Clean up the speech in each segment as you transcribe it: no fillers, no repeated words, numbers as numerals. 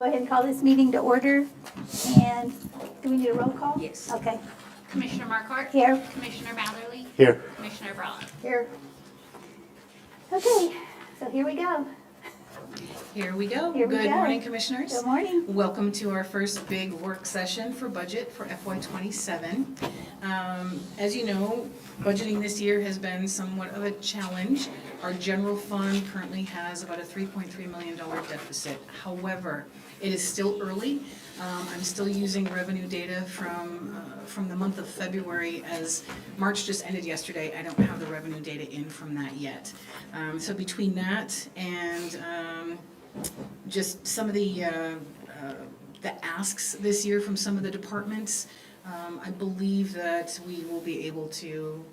Go ahead and call this meeting to order. And do we need a roll call? Yes. Okay. Commissioner Marquardt? Here. Commissioner Matherly? Here. Commissioner Braun? Here. Okay, so here we go. Here we go. Here we Good go. morning, Commissioners. Good morning. Welcome to our first big work session for budget for FY27. As you know, budgeting this year has been somewhat of a challenge. Our general fund currently has about a $3.3 million deficit. However, it is still early. I'm still using revenue data from the month of February, as March just ended yesterday. I don't have the revenue data in from that yet. So between that and just some of the asks this year from some of the departments, I believe that we will be able to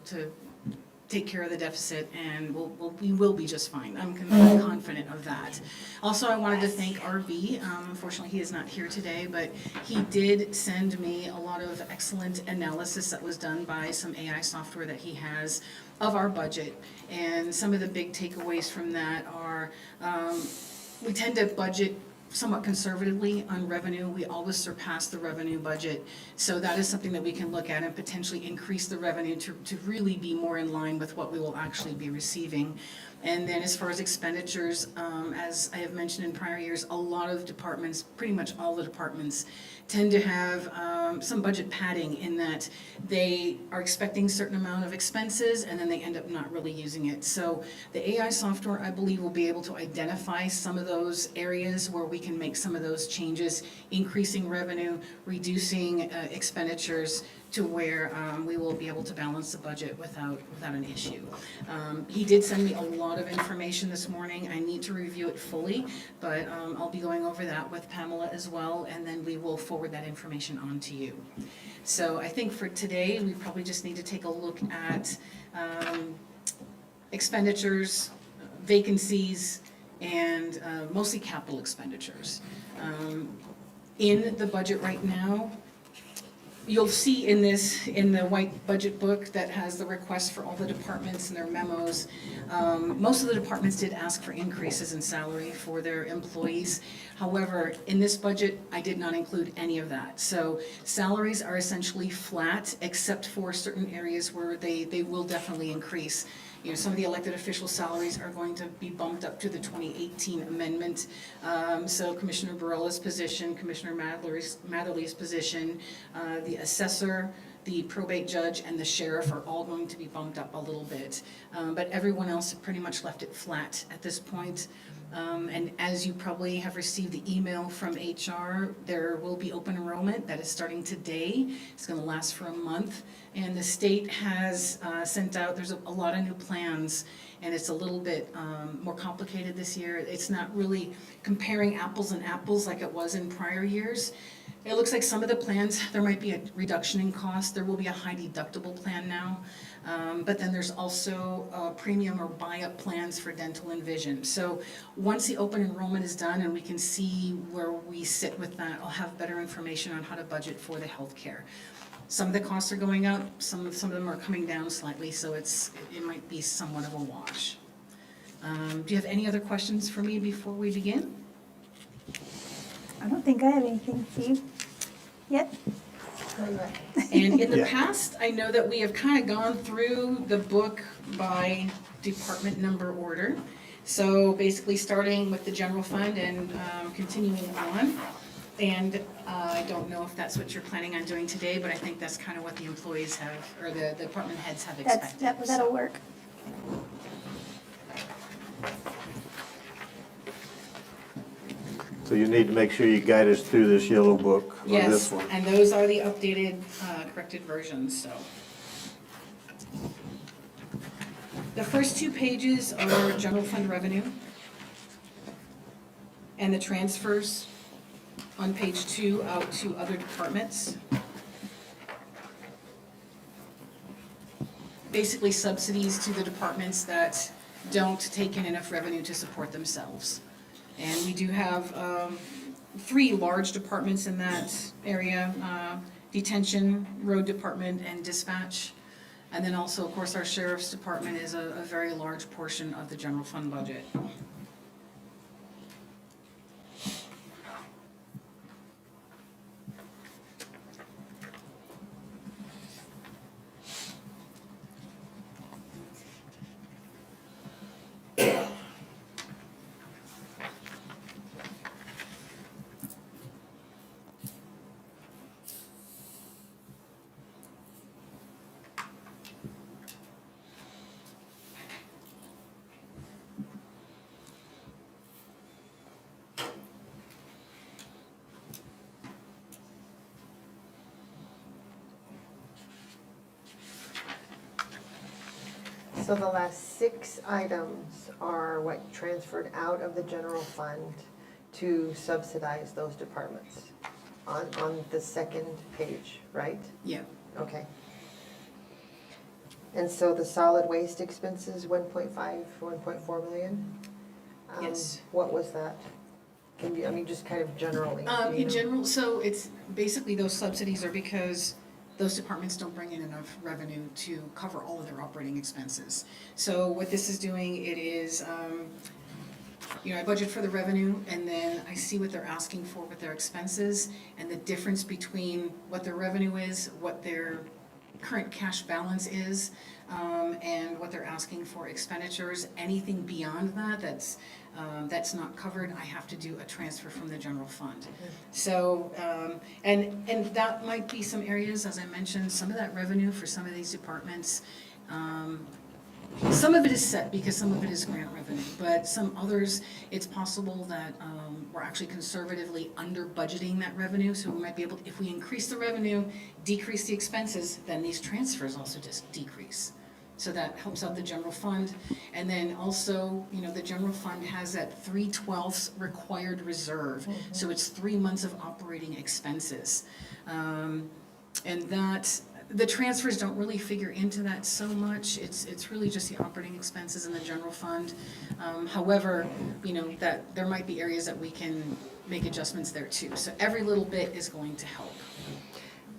take care of the deficit, and we will be just fine. I'm confident of that. Also, I wanted to thank RB. Unfortunately, he is not here today, but he did send me a lot of excellent analysis that was done by some AI software that he has of our budget. And some of the big takeaways from that are we tend to budget somewhat conservatively on revenue. We always surpass the revenue budget. So that is something that we can look at and potentially increase the revenue to really be more in line with what we will actually be receiving. And then as far as expenditures, as I have mentioned in prior years, a lot of departments, pretty much all the departments, tend to have some budget padding in that they are expecting a certain amount of expenses and then they end up not really using it. So the AI software, I believe, will be able to identify some of those areas where we can make some of those changes, increasing revenue, reducing expenditures, to where we will be able to balance the budget without an issue. He did send me a lot of information this morning. I need to review it fully, but I'll be going over that with Pamela as well, and then we will forward that information on to you. So I think for today, we probably just need to take a look at expenditures, vacancies, and mostly capital expenditures. In the budget right now, you'll see in the white budget book that has the request for all the departments and their memos. Most of the departments did ask for increases in salary for their employees. However, in this budget, I did not include any of that. So salaries are essentially flat, except for certain areas where they will definitely increase. You know, some of the elected official salaries are going to be bumped up to the 2018 amendment. So Commissioner Barella's position, Commissioner Matherly's position, the assessor, the probate judge, and the sheriff are all going to be bumped up a little bit. But everyone else pretty much left it flat at this point. And as you probably have received the email from HR, there will be open enrollment that is starting today. It's going to last for a month. And the state has sent out, there's a lot of new plans, and it's a little bit more complicated this year. It's not really comparing apples and apples like it was in prior years. It looks like some of the plans, there might be a reduction in cost. There will be a high deductible plan now. But then there's also premium or buy-up plans for dental and vision. So once the open enrollment is done and we can see where we sit with that, I'll have better information on how to budget for the healthcare. Some of the costs are going up, some of them are coming down slightly, so it might be somewhat of a wash. Do you have any other questions for me before we begin? I don't think I have anything for you yet. And in the past, I know that we have kind of gone through the book by department number order. So basically starting with the general fund and continuing on. And I don't know if that's what you're planning on doing today, but I think that's kind of what the employees have, or the department heads have expected. That'll work. So you need to make sure you guide us through this yellow book on this Yes, one. and those are the updated, corrected versions, so. The first two pages are general fund revenue and the transfers on page 2 out to other departments. Basically subsidies to the departments that don't take in enough revenue to support themselves. And we do have 3 large departments in that area, detention, road department, and dispatch. And then also, of course, our sheriff's department is a very large portion of the general fund budget. So the last 6 items are what transferred out of the general fund to subsidize those departments on the second page, right? Yeah, Okay. And so the solid waste expenses, 1.5, 1.4 million? Yes. What was that? Can you, I mean, just kind of generally? do you in know? general, so it's, basically those subsidies are because those departments don't bring in enough revenue to cover all of their operating expenses. So what this is doing, it is, I budget for the revenue, and then I see what they're asking for with their expenses, and the difference between what their revenue is, what their current cash balance is, and what they're asking for expenditures. Anything beyond that, that's not covered, I have to do a transfer from the general fund. So, and that might be some areas, as I mentioned, some of that revenue for some of these departments, some of it is set because some of it is grant revenue, but some others, it's possible that we're actually conservatively under budgeting that revenue, so we might be able, if we increase the revenue, decrease the expenses, then these transfers also just decrease. So that helps out the general fund. And then also, the general fund has that 3/12 required reserve, so it's 3 months of operating expenses. And that, the transfers don't really figure into that so much. It's really just the operating expenses in the general fund. However, that there might be areas that we can make adjustments there too. So every little bit is going to help.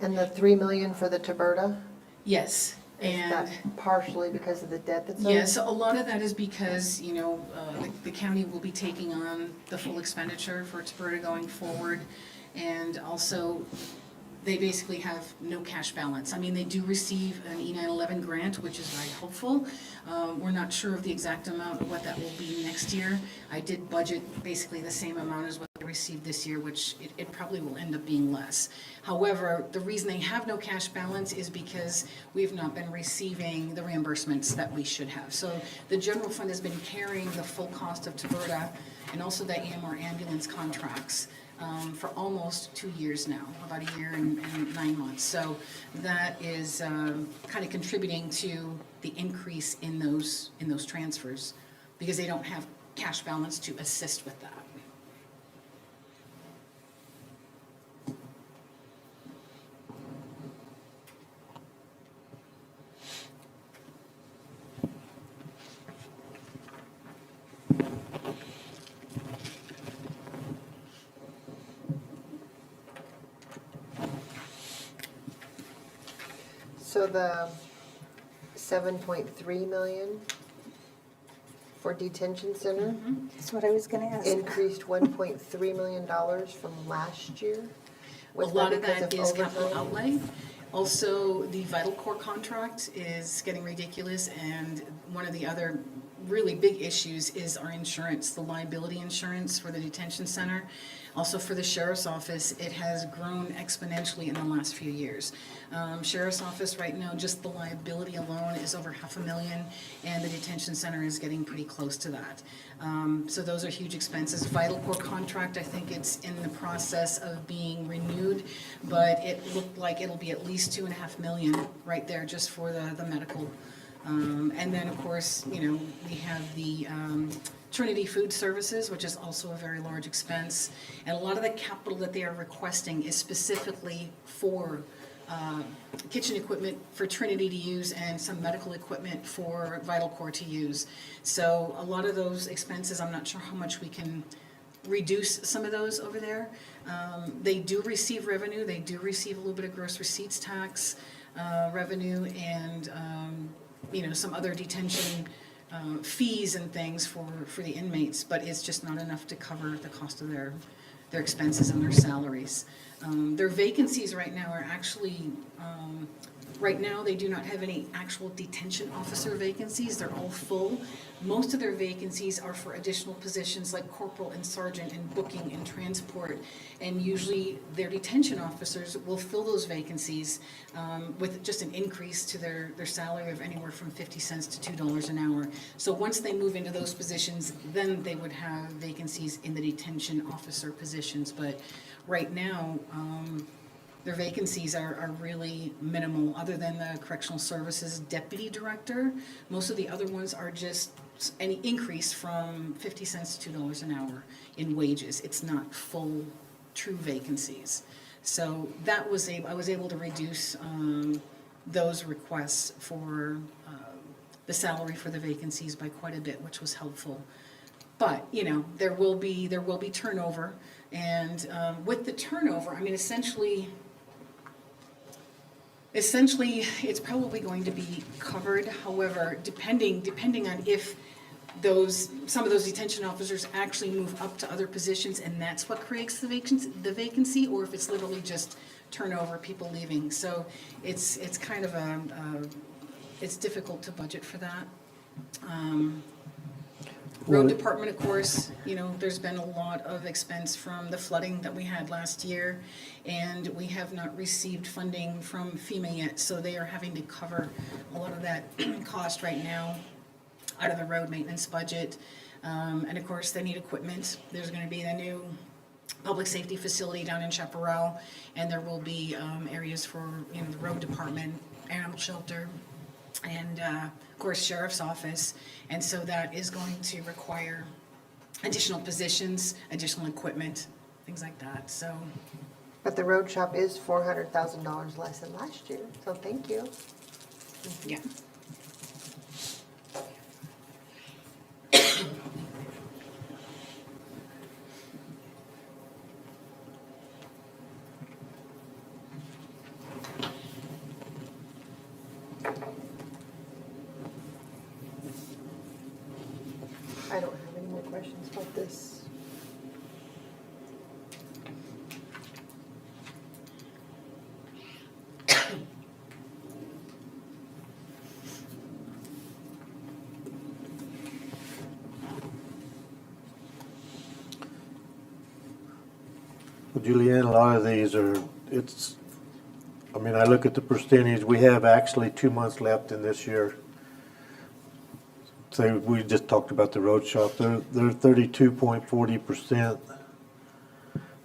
And the 3 million for the Tiberta? Yes, Is and that partially because of the debt that's on it? yeah, so a lot of that is because, the county will be taking on the full expenditure for Tiberta going forward. And also, they basically have no cash balance. I mean, they do receive an E911 grant, which is very helpful. We're not sure of the exact amount of what that will be next year. I did budget basically the same amount as what they received this year, which it probably will end up being less. However, the reason they have no cash balance is because we've not been receiving the reimbursements that we should have. So the general fund has been carrying the full cost of Tiberta and also the EMR ambulance contracts for almost 2 years now, about a year and 9 months. So that is kind of contributing to the increase in those transfers because they don't have cash balance to assist with that. So the 7.3 million for detention center That's what I was gonna ask. increased $1.3 million from last year? A Was lot of because that is overtime? capital outlay. Also, the Vital Core contract is getting ridiculous, and one of the other really big issues is our insurance, the liability insurance for the detention center. Also for the sheriff's office, it has grown exponentially in the last few years. Sheriff's office right now, just the liability alone is over $500,000, and the detention center is getting pretty close to that. So those are huge expenses. Vital Core contract, I think it's in the process of being renewed, but it looked like it'll be at least $2.5 million right there just for the medical. And then, of course, we have the Trinity Food Services, which is also a very large expense. And a lot of the capital that they are requesting is specifically for kitchen equipment for Trinity to use and some medical equipment for Vital Core to use. So a lot of those expenses, I'm not sure how much we can reduce some of those over there. They do receive revenue. They do receive a little bit of gross receipts tax revenue and some other detention fees and things for the inmates, but it's just not enough to cover the cost of their expenses and their salaries. Their vacancies right now are actually, right now they do not have any actual detention officer vacancies. They're all full. Most of their vacancies are for additional positions like corporal and sergeant and booking and transport. And usually their detention officers will fill those vacancies with just an increase to their salary of anywhere from 50 cents to $2 an hour. So once they move into those positions, then they would have vacancies in the detention officer positions. But right now, Their vacancies are really minimal, other than the correctional services deputy director. Most of the other ones are just any increase from 50 cents to $2 an hour in wages. It's not full, true vacancies. So that was I was able to reduce those requests for the salary for the vacancies by quite a bit, which was helpful. But, you know, there will be turnover, and with the turnover, I mean, essentially, it's probably going to be covered. However, depending on if some of those detention officers actually move up to other positions, and that's what creates the vacancy, or if it's literally just turnover, people leaving. So it's kind of it's difficult to budget for that. Road department, of course, you know, there's been a lot of expense from the flooding that we had last year, and we have not received funding from FEMA yet, so they are having to cover a lot of that cost right now out of the road maintenance budget. And of course, they need equipment. There's gonna be the new public safety facility down in Chaparral, and there will be areas for, you know, the road department, animal shelter, and of course, sheriff's office. And so that is going to require additional positions, additional equipment, things like that, so. But the road shop is $400,000 less than last year, so thank you. Yeah. I don't have any more questions about this. Well, Julianne, a lot of these I mean, I look at the percentage, we have actually 2 months left in this year. Say, we just talked about the road shop, they're 32.40%.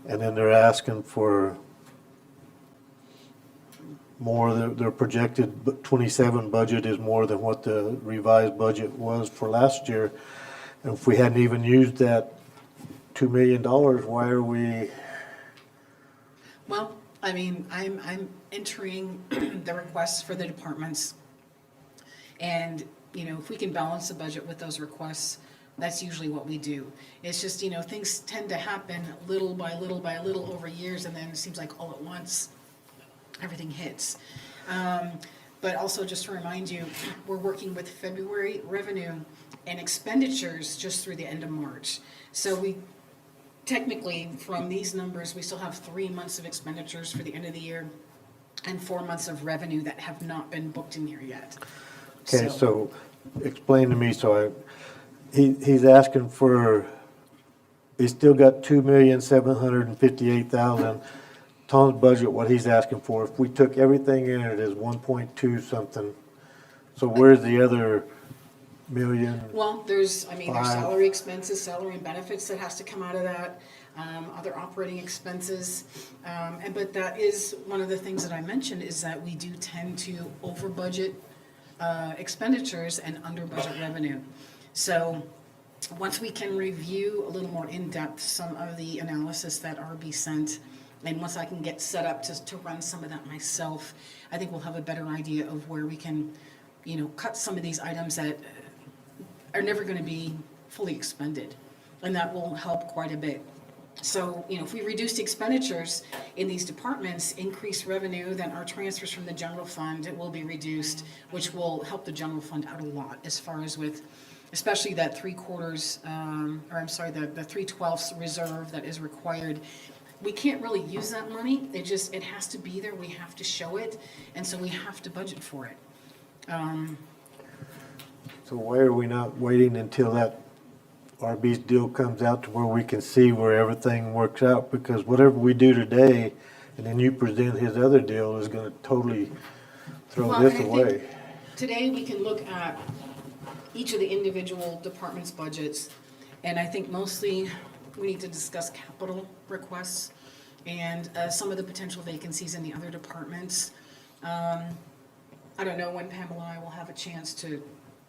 And then they're asking for more, their projected 27 budget is more than what the revised budget was for last year. And if we hadn't even used that $2 million, why are we? Well, I mean, I'm entering the requests for the departments. And, you know, if we can balance the budget with those requests, that's usually what we do. It's just, you know, things tend to happen little by little by little over years, and then it seems like all at once, everything hits. But also just to remind you, we're working with February revenue and expenditures just through the end of March. So we technically, from these numbers, we still have 3 months of expenditures for the end of the year and 4 months of revenue that have not been booked in here yet. Okay, so explain to me, he's asking for, he's still got 2,758,000. Tom's budget, what he's asking for, if we took everything in it is 1.2 something. So where's the other million? Well, there's Five. salary expenses, salary and benefits that has to come out of that, other operating expenses. But that is one of the things that I mentioned, is that we do tend to over budget expenditures and under budget revenue. So once we can review a little more in depth some of the analysis that RB sent, and once I can get set up to run some of that myself, I think we'll have a better idea of where we can, you know, cut some of these items that are never going to be fully expended, and that will help quite a bit. So, you know, if we reduce the expenditures in these departments, increase revenue, then our transfers from the general fund will be reduced, which will help the general fund out a lot as far as with, especially that the 3/12 reserve that is required. We can't really use that money. It has to be there. We have to show it, and so we have to budget for it. So why are we not waiting until that RB's deal comes out to where we can see where everything works out? Because whatever we do today, and then you present his other deal, is gonna totally throw Well, this and I think away. today we can look at each of the individual departments' budgets, and I think mostly we need to discuss capital requests. and some of the potential vacancies in the other departments. I don't know when Pamela and I will have a chance to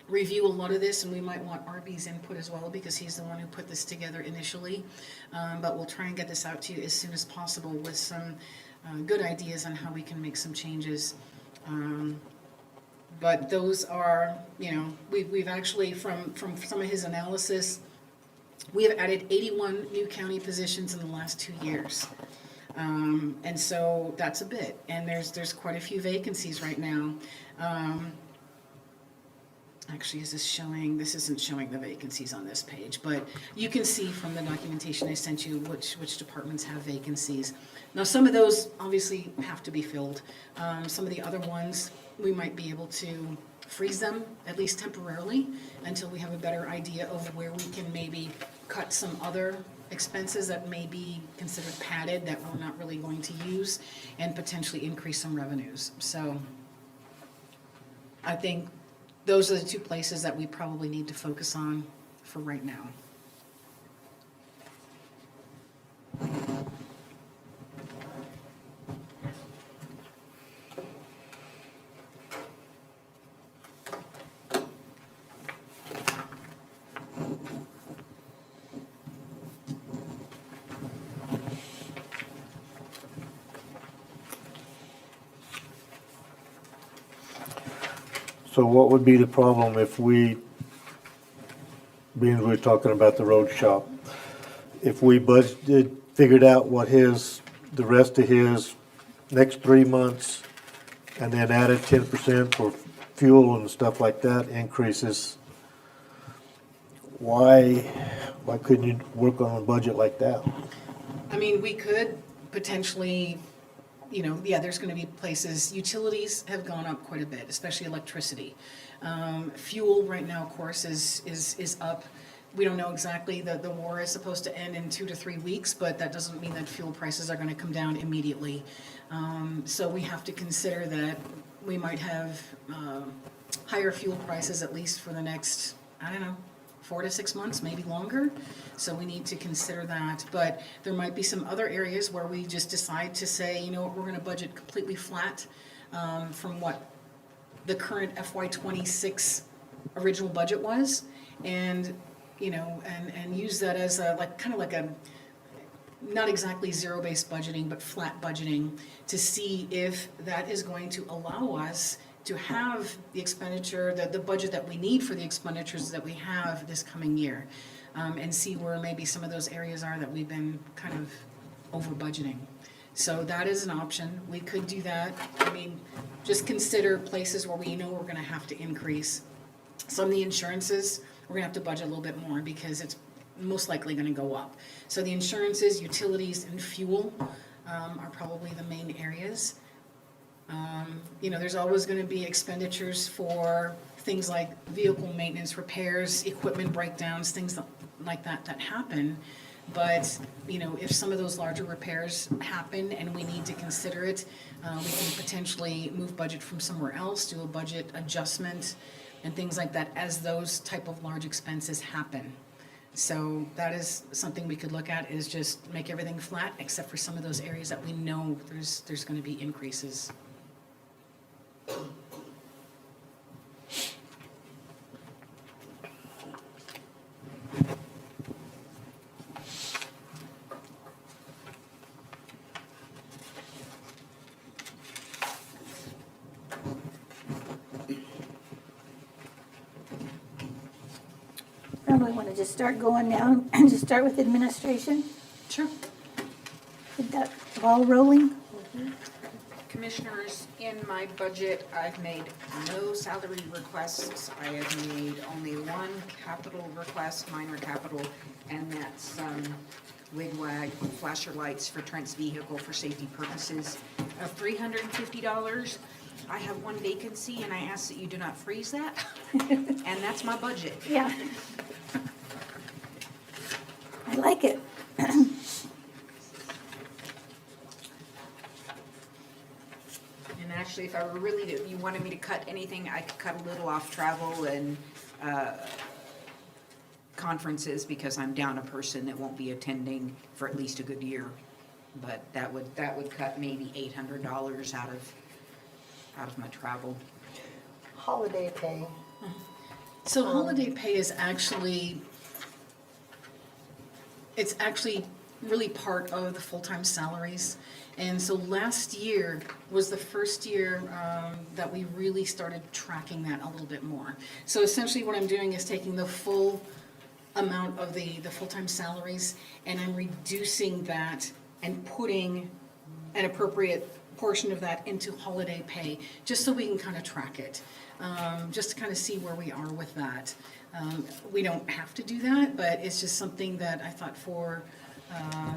review a lot of this, and we might want RB's input as well, because he's the one who put this together initially. But we'll try and get this out to you as soon as possible with some good ideas on how we can make some changes. But those are, you know, we've actually, from some of his analysis, we have added 81 new county positions in the last 2 years. And so that's a bit, and there's quite a few vacancies right now. Actually, is this showing, this isn't showing the vacancies on this page, but you can see from the documentation I sent you which departments have vacancies. Now, some of those obviously have to be filled. Some of the other ones, we might be able to freeze them, at least temporarily, until we have a better idea of where we can maybe cut some other expenses that may be considered padded that we're not really going to use, and potentially increase some revenues. So I think those are the two places that we probably need to focus on for right now. So what would be the problem if we, being we're talking about the road shop, if we budgeted, figured out what the rest of his next 3 months, and then added 10% for fuel and stuff like that increases, why couldn't you work on a budget like that? I mean, we could potentially, you know, yeah, there's gonna be places, utilities have gone up quite a bit, especially electricity. Fuel right now, of course, is up. We don't know exactly, the war is supposed to end in 2 to 3 weeks, but that doesn't mean that fuel prices are gonna come down immediately. So we have to consider that we might have higher fuel prices at least for the next, I don't know, 4 to 6 months, maybe longer. So we need to consider that. But there might be some other areas where we just decide to say, you know what, we're gonna budget completely flat from what the current FY26 original budget was. And, you know, and use that as a, like, kind of like a, not exactly zero-based budgeting, but flat budgeting, to see if that is going to allow us to have the expenditure, the budget that we need for the expenditures that we have this coming year, and see where maybe some of those areas are that we've been kind of over budgeting. So that is an option. We could do that. I mean, just consider places where we know we're gonna have to increase. Some of the insurances, we're gonna have to budget a little bit more because it's most likely gonna go up. So the insurances, utilities, and fuel are probably the main areas. You know, there's always gonna be expenditures for things like vehicle maintenance, repairs, equipment breakdowns, things like that happen. But, you know, if some of those larger repairs happen and we need to consider it, we can potentially move budget from somewhere else, do a budget adjustment and things like that as those type of large expenses happen. So that is something we could look at, is just make everything flat except for some of those areas that we know there's gonna be increases. Probably want to just start going down and just start with administration. Sure. Get that ball rolling. Commissioners, in my budget, I've made no salary requests. I have made only one capital request, minor capital, and that's wigwag flasher lights for Trent's vehicle for safety purposes of $350. I have one vacancy, and I ask that you do not freeze that, and that's my budget. Yeah. I like it. And actually, if I were really, you wanted me to cut anything, I could cut a little off travel and conferences, because I'm down a person that won't be attending for at least a good year. but that would cut maybe $800 out of my travel. Holiday pay, So holiday pay is actually, it's actually really part of the full-time salaries. And so last year was the first year that we really started tracking that a little bit more. So essentially what I'm doing is taking the full amount of the full-time salaries, and I'm reducing that and putting an appropriate portion of that into holiday pay, just so we can kind of track it, just to kind of see where we are with that. We don't have to do that, but it's just something that I thought for,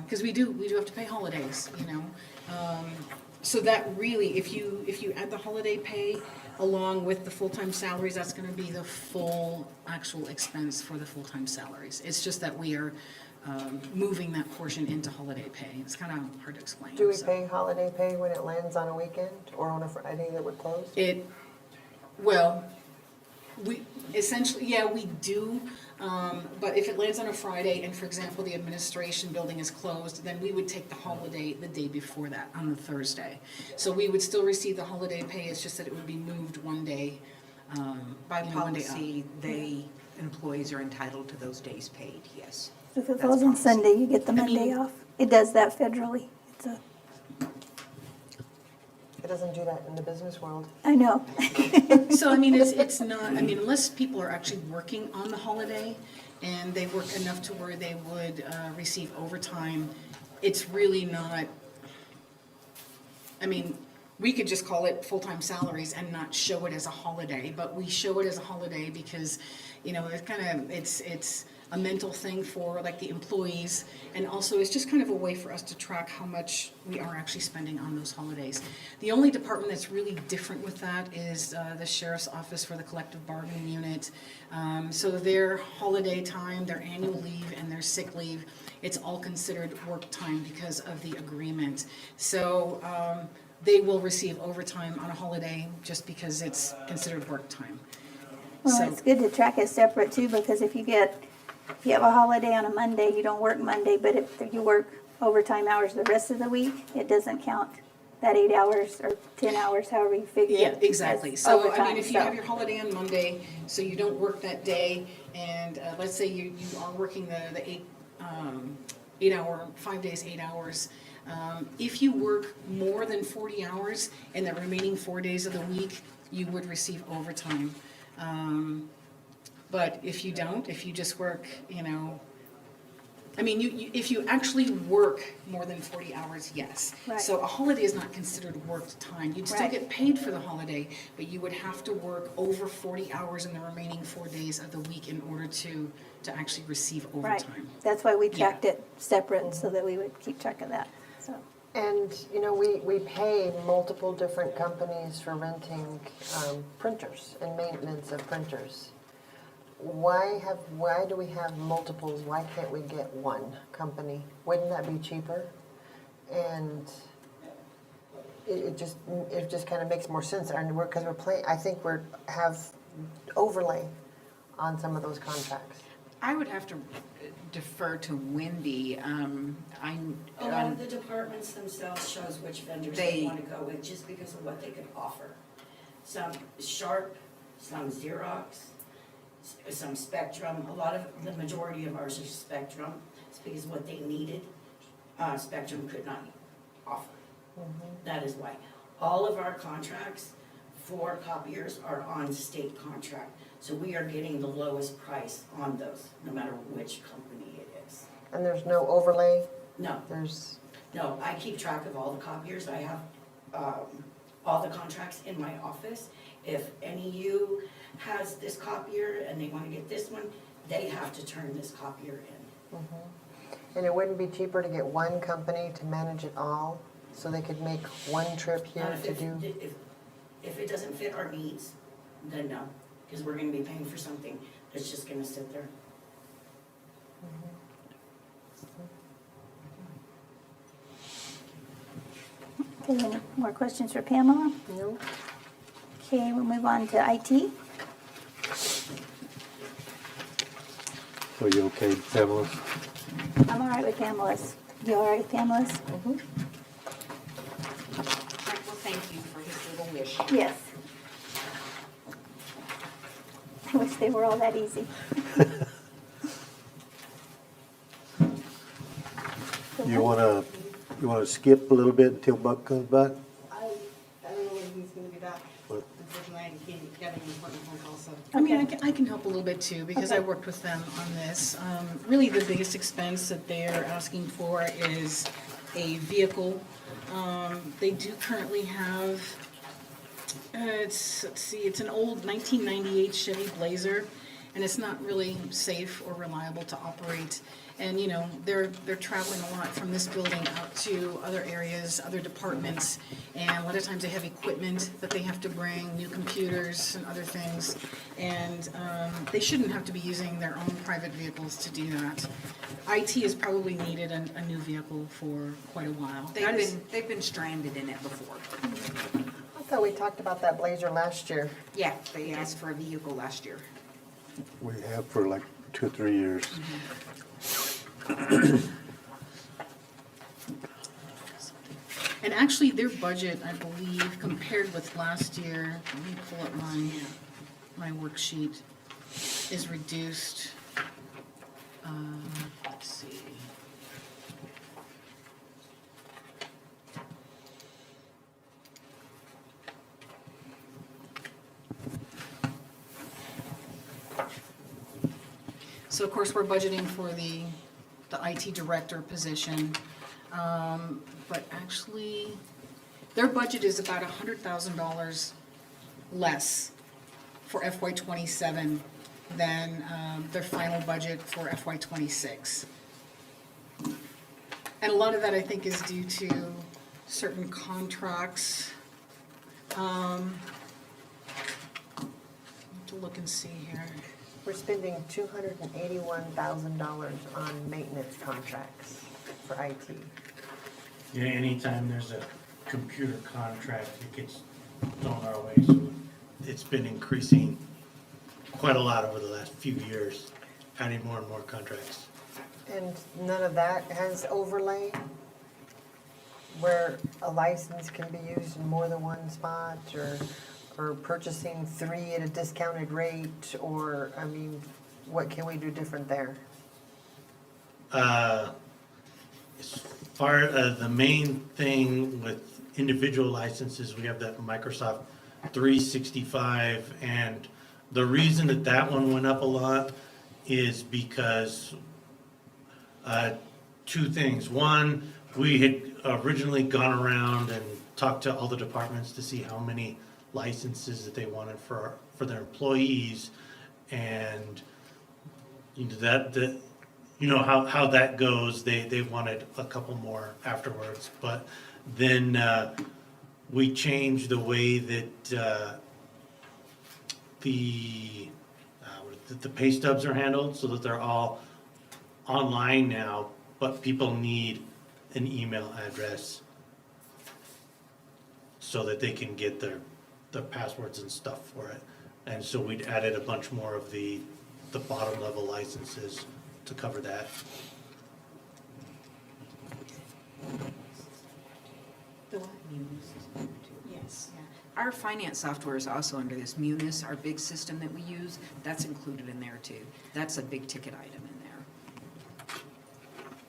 because we do have to pay holidays, you know. So that really, if you add the holiday pay along with the full-time salaries, that's gonna be the full actual expense for the full-time salaries. It's just that we are moving that portion into holiday pay. It's kind of hard to explain. do we so. pay holiday pay when it lands on a weekend or on a Friday that we're closed? Well, we, essentially, yeah, we do, but if it lands on a Friday and, for example, the administration building is closed, then we would take the holiday the day before that, on the Thursday. So we would still receive the holiday pay, it's just that it would be moved one day, By you know, one day up. policy, employees are entitled to those days paid, yes. So if it That's falls on policy. Sunday, you get the I Monday mean- off. It does that federally. It's a, It doesn't do that in the business world. I know. So, I mean, it's not, I mean, unless people are actually working on the holiday and they work enough to where they would receive overtime, it's really not, I mean, we could just call it full-time salaries and not show it as a holiday, but we show it as a holiday because, you know, it's kind of, it's a mental thing for like the employees, and also it's just kind of a way for us to track how much we are actually spending on those holidays. The only department that's really different with that is the sheriff's office for the collective bargaining unit. So their holiday time, their annual leave, and their sick leave, it's all considered work time because of the agreement. So they will receive overtime on a holiday just because it's considered work time. Well, So- it's good to track it separate too, because if you have a holiday on a Monday, you don't work Monday, but if you work overtime hours the rest of the week, it doesn't count that 8 hours or 10 hours, however you figure Yeah, it. exactly. as So, I overtime, mean, if you so- have your holiday on Monday, so you don't work that day, and let's say you are working the 5 days, 8 hours. If you work more than 40 hours in the remaining 4 days of the week, you would receive overtime. But if you don't, if you just work, you know, I mean, if you actually work more than 40 hours, yes. Right. So a holiday is not considered worked time. You'd still Right. get paid for the holiday, but you would have to work over 40 hours in the remaining 4 days of the week in order to actually receive Right, overtime. that's why we Yeah. tracked it separate, so that we would keep track of that, so. And, you know, we pay multiple different companies for renting printers and maintenance of printers. Why do we have multiples? Why can't we get one company? Wouldn't that be cheaper? And it just kind of makes more sense. And because we're playing, I think have overlay on some of those contracts. I would have to defer to Wendy. A lot of the departments themselves shows which vendors they They- want to go with, just because of what they could offer. Some Sharp, some Xerox, some Spectrum, the majority of ours is Spectrum. It's because what they needed, Spectrum could not offer. That is why. All of our contracts for copiers are on state contract. So we are getting the lowest price on those, no matter which company it is. And there's no overlay, No, no, I keep track of all the copiers. I have all the contracts in my office. If any of you has this copier and they want to get this one, they have to turn this copier in. and it wouldn't be cheaper to get one company to manage it all, so they could make one trip here If to it- do? If it doesn't fit our needs, then no, because we're going to be paying for something that's just going to sit there. Okay, any more questions for Pamela? No? Okay, we'll move on to IT. So you okay, Pamela? I'm all right with Pamela's. You all right, Pamela's? Well, thank you for his little wish. Yes. I wish they were all that easy. You wanna skip a little bit until Buck comes back? I don't know when he's gonna be back. What? Unfortunately, I can't get any important phone calls, so. I mean, I can help a little bit too, because I Okay. worked with them on this. Really, the biggest expense that they're asking for is a vehicle. They do currently have, let's see, it's an old 1998 Chevy Blazer, and it's not really safe or reliable to operate. And, you know, they're traveling a lot from this building out to other areas, other departments, and a lot of times they have equipment that they have to bring, new computers and other things. And they shouldn't have to be using their own private vehicles to do that. IT has probably needed a new vehicle for quite a while. They've been stranded in it before. I thought we talked about that Blazer last year. Yeah, they asked for a vehicle last year. We have for like 2 or 3 years. And actually, their budget, I believe, compared with last year, let me pull up my worksheet, is reduced. Let's see. So of course, we're budgeting for the IT director position. But actually, their budget is about $100,000 less for FY '27 than their final budget for FY '26. And a lot of that, I think, is due to certain contracts. To look and see here. We're spending $281,000 on maintenance contracts for IT. Yeah, anytime there's a computer contract, it gets thrown our way, so it's been increasing quite a lot over the last few years, adding more and more contracts. And none of that has overlay where a license can be used in more than one spot, or purchasing 3 at a discounted rate, or, I mean, what can we do different there? As far as the main thing with individual licenses, we have that Microsoft 365, and the reason that one went up a lot is because 2 things. One, we had originally gone around and talked to all the departments to see how many licenses that they wanted for their employees, and you know how that goes. They wanted a couple more afterwards, but then we changed the way that the pay stubs are handled, so that they're all online now, but people need an email address so that they can get their passwords and stuff for it. And so we'd added a bunch more of the bottom level licenses to cover that. Yes. Our finance software is also under this Munis, our big system that we use. That's included in there too. That's a big ticket item in there.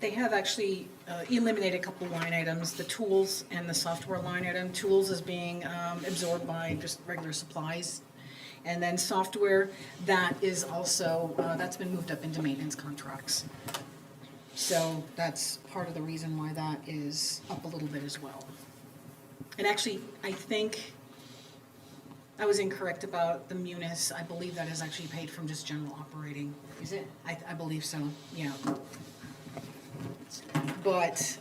They have actually eliminated a couple line items, the tools and the software line item. Tools is being absorbed by just regular supplies. And then software, that is also, that's been moved up into maintenance contracts. So that's part of the reason why that is up a little bit as well. And actually, I think I was incorrect about the Munis. I believe that is actually paid from just general operating. Is it? I believe so, yeah. But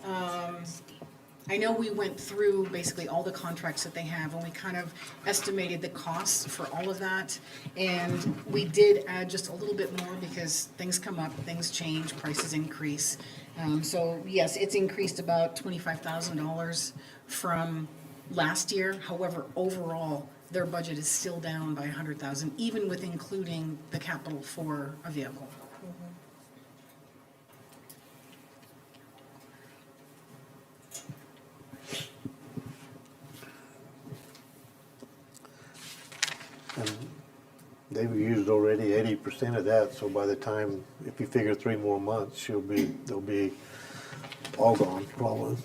I know we went through basically all the contracts that they have, and we kind of estimated the costs for all of that. And we did add just a little bit more because things come up, things change, prices increase. So yes, it's increased about $25,000 from last year. However, overall, their budget is still down by $100,000, even with including the capital for a vehicle. And they've used already 80% of that, so by the time, if you figure 3 more months, they'll be all gone, probably.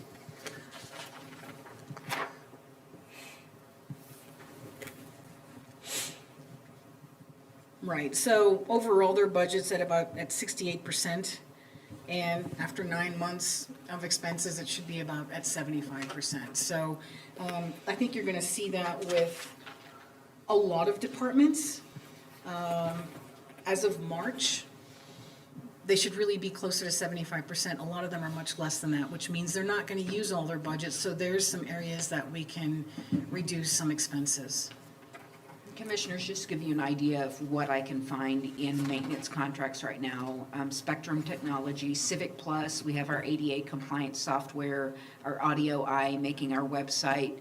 Right, so overall, their budget's at 68%, and after 9 months of expenses, it should be about at 75%. So, I think you're gonna see that with a lot of departments. As of March, they should really be closer to 75%. A lot of them are much less than that, which means they're not gonna use all their budgets, so there's some areas that we can reduce some expenses. Commissioners, just to give you an idea of what I can find in maintenance contracts right now, Spectrum Technology, Civic Plus, we have our ADA compliance software, our Audio Eye making our website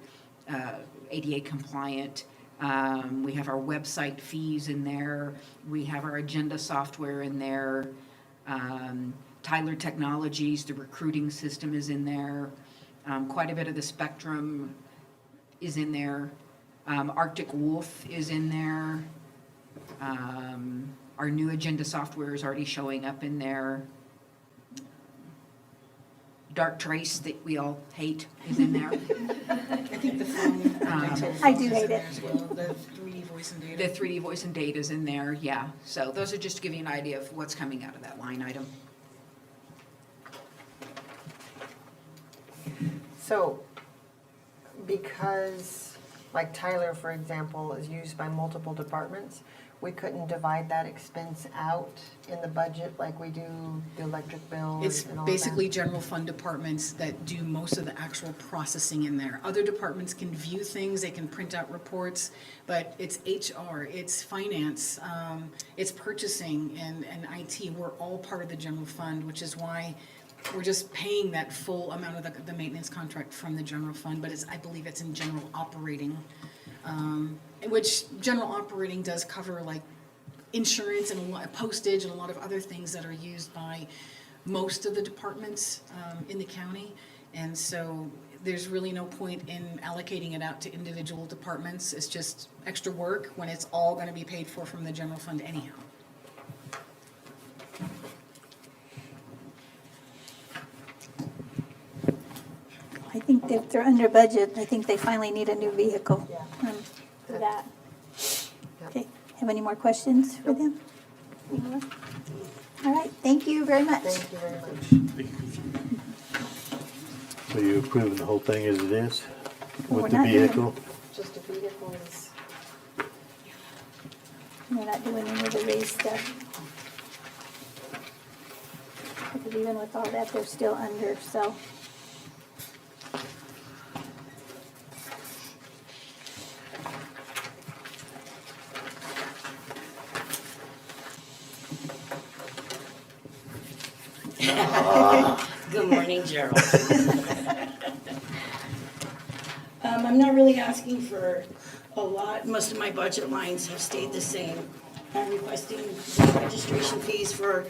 ADA compliant. We have our website fees in there. We have our agenda software in there. Tyler Technologies, the recruiting system is in there. Quite a bit of the Spectrum is in there. Arctic Wolf is in there. Our new agenda software is already showing up in there. Dark Trace that we all hate is in there. I think the phone. I do hate it. As well, the 3D voice and The data. 3D voice and data is in there, yeah. So those are just to give you an idea of what's coming out of that line item. So, because, like Tyler, for example, is used by multiple departments, we couldn't divide that expense out in the budget like we do the electric bills It's and all that? basically general fund departments that do most of the actual processing in there. Other departments can view things, they can print out reports, but it's HR, it's finance, it's purchasing and IT. We're all part of the general fund, which is why we're just paying that full amount of the maintenance contract from the general fund, but I believe it's in general operating. Which general operating does cover like insurance and a lot, postage and a lot of other things that are used by most of the departments in the county. And so there's really no point in allocating it out to individual departments. It's just extra work when it's all gonna be paid for from the general fund anyhow. I think if they're under budget, I think they finally need a new vehicle Yeah. for that. Yep. Okay, have any more questions for them? Any more? All right, thank you very much. Thank you very much. So you approving the whole thing as it is We're with the not doing- vehicle? Just a vehicle is, We're not doing any of the raise stuff. Because even with all that, they're still under, so. Good morning, Gerald. I'm not really asking for a lot. Most of my budget lines have stayed the same. I'm requesting the registration fees for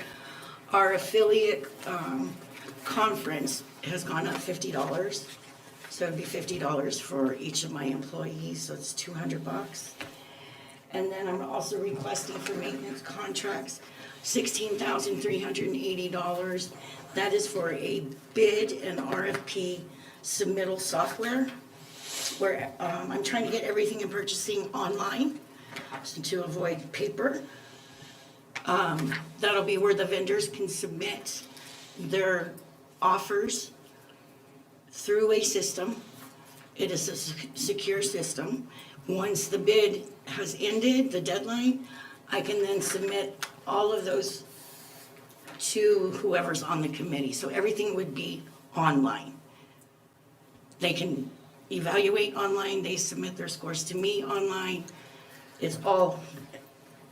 our affiliate conference has gone up $50. So it'd be $50 for each of my employees, so it's $200. And then I'm also requesting for maintenance contracts, $16,380. That is for a bid and RFP submittal software, where I'm trying to get everything in purchasing online to avoid paper. That'll be where the vendors can submit their offers through a system. It is a secure system. Once the bid has ended, the deadline, I can then submit all of those to whoever's on the committee. So everything would be online. They can evaluate online, they submit their scores to me online. It's all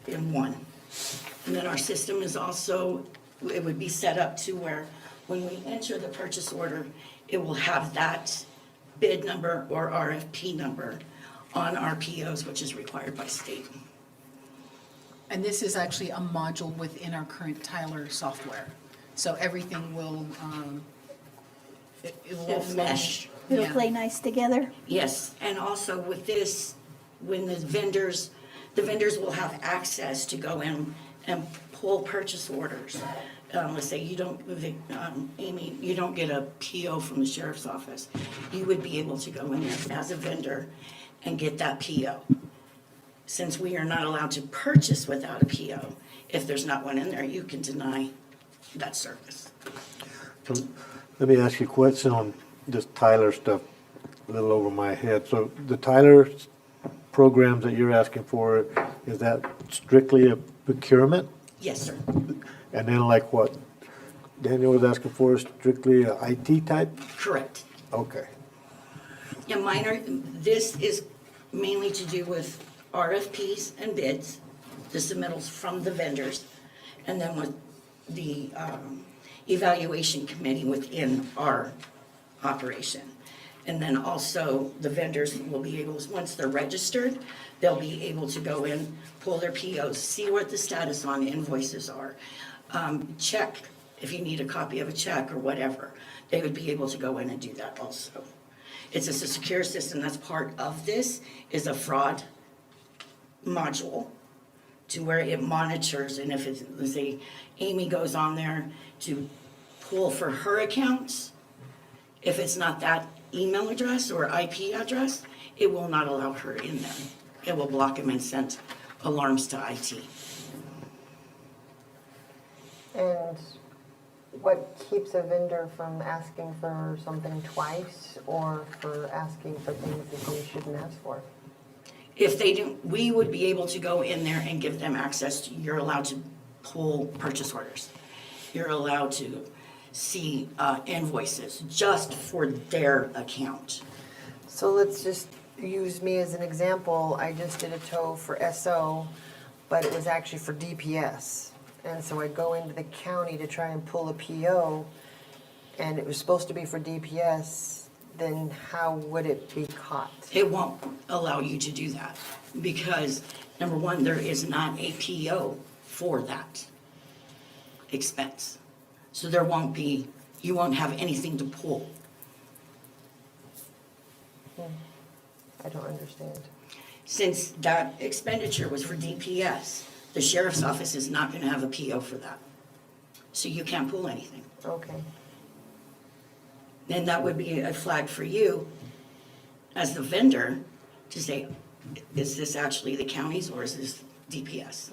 in one. And then our system is also, it would be set up to where when we enter the purchase order, it will have that bid number or RFP number on our POs, which is required by state. And this is actually a module within our current Tyler software. So everything will, it will all It'll mesh. It'll Yeah. play nice together. Yes, and also with this, when the vendors the vendors will have access to go in and pull purchase orders. Let's say you don't, Amy, you don't get a PO from the sheriff's office. You would be able to go in there as a vendor and get that PO. Since we are not allowed to purchase without a PO, if there's not one in there, you can deny that service. Let me ask you a question on this Tyler stuff, a little over my head. So the Tyler programs that you're asking for, is that strictly a procurement? Yes, sir. And then like what Daniel was asking for is strictly a IT type? Correct. Okay. Yeah, this is mainly to do with RFPs and bids, the submittals from the vendors, and then with the evaluation committee within our operation. And then also, the vendors will be able, once they're registered, they'll be able to go in, pull their POs, see what the status on invoices are. Check, if you need a copy of a check or whatever, they would be able to go in and do that also. It's just a secure system. That's part of this, is a fraud module to where it monitors, and if it's, let's say, Amy goes on there to pull for her accounts, if it's not that email address or IP address, it will not allow her in there. It will block them and send alarms to IT. And what keeps a vendor from asking for something twice or for asking for things that they shouldn't ask for? If they do, we would be able to go in there and give them access to, you're allowed to pull purchase orders. You're allowed to see invoices just for their account. So let's just use me as an example. I just did a tow for SO, but it was actually for DPS. And so I go into the county to try and pull a PO, and it was supposed to be for DPS, then how would it be caught? It won't allow you to do that because, number one, there is not a PO for that expense. So there won't be, you won't have anything to pull. I don't understand. Since that expenditure was for DPS, the sheriff's office is not gonna have a PO for that. So you can't pull anything. Okay. Then that would be a flag for you as the vendor to say, is this actually the county's or is this DPS?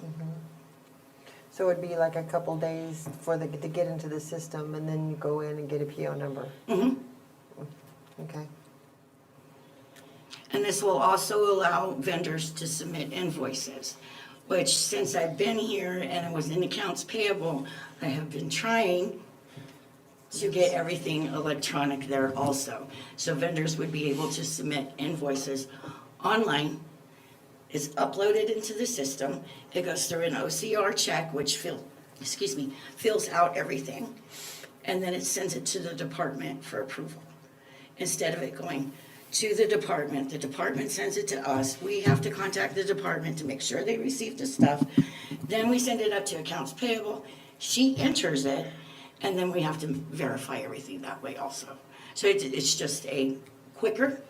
So it'd be like a couple days for to get into the system, and then you go in and get a PO number? Mhm. Okay. And this will also allow vendors to submit invoices, which since I've been here and it was in accounts payable, I have been trying to get everything electronic there also. So vendors would be able to submit invoices online. It's uploaded into the system. It goes through an OCR check, which fills out everything. And then it sends it to the department for approval. Instead of it going to the department sends it to us. We have to contact the department to make sure they receive the stuff. Then we send it up to accounts payable. She enters it, and then we have to verify everything that way also. So it's just a quicker,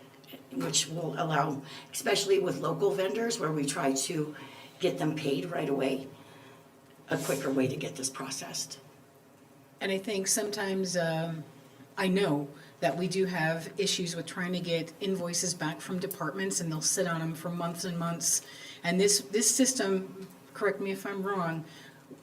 which will allow, especially with local vendors where we try to get them paid right away, a quicker way to get this processed. And I think sometimes, I know that we do have issues with trying to get invoices back from departments, and they'll sit on them for months and months. And this system, correct me if I'm wrong,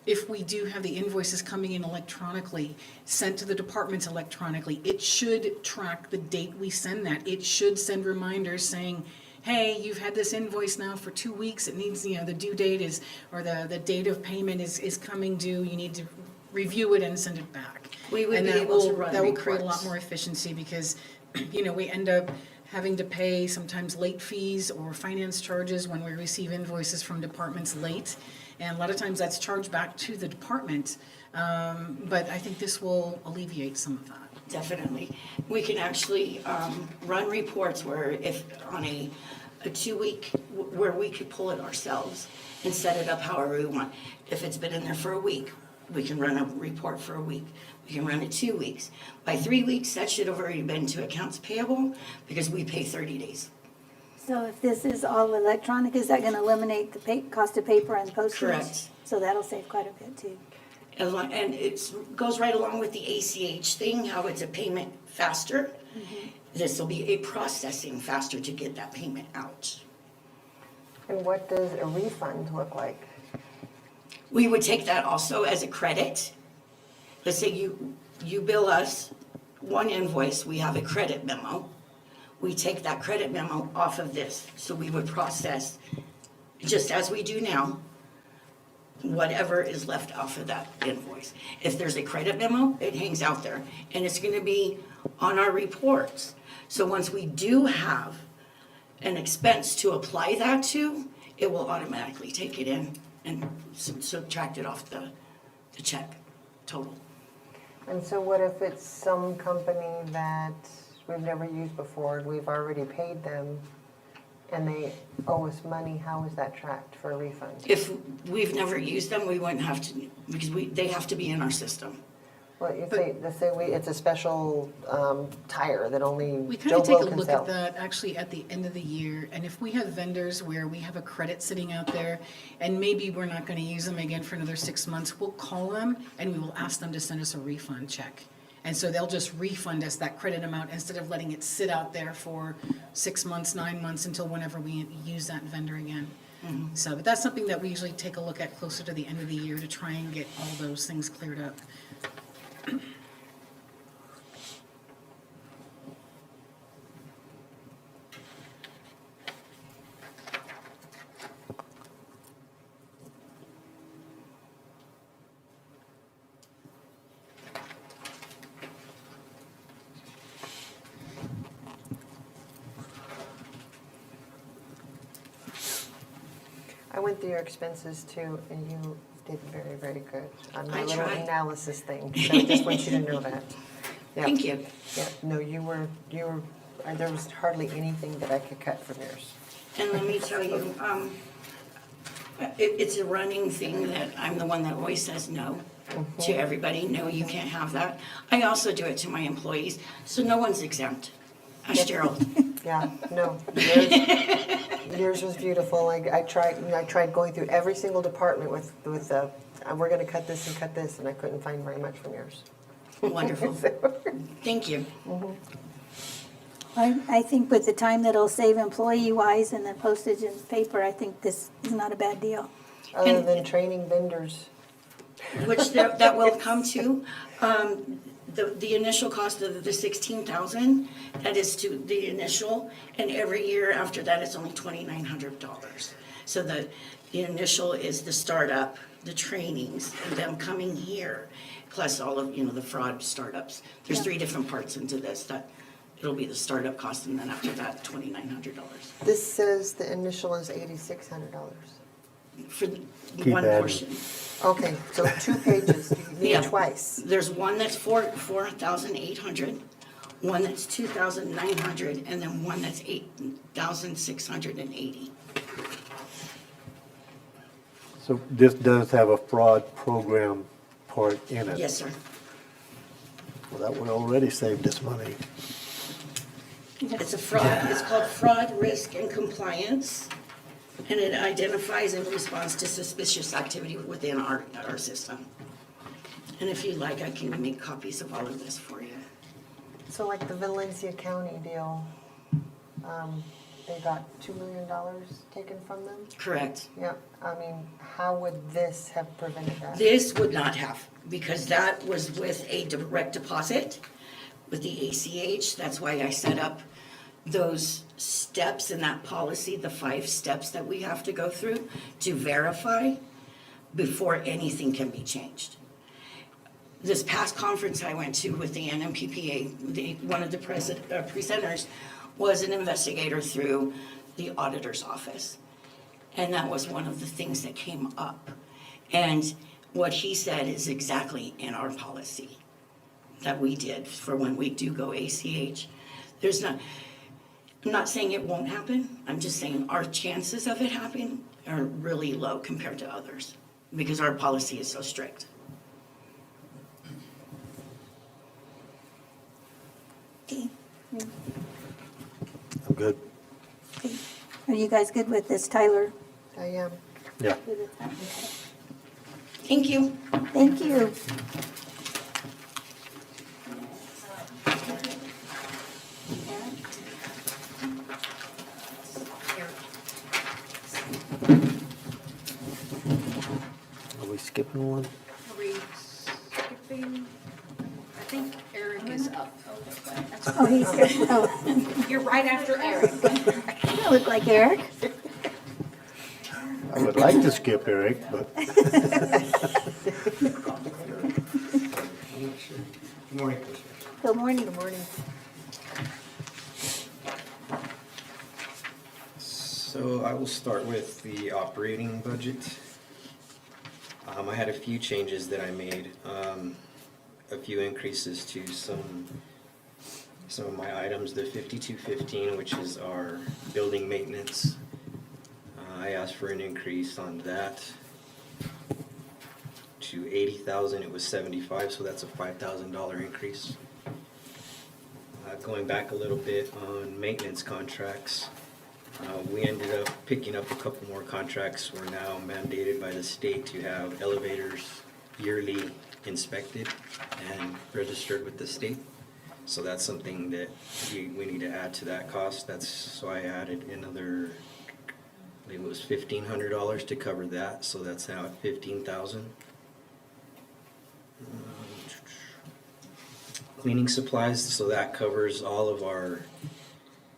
if we do have the invoices coming in electronically, sent to the departments electronically, it should track the date we send that. It should send reminders saying, hey, you've had this invoice now for 2 weeks, it needs, the due date is, or the date of payment is coming due, you need to review it and send it back. We would And be that able to will- run That will create a lot reports. more efficiency because, we end up having to pay sometimes late fees or finance charges when we receive invoices from departments late. And a lot of times that's charged back to the department, but I think this will alleviate some of that. Definitely. We can actually run reports where if on a 2-week, where we could pull it ourselves and set it up however we want. If it's been in there for a week, we can run a report for a week. We can run it 2 weeks. By 3 weeks, that should have already been to accounts payable because we pay 30 days. So if this is all electronic, is that gonna eliminate the cost of paper and postage? Correct. So that'll save quite a bit too. And goes right along with the ACH thing, how it's a payment faster. This will be a processing faster to get that payment out. And what does a refund look like? We would take that also as a credit. Let's say you bill us one invoice, we have a credit memo. We take that credit memo off of this. So we would process, just as we do now, whatever is left off of that invoice. If there's a credit memo, it hangs out there, and it's gonna be on our reports. So once we do have an expense to apply that to, it will automatically take it in and subtract it off the check total. And so what if it's some company that we've never used before, and we've already paid them, and they owe us money? How is that tracked for a refund? If we've never used them, we wouldn't have to, because they have to be in our system. Well, let's say it's a special tire that only We kind Joe of take Blow a can look sell. at that actually at the end of the year, and if we have vendors where we have a credit sitting out there, and maybe we're not gonna use them again for another 6 months, we'll call them and we will ask them to send us a refund check. And so they'll just refund us that credit amount instead of letting it sit out there for 6 months, 9 months, until whenever we use that vendor again. So, but that's something that we usually take a look at closer to the end of the year to try and get all those things cleared up. I went through your expenses too, and you did very, very good on my I little try. analysis thing. So I just want you to know that. Yeah. Thank you. Yeah, no, you were, there was hardly anything that I could cut from yours. And let me tell you, it's a running thing that I'm the one that always says no to everybody. No, you can't have that. I also do it to my employees, so no one's exempt. Ask Gerald. Yeah, no, yours was beautiful. I tried going through every single department with we're gonna cut this, and I couldn't find very much from yours. Wonderful. Thank you. I think with the time that it'll save employee-wise and the postage and paper, I think this is not a bad deal. Other than training vendors. Which that will come to. The initial cost of the 16,000, that is to the initial, and every year after that, it's only $2,900. So the initial is the startup, the trainings, and them coming here, plus all of, the fraud startups. There's 3 different parts into this, that it'll be the startup cost, and then after that, $2,900. This says the initial is $8,600. For the Keep one adding. portion. Okay, so 2 pages, you need Yeah. it twice. There's one that's 4,800, one that's 2,900, and then one that's 8,680. So this does have a fraud program part in it. Yes, sir. Well, that would already save us money. It's a fraud, it's called fraud, risk, and compliance, and it identifies and responds to suspicious activity within our system. And if you'd like, I can make copies of all of this for you. So like the Valencia County deal, they got $2 million taken from them? Correct. Yeah, I mean, how would this have prevented that? This would not have, because that was with a direct deposit with the ACH. That's why I set up those steps in that policy, the 5 steps that we have to go through to verify before anything can be changed. This past conference I went to with the NMPPA, one of the presenters was an investigator through the auditor's office. And that was one of the things that came up. And what he said is exactly in our policy that we did for when we do go ACH. I'm not saying it won't happen, I'm just saying our chances of it happening are really low compared to others, because our policy is so strict. Okay. I'm good. Okay. Are you guys good with this, Tyler? I am. Yeah. Good with that? Thank you. Thank you. Are we skipping one? Are we skipping? I think Eric is up. Oh, he's here. Oh, You're right after Eric. you don't look like Eric. I would like to skip Eric, but Good morning, Commissioners. Good morning. Good morning. So I will start with the operating budget. I had a few changes that I made, a few increases to some of my items. The 5215, which is our building maintenance. I asked for an increase on that to 80,000. It was 75, so that's a $5,000 increase. Going back a little bit on maintenance contracts, we ended up picking up a couple more contracts. We're now mandated by the state to have elevators yearly inspected and registered with the state. So that's something that we need to add to that cost. So I added another, I believe it was $1,500 to cover that, so that's now at 15,000. Cleaning supplies, so that covers all of our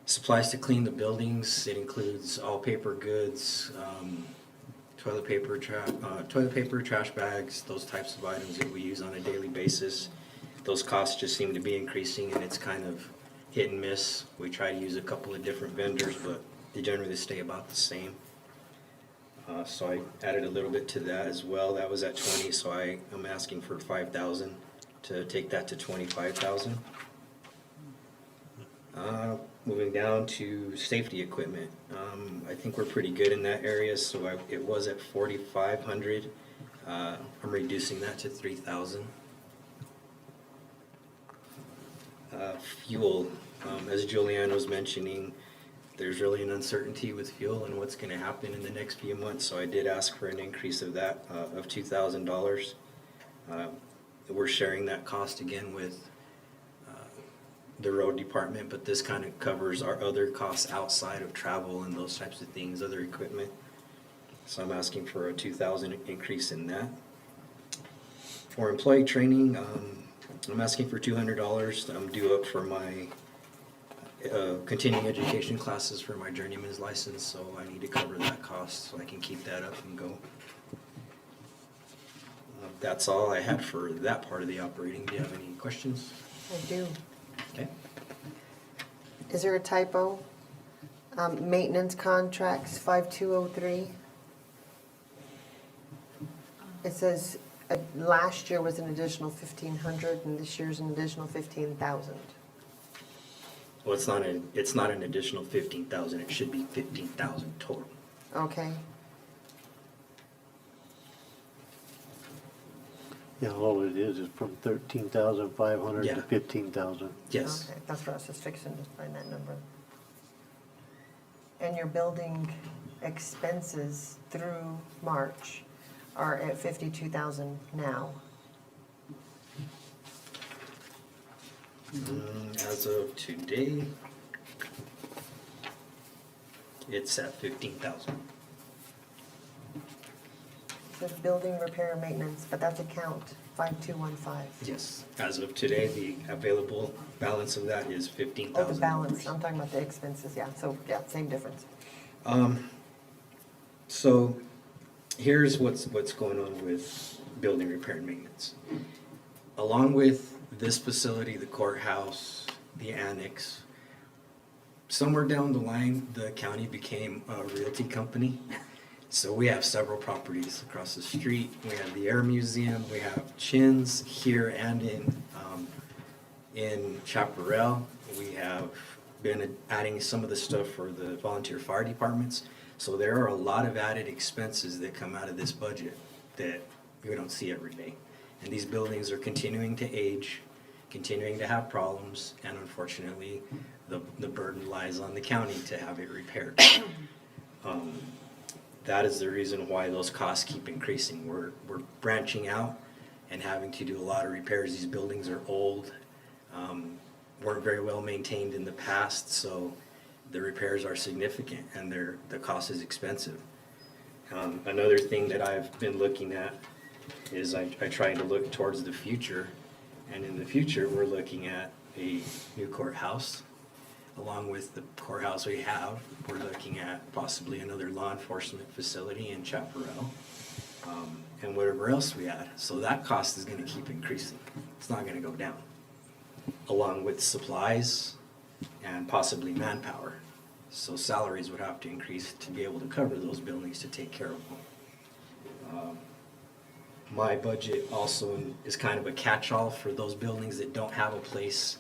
supplies to clean the buildings. It includes all paper goods, toilet paper, trash bags, those types of items that we use on a daily basis. Those costs just seem to be increasing, and it's kind of hit and miss. We try to use a couple of different vendors, but they generally stay about the same. So I added a little bit to that as well. That was at 20, so I am asking for 5,000 to take that to 25,000. Moving down to safety equipment, I think we're pretty good in that area, so it was at 4,500. I'm reducing that to 3,000. Fuel, as Julianne was mentioning, there's really an uncertainty with fuel and what's going to happen in the next few months, so I did ask for an increase of that, of $2,000. We're sharing that cost again with the road department, but this kind of covers our other costs outside of travel and those types of things, other equipment. So I'm asking for a $2,000 increase in that. For employee training, I'm asking for $200. I'm due up for my continuing education classes for my journeyman's license, so I need to cover that cost so I can keep that up and go. That's all I had for that part of the operating. Do you have any questions? I do. Okay. Is there a typo? Maintenance contracts, 5203. It says last year was an additional 1,500 and this year's an additional 15,000. Well, it's not an additional 15,000. It should be 15,000 total. Okay. yeah, all it is from 13,500 Yeah. to 15,000. Yes. Okay, that's what I was just fixing to find that number. And your building expenses through March are at 52,000 now. As of today, it's at 15,000. It says building repair and maintenance, but that's account 5215. Yes. As of today, the available balance of that is 15,000. Oh, the balance, I'm talking about the expenses, yeah, so, yeah, same difference. So here's what's going on with building repair and maintenance. Along with this facility, the courthouse, the annex, somewhere down the line, the county became a realty company. So we have several properties across the street. We have the Air Museum, we have Chin's here and in Chaparral. We have been adding some of the stuff for the volunteer fire departments. So there are a lot of added expenses that come out of this budget that we don't see every day. And these buildings are continuing to age, continuing to have problems, and unfortunately, the burden lies on the county to have it repaired. That is the reason why those costs keep increasing. We're branching out and having to do a lot of repairs. These buildings are old, weren't very well maintained in the past, so the repairs are significant and the cost is expensive. Another thing that I've been looking at is I try to look towards the future, and in the future, we're looking at a new courthouse. Along with the courthouse we have, we're looking at possibly another law enforcement facility in Chaparral, and whatever else we add. So that cost is gonna keep increasing. It's not gonna go down. Along with supplies and possibly manpower. So salaries would have to increase to be able to cover those buildings to take care of them. My budget also is kind of a catch-all for those buildings that don't have a place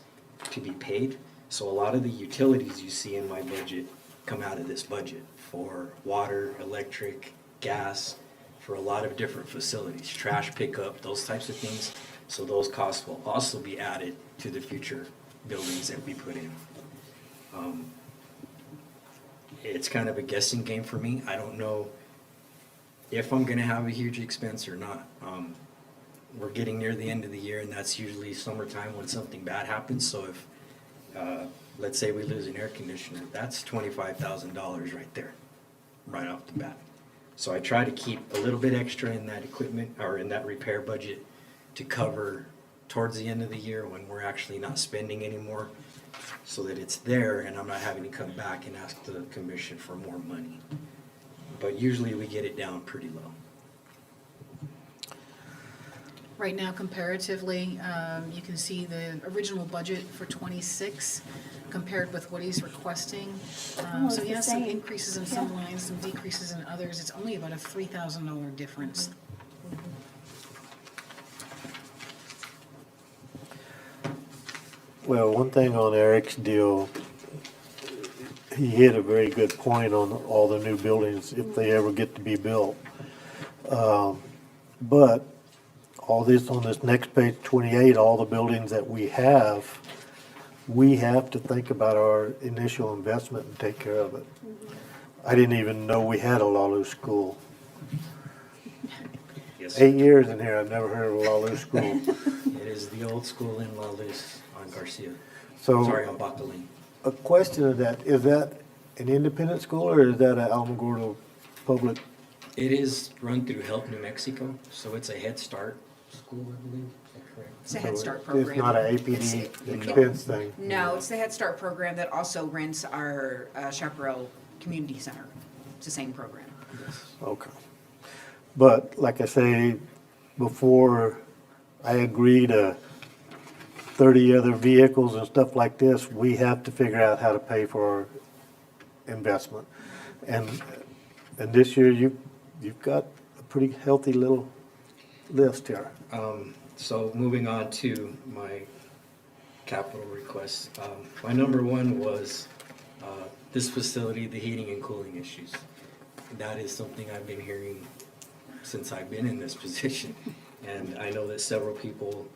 to be paid. So a lot of the utilities you see in my budget come out of this budget for water, electric, gas, for a lot of different facilities, trash pickup, those types of things. So those costs will also be added to the future buildings that we put in. It's kind of a guessing game for me. I don't know if I'm gonna have a huge expense or not. We're getting near the end of the year, and that's usually summertime when something bad happens. So if, let's say we lose an air conditioner, that's $25,000 right there, right off the bat. So I try to keep a little bit extra in that equipment or in that repair budget to cover towards the end of the year when we're actually not spending anymore, so that it's there and I'm not having to come back and ask the commission for more money. But usually we get it down pretty low. Right now, comparatively, you can see the original budget for '26 compared with what he's requesting. Oh, it's So he the has some same. increases in some Yeah. lines, some decreases in others. It's only about a $3,000 difference. Well, one thing on Eric's deal, he hit a very good point on all the new buildings, if they ever get to be built. But all this, on this next page 28, all the buildings that we have to think about our initial investment and take care of it. I didn't even know we had a Lalu school. Yes, 8 years in here, I've never heard of a Lalu school. it is the old school in La Luz on Garcia. So- Sorry, on Baca Lane. A question of that, is that an independent school or is that a Alamogordo public? It is run through Help New Mexico, so it's a Head Start school, I believe. Is that correct? It's a Head Start It's program. not an APD expense thing? No, it's the Head Start program that also rents our Chaparral Community Center. It's the same program. Okay. But like I say, before I agree to 30 other vehicles and stuff like this, we have to figure out how to pay for our investment. And this year, you've got a pretty healthy little list here. So moving on to my capital requests. My number one was this facility, the heating and cooling issues. That is something I've been hearing since I've been in this position. And I know that several people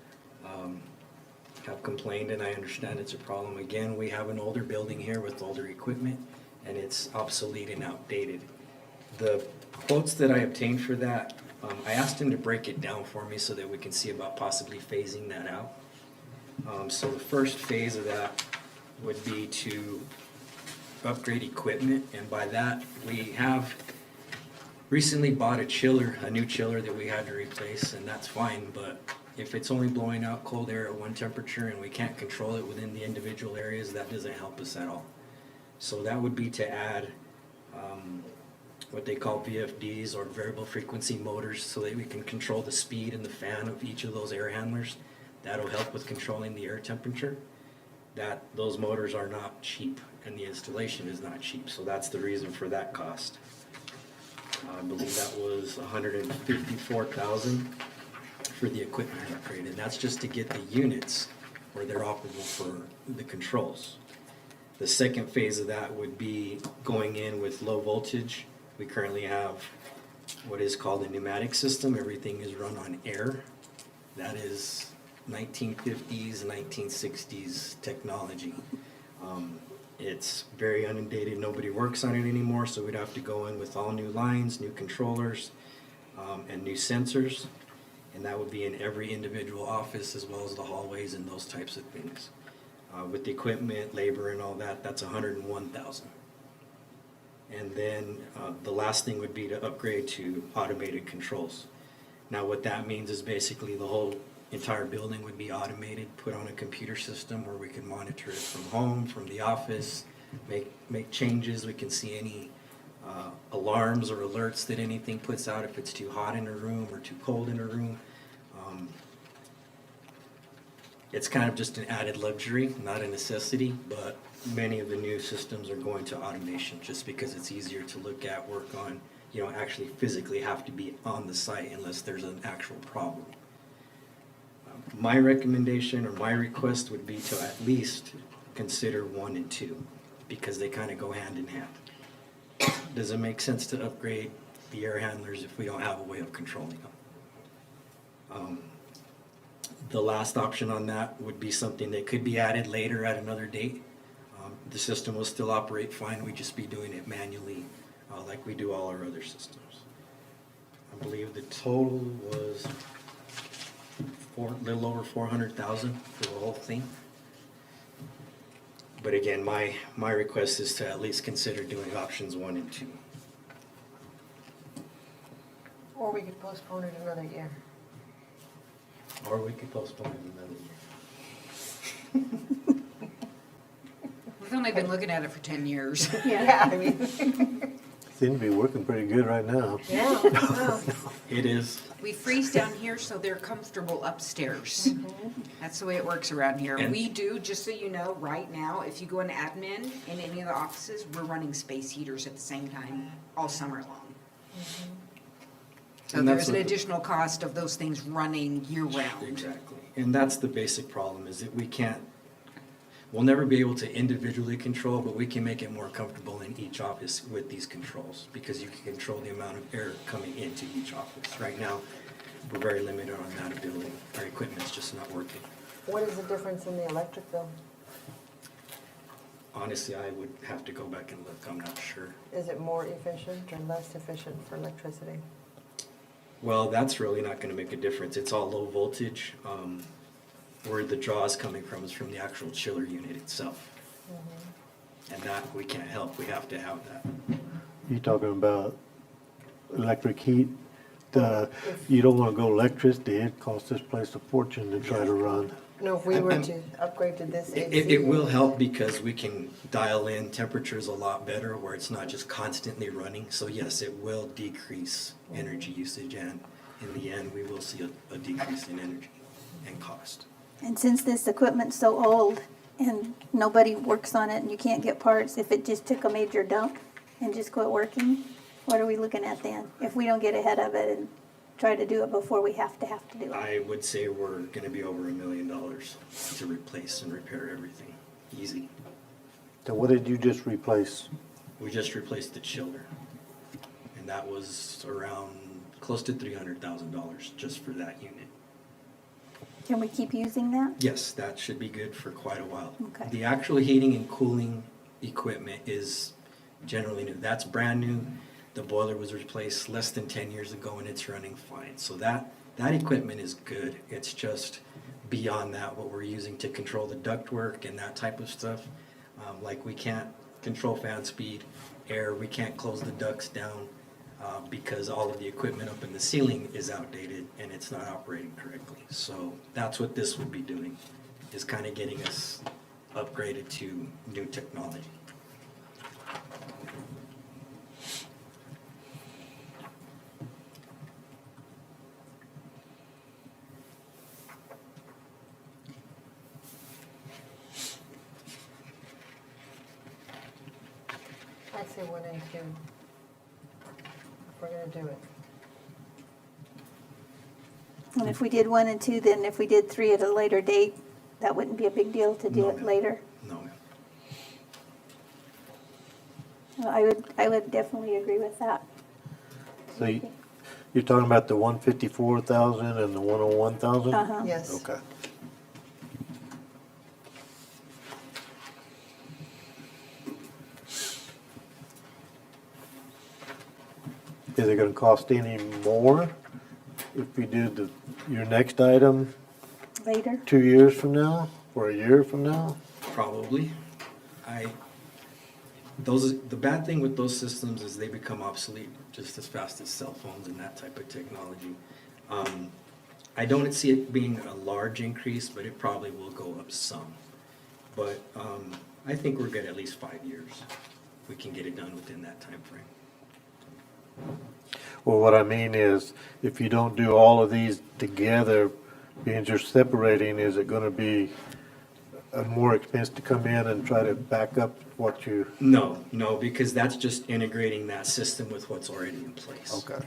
have complained, and I understand it's a problem. Again, we have an older building here with older equipment, and it's obsolete and outdated. The quotes that I obtained for that, I asked him to break it down for me so that we can see about possibly phasing that out. So the first phase of that would be to upgrade equipment, and by that, we have recently bought a new chiller that we had to replace, and that's fine, but if it's only blowing out cold air at one temperature and we can't control it within the individual areas, that doesn't help us at all. So that would be to add what they call VFDs, or variable frequency motors, so that we can control the speed and the fan of each of those air handlers. That'll help with controlling the air temperature. Those motors are not cheap, and the installation is not cheap, so that's the reason for that cost. I believe that was $154,000 for the equipment upgrade, and that's just to get the units where they're operable for the controls. The second phase of that would be going in with low voltage. We currently have what is called a pneumatic system. Everything is run on air. That is 1950s, 1960s technology. It's very inundated, nobody works on it anymore, so we'd have to go in with all new lines, new controllers, and new sensors. And that would be in every individual office as well as the hallways and those types of things. With the equipment, labor and all that, that's $101,000. And then the last thing would be to upgrade to automated controls. Now what that means is basically the whole entire building would be automated, put on a computer system where we can monitor it from home, from the office, make changes. We can see any alarms or alerts that anything puts out if it's too hot in a room or too cold in a room. It's kind of just an added luxury, not a necessity, but many of the new systems are going to automation just because it's easier to look at, work on. You don't actually physically have to be on the site unless there's an actual problem. My recommendation or my request would be to at least consider 1 and 2 because they kind of go hand in hand. Does it make sense to upgrade the air handlers if we don't have a way of controlling them? The last option on that would be something that could be added later at another date. The system will still operate fine, we'd just be doing it manually like we do all our other systems. I believe the total was a little over 400,000 for the whole thing. But again, my request is to at least consider doing options 1 and 2. Or we could postpone it another year. Or we could postpone it another year. We've only been looking at it for 10 years. Yeah, I mean, Seems to be working pretty good right now. yeah, well, It is. We freeze down here so they're comfortable upstairs. That's the way it works around here. And- We do, just so you know, right now, if you go in admin in any of the offices, we're running space heaters at the same time all summer long. So And that's there's an what the- additional cost of those things running year round. Exactly. And that's the basic problem is that we'll never be able to individually control, but we can make it more comfortable in each office with these controls because you can control the amount of air coming into each office. Right now, we're very limited on that ability. Our equipment's just not working. what is the difference in the electric bill? Honestly, I would have to go back and look. I'm not sure. Is it more efficient or less efficient for electricity? Well, that's really not going to make a difference. It's all low voltage. Where the draw is coming from is from the actual chiller unit itself. And that we can't help. We have to have that. You talking about electric heat? You don't wanna go electricity, it costs this place a fortune to try to run. No, if we were to upgrade to this AC. It will help because we can dial in temperatures a lot better where it's not just constantly running. So yes, it will decrease energy usage and in the end, we will see a decrease in energy and cost. And since this equipment's so old and nobody works on it and you can't get parts, if it just took a major dump and just quit working, what are we looking at then? If we don't get ahead of it and try to do it before we have to do it? I would say we're gonna be over $1 million to replace and repair everything, easy. So what did you just replace? We just replaced the chiller. And that was around close to $300,000 just for that unit. Can we keep using that? Yes, that should be good for quite a while. Okay. The actual heating and cooling equipment is generally new. That's brand new. The boiler was replaced less than 10 years ago and it's running fine. So that equipment is good. It's just beyond that, what we're using to control the ductwork and that type of stuff. Like we can't control fan speed, air, we can't close the ducts down because all of the equipment up in the ceiling is outdated and it's not operating correctly. So that's what this would be doing, is kind of getting us upgraded to new technology. I say 1 and 2. If we're gonna do it. And if we did 1 and 2, then if we did 3 at a later date, that wouldn't be a big deal to do No, it ma'am. later? No, ma'am. Well, I would definitely agree with that. So you're talking about the 154,000 and the 101,000? Uh-huh. Yes. Okay. Is it gonna cost any more if we do your next item Later. 2 years from now, or a year from now? Probably. The bad thing with those systems is they become obsolete just as fast as cell phones and that type of technology. I don't see it being a large increase, but it probably will go up some. But I think we're good at least 5 years. We can get it done within that time frame. Well, what I mean is, if you don't do all of these together, being you're separating, is it gonna be a more expense to come in and try to back up what you? No, because that's just integrating that system with what's already in place. Okay.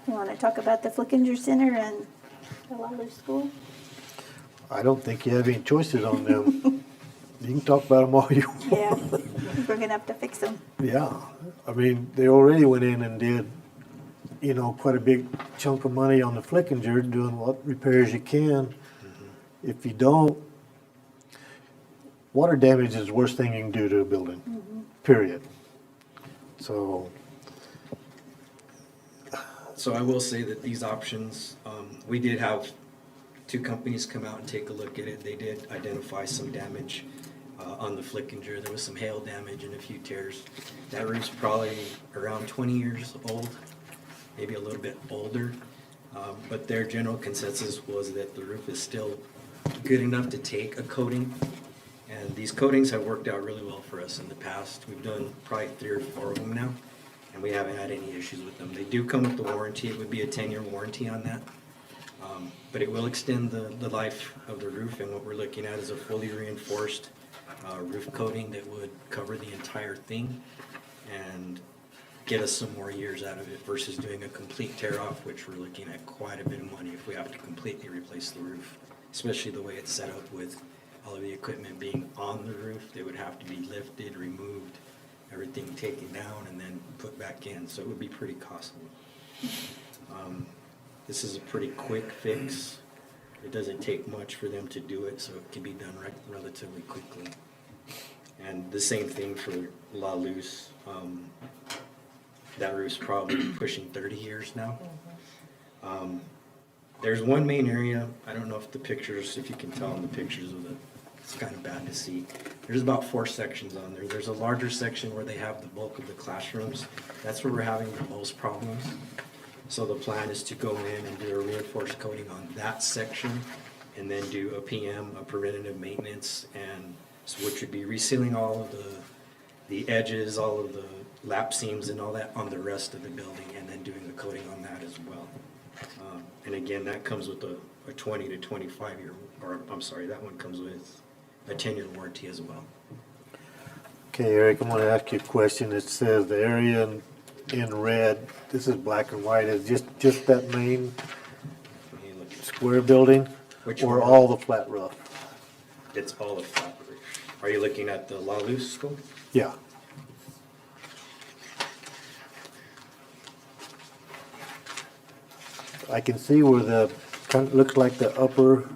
You wanna talk about the Flickinger Center and the Lala School? I don't think you have any choices on them. You can talk about them all you want. Yeah, we're gonna have to fix them. Yeah, I mean, they already went in and did, quite a big chunk of money on the Flickinger, doing what repairs you can. If you don't, water damage is the worst thing you can do to a building, period. So, So I will say that these options, we did have 2 companies come out and take a look at it. They did identify some damage on the Flickinger. There was some hail damage and a few tears. That roof's probably around 20 years old, maybe a little bit older. But their general consensus was that the roof is still good enough to take a coating. And these coatings have worked out really well for us in the past. We've done probably 3 or 4 of them now, and we haven't had any issues with them. They do come with the warranty. It would be a 10-year warranty on that. But it will extend the life of the roof, and what we're looking at is a fully reinforced roof coating that would cover the entire thing and get us some more years out of it versus doing a complete tear-off, which we're looking at quite a bit of money if we have to completely replace the roof, especially the way it's set up with all of the equipment being on the roof. They would have to be lifted, removed, everything taken down, and then put back in, so it would be pretty costly. This is a pretty quick fix. It doesn't take much for them to do it, so it can be done relatively quickly. And the same thing for La Luz. That roof's probably pushing 30 years now. There's one main area, I don't know if you can tell in the pictures of it, it's kind of bad to see. There's about 4 sections on there. There's a larger section where they have the bulk of the classrooms. That's where we're having the most problems. So the plan is to go in and do a reinforced coating on that section and then do a PM, a preventative maintenance, and so which would be resealing all of the edges, all of the lap seams and all that on the rest of the building, and then doing a coating on that as well. And again, that comes with a 20 to 25 year, or I'm sorry, that one comes with a 10-year warranty as well. okay, Eric, I'm gonna ask you a question. It says the area in red, this is black and white, is just that main Let me look. square building? Which Or one? all the flat roof? It's all a flat roof. Are you looking at the La Luz school? Yeah. I can see where looks like the upper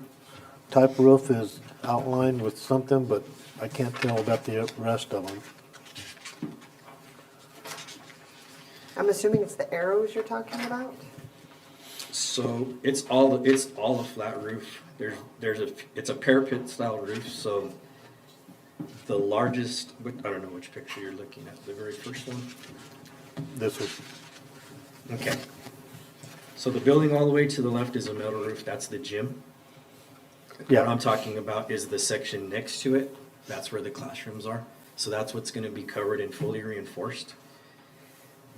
type roof is outlined with something, but I can't tell about the rest of them. I'm assuming it's the arrows you're talking about? So it's all a flat roof. It's a parapet style roof. So the largest, I don't know which picture you're looking at. The very first one. This is, Okay. So the building all the way to the left is a metal roof. That's the gym. What yeah, I'm talking about is the section next to it. That's where the classrooms are. So that's what's going to be covered and fully reinforced.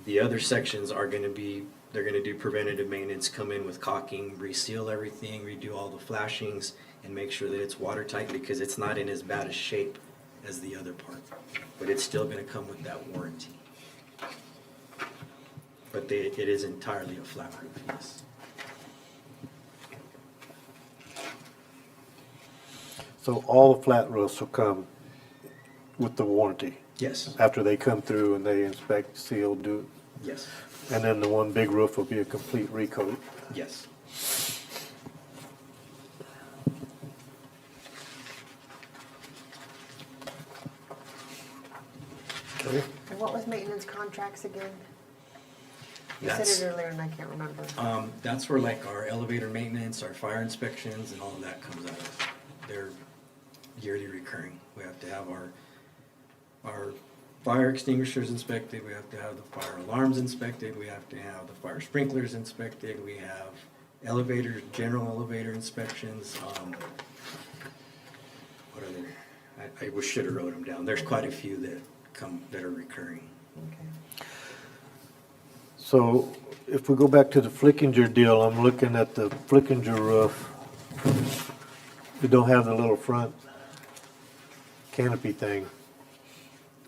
The other sections are going to be, they're going to do preventative maintenance, come in with caulking, reseal everything, redo all the flashings, and make sure that it's watertight because it's not in as bad a shape as the other part. But it's still going to come with that warranty. But it is entirely a flat roof, yes. so all the flat roofs will come with the warranty Yes. after they come through and they inspect, seal, do Yes, And then the one big roof will be a complete recoat. yes. Okay. And what was maintenance contracts again? You said That's- it earlier and I can't remember. That's where like our elevator maintenance, our fire inspections and all of that comes out of. They're yearly recurring. We have to have our fire extinguishers inspected, we have to have the fire alarms inspected, we have to have the fire sprinklers inspected, we have elevators, general elevator inspections, what other, I should have wrote them down. There's quite a few that are recurring. Okay. So if we go back to the Flickinger deal, I'm looking at the Flickinger roof. We don't have the little front canopy thing,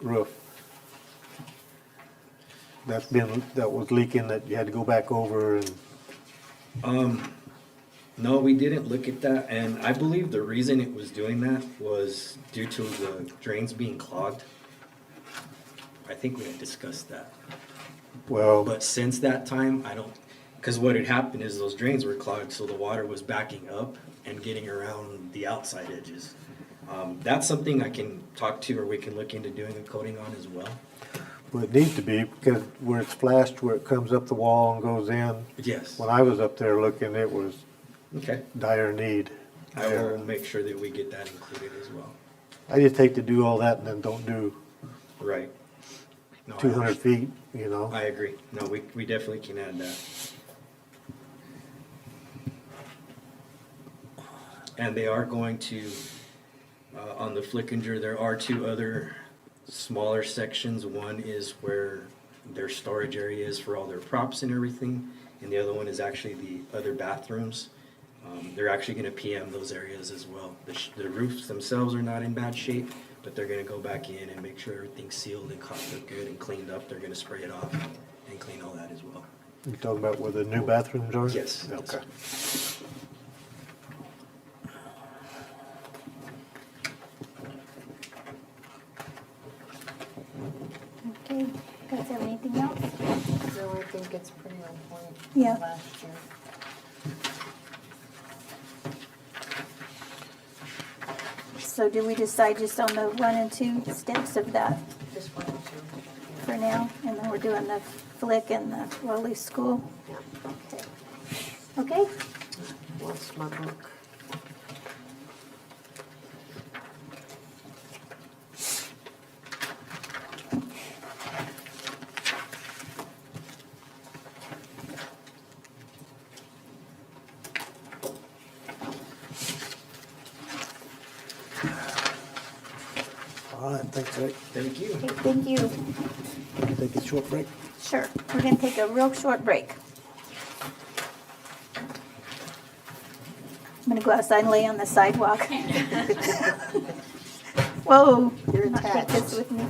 roof. That was leaking, that you had to go back over and, No, we didn't look at that, and I believe the reason it was doing that was due to the drains being clogged. I think we had discussed that. well, But since that time, I don't, because what had happened is those drains were clogged, so the water was backing up and getting around the outside edges. That's something I can talk to, or we can look into doing a coating on as well. well, it needs to be, because where it's flashed, where it comes up the wall and goes in. Yes. When I was up there looking, it was Okay. dire need. I will make sure that we get that included as well. I just hate to do all that and then don't do Right. No, I 200 feet, you know? I agree. No, we definitely can add that. And they are going to, on the Flickinger, there are two other smaller sections. One is where their storage area is for all their props and everything, and the other one is actually the other bathrooms. They're actually gonna PM those areas as well. The roofs themselves are not in bad shape, but they're gonna go back in and make sure everything's sealed and caulked up good and cleaned up. They're gonna spray it off and clean all that as well. You talking about where the new bathrooms are? Yes. Okay. Okay, guys have anything else? No, I think it's pretty on point Yeah. from last year. So do we decide just on the 1 and 2 steps of that Just one or two. for now? And then we're doing the flick and the Raleigh School? Yeah. Okay. Okay, Lost my book. All right, thanks, Rick. Thank you. okay, thank you. Take a short break. Sure, we're gonna take a real short break. I'm gonna go outside and lay on the sidewalk. Whoa. You're I'm not take this attached. with me.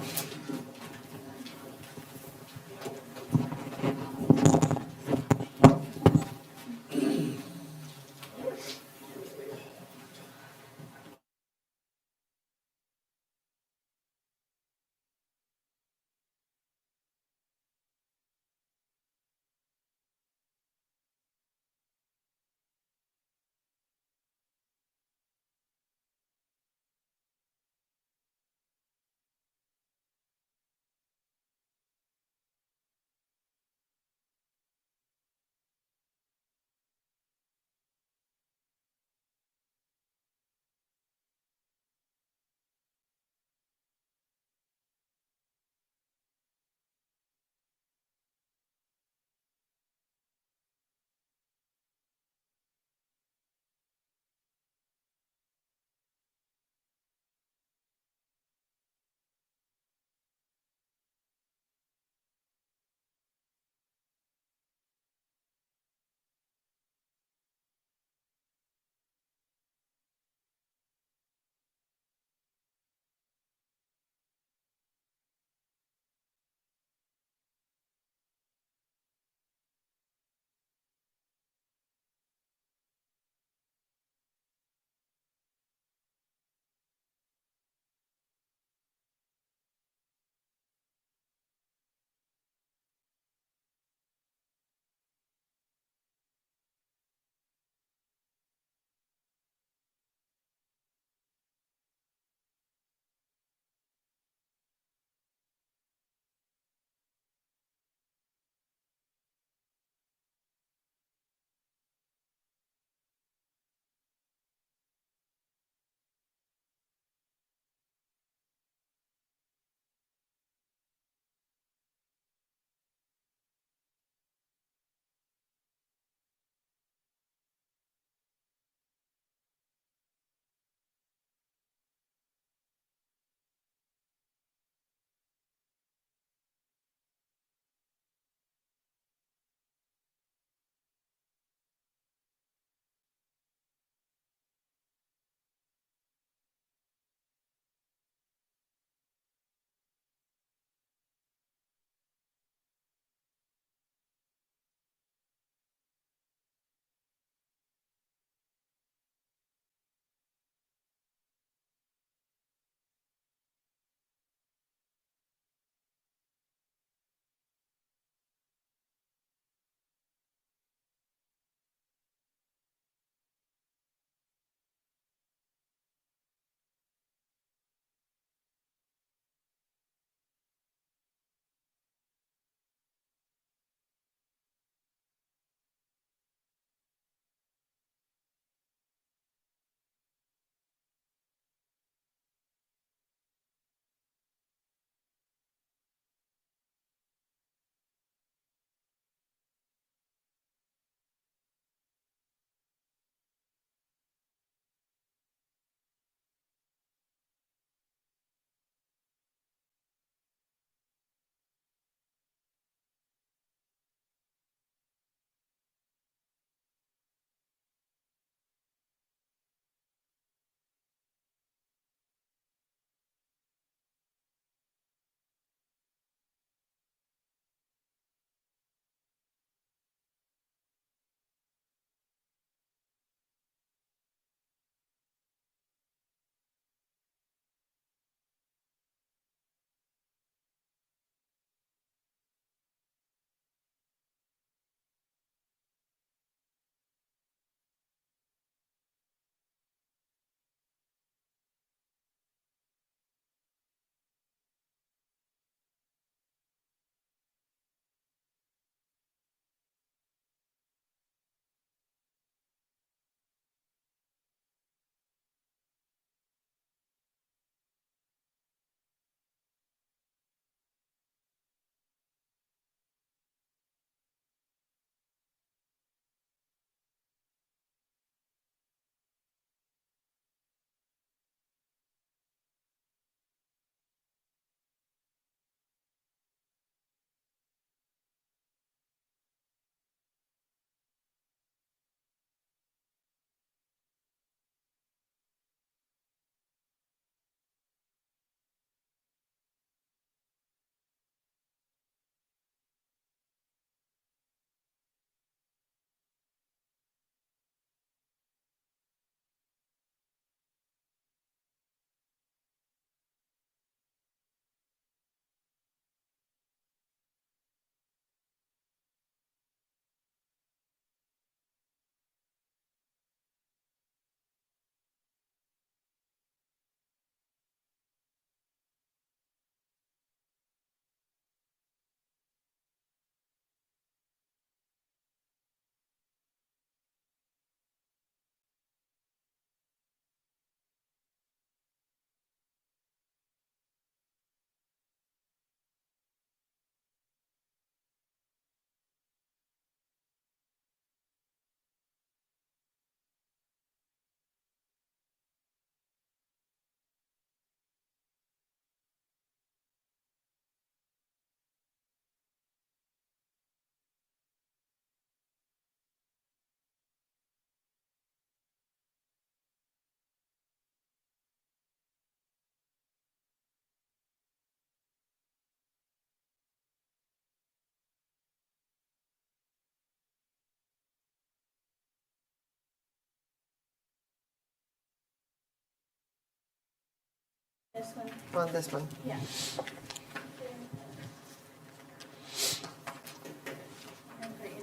This one, on this one? yeah.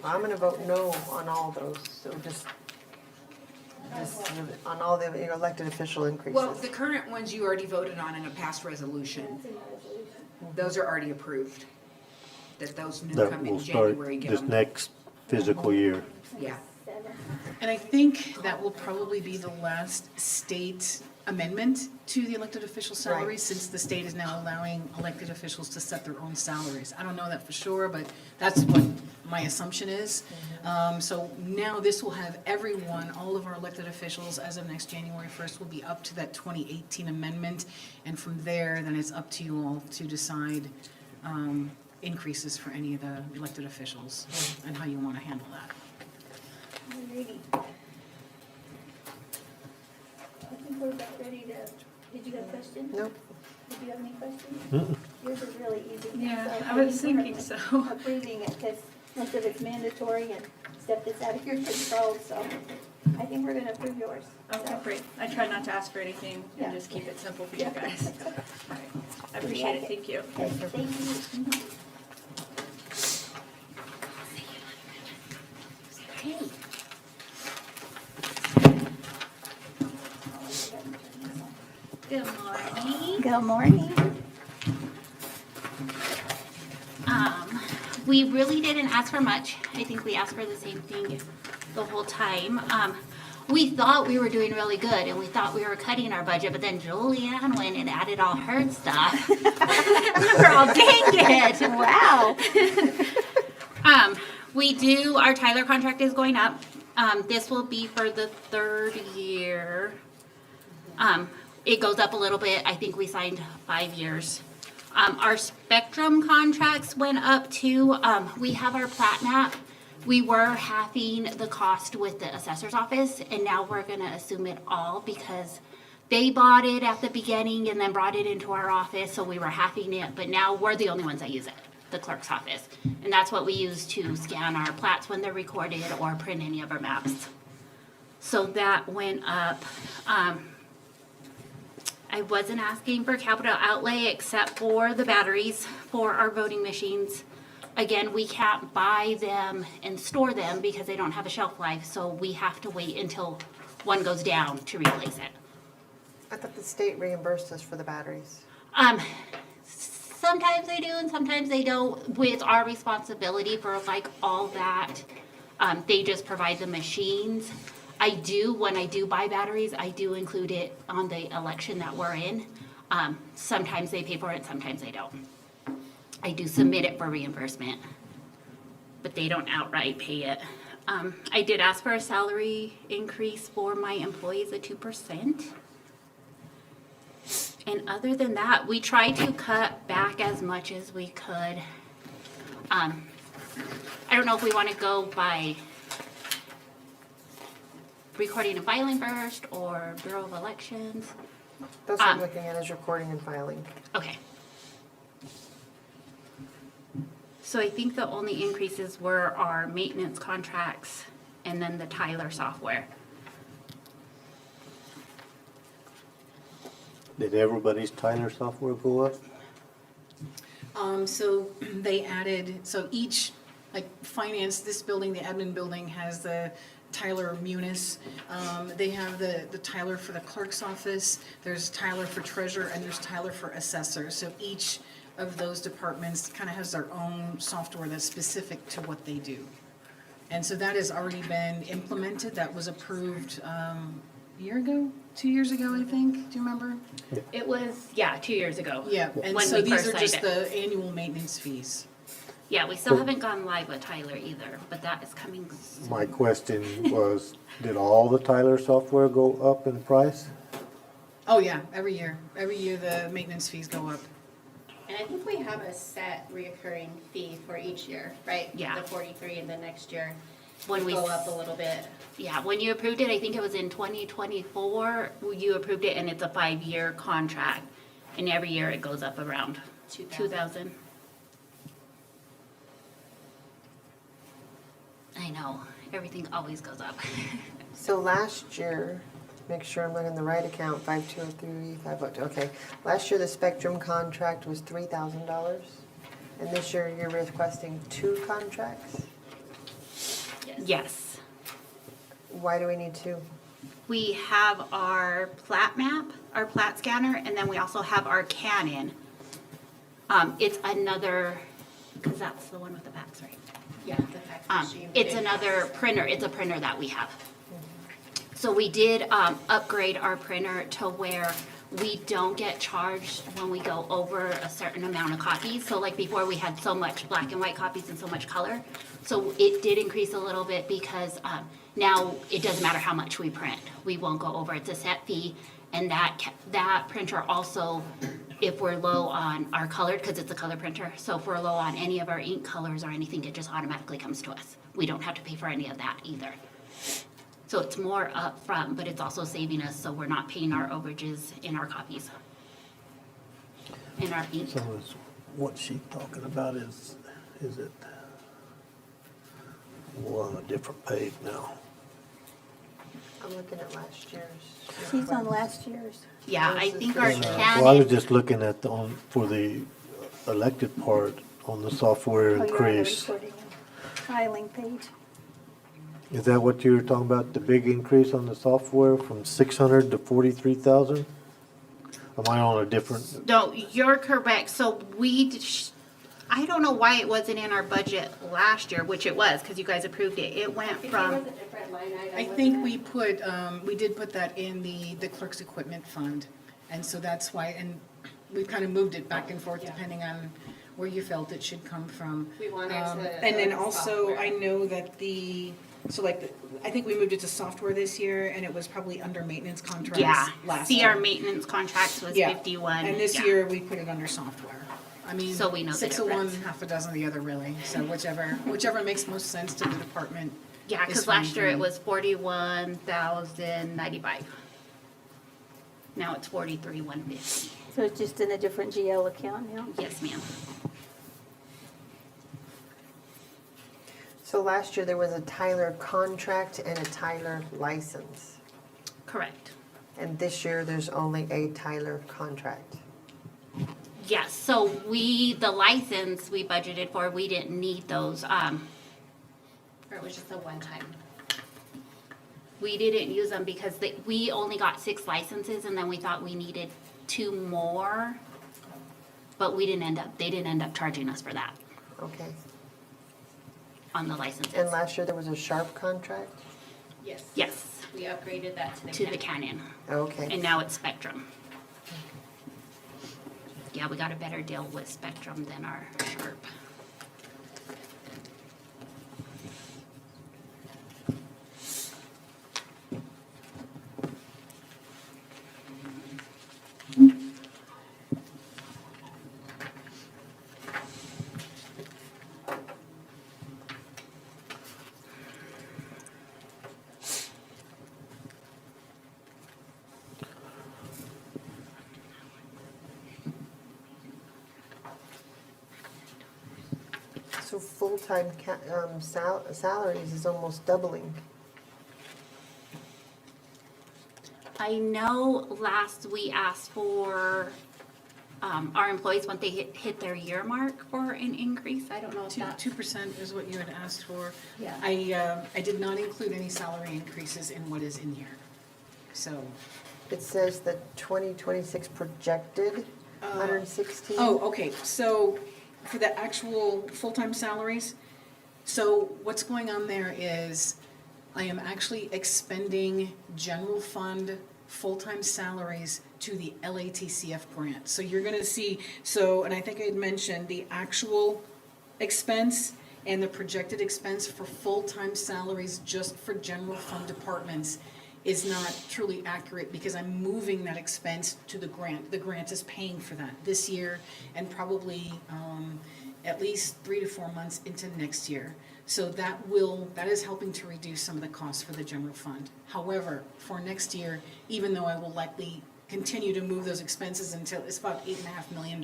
I'm gonna vote no on all those, so just on all the elected official increases. Well, the current ones you already voted on in a past resolution. Those are already approved. That those new That come will in start January, get this them. next physical year. Yeah. And I think that will probably be the last state amendment to the elected official salaries, Right. since the state is now allowing elected officials to set their own salaries. I don't know that for sure, but that's what my assumption is. So now this will have everyone, all of our elected officials, as of next January 1st, will be up to that 2018 amendment. And from there, then it's up to you all to decide increases for any of the elected officials and how you want to handle that. Alrighty. I think we're about ready to, did you have questions? Nope. Did you have any questions? Yours is really easy. Yeah, So I was think we're thinking so. Approving it, because most of it's mandatory and stuff that's out of your control, so I think we're gonna approve yours. Okay, So, great. I try not to ask for anything Yeah. and just keep it simple for you Yeah. guys. All right. I appreciate it, thank you. Okay, thank you. Hey. Good morning. Good morning. We really didn't ask for much. I think we asked for the same thing the whole time. We thought we were doing really good and we thought we were cutting our budget, but then Julianne went and added all her stuff. We're all, dang it. Wow. Our Tyler contract is going up. This will be for the 3rd year. It goes up a little bit. I think we signed 5 years. Our Spectrum contracts went up too. We have our plat map. We were halving the cost with the assessor's office, and now we're gonna assume it all because they bought it at the beginning and then brought it into our office, so we were halving it, but now we're the only ones that use it, the clerk's office. And that's what we use to scan our plats when they're recorded or print any of our maps. So that went up. I wasn't asking for capital outlay except for the batteries for our voting machines. Again, we can't buy them and store them because they don't have a shelf life, so we have to wait until one goes down to replace it. I thought the state reimbursed us for the batteries. Sometimes they do and sometimes they don't. It's our responsibility for like all that. They just provide the machines. When I do buy batteries, I do include it on the election that we're in. Sometimes they pay for it, sometimes they don't. I do submit it for reimbursement, but they don't outright pay it. I did ask for a salary increase for my employees of 2%. And other than that, we tried to cut back as much as we could. I don't know if we want to go by recording and filing first or Bureau of Elections. That's what I'm looking at, is recording and filing. Okay. So I think the only increases were our maintenance contracts and then the Tyler software. Did everybody's Tyler software go up? So they added, so each, like finance, this building, the admin building has the Tyler Munis. They have the Tyler for the clerk's office, there's Tyler for treasurer, and there's Tyler for assessor. So each of those departments kind of has their own software that's specific to what they do. And so that has already been implemented, that was approved a year ago, 2 years ago, I think, do you remember? It was, 2 years ago. Yeah, and When so we these first are signed just it. the annual maintenance fees. Yeah, we still haven't gone live with Tyler either, but that is coming soon. My question was, did all the Tyler software go up in price? Oh, yeah, every year the maintenance fees go up. And I think we have a set reoccurring fee for each year, right? Yeah. The 43 and the next year When we go up a little bit. Yeah, when you approved it, I think it was in 2024, you approved it and it's a 5-year contract. And every year it goes up around 2,000. I know, everything always goes up. So last year, make sure I'm looking at the right account, 5203, 502, okay. Last year, the Spectrum contract was $3,000, and this year you're requesting 2 contracts? Yes. Why do we need 2? We have our plat map, our plat scanner, and then we also have our Canon. It's another, because that's the one with the fax, right? Yeah, the fax machine. It's another printer, it's a printer that we have. So we did upgrade our printer to where we don't get charged when we go over a certain amount of copies. So like before, we had so much black and white copies and so much color. So it did increase a little bit because now it doesn't matter how much we print. We won't go over, it's a set fee. And that printer also, if we're low on our colored, because it's a color printer, so if we're low on any of our ink colors or anything, it just automatically comes to us. We don't have to pay for any of that either. So it's more upfront, but it's also saving us, so we're not paying our overages in our copies. In our ink. So is what she's talking about is it, we're on a different page now. I'm looking at last year's. She's on last year's. Yeah, I think our Well, I was Canon, just looking at for the elected part on the software Oh, you're on the increase. recording filing page. Is that what you were talking about, the big increase on the software from 600 to 43,000? Am I on a different, no, you're correct, so I don't know why it wasn't in our budget last year, which it was, because you guys approved it. It went I think it from, was a different line item. I think we put, we did put that in the clerk's equipment fund. And so that's why, and we've kind of moved it back and forth depending on where you felt it should come from. We wanted to. And then also, I know that I think we moved it to software this year, and it was probably under maintenance contracts yeah, last see, year. our maintenance contracts was Yeah. 51. And this yeah. year, we put it under software. I mean, So we know the 6 of one, difference. half a dozen of the other, really. So whichever makes most sense to the department. Yeah, is because fine last for year it me. was 41,095. Now it's 43,150. So it's just in a different GL account now? Yes, ma'am. So last year, there was a Tyler contract and a Tyler license. Correct. And this year, there's only a Tyler contract. Yes, so the license we budgeted for, we didn't need those. Or it was just a one-time. We didn't use them because we only got 6 licenses and then we thought we needed 2 more. But they didn't end up charging us for that Okay. on the licenses. And last year, there was a Sharp contract? Yes. Yes, We upgraded that to the. to the Canon. Okay. And now it's Spectrum. Yeah, we got a better deal with Spectrum than our Sharp. So full-time salaries is almost doubling. I know last we asked for our employees, when they hit their year mark, for an increase. I don't know if that's. 2% is what you had asked for. Yeah. I did not include any salary increases in what is in here. So, It says that 2026 projected 116. oh, okay, so for the actual full-time salaries, so what's going on there is I am actually expending general fund full-time salaries to the LATCF grant. So you're gonna see, and I think I had mentioned the actual expense and the projected expense for full-time salaries just for general fund departments is not truly accurate because I'm moving that expense to the grant. The grant is paying for that this year and probably at least 3 to 4 months into next year. So that is helping to reduce some of the costs for the general fund. However, for next year, even though I will likely continue to move those expenses until it's about $8.5 million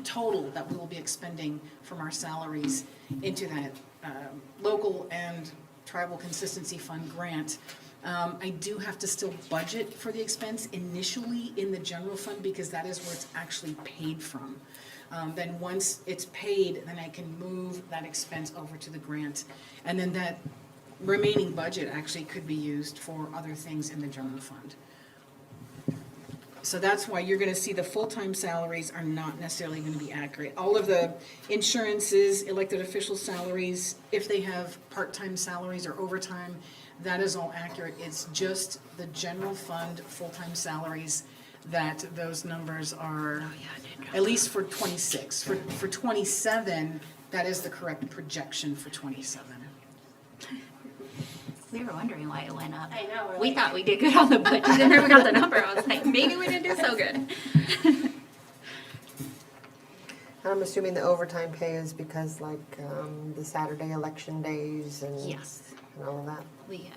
total that we will be expending from our salaries into that local and tribal consistency fund grant. I do have to still budget for the expense initially in the general fund because that is where it's actually paid from. Then once it's paid, then I can move that expense over to the grant. And then that remaining budget actually could be used for other things in the general fund. So that's why you're gonna see the full-time salaries are not necessarily gonna be accurate. All of the insurances, elected official salaries, if they have part-time salaries or overtime, that is all accurate. It's just the general fund full-time salaries that those numbers are, at least for 26. For 27, that is the correct projection for 27. We were wondering why it went up. I know, we're We like- thought we did good on the budget, and then we got the number. I was like, maybe we didn't do so good. I'm assuming the overtime pay is because like the Saturday election days and Yes, and all of that. we,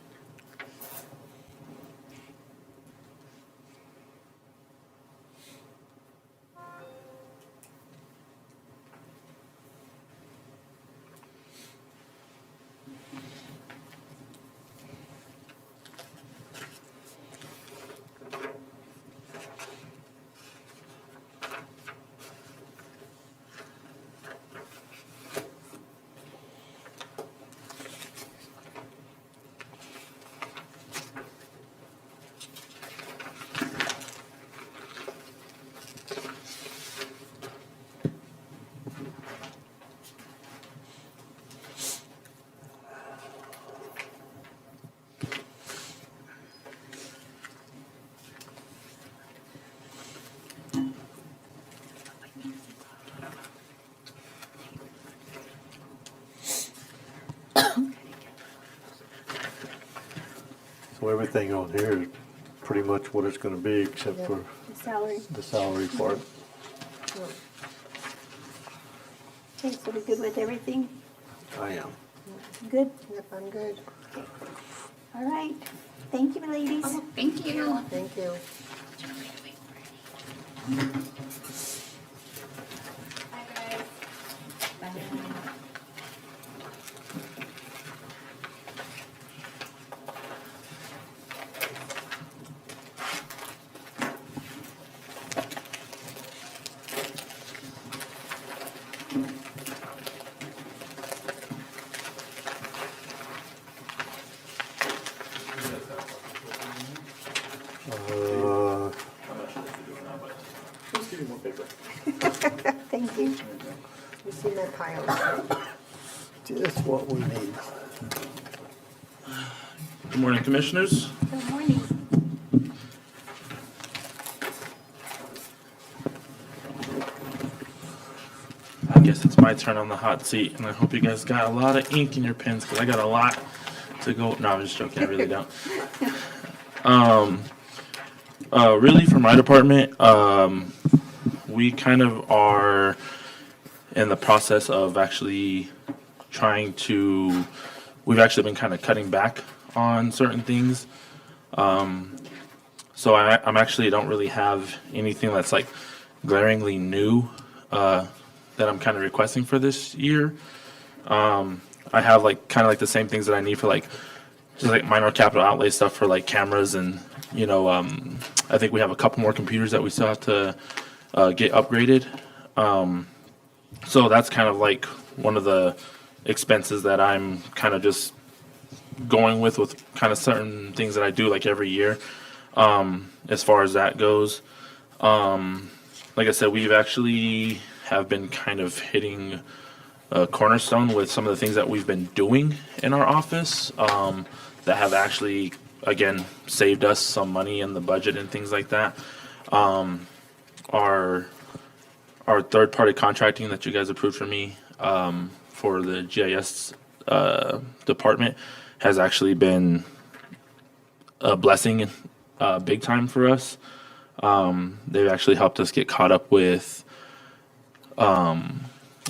So everything on here is pretty much what it's gonna be, except Yeah. for The salary. the salary part. Okay, so we good with everything? I am. Good? Yep, I'm good. All right. Thank you, ladies. thank you. Thank you. Bye, guys. Uh, Thank you. You see my pile? just what we need. Good morning, Commissioners. Good morning. I guess it's my turn on the hot seat, and I hope you guys got a lot of ink in your pens, because I got a lot to go. No, I'm just joking, I really don't. Really, for my department, we kind of are in the process of actually we've actually been kind of cutting back on certain things. So I'm actually don't really have anything that's like glaringly new that I'm kind of requesting for this year. I have like kind of like the same things that I need for like just like minor capital outlay stuff for like cameras and I think we have a couple more computers that we still have to get upgraded. So that's kind of like one of the expenses that I'm kind of just going with kind of certain things that I do like every year. As far as that goes, like I said, we've actually have been kind of hitting a cornerstone with some of the things that we've been doing in our office that have actually, again, saved us some money in the budget and things like that. Our third-party contracting that you guys approved for me for the GIS department has actually been a blessing, big time for us. They've actually helped us get caught up with a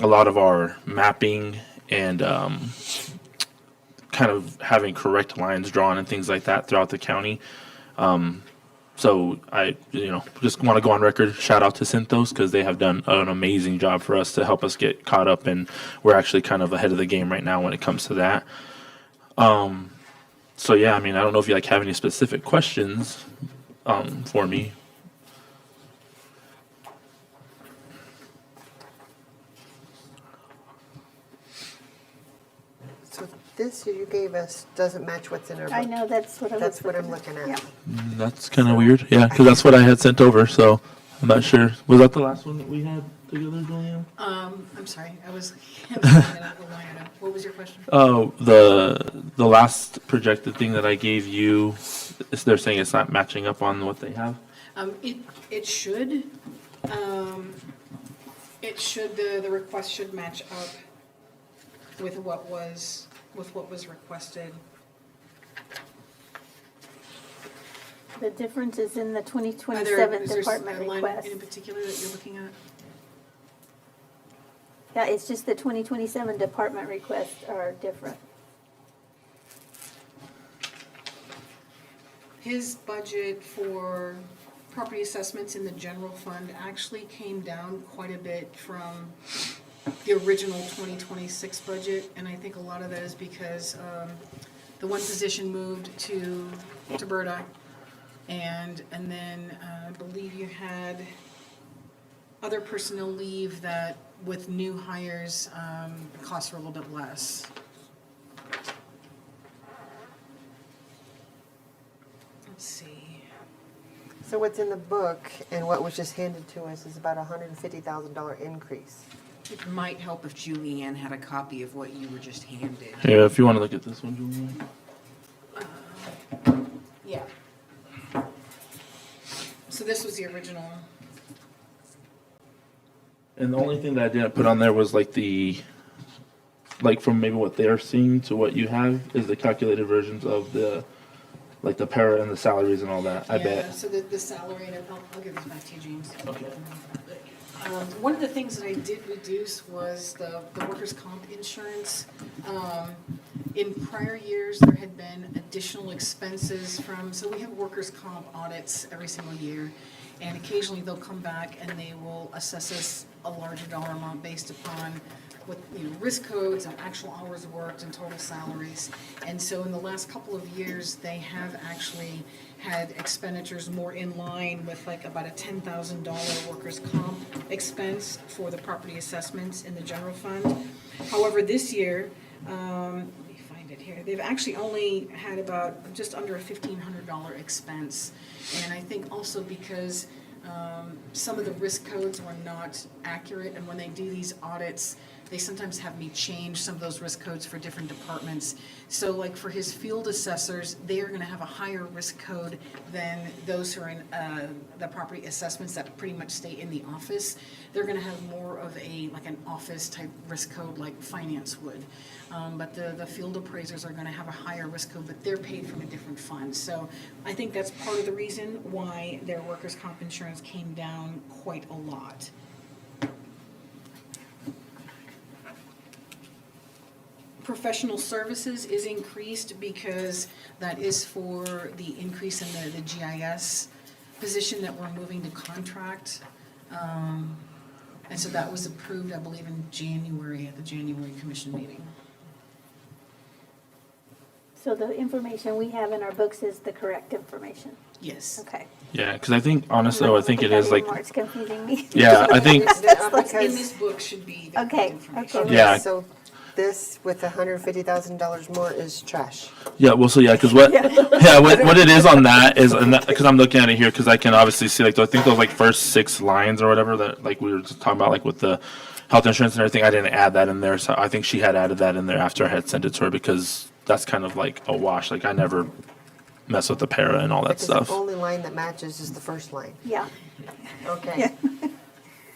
lot of our mapping and kind of having correct lines drawn and things like that throughout the county. So I, just want to go on record, shout out to Synthos, because they have done an amazing job for us to help us get caught up, and we're actually kind of ahead of the game right now when it comes to that. So yeah, I mean, I don't know if you like have any specific questions for me. So this you gave us doesn't match what's in our book. I know, that's what I was That's what I'm looking looking at. Yeah. That's kind of weird. Yeah, because that's what I had sent over. So I'm not sure. Was that the last one that we had together, Julianne? I'm sorry, I was, what was your question? Oh, the last projected thing that I gave you, they're saying it's not matching up on what they have. It should, the request should match up with what was requested. The difference is in the Is 2027 there department a line request. in particular that you're looking at? Yeah, it's just the 2027 department requests are different. His budget for property assessments in the general fund actually came down quite a bit from the original 2026 budget, and I think a lot of that is because the one position moved to Berta, and then I believe you had other personnel leave that with new hires, the costs were a little bit less. Let's see. So what's in the book and what was just handed to us is about a $150,000 increase. It might help if Julianne had a copy of what you were just handed. Yeah, if you want to look at this one, Julianne. Yeah. So this was the original. And the only thing that I didn't put on there was like from maybe what they're seeing to what you have is the calculated versions of the para and the salaries and all that. I Yeah, bet. so the salary, and I'll give this back to you, James. Okay. One of the things that I did reduce was the workers' comp insurance. In prior years, there had been additional expenses so we have workers' comp audits every single year. And occasionally they'll come back and they will assess us a larger dollar amount based upon what, risk codes and actual hours worked and total salaries. And so in the last couple of years, they have actually had expenditures more in line with like about a $10,000 workers' comp expense for the property assessments in the general fund. However, this year, let me find it here, they've actually only had about just under a $1,500 expense. And I think also because some of the risk codes were not accurate, and when they do these audits, they sometimes have me change some of those risk codes for different departments. So like for his field assessors, they are gonna have a higher risk code than those who are in the property assessments that pretty much stay in the office. They're gonna have more of like an office type risk code like finance would. But the field appraisers are gonna have a higher risk code, but they're paid from a different fund. So I think that's part of the reason why their workers' comp insurance came down quite a lot. Professional services is increased because that is for the increase in the GIS position that we're moving to contract. And so that was approved, I believe, in January, at the January commission meeting. So the information we have in our books is the correct information. Yes. Okay. Yeah, because I think honestly, I think it is like. It's confusing me. Yeah, I think. What's in this book should be the correct Okay, information. okay. Yeah. So this with $150,000 more is trash. Yeah, well, so yeah, because what it is on that is, because I'm looking at it here, because I can obviously see like I think those like first 6 lines or whatever that like we were just talking about, like with the health insurance and everything. I didn't add that in there, so I think she had added that in there after I had sent it to her, because that's kind of like a wash. Like I never mess with the para and all that Because stuff. the only line that matches is the first line. Yeah. Okay.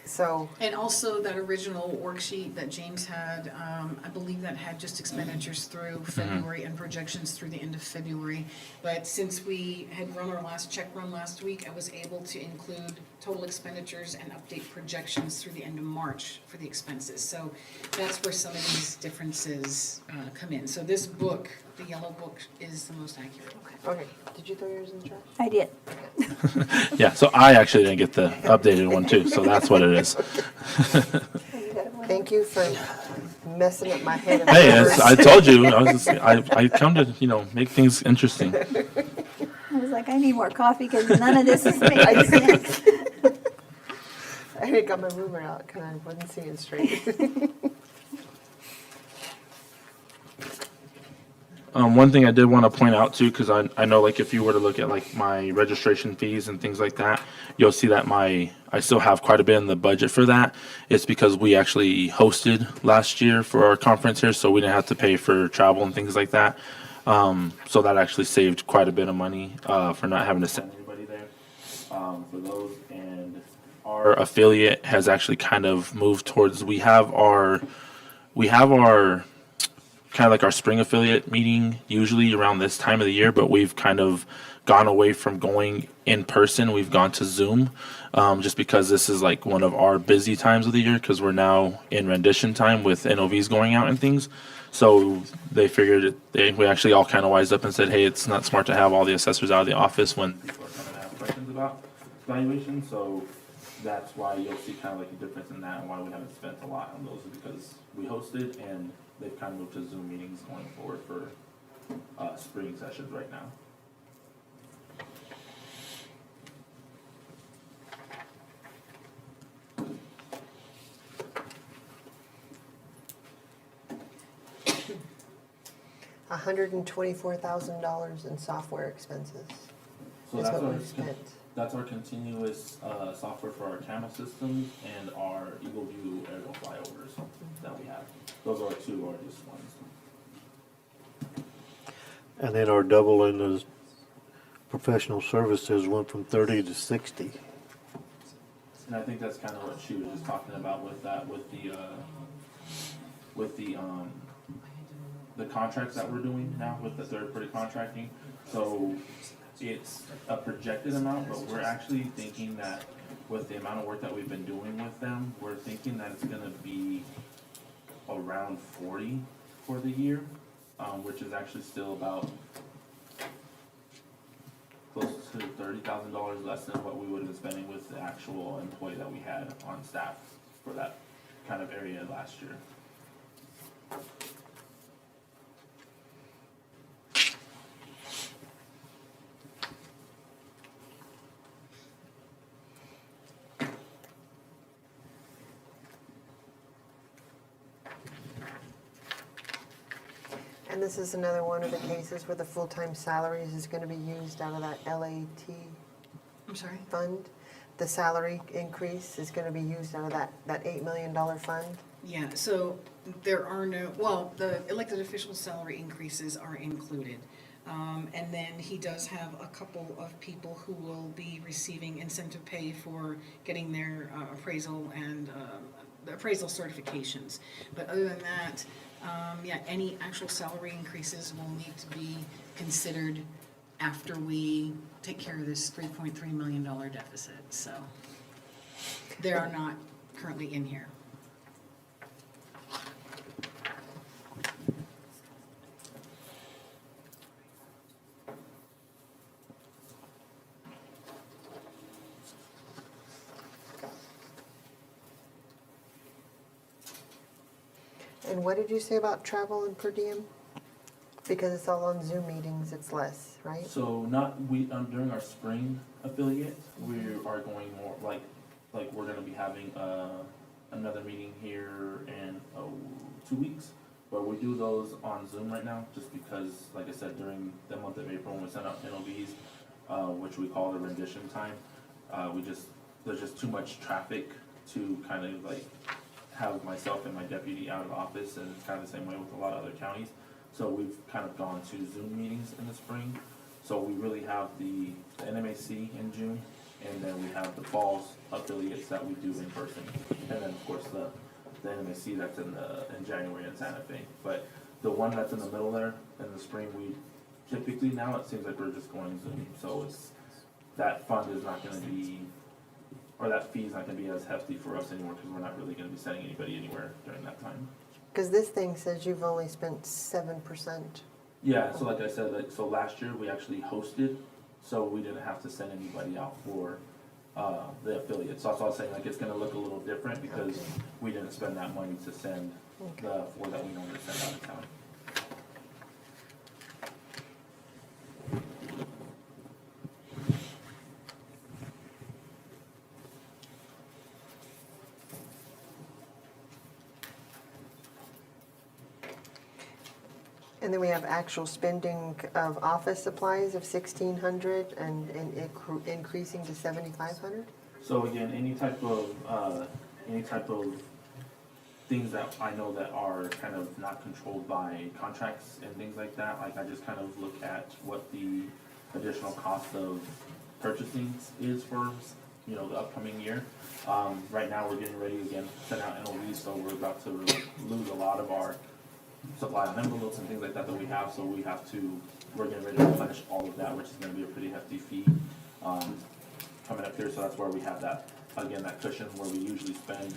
So, And also that original worksheet that James had, I believe that had just expenditures through February and projections through the end of February. But since we had run our last check run last week, I was able to include total expenditures and update projections through the end of March for the expenses. So that's where some of these differences come in. So this book, the yellow book, is the most accurate. okay, did you throw yours in the trash? I did. Yeah, so I actually didn't get the updated one too, so that's what it is. You got it, one. Thank you for messing up my head. Hey, as I told you, I come to, make things interesting. I was like, I need more coffee because none of this is making sense. I got my ruler out because I wasn't seeing straight. One thing I did want to point out too, because I know like if you were to look at like my registration fees and things like that, you'll see that I still have quite a bit in the budget for that. It's because we actually hosted last year for our conference here, so we didn't have to pay for travel and things like that. So that actually saved quite a bit of money for not having to send anybody there for those. And our affiliate has actually kind of moved towards we have our kind of like our spring affiliate meeting usually around this time of the year, but we've kind of gone away from going in person. We've gone to Zoom just because this is like one of our busy times of the year because we're now in rendition time with NOVs going out and things. So they figured we actually all kind of wised up and said, hey, it's not smart to have all the assessors out of the office when people are coming to have questions about valuation. So that's why you'll see kind of like a difference in that and why we haven't spent a lot on those, because we hosted and they've kind of moved to Zoom meetings going forward for spring sessions right now. $124,000 in software expenses So is that's what our, we've spent. that's our continuous software for our camera systems and our Eagle View aerial flyovers that we have. Those are our two largest ones. And then our double in the professional services went from 30 to 60. And I think that's kind of what she was just talking about with that, with the contracts that we're doing now with the third-party contracting. So it's a projected amount, but we're actually thinking that with the amount of work that we've been doing with them, we're thinking that it's gonna be around 40 for the year, which is actually still about close to $30,000 less than what we would have been spending with the actual employee that we had on staff for that kind of area last year. And this is another one of the cases where the full-time salaries is gonna be used out of that LAT I'm sorry? fund. The salary increase is gonna be used out of that $8 million fund. Yeah, so there are no, well, the elected officials' salary increases are included. And then he does have a couple of people who will be receiving incentive pay for getting their appraisal and the appraisal certifications. But other than that, yeah, any actual salary increases will need to be considered after we take care of this $3.3 million deficit, so they are not currently in here. And what did you say about travel and per diem? Because it's all on Zoom meetings, it's less, right? So during our spring affiliate, we are going more like we're gonna be having another meeting here in 2 weeks. But we do those on Zoom right now, just because, like I said, during the month of April, when we send out NOVs, which we call the rendition time, there's just too much traffic to kind of like have myself and my deputy out of office, and it's kind of the same way with a lot of other counties. So we've kind of gone to Zoom meetings in the spring. So we really have the NMAC in June, and then we have the falls affiliates that we do in person. And then, of course, the NMAC that's in January in Santa Fe. But the one that's in the middle there, in the spring, we typically now, it seems like we're just going Zoom. So that fund is not gonna be, or that fee is not gonna be as hefty for us anymore, because we're not really gonna be sending anybody anywhere during that time. Because this thing says you've only spent 7%. Yeah, so like I said, so last year we actually hosted, so we didn't have to send anybody out for the affiliates. So that's why I was saying, like, it's gonna look a little different because we didn't spend that money to send the four that we normally send out of town. And then we have actual spending of office supplies of 1,600 and increasing to 7,500? So again, any type of things that I know that are kind of not controlled by contracts and things like that, like I just kind of look at what the additional cost of purchasing is for, you know, the upcoming year. Right now, we're getting ready again to send out NOVs, so we're about to lose a lot of our supply of envelopes and things like that we have, so we're getting ready to replenish all of that, which is gonna be a pretty hefty fee, coming up here, so that's where we have that, again, that cushion where we usually spend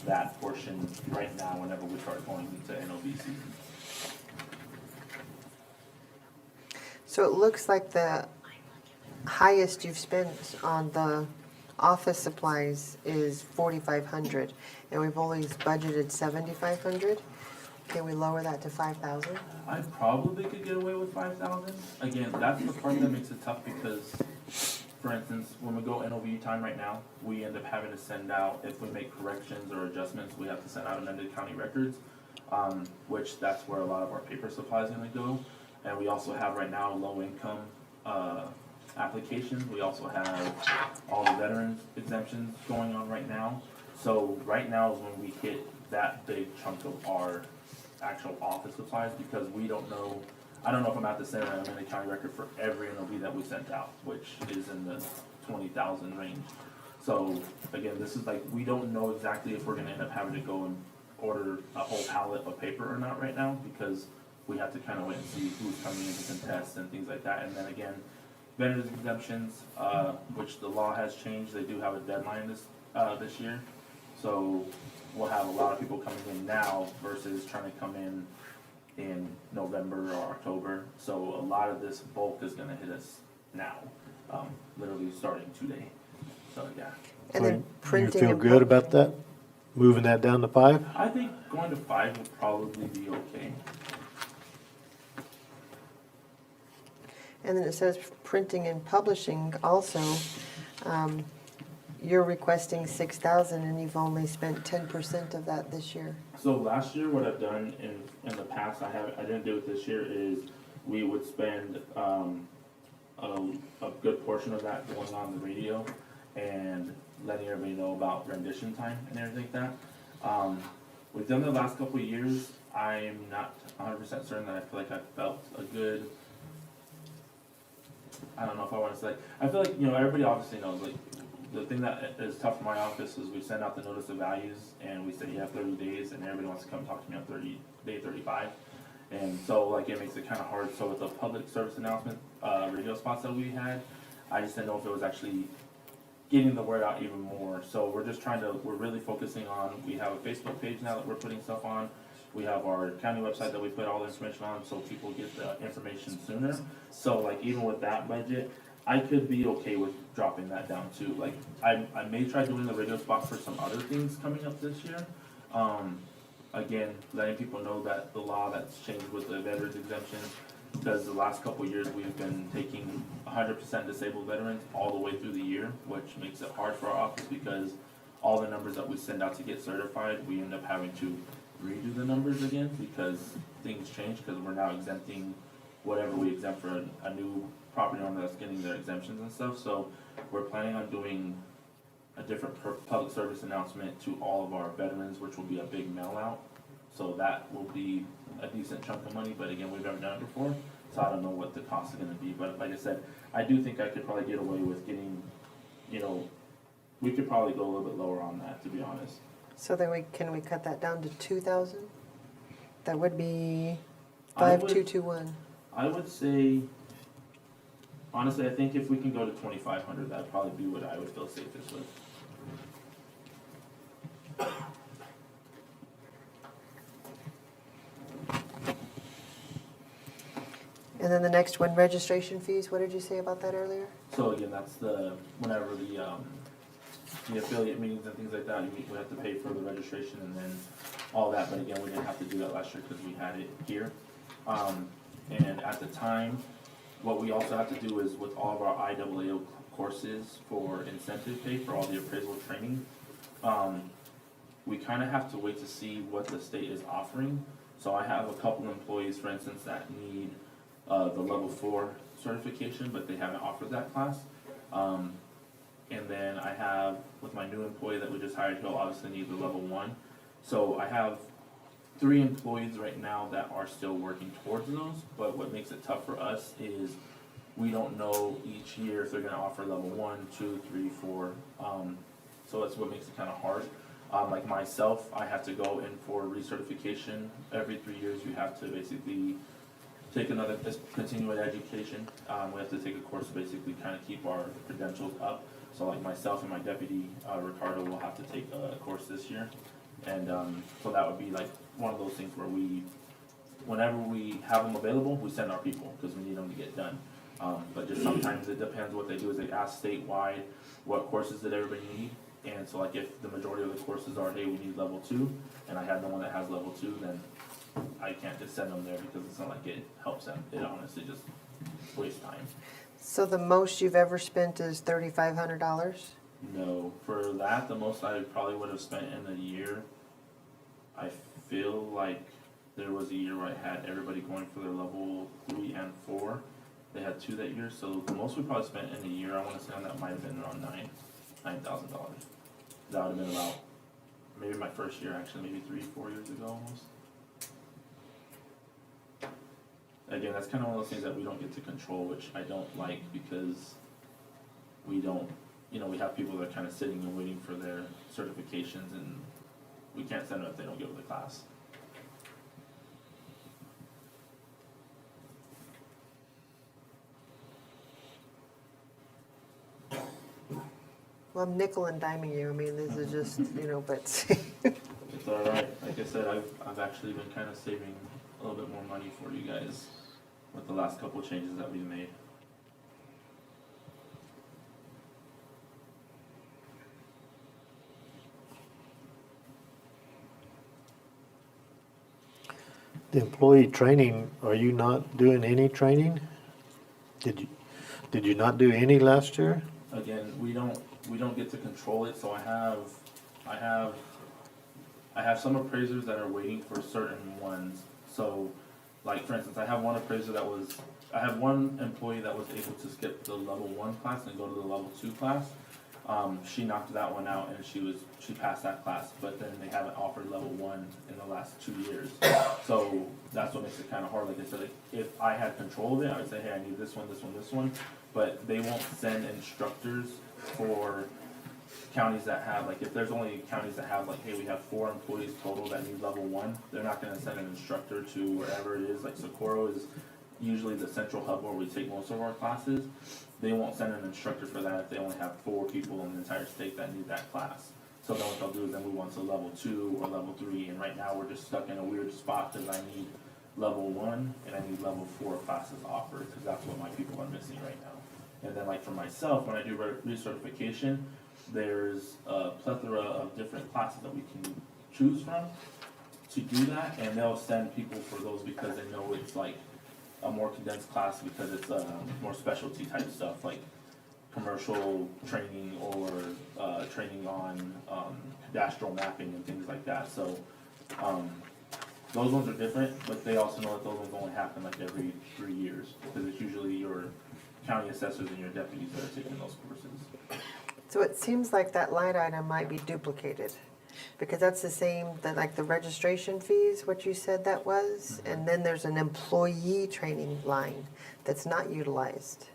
that portion right now whenever we start going into NOV season. So it looks like the highest you've spent on the office supplies is 4,500, and we've always budgeted 7,500. Can we lower that to 5,000? I probably could get away with 5,000. Again, that's the part that makes it tough because, for instance, when we go NOV time right now, we end up having to send out, if we make corrections or adjustments, we have to send out amended county records, which that's where a lot of our paper supply is gonna go. And we also have right now low income, applications. We also have all the veterans exemptions going on right now. So right now is when we hit that big chunk of our actual office supplies because we don't know, I don't know if I'm at the center of the county record for every NOV that we sent out, which is in the 20,000 range. So again, this is like, we don't know exactly if we're gonna end up having to go and order a whole pallet of paper or not right now because we have to kind of wait and see who's coming in to contest and things like that. And then again, veterans exemptions, which the law has changed, they do have a deadline this year. So we'll have a lot of people coming in now versus trying to come in November or October. So a lot of this bulk is gonna hit us now, literally starting today. So yeah. And then You printing feel and good about that? Moving that down to 5? I think going to 5 would probably be okay. And then it says printing and publishing also, you're requesting 6,000 and you've only spent 10% of that this year. So last year, what I've done in the past, I didn't do it this year, is we would spend a good portion of that going on the radio and letting everybody know about rendition time and everything like that. We've done the last couple of years. I'm not 100% certain that I feel like I felt a good, I don't know if I want to say, I feel like, you know, everybody obviously knows, like, the thing that is tough for my office is we send out the notice of values and we say you have 30 days and everybody wants to come talk to me on day 35. And so like it makes it kind of hard. So with the public service announcement radio spots that we had, I just didn't know if it was actually getting the word out even more. So we're really focusing on, we have a Facebook page now that we're putting stuff on. We have our county website that we put all the information on so people get the information sooner. So like even with that budget, I could be okay with dropping that down too. Like, I may try doing the radio spot for some other things coming up this year. Again, letting people know that the law that's changed with the veterans exemption, because the last couple of years we've been taking 100% disabled veterans all the way through the year, which makes it hard for our office because all the numbers that we send out to get certified, we end up having to redo the numbers again because things change because we're now exempting whatever we exempt for a new property owner that's getting their exemptions and stuff. So we're planning on doing a different public service announcement to all of our veterans, which will be a big mail out. So that will be a decent chunk of money, but again, we've never done it before, so I don't know what the cost is gonna be. But like I said, I do think I could probably get away with getting, you know, we could probably go a little bit lower on that, to be honest. So then can we cut that down to 2,000? That would be I would- 5,221. I would say, honestly, I think if we can go to 2,500, that'd probably be what I would feel safest with. And then the next one, registration fees, what did you say about that earlier? So again, that's whenever the affiliate meetings and things like that, we have to pay for the registration and then all that, but again, we didn't have to do that last year because we had it here. And at the time, what we also have to do is with all of our IAAO courses for incentive pay for all the appraisal training, we kind of have to wait to see what the state is offering. So I have a couple employees, for instance, that need the level 4 certification, but they haven't offered that class. And then I have, with my new employee that we just hired, he'll obviously need the level 1. So I have 3 employees right now that are still working towards those, but what makes it tough for us is we don't know each year if they're gonna offer level 1, 2, 3, 4. So that's what makes it kind of hard. Like myself, I have to go in for recertification. Every 3 years, you have to basically take another continuing education. We have to take a course to basically kind of keep our credentials up. So like myself and my deputy, Ricardo, will have to take a course this year. And so that would be like one of those things where whenever we have them available, we send our people because we need them to get done. But just sometimes it depends what they do is they ask statewide what courses did everybody need. And so like if the majority of the courses are, hey, we need level 2, and I have no one that has level 2, then I can't just send them there because it's not like it helps them. It honestly just wastes time. So the most you've ever spent is $3,500? No, for that, the most I probably would have spent in a year, I feel like there was a year where I had everybody going for their level 3 and 4. They had 2 that year, so the most we probably spent in a year, I want to say on that might have been around $9,000. That would have been about, maybe my first year actually, maybe 3-4 years ago almost. Again, that's kind of one of those things that we don't get to control, which I don't like because we don't, we have people that are kind of sitting and waiting for their certifications and we can't send them if they don't go to the class. Well, I'm nickel and diming you. I mean, this is just, but It's all right. Like I said, I've actually been kind of saving a little bit more money for you guys with the last couple changes that we've made. The employee training, are you not doing any training? Did you not do any last year? Again, we don't get to control it, so I have some appraisers that are waiting for certain ones. So, like for instance, I have one employee that was able to skip the level 1 class and go to the level 2 class. She knocked that one out and she passed that class, but then they haven't offered level 1 in the last 2 years. So that's what makes it kind of hard. Like I said, if I had control of it, I would say, hey, I need this one, this one, this one. But they won't send instructors for counties that have, like if there's only counties that have like, hey, we have 4 employees total that need level 1, they're not gonna send an instructor to wherever it is. Like Socorro is usually the central hub where we take most of our classes. They won't send an instructor for that if they only have 4 people in the entire state that need that class. So then what they'll do is then move on to level 2 or level 3, and right now we're just stuck in a weird spot because I need level 1 and I need level 4 classes offered because that's what my people are missing right now. And then like for myself, when I do recertification, there's a plethora of different classes that we can choose from to do that, and they'll send people for those because they know it's like a more condensed class because it's more specialty type stuff like commercial training or training on cadastral mapping and things like that. So those ones are different, but they also know that those ones only happen like every 3 years because it's usually your county assessors and your deputies that are taking those courses. so it seems like that line item might be duplicated. Because that's the same, like the registration fees, what you said that was, and then there's an employee training line that's not utilized.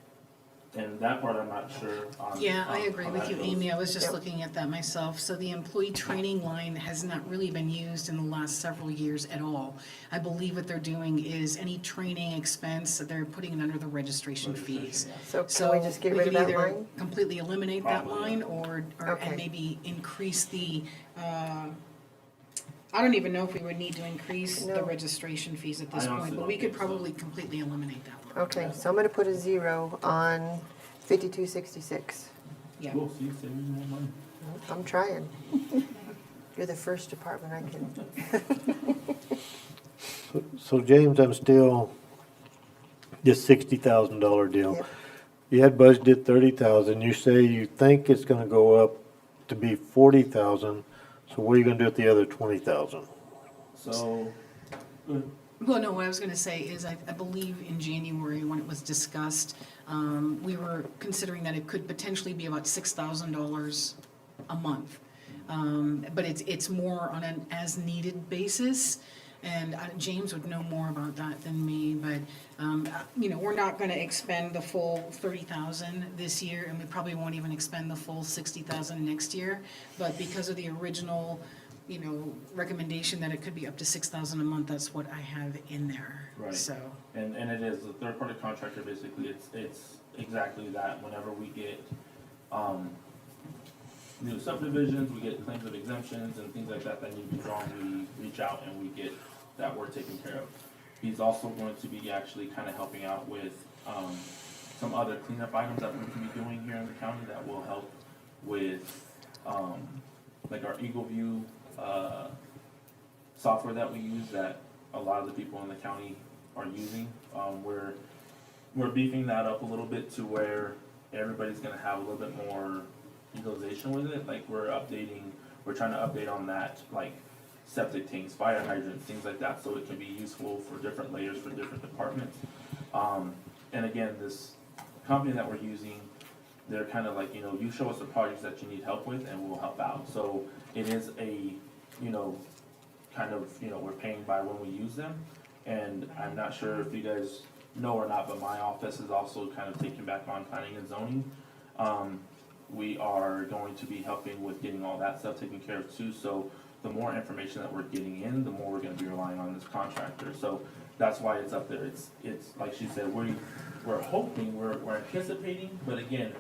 And that part I'm not sure on. Yeah, I on agree how with that you, goes. Amy. I was just Yep. looking at that myself. So the employee training line has not really been used in the last several years at all. I believe what they're doing is any training expense, they're putting it under the registration fees. Registration, So can we just get rid of could that either line? completely eliminate that Probably, line yeah. or Okay. and maybe increase the, I don't even know if we would need to increase the No. registration fees at this I point, honestly but we don't could think so. probably completely eliminate that one. Okay, so I'm gonna put a 0 on 5266. Yeah. Cool, see, saving more money. I'm trying. You're the first department I can. So James, I'm still, this $60,000 deal. Yep. You had budgeted 30,000, you say you think it's gonna go up to be 40,000, so what are you gonna do with the other 20,000? So, Well, no, what I was gonna say is, I believe in January, when it was discussed, we were considering that it could potentially be about $6,000 a month. But it's more on an as-needed basis, and James would know more about that than me, but, you know, we're not gonna expend the full 30,000 this year, and we probably won't even expend the full 60,000 next year, but because of the original, you know, recommendation that it could be up to 6,000 a month, that's what I have in there, Right. so. and it is, the third-party contractor, basically, it's exactly that. Whenever we get, new subdivisions, we get claims of exemptions and things like that that need to be drawn, we reach out and we get that work taken care of. He's also going to be actually kind of helping out with, some other cleanup items that we can be doing here in the county that will help with, like our Eagle View, software that we use that a lot of the people in the county are using. We're beefing that up a little bit to where everybody's gonna have a little bit more utilization with it. Like we're trying to update on that, like septic tanks, fire hydrants, things like that, so it can be useful for different layers for different departments. And again, this company that we're using, they're kind of like, you know, you show us the projects that you need help with and we'll help out. So it is a, you know, kind of, you know, we're paying by when we use them. And I'm not sure if you guys know or not, but my office is also kind of taking back on planning and zoning. We are going to be helping with getting all that stuff taken care of too. So the more information that we're getting in, the more we're gonna be relying on this contractor. So that's why it's up there. It's like she said, we're hoping, we're anticipating, but again,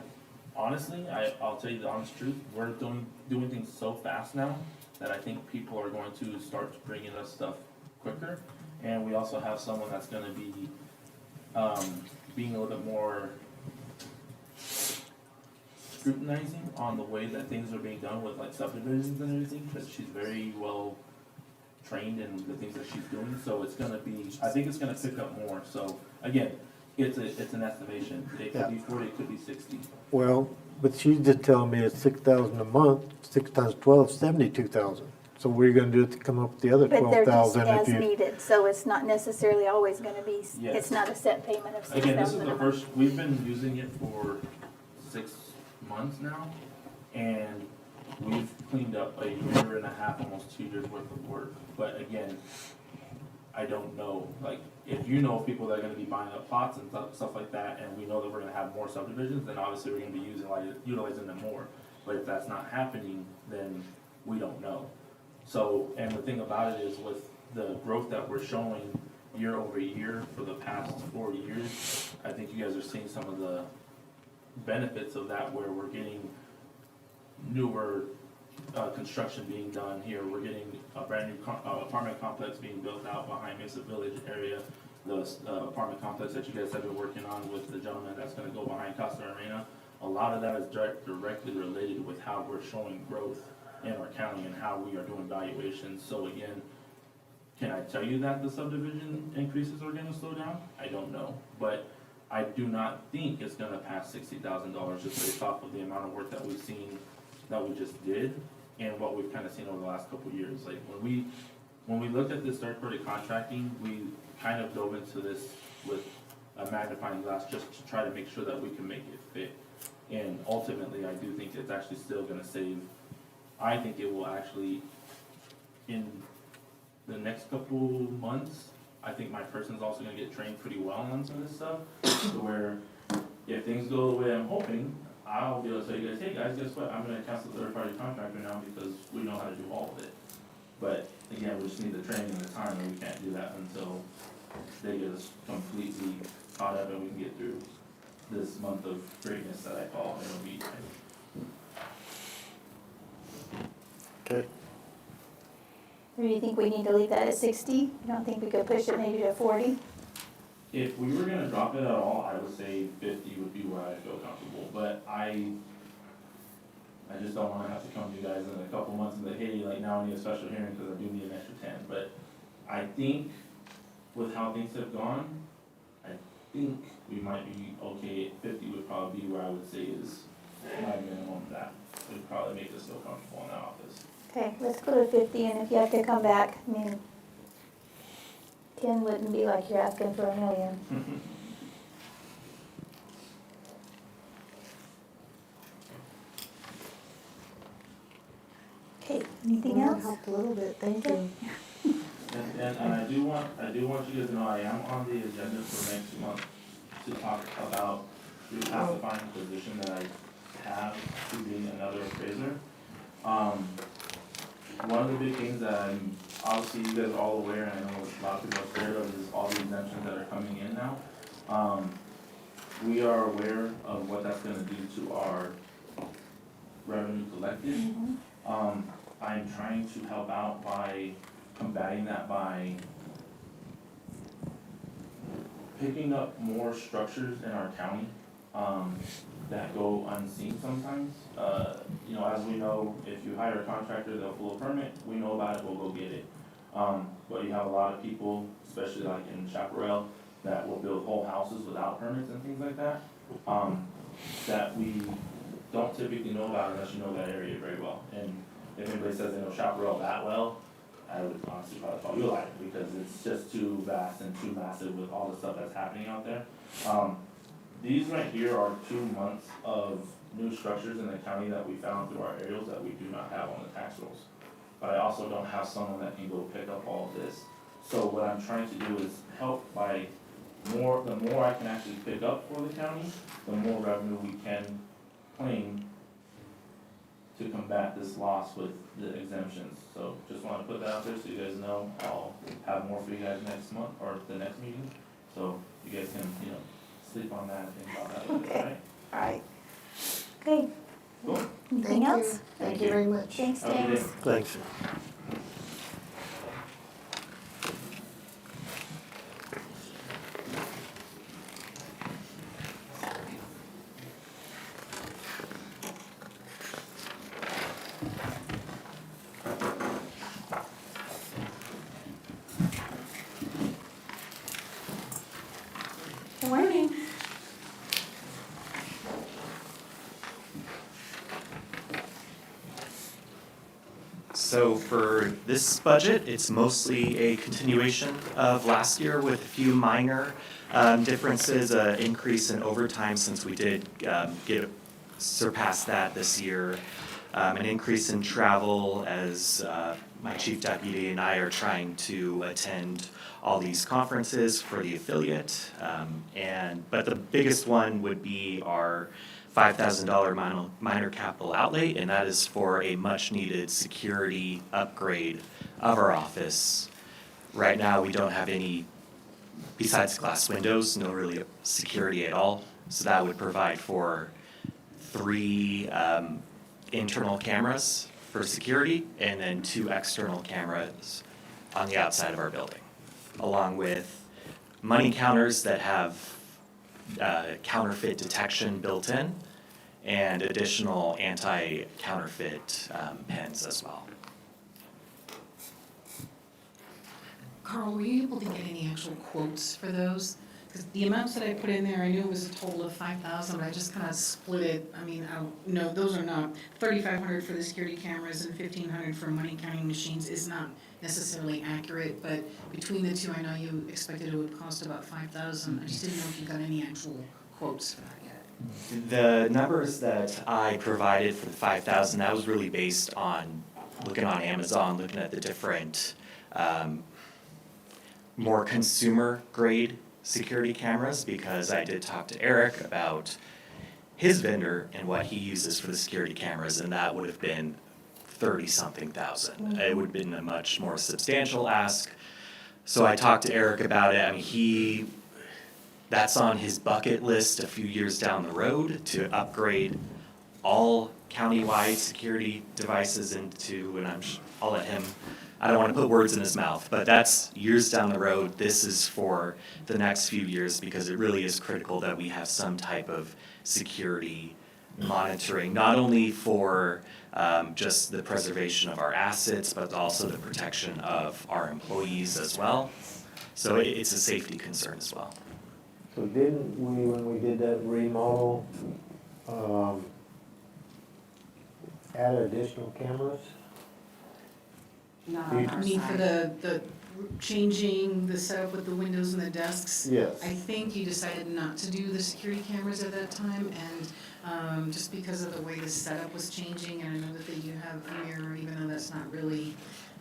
honestly, I'll tell you the honest truth, we're doing things so fast now that I think people are going to start bringing us stuff quicker. And we also have someone that's gonna be, being a little bit more scrutinizing on the way that things are being done with like subdivisions and everything, because she's very well trained in the things that she's doing, so it's gonna be, I think it's gonna pick up more, so, again, it's an estimation, it could be 40, it could be 60. Well, but she's just telling me it's 6,000 a month, 6 times 12, 72,000. So what are you gonna do to come up with the other But they're just 12,000 as if you? needed, so it's not necessarily always gonna be, Yes. it's not a set payment of Again, this is 6,000 a the month. first, we've been using it for 6 months now, and we've cleaned up a year and a half, almost 2 years worth of work. But again, I don't know, like, if you know people that are gonna be buying up plots and stuff like that, and we know that we're gonna have more subdivisions, then obviously we're gonna be utilizing them more. But if that's not happening, then we don't know. So, and the thing about it is with the growth that we're showing year over year for the past 4 years, I think you guys are seeing some of the benefits of that, where we're getting newer construction being done here. We're getting a brand new apartment complex being built out behind Mesa Village area. The apartment complex that you guys have been working on with the gentleman that's gonna go behind Casa Arena. A lot of that is directly related with how we're showing growth in our county and how we are doing valuations. So again, can I tell you that the subdivision increases are gonna slow down? I don't know, but I do not think it's gonna pass $60,000 just based off of the amount of work that we've seen, that we just did, and what we've kind of seen over the last couple of years. Like, when we looked at this third-party contracting, we kind of dove into this with a magnifying glass just to try to make sure that we can make it fit. And ultimately, I do think it's actually still gonna save, I think it will actually, in the next couple months, I think my person's also gonna get trained pretty well on some of this stuff, to where if things go the way I'm hoping, I'll be able to say, you guys, hey guys, guess what, I'm gonna cancel the third-party contractor now because we know how to do all of it. But again, we just need the training and the time, and we can't do that until they get us completely caught up and we can get through this month of greatness that I call MOB time. Okay. Do you think we need to leave that at 60? You don't think we could push it maybe to 40? If we were gonna drop it at all, I would say 50 would be where I feel comfortable, but I just don't wanna have to come to you guys in a couple months and be like, hey, like now I need a special hearing because I do need an extra 10. But I think with how things have gone, I think we might be okay at 50 would probably be where I would say is my minimum that would probably make us feel comfortable in that office. Okay, let's go to 50, and if you have to come back, I mean, 10 wouldn't be like you're asking for $1 million. Okay, anything That else? helped a little bit, thank you. And I do want you guys to know I am on the agenda for next month to talk about reclassifying the position that I have to being another appraiser. One of the big things that I'm, obviously you guys are all aware, and I know a lot of people are scared of, is all the exemptions that are coming in now. We are aware of what that's gonna do to our revenue collected. I'm trying to help out by combating that by picking up more structures in our county, that go unseen sometimes. You know, as we know, if you hire a contractor, they'll pull a permit, we know about it, we'll go get it. But you have a lot of people, especially like in Chaparral, that will build whole houses without permits and things like that, that we don't typically know about unless you know that area very well. And if anybody says they know Chaparral that well, I would honestly probably call you a liar, because it's just too vast and too massive with all the stuff that's happening out there. These right here are 2 months of new structures in the county that we found through our aerials that we do not have on the tax rolls. But I also don't have someone that can go pick up all of this. So what I'm trying to do is help by the more I can actually pick up for the county, the more revenue we can claim to combat this loss with the exemptions. So just wanna put that out there so you guys know. I'll have more for you guys next month, or the next meeting, so you guys can, sleep on that and think about that a little bit, Okay. right? All right. Okay, Cool. anything Thank you, else? thank you very much. Thanks, Have a good James. day. Thanks. Good morning. So for this budget, it's mostly a continuation of last year with a few minor differences, an increase in overtime since we did surpass that this year, an increase in travel as my chief deputy and I are trying to attend all these conferences for the affiliate. But the biggest one would be our $5,000 minor capital outlay, and that is for a much-needed security upgrade of our office. Right now, we don't have any, besides glass windows, no really security at all. So that would provide for 3 internal cameras for security, and then 2 external cameras on the outside of our building, along with money counters that have counterfeit detection built in, and additional anti-counterfeit pens as well. Carl, were you able to get any actual quotes for those? Because the amounts that I put in there, I knew it was a total of 5,000, but I just kind of split it. I mean, no, those are not, 3,500 for the security cameras and 1,500 for money counting machines is not necessarily accurate, but between the two, I know you expected it would cost about 5,000. I just didn't know if you got any actual quotes for that yet. The numbers that I provided for the 5,000, that was really based on looking on Amazon, looking at the different more consumer grade security cameras, because I did talk to Eric about his vendor and what he uses for the security cameras, and that would have been 30-something thousand. It would have been a much more substantial ask. So I talked to Eric about it. I mean, that's on his bucket list a few years down the road to upgrade all countywide security devices into, and I'll let him, I don't want to put words in his mouth, but that's years down the road. This is for the next few years, because it really is critical that we have some type of security monitoring, not only for just the preservation of our assets, but also the protection of our employees as well. So it's a safety concern as well. So didn't we, when we did that remodel, add additional cameras? Not You- on our Need for side. the changing the setup with the windows and the desks? Yes. I think you decided not to do the security cameras at that time, and just because of the way the setup was changing, and I know that you have a mirror, even though that's not really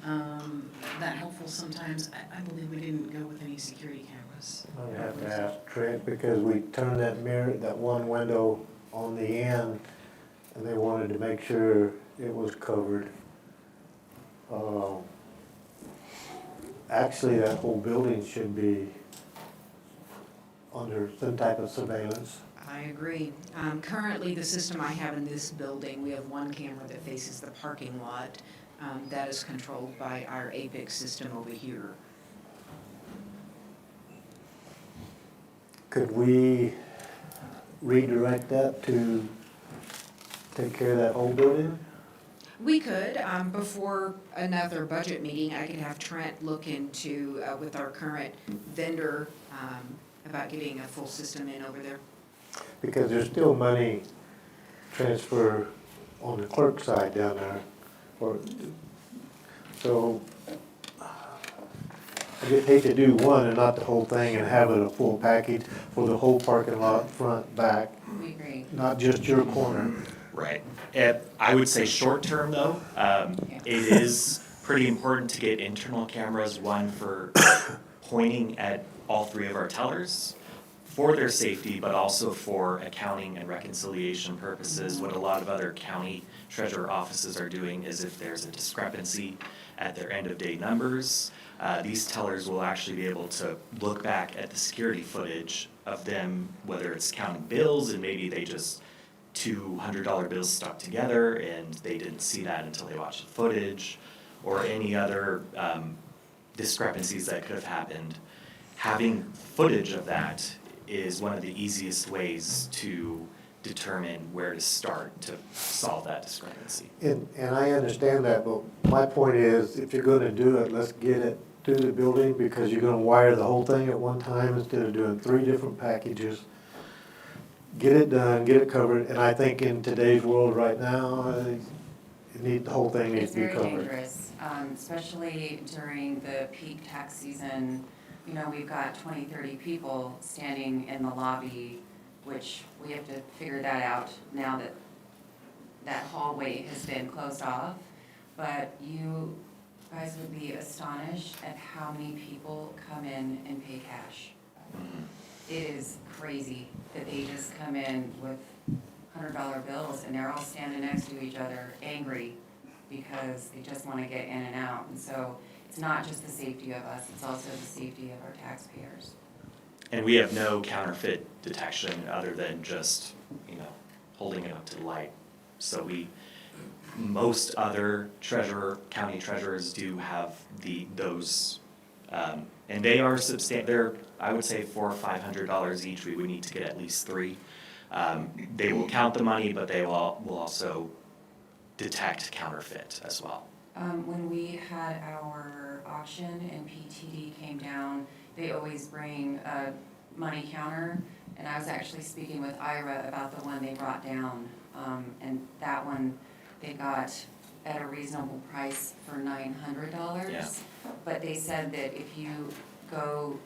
that helpful sometimes, I believe we didn't go with any security cameras. I have to ask Trent, because we turned that mirror, that one window on the end, and they wanted to make sure it was covered. Actually, that whole building should be under some type of surveillance. I agree. Currently, the system I have in this building, we have one camera that faces the parking lot. That is controlled by our Apex system over here. Could we redirect that to take care of that whole building? We could, before another budget meeting, I could have Trent look into, with our current vendor, about getting a full system in over there. Because there's still money transfer on the clerk side down there. So I just hate to do one and not the whole thing and have it a full package for the whole parking lot, front, back, We agree. not just your corner. Right. I would say short term though, it is pretty important to get internal cameras, one for pointing at all three of our tellers for their safety, but also for accounting and reconciliation purposes. What a lot of other county treasurer offices are doing is if there's a discrepancy at their end of day numbers, these tellers will actually be able to look back at the security footage of them, whether it's counting bills and maybe they just $200 bills stuck together and they didn't see that until they watched the footage, or any other discrepancies that could have happened. Having footage of that is one of the easiest ways to determine where to start to solve that discrepancy. And I understand that, but my point is, if you're gonna do it, let's get it to the building, because you're gonna wire the whole thing at one time instead of doing 3 different packages. Get it done, get it covered, and I think in today's world right now, the whole thing needs It's to be very covered. dangerous, especially during the peak tax season. You know, we've got 20, 30 people standing in the lobby, which we have to figure that out now that that hallway has been closed off. But you guys would be astonished at how many people come in and pay cash. It is crazy that they just come in with $100 bills and they're all standing next to each other, angry, because they just want to get in and out. And so it's not just the safety of us, it's also the safety of our taxpayers. And we have no counterfeit detection other than just, holding it up to the light. So most other county treasurers do have those, and they are they're, I would say $400 or $500 each. We would need to get at least 3. They will count the money, but they will also detect counterfeit as well. When we had our auction and PTD came down, they always bring a money counter, and I was actually speaking with Ira about the one they brought down, and that one they got at a reasonable price for $900. Yeah. But they said that if you go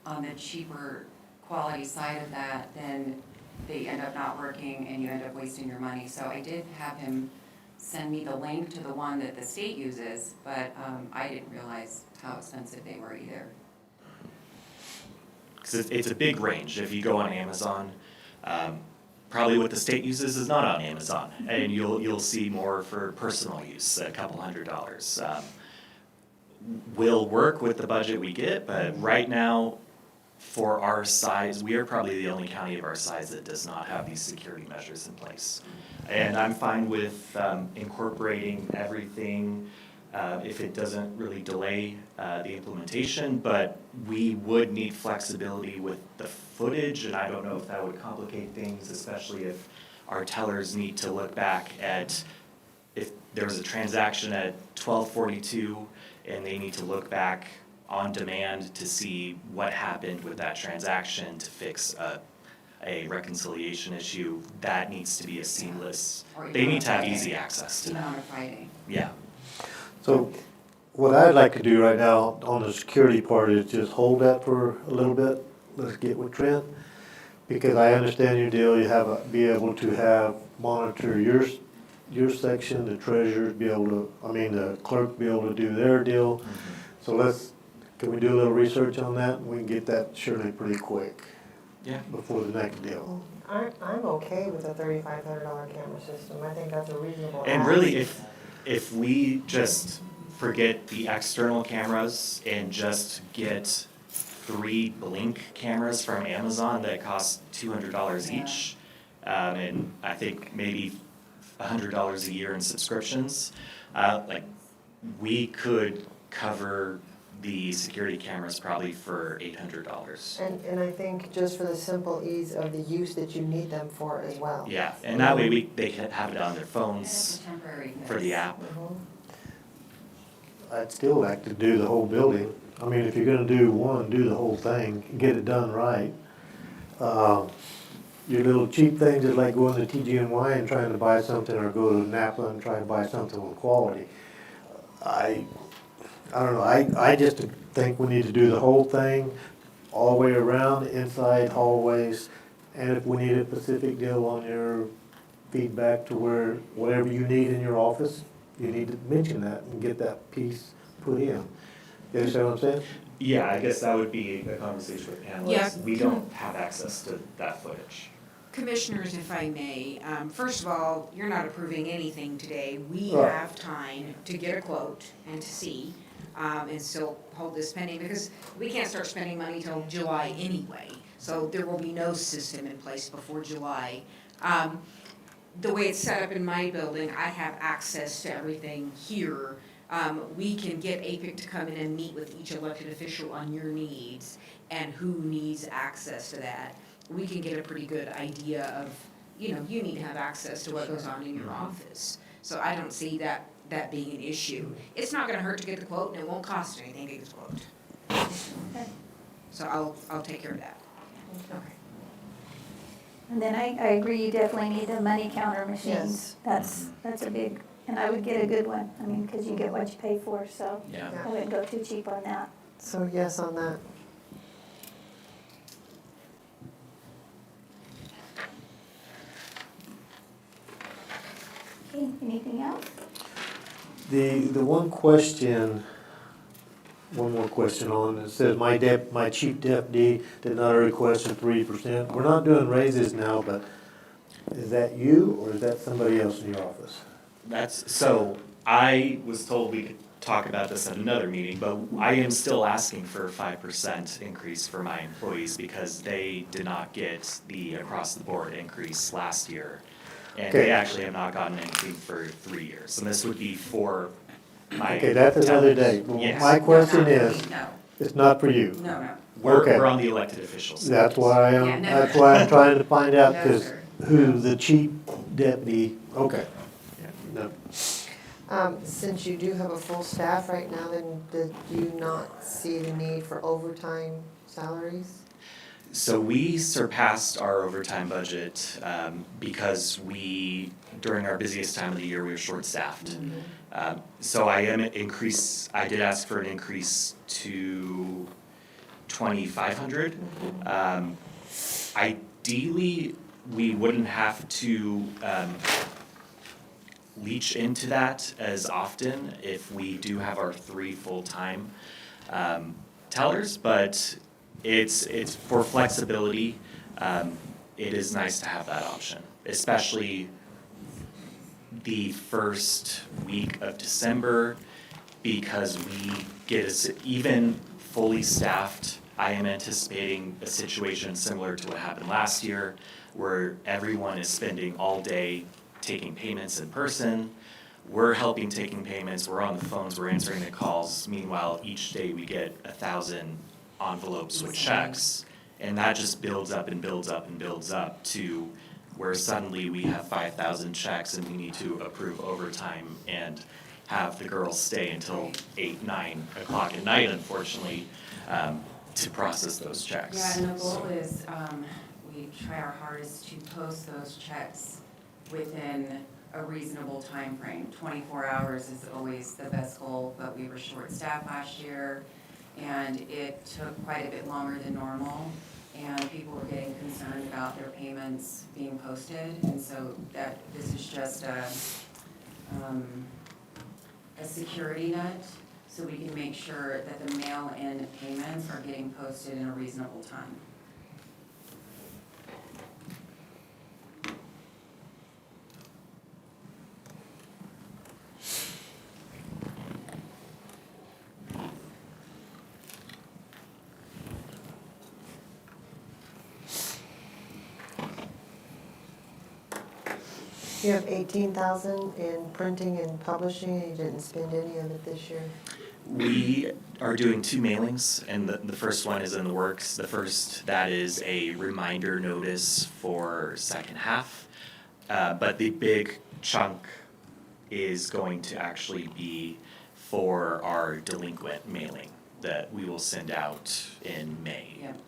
on the cheaper quality side of that, then they end up not working and you end up wasting your money. So I did have him send me the link to the one that the state uses, but I didn't realize how expensive they were either. Because it's a big range. If you go on Amazon, probably what the state uses is not on Amazon, and you'll see more for personal use, a couple $100. We'll work with the budget we get, but right now, for our size, we are probably the only county of our size that does not have these security measures in place. And I'm fine with incorporating everything if it doesn't really delay the implementation, but we would need flexibility with the footage, and I don't know if that would complicate things, especially if our tellers need to look back at if there was a transaction at 12:42 and they need to look back on demand to see what happened with that transaction to fix a reconciliation issue, that needs to be a seamless, Or they even need on to have Friday. easy access to Even that. on a Friday. Yeah. So what I'd like to do right now on the security part is just hold that for a little bit. Let's get with Trent. Because I understand your deal, you be able to have, monitor your section, the treasurers be able to, the clerk be able to do their deal. So can we do a little research on that? We can get that surely pretty quick Yeah. before the next deal. I'm okay with a $3,500 camera system. I think that's a reasonable. And ask. really, if we just forget the external cameras and just get 3 Blink cameras from Amazon that cost $200 each, and I think maybe $100 a year in subscriptions, we could cover the security cameras probably for $800. And I think just for the simple ease of the use that you need them for as well. Yeah, and that way they can have it on their And it's phones a temporary for the fix. app. I'd still like to do the whole building. If you're gonna do one, do the whole thing, get it done right. Your little cheap things is like going to TGNY and trying to buy something, or go to Napa and try to buy something with quality. I don't know, I just think we need to do the whole thing, all the way around, inside hallways. And if we need a specific deal on your feedback to where, whatever you need in your office, you need to mention that and get that piece put in. You understand what I'm saying? Yeah, I guess that would be a conversation with panelists. Yeah. We don't have access to that footage. Commissioners, if I may, first of all, you're not approving anything today. We Right. have time to get a quote and to see, and still hold this pending, because we can't start spending money till July anyway. So there will be no system in place before July. The way it's set up in my building, I have access to everything here. We can get APIC to come in and meet with each elected official on your needs and who needs access to that. We can get a pretty good idea of, you need to have access to what goes on in your office. So I don't see that being an issue. It's not gonna hurt to get the quote, and it won't cost anything to get the quote. So I'll take care of that. Okay. And then I agree, you definitely need the money counter machines. That's a big, and I would get a good one, because you get what you pay for, so Yeah. I wouldn't go too cheap on that. So yes on that. Okay, anything else? The one more question on, it says, my chief deputy did not request a 3%. We're not doing raises now, but is that you, or is that somebody else in your office? So I was told we could talk about this at another meeting, but I am still asking for a 5% increase for my employees because they did not get the across-the-board increase last year. And Okay. they actually have not gotten anything for 3 years. And this would be for my. Okay, that's another day. Yes. My question is, No, it's not for you. no. Okay. We're on the elected officials. That's why Yeah, no. that's why I'm trying to find out, No, because sir. who the chief deputy, okay. No. Since you do have a full staff right now, then do you not see the need for overtime salaries? So we surpassed our overtime budget because during our busiest time of the year, we were short-staffed. So I did ask for an increase to 2,500. Ideally, we wouldn't have to leach into that as often if we do have our 3 full-time tellers, but it's for flexibility. It is nice to have that option, especially the first week of December, because we get even fully staffed. I am anticipating a situation similar to what happened last year, where everyone is spending all day taking payments in person. We're helping taking payments, we're on the phones, we're answering the calls. Meanwhile, each day we get 1,000 envelopes with checks, and that just builds up and builds up and builds up to where suddenly we have 5,000 checks and we need to approve overtime and have the girls stay until 8, 9 o'clock at night, unfortunately, to process those checks. Yeah, and the goal is, we try our hardest to post those checks within a reasonable time frame. 24 hours is always the best goal, but we were short-staffed last year, and it took quite a bit longer than normal, and people were getting concerned about their payments being posted, and so this is just a security net, so we can make sure that the mail-in payments are getting posted in a reasonable time. You have 18,000 in printing and publishing, and you didn't spend any of it this year? We are doing 2 mailings, and the first one is in the works. The first, that is a reminder notice for second half. But the big chunk is going to actually be for our delinquent mailing that we will send out in May. Yep.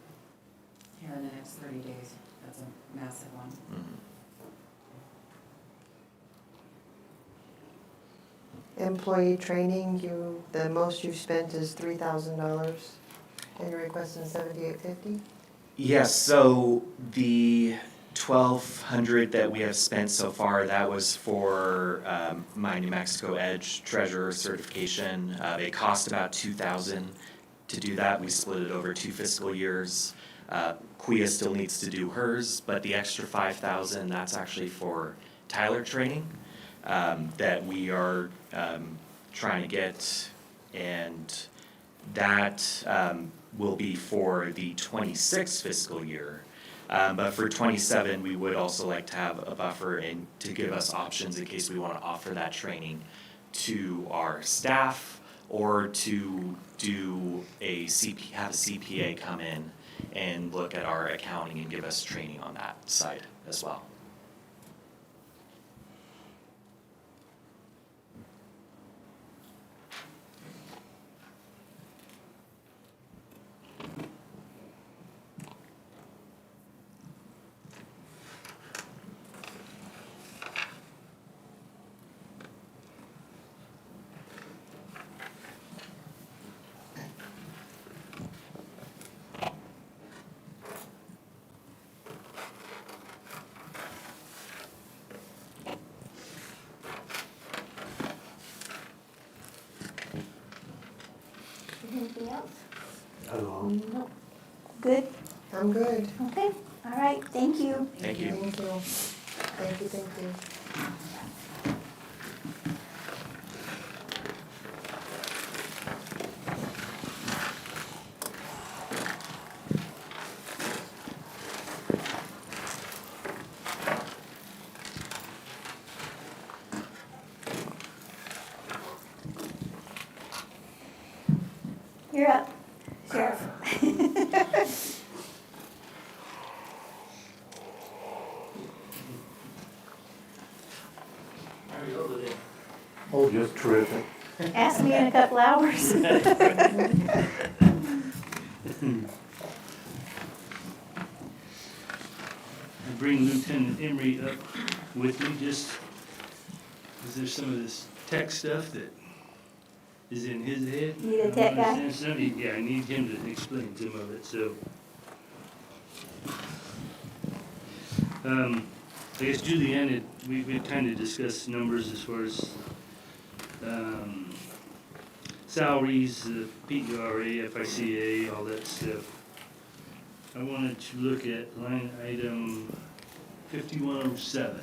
Here in the next 30 days, that's a massive one. Mhm. Employee training, the most you've spent is $3,000, and you're requesting $7,850? Yes, so the 1,200 that we have spent so far, that was for my New Mexico Edge Treasurer certification. It cost about 2,000 to do that. We split it over 2 fiscal years. Quia still needs to do hers, but the extra 5,000, that's actually for Tyler training that we are trying to get, and that will be for the 26 fiscal year. But for 27, we would also like to have a buffer and to give us options in case we want to offer that training to our staff or to do have a CPA come in and look at our accounting and give us training on that side as well. Anything else? Hello. No. Good? I'm good. Okay, all right, thank you. Thank you. Thank you. Thank you, thank you. You're up, Sheriff. Oh, just terrific. Ask me in a couple hours. I bring Lieutenant Emery up with me just because there's some of this tech stuff that is in his head. Need a tech guy? Yeah, I need him to explain some of it, so. I guess Julianne, we kind of discussed numbers as far as salaries, PERA, FICA, all that stuff. I wanted to look at line item 5107.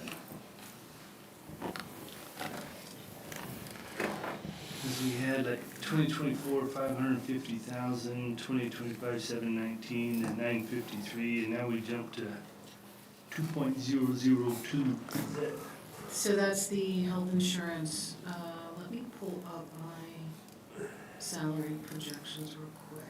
Because we had like 2024, 550,000, 2025, 719, and 953, and now we jumped to 2.002. So that's the health insurance. Let me pull up my salary projections real quick.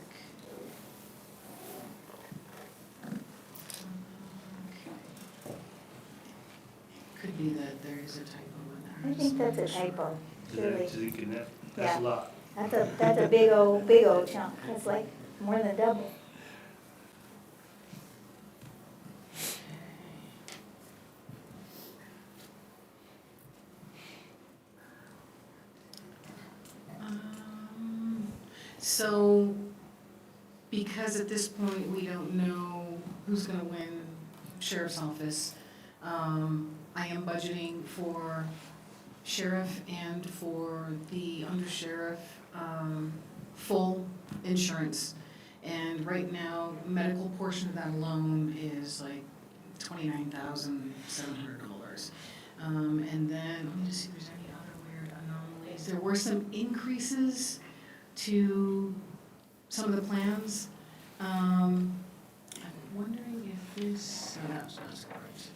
be that there is a typo in there. I think that's a typo, surely. Thinking that's Yeah. a lot. That's a big old chunk. That's like more than double. So, because at this point, we don't know who's gonna win sheriff's office, I am budgeting for sheriff and for the undersheriff, full insurance. And right now, medical portion of that alone is like $29,700. And then, let me just see if there's any other weird anomalies. There were some increases to some of the plans. I'm wondering if this, oh, that's correct.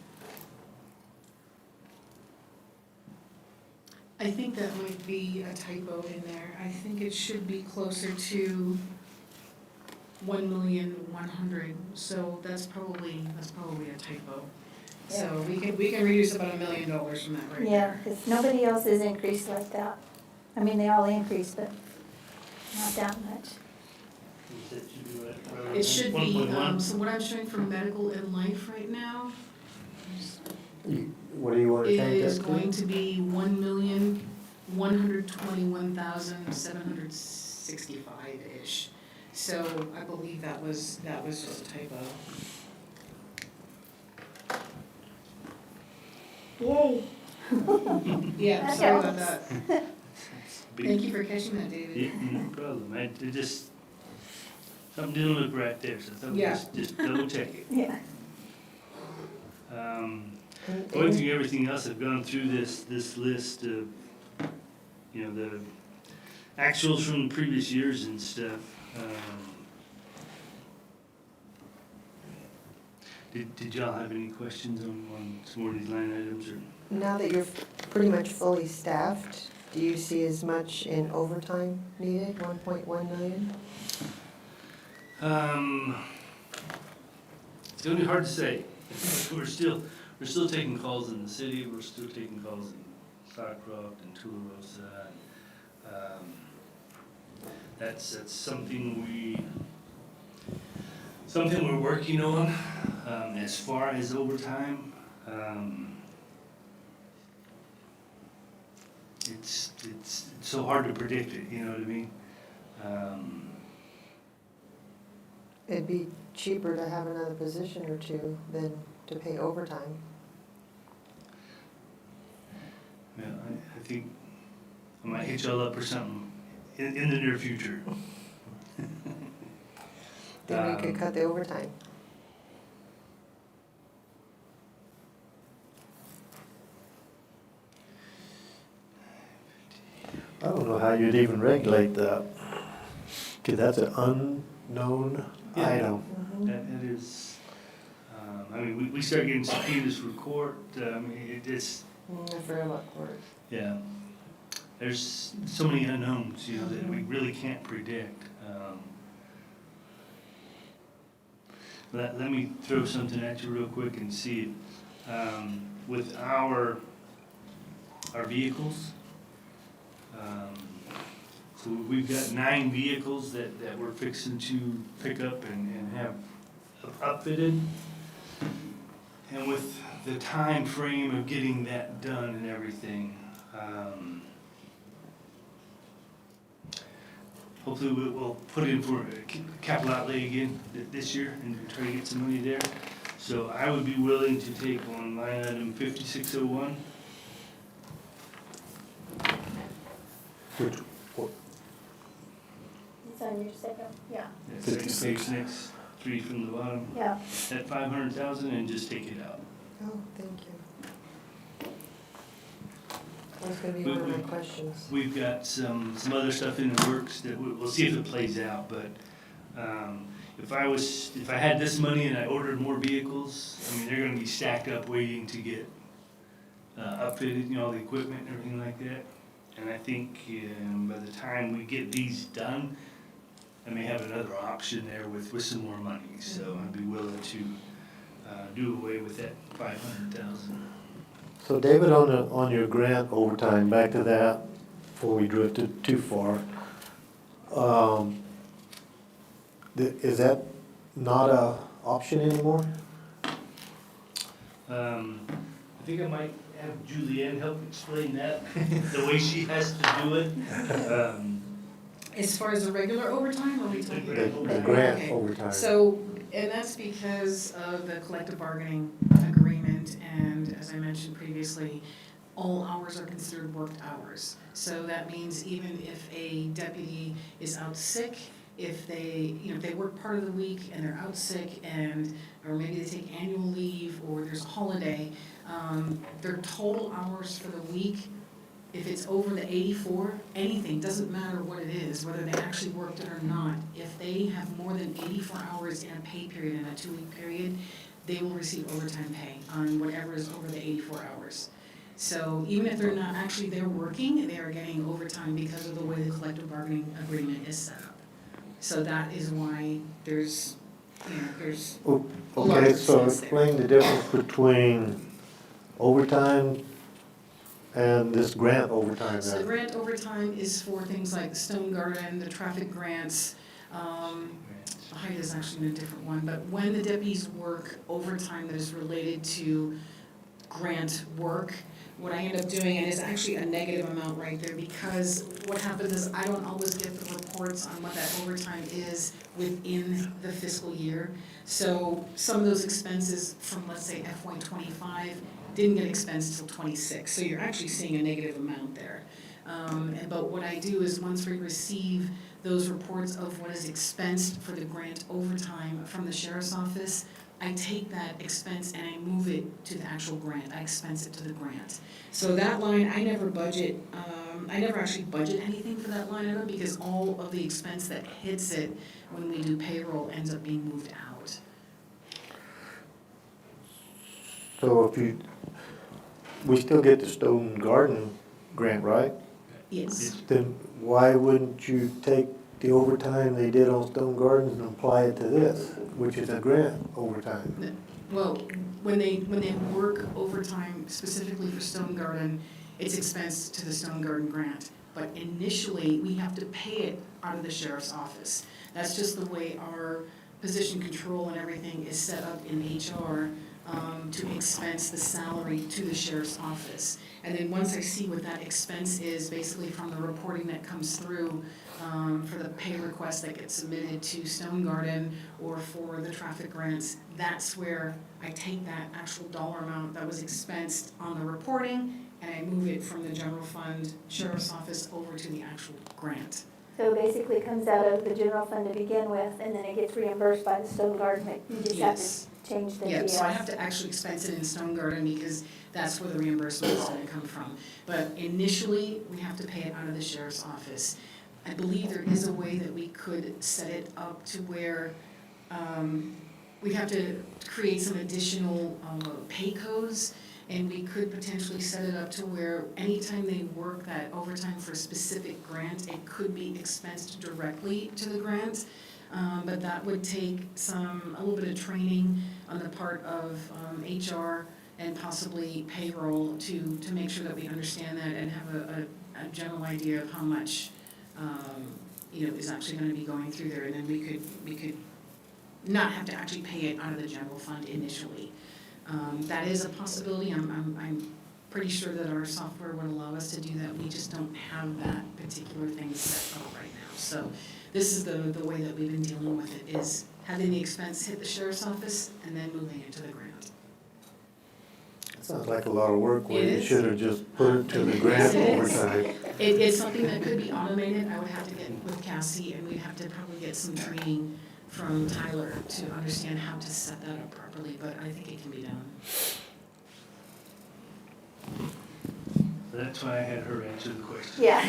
I think that might be a typo in there. I think it should be closer to 1,100,000, so that's probably a typo. So we can reduce about $1 million from that right Yeah, there. because nobody else has increased like that. I mean, they all increased, but not that much. It should be, 1.1. so what I'm showing for medical and life right now What do you want to change is that going to? to be 1,121,765-ish. So I believe that was just a typo. Yay. Yeah, That sorry about helps. that. Thank you for catching that, David. Yeah, no problem. It just, something didn't look right there, so I thought Yeah. just double check it. Yeah. Going through everything else, I've gone through this list of, the actuals from previous years and stuff. Did y'all have any questions on some more of these line items, or? Now that you're pretty much fully staffed, do you see as much in overtime needed, 1.1 million? It's gonna be hard to say. We're still taking calls in the city, we're still taking calls in Cycroft and Tularosa. That's something we're working on. As far as overtime, it's so hard to predict it, you know what I mean? It'd be cheaper to have another position or two than to pay overtime. Yeah, I think I might hit y'all up for something in the near future. Then we could cut the overtime. I don't know how you'd even regulate that. Because that's an unknown Yeah. item. That is, I mean, we start getting subpoenas for court, it's, I forgot about court. yeah. There's so many unknowns, that we really can't predict. Let me throw something at you real quick and see, with our vehicles, so we've got 9 vehicles that we're fixing to pick up and have upfitted. And with the time frame of getting that done and everything, hopefully we'll put in for a capital outlay again this year and try to get some money there. So I would be willing to take on line item 5601. Which, It's on your second, yeah. Second page next, 3 from the bottom. Yeah. At 500,000 and just take it out. Oh, thank you. That was gonna be one of my questions. We've got some other stuff in the works that we'll see if it plays out, but if I had this money and I ordered more vehicles, I mean, they're gonna be stacked up waiting to get upfitted, all the equipment and everything like that. And I think by the time we get these done, I may have another option there with some more money, so I'd be willing to do away with that 500,000. So David, on your grant overtime, back to that, before we drifted too far. Is that not a option anymore? I think I might have Julianne help explain that, the way she has to do it. As far as the regular overtime, or are we The talking? the grant Okay. overtime? So, and that's because of the collective bargaining agreement, and as I mentioned previously, all hours are considered worked hours. So that means even if a deputy is out sick, if they, if they work part of the week and they're out sick or maybe they take annual leave or there's a holiday, their total hours for the week, if it's over the 84, anything, doesn't matter what it is, whether they actually worked it or not, if they have more than 84 hours in a pay period, in a 2-week period, they will receive overtime pay on whatever is over the 84 hours. So even if they're not actually there working, they are getting overtime because of the way the collective bargaining agreement is set up. So that is why there's a lot Okay, of so expense there. explain the difference between overtime and this grant overtime So the then. grant overtime is for things like the Stone Garden, the traffic grants. Height is actually a different one, but when the deputies work overtime that is related to grant work, what I end up doing, and it's actually a negative amount right there, because what happens is I don't always get the reports on what that overtime is within the fiscal year. So some of those expenses from, let's say, FY '25 didn't get expensed till '26, so you're actually seeing a negative amount there. But what I do is once we receive those reports of what is expensed for the grant overtime from the sheriff's office, I take that expense and I move it to the actual grant. I expense it to the grant. So that line, I never budget, I never actually budget anything for that line item because all of the expense that hits it when we do payroll ends up being moved out. So we still get the Stone Garden grant, right? Yes. Then why wouldn't you take the overtime they did on Stone Gardens and apply it to this, which is a grant overtime? Well, when they work overtime specifically for Stone Garden, it's expensed to the Stone Garden grant. But initially, we have to pay it out of the sheriff's office. That's just the way our position control and everything is set up in HR, to expense the salary to the sheriff's office. And then once I see what that expense is, basically from the reporting that comes through, for the pay request that gets submitted to Stone Garden or for the traffic grants, that's where I take that actual dollar amount that was expensed on the reporting and I move it from the general fund sheriff's office over to the actual grant. So basically it comes out of the general fund to begin with, and then it gets reimbursed by the Stone Garden. You just have Yes. to change the Yeah, so I GL. have to actually expense it in Stone Garden because that's where the reimbursement is gonna come from. But initially, we have to pay it out of the sheriff's office. I believe there is a way that we could set it up to where, we have to create some additional, pay codes. And we could potentially set it up to where anytime they work that overtime for a specific grant, it could be expensed directly to the grant. But that would take a little bit of training on the part of HR and possibly payroll to make sure that we understand that and have a general idea of how much, is actually gonna be going through there. And then we could not have to actually pay it out of the general fund initially. That is a possibility. I'm pretty sure that our software would allow us to do that. We just don't have that particular thing set up right now. So this is the way that we've been dealing with it, is having the expense hit the sheriff's office and then moving it to the grant. Sounds like a lot of work where It you is. should have just put it to the grant Yes, it is. overtime. It is something that could be automated. I would have to get with Cassie and we'd have to probably get some training from Tyler to understand how to set that up properly, but I think it can be done. That's why I had her answer the question. Yeah.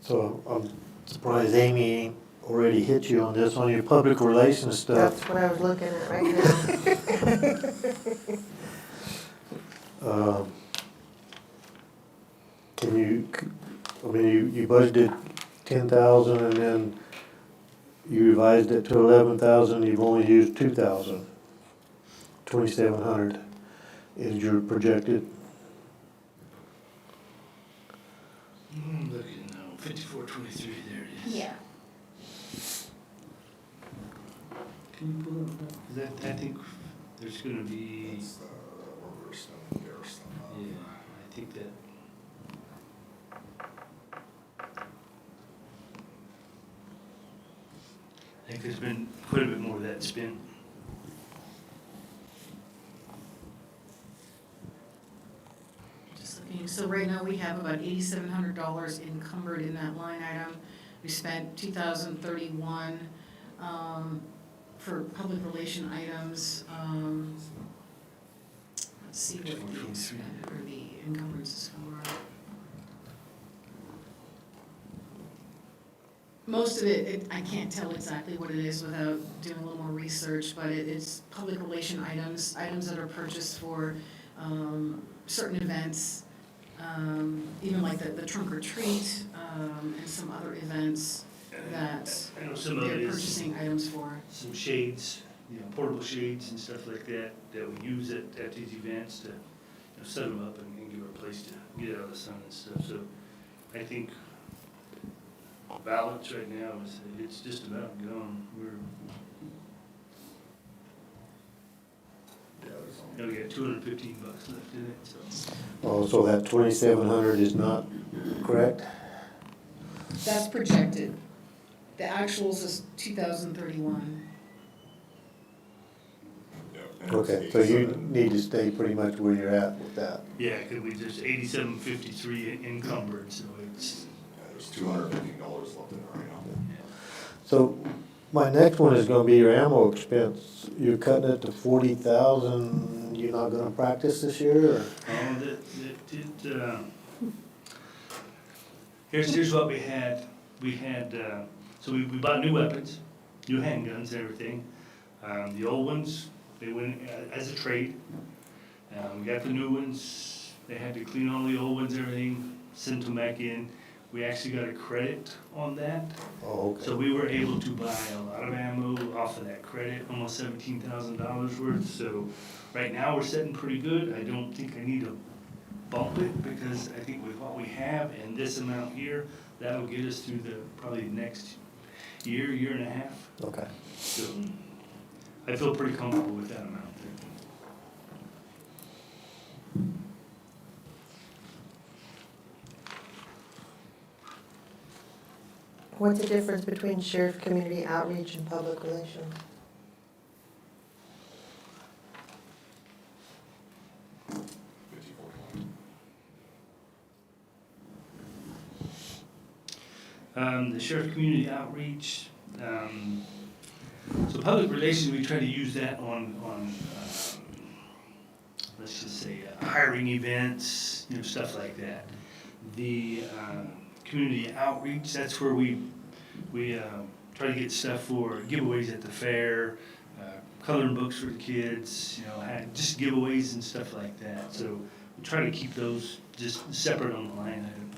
So I'm surprised Amy ain't already hit you on this, on your public relations That's stuff. what I was looking at right now. Can you, I mean, you budgeted 10,000 and then you revised it to 11,000, you've only used 2,000. 2,700 is your projected. Looking now, 5423, there it is. Yeah. Can you pull up that? I think there's gonna be, yeah, I think that. I think there's been quite a bit more of that spent. Just looking, so right now we have about $8,700 encumbered in that line item. We spent 2,031 for public relation items. Let's see what we spent, or the encumbrances for. Most of it, I can't tell exactly what it is without doing a little more research, but it's public relation items, items that are purchased for certain events, even like the trunk or treat, and some other events that I know some of it they're is purchasing items for. some shades, portable shades and stuff like that, that we use at these events to, set them up and give her a place to get out of the sun and stuff, so I think balance right now is, it's just about gone, we got $215 left in it, so. Oh, so that 2,700 is not correct? That's projected. The actuals is 2,031. Okay, so you need to stay pretty much where you're at with that. Yeah, cause we just 8753 encumbered, so it's. There's $215 left in it right now. So my next one is gonna be your ammo expense. You're cutting it to 40,000. You're not gonna practice this year, or? Here's what we had. So we bought new weapons, new handguns and everything. The old ones, they went as a trade. We got the new ones, they had to clean all the old ones, everything, send them back in. We actually got a credit on that. Oh, okay. So we were able to buy a lot of ammo off of that credit, almost $17,000 worth. So right now we're sitting pretty good. I don't think I need to bump it because I think with what we have and this amount here, that'll get us through probably next year, year and a half. Okay. So I feel pretty comfortable with that amount there. What's the difference between sheriff community outreach and public relations? The sheriff community outreach, so public relations, we try to use that on let's just say hiring events, stuff like that. The community outreach, that's where we try to get stuff for giveaways at the fair, coloring books for the kids, just giveaways and stuff like that. So we try to keep those just separate on the line item.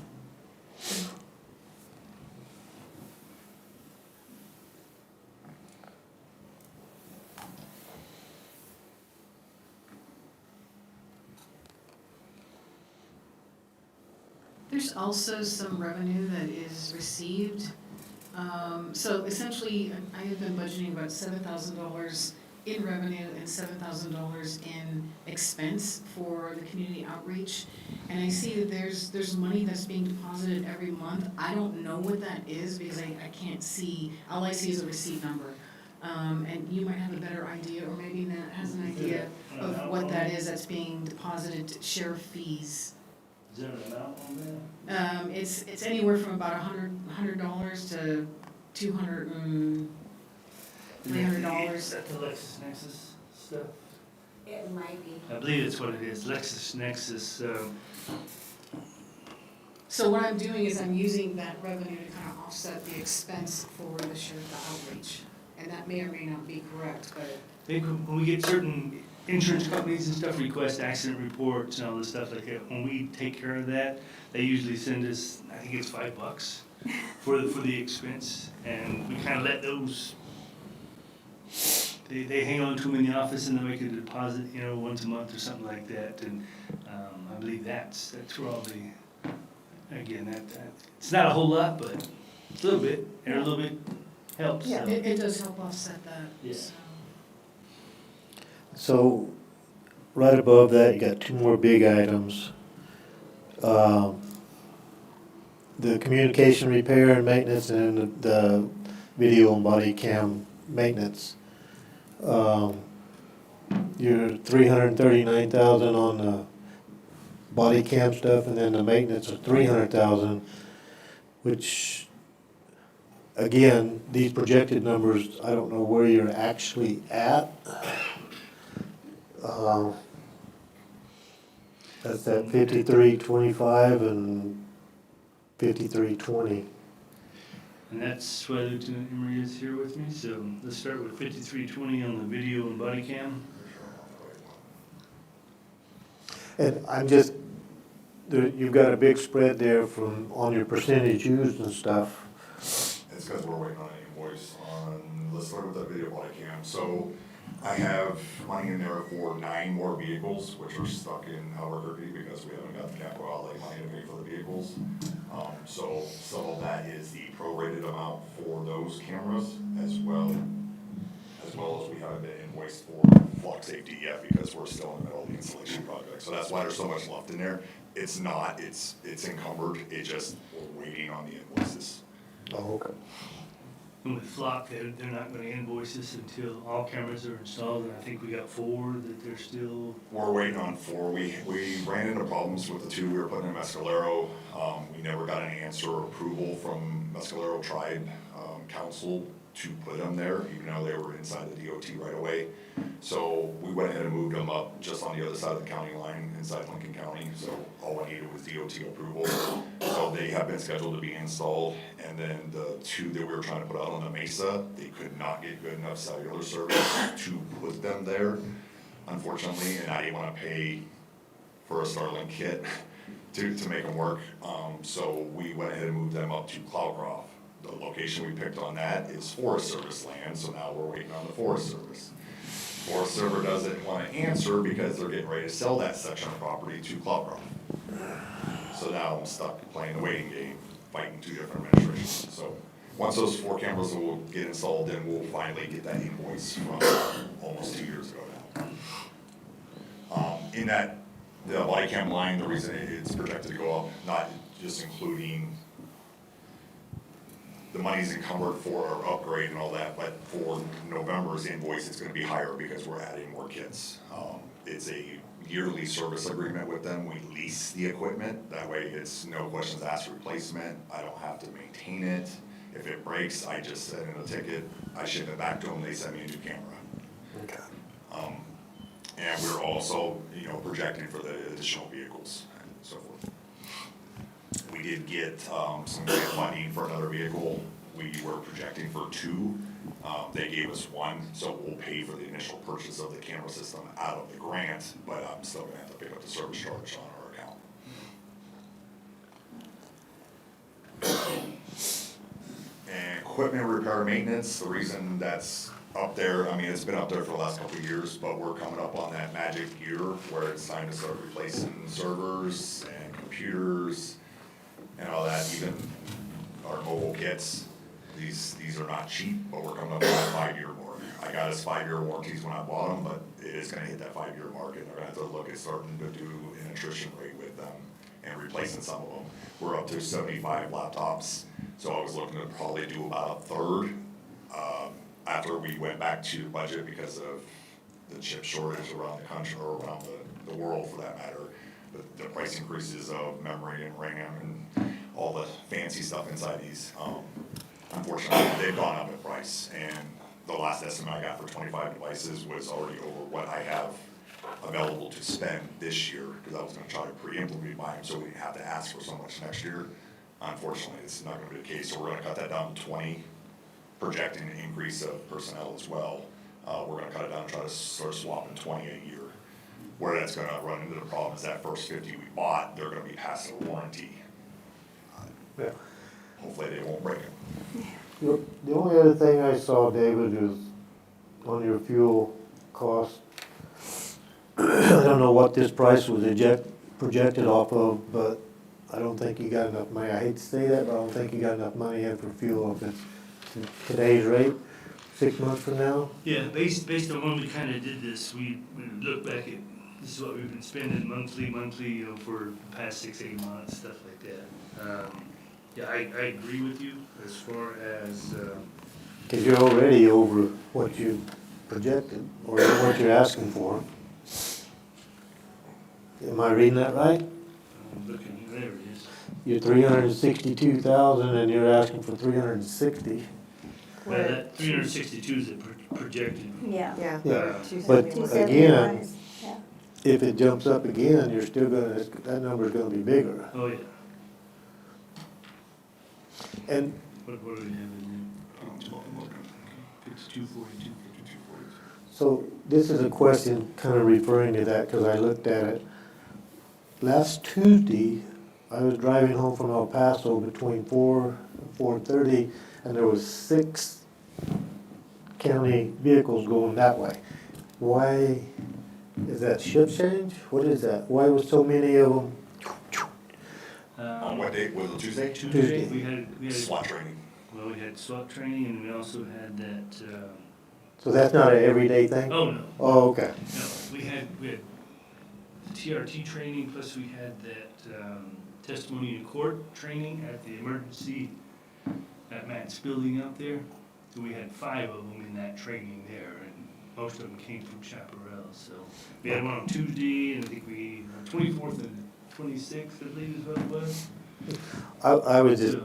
There's also some revenue that is received. So essentially, I have been budgeting about $7,000 in revenue and $7,000 in expense for the community outreach. And I see that there's money that's being deposited every month. I don't know what that is because I can't see, all I see is a receipt number. And you might have a better idea, or maybe Nat has an idea of what that is that's being deposited to sheriff fees. Is there an amount on that? It's anywhere from about $100 to $200 and $300. Is that the LexisNexis stuff? It might be. I believe it's what it is, LexisNexis. So what I'm doing is I'm using that revenue to kind of offset the expense for the outreach. And that may or may not be correct, but I think when we get certain insurance companies and stuff request accident reports and all this stuff like that, when we take care of that, they usually send us, I think it's $5 for the expense. And we kind of let those, they hang on to them in the office and they make a deposit, once a month or something like that. And I believe that's probably, again, it's not a whole lot, but a little bit, and a little bit helps. yeah, So. it does help offset that. Yeah. So. So, right above that, you got two more big items. The communication repair and maintenance and the video and body cam maintenance. You're 339,000 on the body cam stuff, and then the maintenance of 300,000, which, again, these projected numbers, I don't know where you're actually at. That's at 5325 and 5320. And that's why Lieutenant Emery is here with me, so let's start with 5320 on the video and body cam. And I'm just, you've got a big spread there from, on your percentage used and stuff. It's because we're waiting on an invoice on, let's start with that video body cam. So I have money in there for 9 more vehicles, which are stuck in Albuquerque because we haven't got the capital outlay money to pay for the vehicles. So some of that is the prorated amount for those cameras, as well as we haven't been invoiced for flock safety yet because we're still in the middle of the installation project. So that's why there's so much left in there. It's not, it's encumbered, we're waiting on the invoices. Oh, okay. And with Flock, they're not gonna invoice us until all cameras are installed, and I think we got 4 that they're still. We're waiting on 4. We ran into problems with the 2 we were putting in Mescalero. We never got an answer or approval from Mescalero Tribe Council to put them there, even though they were inside the DOT right away. So we went ahead and moved them up just on the other side of the county line, inside Lincoln County. So all I needed was DOT approval. So they have been scheduled to be installed. And then the 2 that we were trying to put out on the Mesa, they could not get good enough cellular service to put them there, unfortunately. And I didn't want to pay for a Starlink kit to make them work. So we went ahead and moved them up to Cloudcroft. The location we picked on that is Forest Service land, so now we're waiting on the Forest Service. Forest Service doesn't want to answer because they're getting ready to sell that section of property to Cloudcroft. So now I'm stuck playing the waiting game, fighting 2 different administrations. So once those 4 cameras will get installed, then we'll finally get that invoice from almost 2 years ago now. In that, the body cam line, the reason it's projected to go up, not just including the money's encumbered for our upgrade and all that, but for November's invoice, it's gonna be higher because we're adding more kits. It's a yearly service agreement with them. We lease the equipment. That way it's no questions asked replacement. I don't have to maintain it. If it breaks, I just send in a ticket. I ship it back to them. They send me a new camera. Okay. And we're also, projecting for the additional vehicles and so forth. We did get some grant funding for another vehicle. We were projecting for 2. They gave us 1, so we'll pay for the initial purchase of the camera system out of the grant, but I'm still gonna have to pick up the service charge on our account. And equipment repair maintenance, the reason that's up there, it's been up there for the last couple of years, but we're coming up on that magic year where it's time to start replacing servers and computers and all that, even our mobile kits. These are not cheap, but we're coming up on that 5-year mark. I got us 5-year warranties when I bought them, but it is gonna hit that 5-year mark, and they're gonna have to look at starting to do an attrition rate with them and replacing some of them. We're up to 75 laptops, so I was looking to probably do about a third after we went back to budget because of the chip shortage around the country, or around the world for that matter. The price increases of memory and RAM and all the fancy stuff inside these. Unfortunately, they've gone up in price, and the last estimate I got for 25 devices was already over what I have available to spend this year, because I was gonna try to pre-implement mine, so we didn't have to ask for so much next year. Unfortunately, it's not gonna be the case, so we're gonna cut that down to 20, projecting an increase of personnel as well. We're gonna cut it down and try to start swapping 20 a year. Where that's gonna run into the problem is that first 50 we bought, they're gonna be past the warranty. Yeah. Hopefully they won't break them. The only other thing I saw, David, is on your fuel cost. I don't know what this price was projected off of, but I don't think you got enough money. I hate to say that, but I don't think you got enough money in for fuel if it's today's rate, 6 months from now. Yeah, based on when we kind of did this, we looked back at, this is what we've been spending monthly, for the past 6-8 months, stuff like that. Yeah, I agree with you as far as, Because you're already over what you projected, or what you're asking for. Am I reading that right? I'm looking, there it is. You're 362,000 and you're asking for 360. Well, that 362 is a projected. Yeah. Yeah. Yeah. But 275, again, yeah. if it jumps up again, you're still gonna, that number's gonna be bigger. Oh, yeah. And What do we have in there? It's 242. so this is a question kind of referring to that, because I looked at it. Last Tuesday, I was driving home from El Paso between 4 and 4:30, and there was 6 county vehicles going that way. Why, is that shift change? What is that? Why was so many of them? On what date, was it Tuesday? Tuesday, we had SWAT training. well, we had SWAT training, and we also had that, So that's not an everyday thing? oh, no. Oh, okay. No, we had TRT training, plus we had that testimony in court training at the emergency, at Matt's building out there. So we had 5 of them in that training there, and most of them came from Chaparral. So we had one on Tuesday, and I think we, 24th and 26th, I believe is what it was. I was just, So,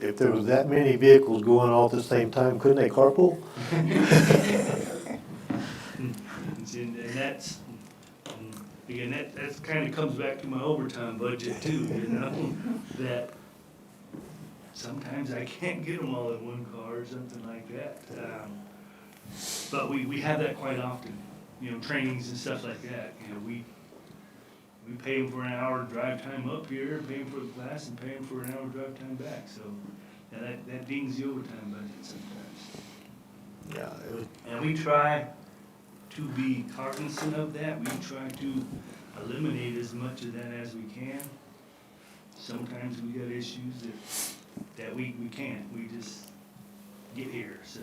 if there was that many vehicles going all at the same time, couldn't they carpool? and that's, again, that kind of comes back to my overtime budget too, you know? That sometimes I can't get them all in one car or something like that. But we have that quite often, you know, trainings and stuff like that. You know, we pay them for an hour drive time up here, pay them for the class, and pay them for an hour drive time back. So yeah, that dings the overtime budget sometimes. Yeah. And we try to be cognizant of that. We try to eliminate as much of that as we can. Sometimes we got issues that we can't. We just get here, so.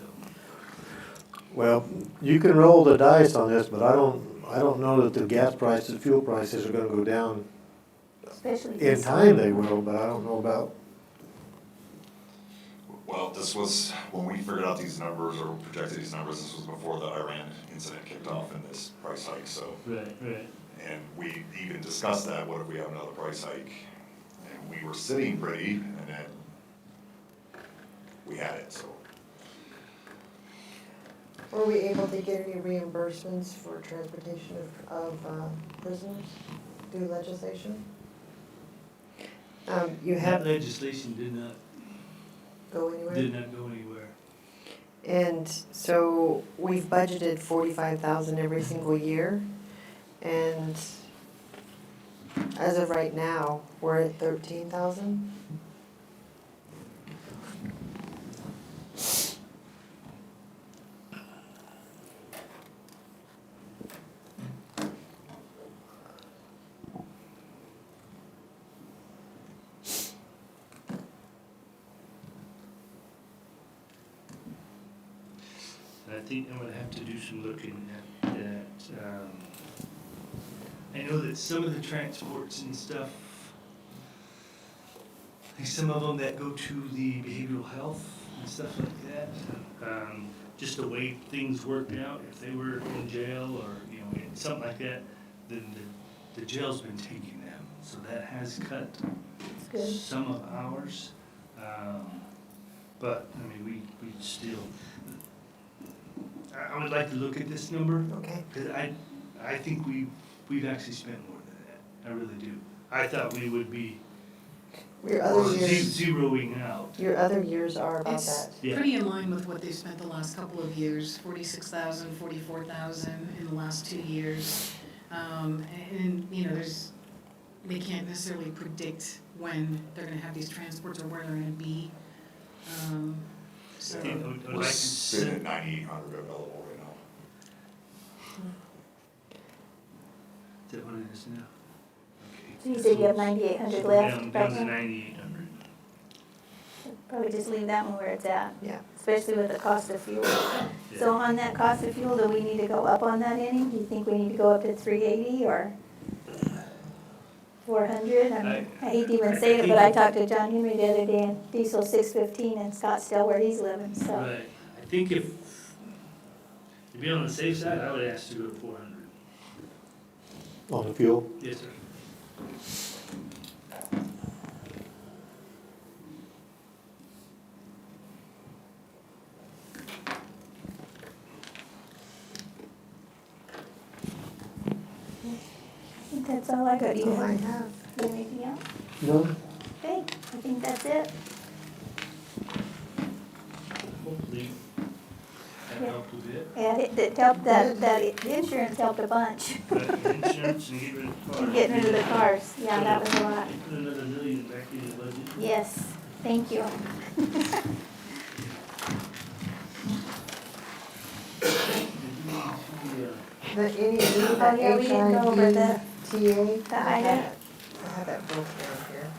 Well, you can roll the dice on this, but I don't know that the gas prices, fuel prices are gonna go down. Especially In this time year. they will, but I don't know about, Well, this was, when we figured out these numbers or projected these numbers, this was before the Iran incident kicked off in this price hike, so. Right. And we even discussed that, what if we have another price hike? And we were sitting pretty, and then we had it, so. Were we able to get any reimbursements for transportation of prisoners through legislation? You That have, legislation did not go anywhere? go anywhere. And so we've budgeted 45,000 every single year, and as of right now, we're at 13,000. I think I'm gonna have to do some looking at that. I know that some of the transports and stuff, like some of them that go to the behavioral health and stuff like that, just the way things worked out, if they were in jail or, you know, something like that, then the jail's been taking them. So that has cut good. some of ours. But, I mean, we still, I would like to look at this number. Okay. Because I think we've actually spent more than that, I really do. I thought we would be Your other years, zeroing out. your other years are about It's that. Yeah. pretty in line with what they've spent the last couple of years, 46,000, 44,000 in the last 2 years. And, you know, they can't necessarily predict when they're gonna have these transports or where they're gonna be. So, I think I would we're like to s- Been at 9,800 available right now. Is that what it is now? Okay. So you said you have 9,800 So we're left down right to now? 9,800. Probably just leave that one where it's at, Yeah. especially with the cost of fuel. So on that cost of fuel, do we need to go up on that any? Do you think we need to go up to 380 or 400? I mean, I hate to even say it, but I talked to John Henry the other day and diesel 615 in Scottsdale where he's living, so. Right, I think if, to be on the safe side, I would ask to go to 400. On the fuel? Yes, sir. I think that's all I got. Do you All I have have. anything else? No. Okay, I think that's it. Hopefully, that helped a bit. And it helped, the insurance helped a bunch. But insurance and get rid of the car. And getting rid of the cars, yeah, that was a lot. Put another million back in the budget. Yes, thank you. The any, the Oh, yeah, we didn't go over the TA. HIDA. I have that book down here.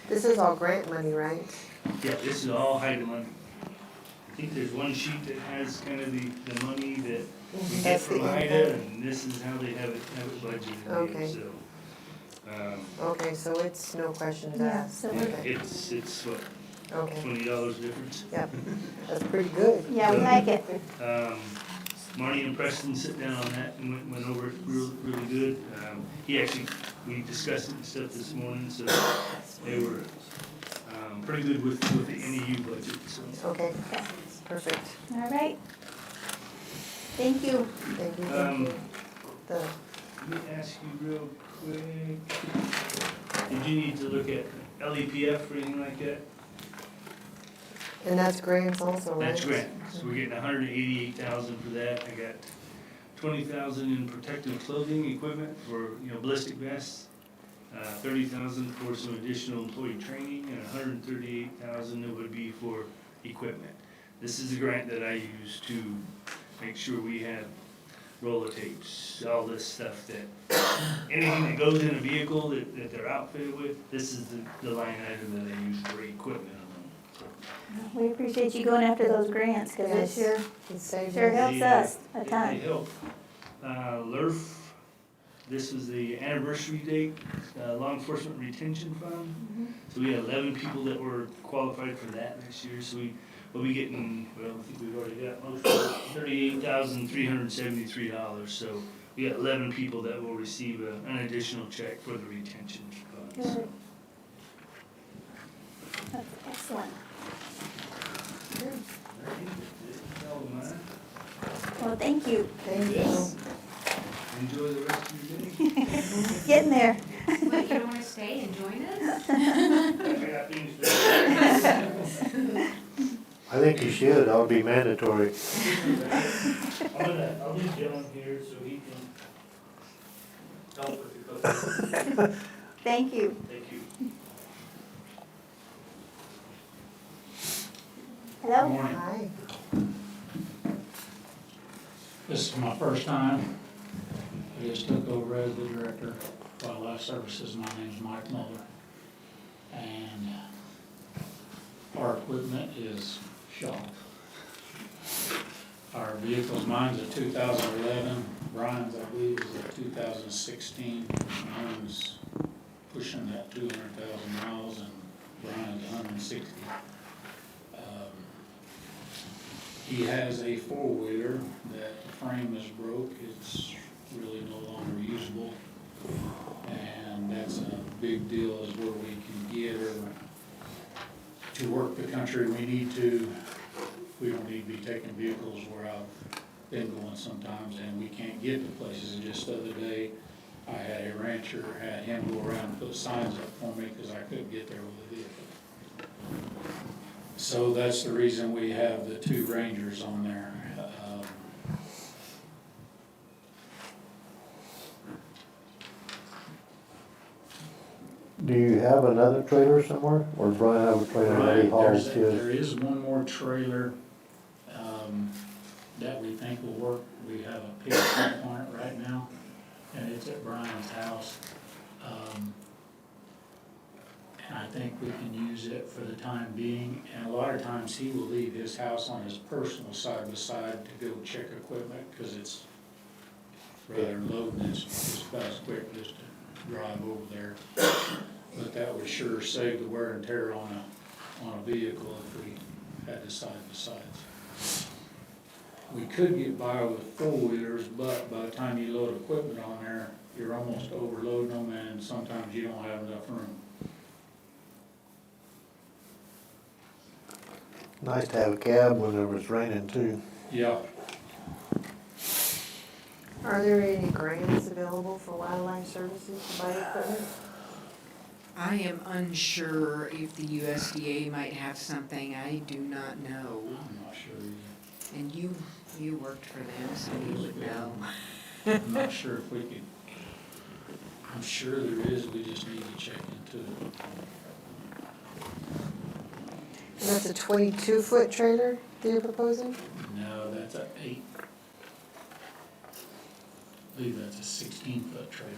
This is all grant money, right? Yeah, this is all HIDA money. I think there's one sheet that has kind of the money that we get That's from the HIDA, info. and this is how they have it budgeted. Okay. So, Okay, so it's no questions Yeah, asked. so Okay. it's what, Okay, $20 difference? yep, that's pretty good. Yeah, we like it. Marty and Preston sit down on that and went over it really good. He actually, we discussed it and stuff this morning, so they were pretty good with the NEU budget, so. Okay, perfect. All right. Thank you. Thank you, thank you. The, Let me ask you real quick, did you need to look at LEPF or anything like that? and that's grants also, right? That's grant, so we're getting $188,000 for that. I got $20,000 in protective clothing equipment for, ballistic vests. $30,000 for some additional employee training, and $138,000 that would be for equipment. This is a grant that I use to make sure we have roller tapes, all this stuff that, anything that goes in a vehicle that they're outfitted with, this is the line item that I use for equipment on. We appreciate you going after those grants, because it Yes. sure, It saves sure us. helps us a They ton. help. LERF, this is the anniversary date, Law Enforcement Retention Fund. So we had 11 people that were qualified for that this year, so we'll be getting, I think we've already got most of it, $38,373. So we got 11 people that will receive an additional check for the retention funds. Good. That's excellent. That's all of mine. Well, thank you. Thank you. Yes. Enjoy the rest of your day. Getting there. What, you don't wanna stay and join us? I got things to do. I think you should, that'll be mandatory. I'll leave John here so he can help with the cooking. Thank you. Thank you. Hello? Hi. This is my first time. I just took over as the director of Wildlife Services. My name's Mike Muller. And our equipment is shot. Our vehicles, mine's a 2011, Brian's, I believe, is a 2016. Mine's pushing that 200,000 miles, $160. He has a four-wheeler that the frame is broke, it's really no longer usable. And that's a big deal, is where we can get her to work the country we need to. We don't need to be taking vehicles where I've been going sometimes, and we can't get to places. And just the other day, I had a rancher, had him go around and put signs up for me because I couldn't get there with a vehicle. So that's the reason we have the two Rangers on there. Do you have another trailer somewhere, or does Brian have a trailer that he hauls There his? is one more trailer that we think will work. We have a pickup on it right now, and it's at Brian's house. And I think we can use it for the time being. And a lot of times he will leave his house on his personal side by side to go check equipment, because it's rather loaded, and it's about as quick just to drive over there. But that would sure save the wear and tear on a vehicle if we had the side by sides. We could get by with four-wheelers, but by the time you load equipment on there, you're almost overloading them, and sometimes you don't have enough room. Nice to have a cab whenever it's raining too. Yeah. Are there any grants available for wildlife services to buy equipment? I am unsure if the USDA might have something. I do not know. I'm not sure either. And you worked for them, so you would know. I'm not sure if we could, I'm sure there is, we just need to check into it. And that's a 22-foot trailer that you're proposing? No, that's a I believe that's a 16-foot trailer.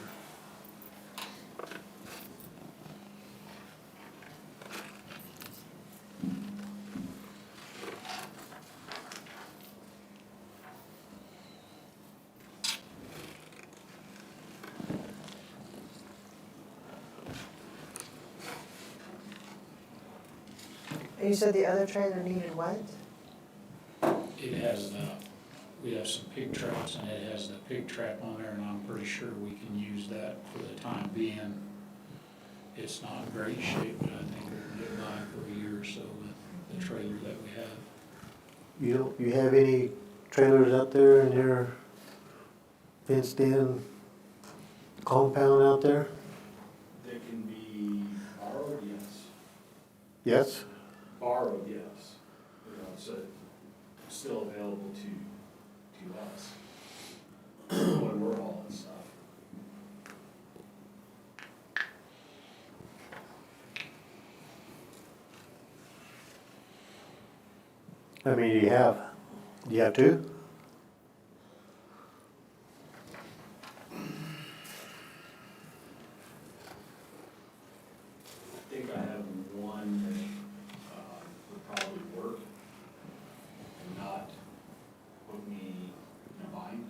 And you said the other trailer needed what? It has we have some pig traps, and it has the pig trap on there, and I'm pretty sure we can use that for the time being. It's not in great shape, but I think we can get by for a year or so with the trailer that we have. You have any trailers out there in your fenced in compound out there? They can be borrowed, yes. Yes? Borrowed, yes. You know, so it's still available to us when we're hauling stuff. How many do you have? Do you have two? I think I have one that would probably work and not put me in a bind.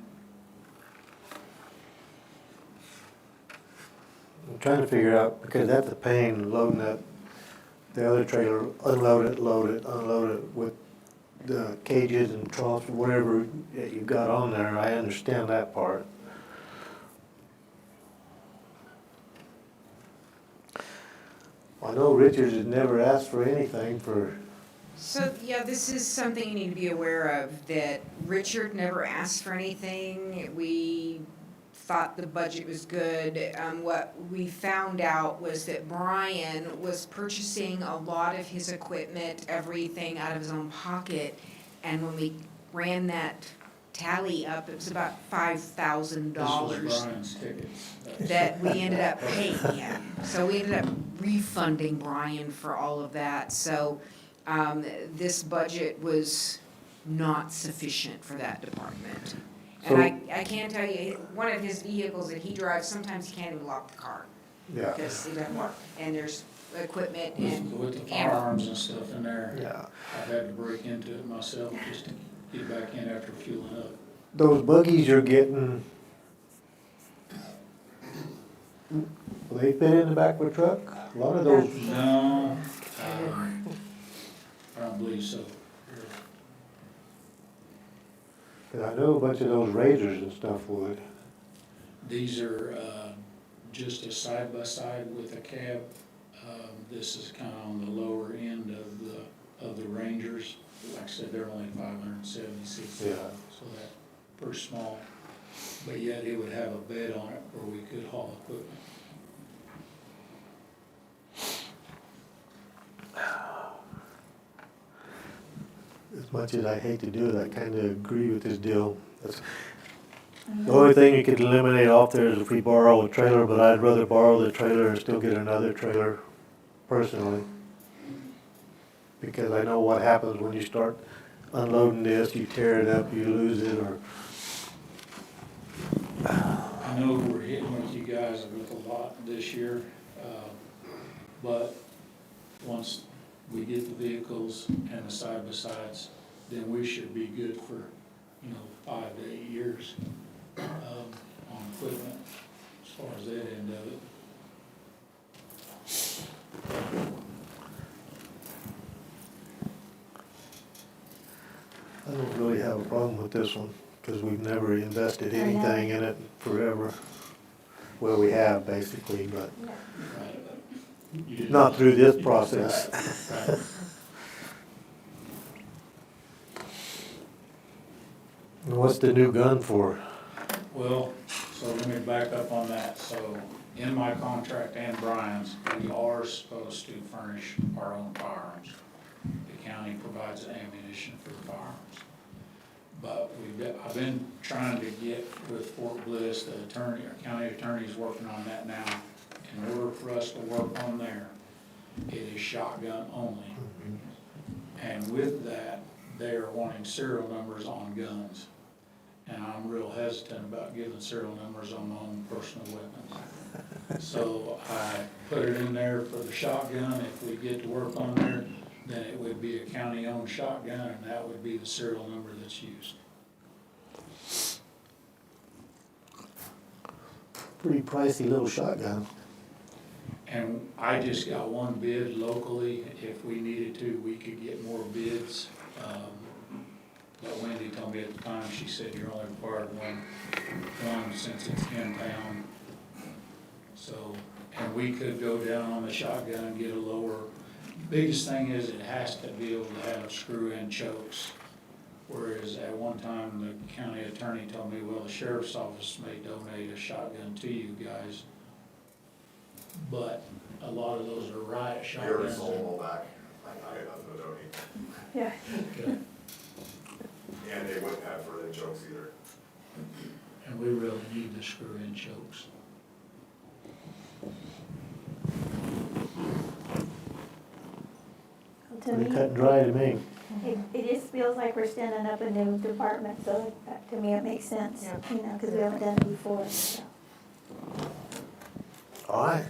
I'm trying to figure out, because that's a pain loading that, the other trailer, unload it, load it, unload it with the cages and troughs, whatever that you've got on there. I understand that part. I know Richards has never asked for anything for, So, yeah, this is something you need to be aware of, that Richard never asked for anything. We thought the budget was good. What we found out was that Brian was purchasing a lot of his equipment, everything out of his own pocket. And when we ran that tally up, it was about $5,000. This was Brian's tickets. That we ended up paying him. So we ended up refunding Brian for all of that. So this budget was not sufficient for that department. And I can tell you, one of his vehicles that he drives, sometimes he can't even lock the car. yeah. Because it doesn't work. And there's equipment and With the ammo. firearms and stuff in there. Yeah. I've had to break into it myself just to get back in after fueling up. Those buggies you're getting, will they fit in the back of a truck? A lot of those, No, I don't believe so. 'Cause I know a bunch of those razors and stuff would. These are just a side-by-side with a cab. This is kind of on the lower end of the Rangers. Like I said, they're only 576. Yeah. So that's pretty small. But yet it would have a bed on it where we could haul equipment. As much as I hate to do it, I kind of agree with this deal. The only thing you could eliminate off there is if we borrow a trailer, but I'd rather borrow the trailer and still get another trailer personally. Because I know what happens when you start unloading this, you tear it up, you lose it, or. I know we're hitting with you guys with a lot this year, but once we get the vehicles and the side-by-sides, then we should be good for, 5 to 8 years on equipment, as far as that end of it. I don't really have a problem with this one, because we've never invested anything in it forever. Well, we have basically, but not through this process. And what's the new gun for? Well, so let me back up on that. So in my contract and Brian's, we are supposed to furnish our own firearms. The county provides the ammunition for the firearms. But I've been trying to get with Fort Bliss, the attorney, our county attorney's working on that now. In order for us to work on there, it is shotgun only. And with that, they are wanting serial numbers on guns. And I'm real hesitant about giving serial numbers on my own personal weapons. So I put it in there for the shotgun. If we get to work on there, then it would be a county-owned shotgun, and that would be the serial number that's used. Pretty pricey little shotgun. And I just got one bid locally. If we needed to, we could get more bids. But Wendy told me at the time, she said you're only required one since it's in town. So, and we could go down on the shotgun and get a lower. Biggest thing is it has to be able to have screw-in chokes. Whereas at one time, the county attorney told me, well, the sheriff's office may donate a shotgun to you guys. But a lot of those are riot We already shotguns. sold them all back. I had nothing to donate. Yeah. Okay. And they wouldn't have for the jokes either. And we really need the screw-in chokes. To Pretty me, cut and dry to me. it just feels like we're standing up a new department, so to me it makes sense, because we haven't done it before. So. All right.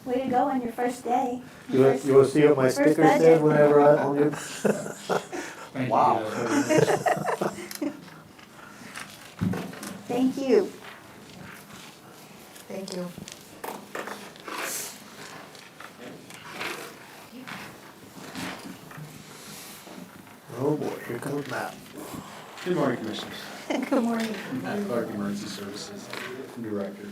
Way to go on your first day. You want to see what my First sticker budget. said whenever I on your? Thank Wow. Thank you. Thank you. Oh boy, here comes Matt. Good morning, Commissioners. Good morning. Matt Clark, Emergency Services Director.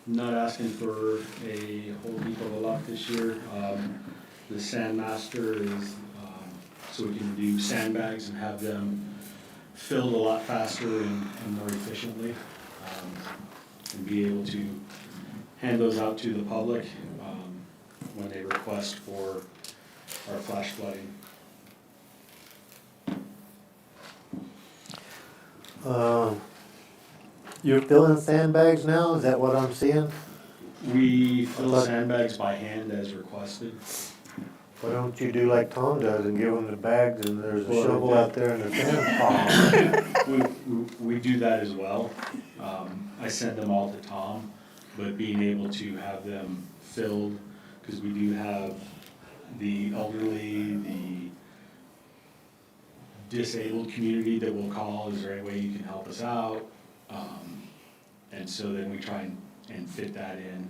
Not asking for a whole heap of a lot this year. The Sandmaster is so we can do sandbags and have them filled a lot faster and more efficiently, and be able to hand those out to the public when they request for our flash flooding. You're filling sandbags now? Is that what I'm seeing? We fill sandbags by hand as requested. Why don't you do like Tom does and give them the bags and there's a Well, shovel out there and a sand pile? We do that as well. I send them all to Tom, but being able to have them filled, because we do have the elderly, the disabled community that will call, is there any way you can help us out? And so then we try and fit that in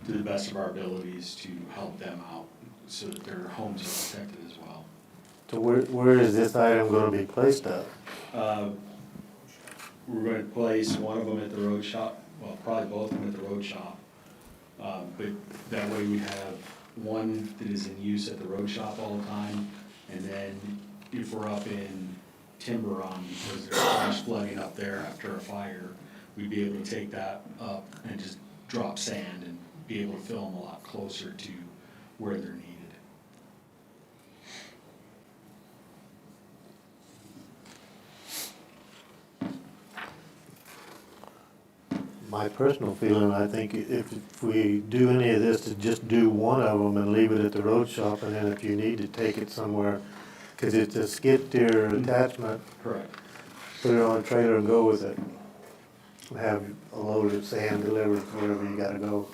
to the best of our abilities to help them out so that their homes are protected as well. So where is this item gonna be placed at? We're going to place one of them at the road shop, well, probably both of them at the road shop. But that way we have one that is in use at the road shop all the time, and then if we're up in Tiburon, because there's flash flooding up there after a fire, we'd be able to take that up and just drop sand and be able to fill them a lot closer to where they're needed. My personal feeling, I think if we do any of this, to just do one of them and leave it at the road shop, and then if you need to take it somewhere, because it's a skid steer attachment. Correct. Put it on a trailer and go with it. Have a load of sand delivered wherever you gotta go.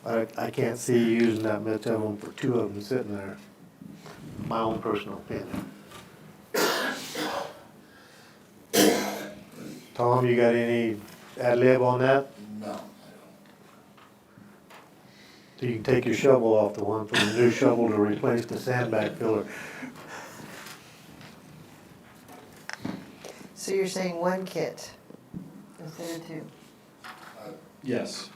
I can't see you using that much of them for two of them sitting there. My own personal opinion. Tom, you got any ad lib on that? No, I don't. So you can take your shovel off the one from the new shovel to replace the sandbag filler. So you're saying one kit instead of two? Yes.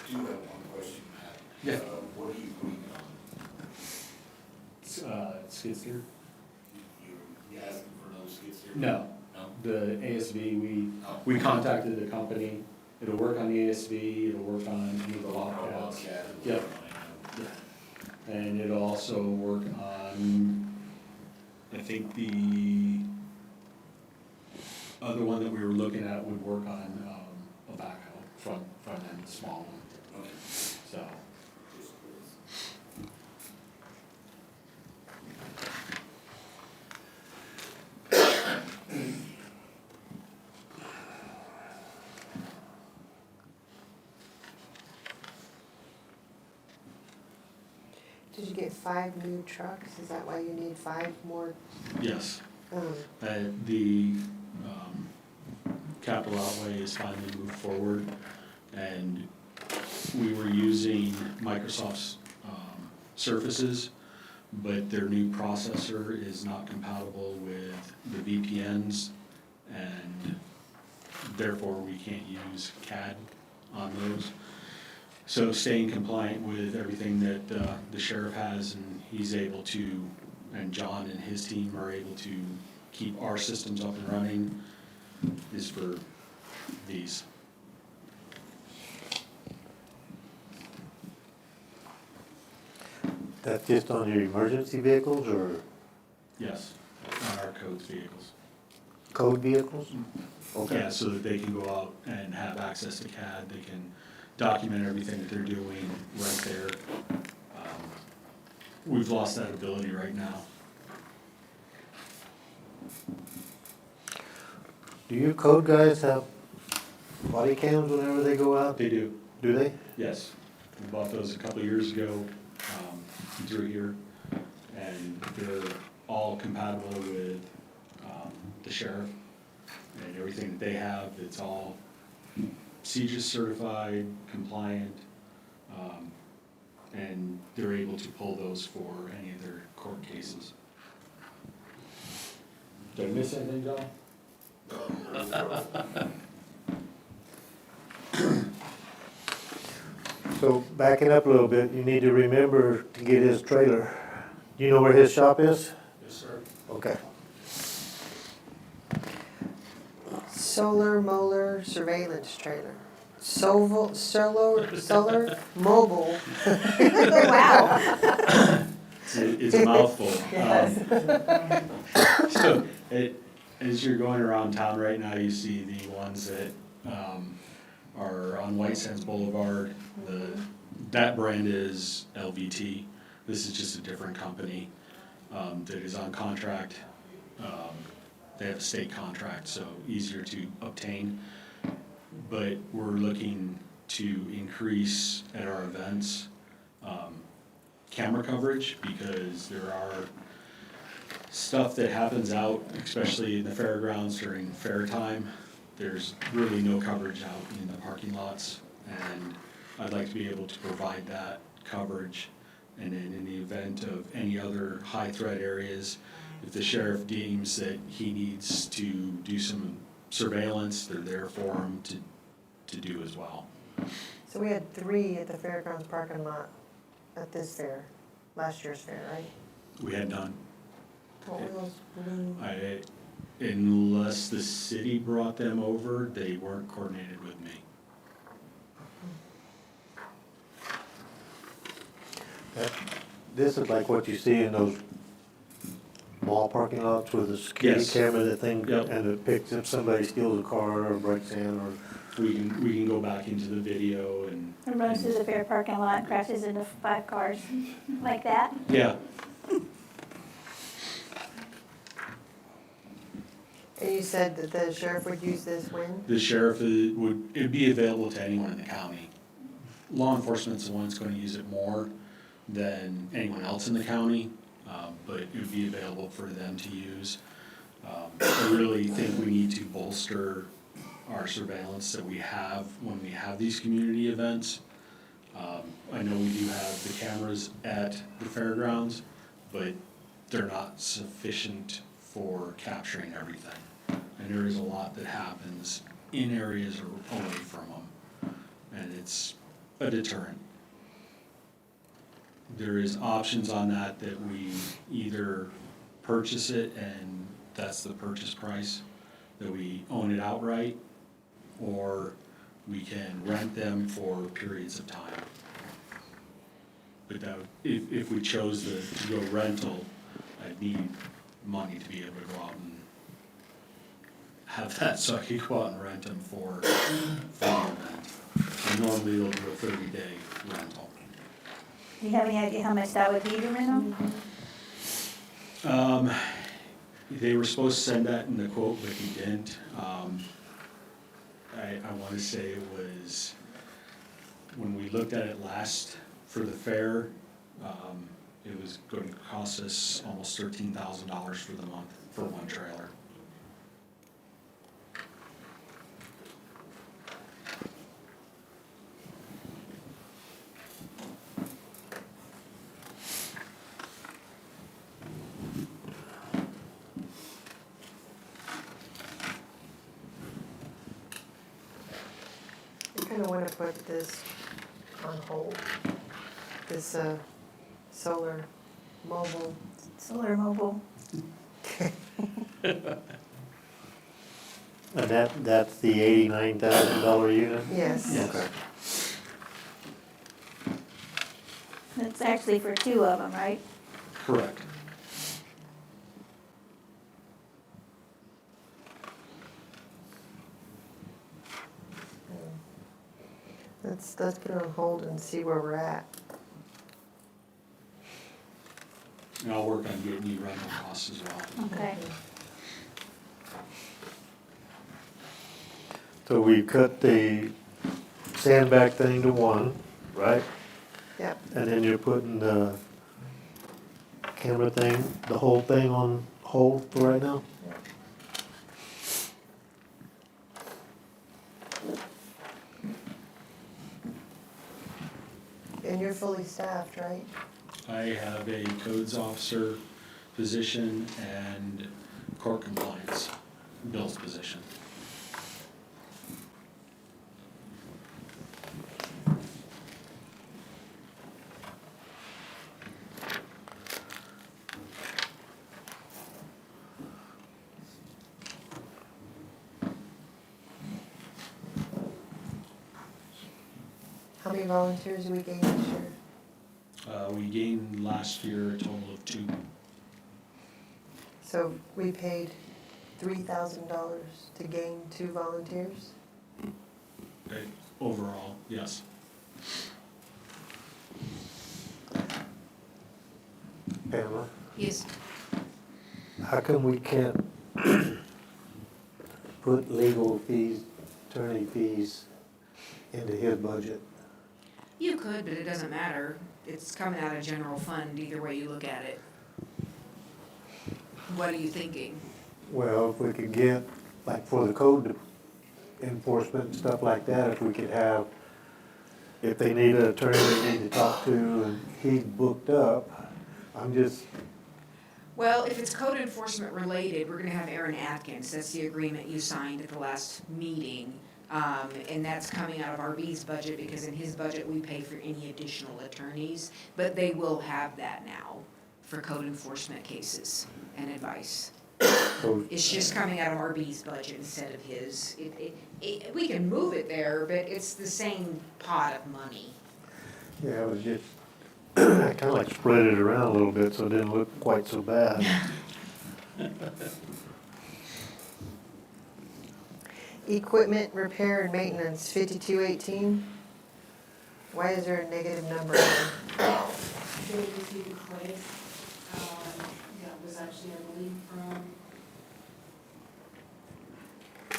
I do have one question, Matt. Yeah. What are you putting on? Skid steer? You asking for those skid steer? No. No? The ASV, we contacted the company. It'll work on the ASV, it'll work on any of the Bobcats. Yep. Yeah. And it'll also work on, I think the other one that we were looking at would work on a backhoe, front end, small one. Okay. So. Did you get 5 new trucks? Is that why you need 5 more? Yes. Um, The capital outlay is finally moved forward, and we were using Microsoft's Surfaces, but their new processor is not compatible with the VPNs, and therefore we can't use CAD on those. So staying compliant with everything that the sheriff has, and he's able to, and John and his team are able to keep our systems up and running, is for these. That's just on your emergency vehicles or Yes, on our codes vehicles. code vehicles? Okay. Yeah, so that they can go out and have access to CAD, they can document everything that they're doing right there. We've lost that ability right now. Do your code guys have body cams whenever they go out? They do. Do they? Yes, we bought those a couple of years ago, through here, and they're all compatible with, the sheriff, and everything that they have, it's all CJIS certified, compliant, and they're able to pull those for any of their court cases. Did I miss anything, John? So backing up a little bit, you need to remember to get his trailer. You know where his shop is? Yes, sir. Okay. Solar molar surveillance trailer. Solar mobile. Wow. It's a mouthful. Yes. So, as you're going around town right now, you see the ones that are on White Sands Boulevard. That brand is LVT. This is just a different company that is on contract. They have a state contract, so easier to obtain. But we're looking to increase at our events camera coverage, because there are stuff that happens out, especially in the fairgrounds during fair time, there's really no coverage out in the parking lots. And I'd like to be able to provide that coverage. And then in the event of any other high threat areas, if the sheriff deems that he needs to do some surveillance, they're there for him to do as well. So we had 3 at the fairgrounds parking lot at this fair, last year's fair, right? We had none. What were those blue? Unless the city brought them over, they weren't coordinated with me. This is like what you see in those mall parking lots with the security Yes. camera, that thing, Yep. and it picks up somebody steals a car or breaks in, or We can go back into the video and. It runs through the fair parking lot and crashes into 5 cars, like that. Yeah, And you said that the sheriff would use this when? the sheriff it'd be available to anyone in the county. Law enforcement's the one that's gonna use it more than anyone else in the county, but it would be available for them to use. I really think we need to bolster our surveillance that we have when we have these community events. I know we do have the cameras at the fairgrounds, but they're not sufficient for capturing everything. And there is a lot that happens in areas or away from them, and it's a deterrent. There is options on that we either purchase it and that's the purchase price, that we own it outright, or we can rent them for periods of time. But that, if we chose to go rental, I'd need money to be able to go out and have that, so I could go out and rent them for the event. And normally they'll do a 30-day rental. Do you have any idea how much that would be to rent them? They were supposed to send that in the quote, but he didn't. I wanna say it was, when we looked at it last for the fair, it was going to cost us almost $13,000 for the month for one trailer. I kind of want to put this on hold, this solar mobile. Solar mobile. and that's the $89,000 unit? Yes. Okay. It's actually for 2 of them, right? Correct. Let's put it on hold and see where we're at. And I'll work on getting you rental costs as well. Okay. So we cut the sandbag thing to 1, right? Yep. And then you're putting the camera thing, the whole thing on hold for right now? And you're fully staffed, right? I have a codes officer position and court compliance bills position. How many volunteers do we gain this year? We gained last year a total of 2. So we paid $3,000 to gain 2 volunteers? Overall, yes. Pamela, Yes. how come we can't put legal fees, attorney fees into his budget? You could, but it doesn't matter. It's coming out of general fund, either way you look at it. What are you thinking? Well, if we could get, like for the code enforcement and stuff like that, if we could have, if they need an attorney they need to talk to and he's booked up, I'm just, Well, if it's code enforcement related, we're gonna have Aaron Atkins, that's the agreement you signed at the last meeting. And that's coming out of our B's budget, because in his budget, we pay for any additional attorneys. But they will have that now for code enforcement cases and advice. so, It's just coming out of our B's budget instead of his. We can move it there, but it's the same pot of money. yeah, it was just, I kinda like spread it around a little bit so it didn't look quite so bad. Equipment repair and maintenance, 5218. Why is there a negative number there? They received a credit, that was actually, I believe, from,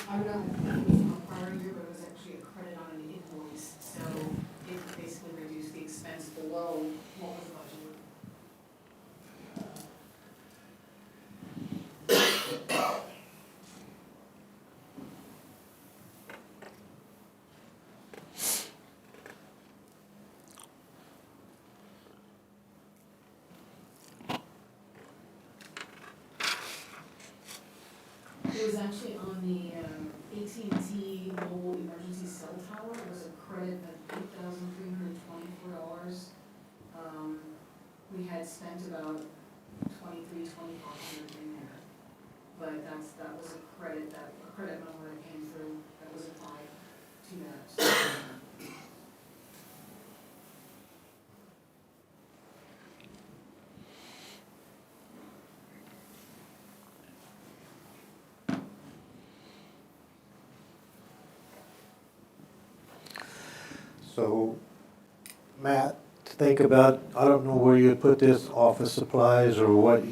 I don't know if it was from a prior year, but it was actually a credit on an invoice, so it basically reduced the expense below what was budgeted. It was actually on the AT&T mobile emergency cell tower. It was a credit of $8,324. We had spent about $2,300 in there. But that was a credit number that came through that was applied to that. So, Matt, think about, I don't know where you'd put this, office supplies or what.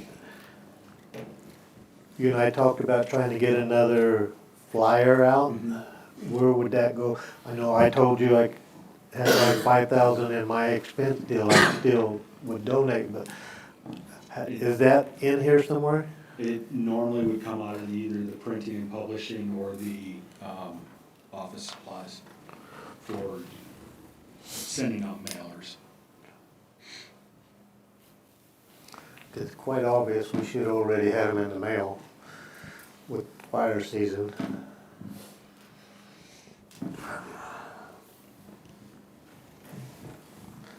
You and I talked about trying to get another flyer out. Where would that go? I know I told you I had like 5,000 in my expense deal, I still would donate, but is that in here somewhere? It normally would come out of either the printing and publishing or the office supplies for sending out mailers. It's quite obvious we should already have them in the mail with fire season.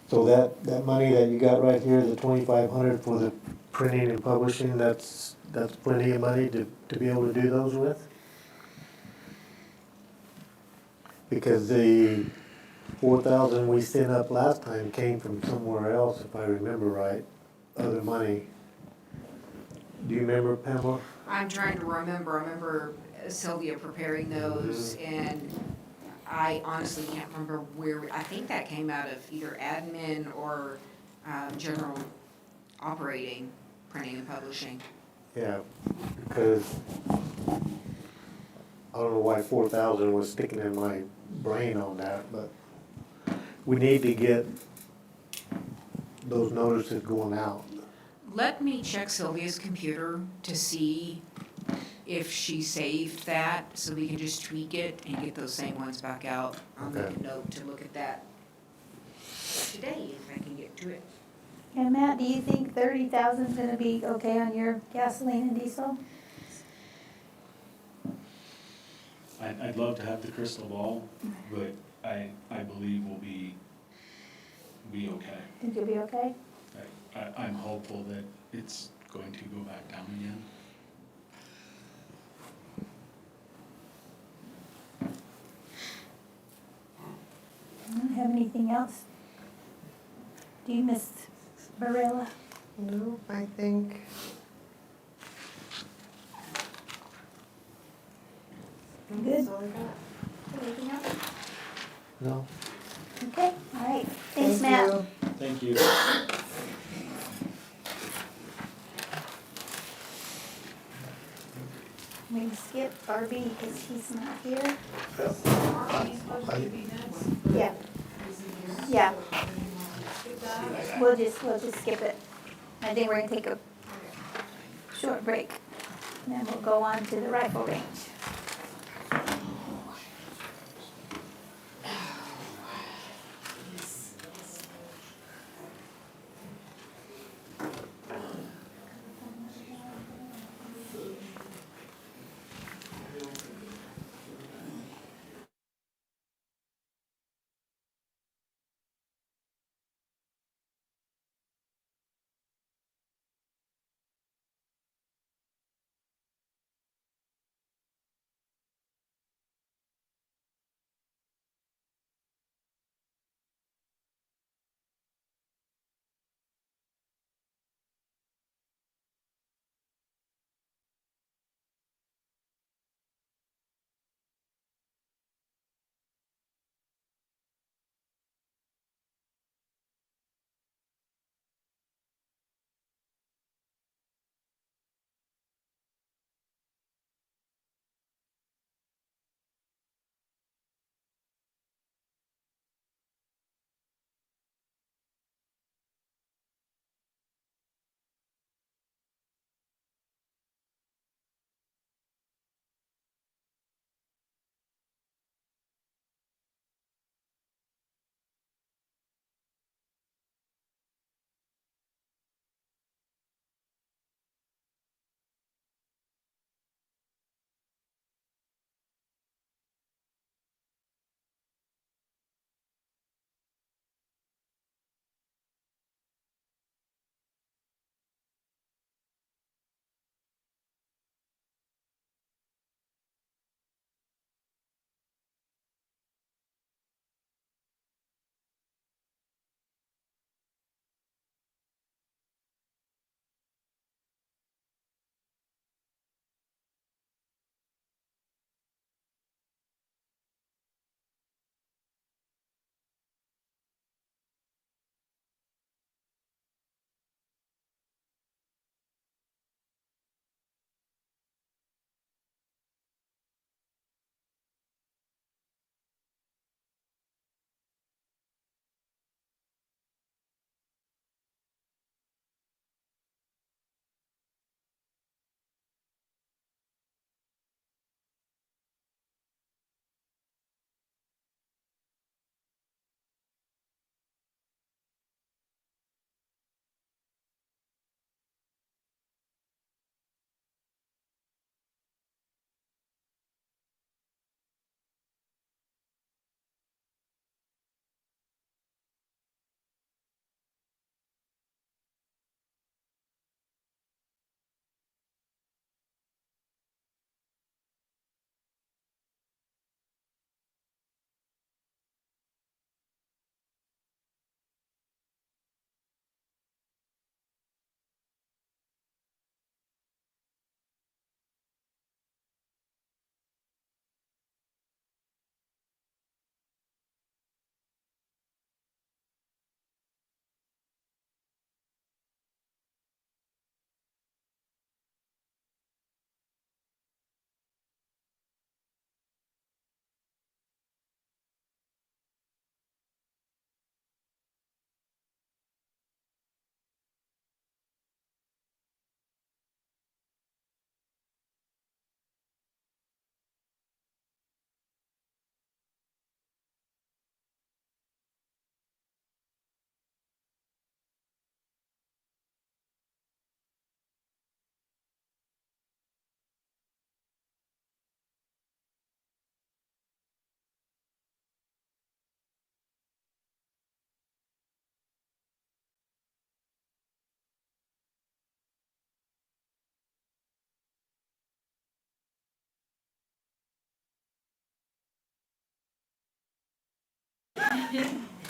So that money that you got right here, the 2,500 for the printing and publishing, that's plenty of money to be able to do those with? Because the 4,000 we sent up last time came from somewhere else, if I remember right, other money. Do you remember, Pamela? I'm trying to remember. I remember Sylvia preparing those, and I honestly can't remember where. I think that came out of either admin or general operating, printing and publishing. Yeah, because I don't know why 4,000 was sticking in my brain on that, but we need to get those notices going out. Let me check Sylvia's computer to see if she saved that, so we can just tweak it and get those same ones back out. I'll make Okay. a note to look at that today, if I can get to it. And Matt, do you think 30,000 is gonna be okay on your gasoline and diesel? I'd love to have the crystal ball, but I believe we'll be okay. Think you'll be okay? I'm hopeful that it's going to go back down again. I don't have anything else. Do you miss Barilla? No, I think, Good. that's all I got. Anything else? No? Okay, all right. Thanks, Thank Matt. you. Thank you. We can skip RB because he's not here. Yeah. Yeah. We'll just skip it. I think we're gonna take a short break. Then we'll go on to the rifle range.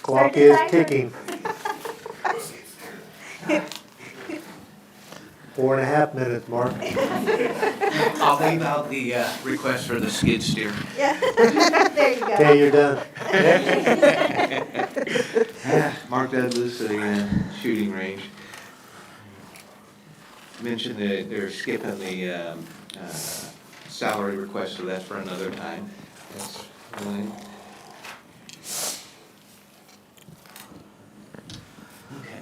Clock is ticking. 4.5 minutes, Mark. I'll leave out the request for the skid steer. Yeah, there you go. Okay, you're done. Mark Douglas, the shooting range. Mentioned that they're skipping the salary request, so that's for another time. That's fine. Okay.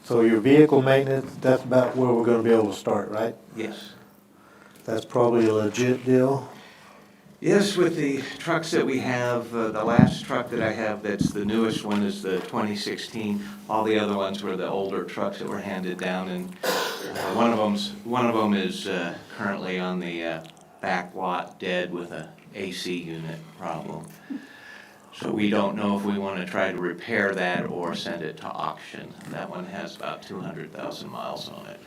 So your vehicle maintenance, that's about where we're gonna be able to start, right? Yes. That's probably a legit deal. Yes, with the trucks that we have, the last truck that I have that's the newest one is the 2016. All the other ones were the older trucks that were handed down, and one of them is currently on the back lot dead with a AC unit problem. So we don't know if we want to try to repair that or send it to auction. That one has about 200,000 miles on it.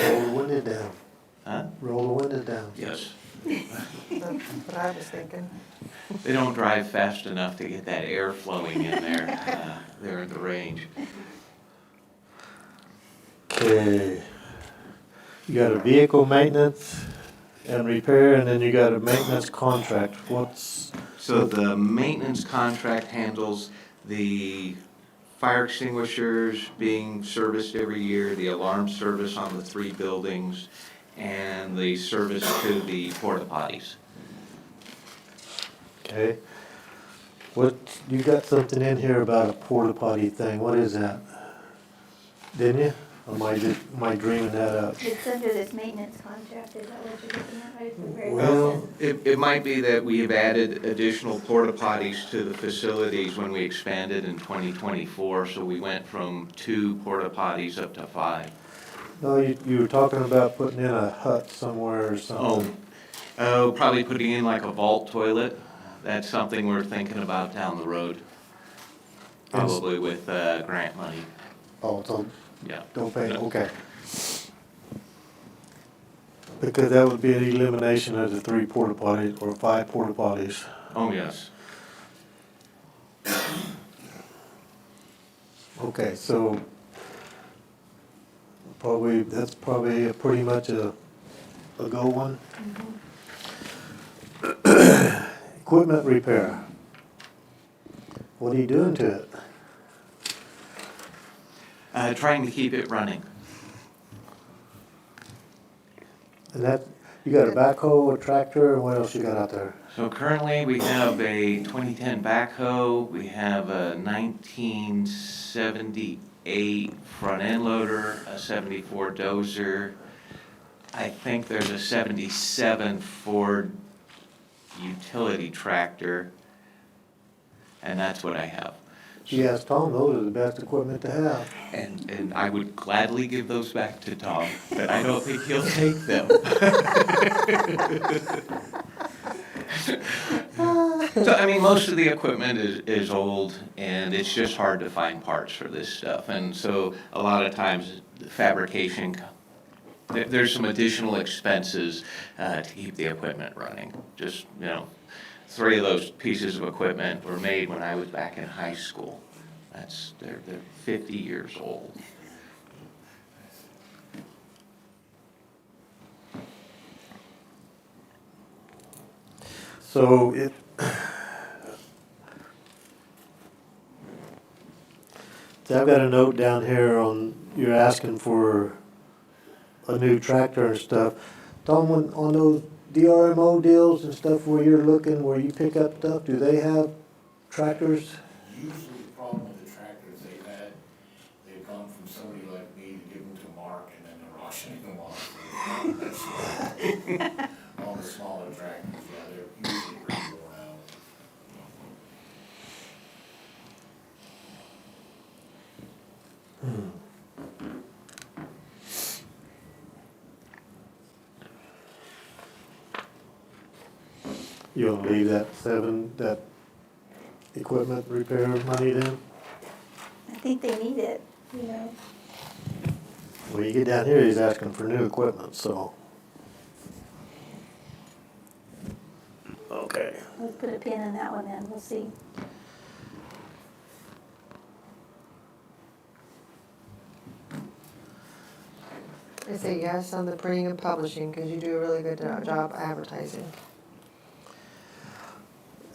Roll the window down. Huh? Roll the window down. Yes. That's what I was thinking. They don't drive fast enough to get that air flowing in there. They're at the range. Okay. You got a vehicle maintenance and repair, and then you got a maintenance contract. So the maintenance contract handles the fire extinguishers being serviced every year, the alarm service on the 3 buildings, and the service to the porta potties. Okay. You got something in here about a porta potty thing. What is that? Didn't you? Or am I dreaming that up? It's under this maintenance contract, is that what you're looking at, right? The very Well, last It might be that we have added additional porta potties to the facilities when we expanded in 2024, so we went from 2 porta potties up to 5. No, you were talking about putting in a hut somewhere or something. Oh, probably putting in like a vault toilet. That's something we're thinking about down the road. Probably with grant money. Oh, so Yeah. don't pay, okay. Because that would be an elimination of the 3 porta potties or 5 porta potties. Oh, yes. Okay, so that's probably pretty much a go one. Equipment repair. What are you doing to it? Trying to keep it running. And that, you got a backhoe, a tractor, and what else you got out there? So currently, we have a 2010 backhoe, we have a 1978 front end loader, a 74 dozer. I think there's a 77 Ford utility tractor, and that's what I have. Yes, Tom, those are the best equipment to have. And I would gladly give those back to Tom, but I don't think he'll take them. So, I mean, most of the equipment is old, and it's just hard to find parts for this stuff. And so a lot of times, the fabrication, there's some additional expenses to keep the equipment running. Just, 3 of those pieces of equipment were made when I was back in high school. They're 50 years old. So I've got a note down here on, you're asking for a new tractor and stuff. Tom, on those DRMO deals and stuff where you're looking, where you pick up stuff, do they have tractors? Usually the problem with the tractors they've gone from somebody like me to give them to Mark and then they're auctioning them off. All the smaller tractors, yeah, they're usually pretty worn out. You want to leave that equipment repair money then? I think they need it, When you get down here, he's asking for new equipment, so. Okay. Let's put a pin in that one then, we'll see. I say yes on the printing and publishing, because you do a really good job advertising.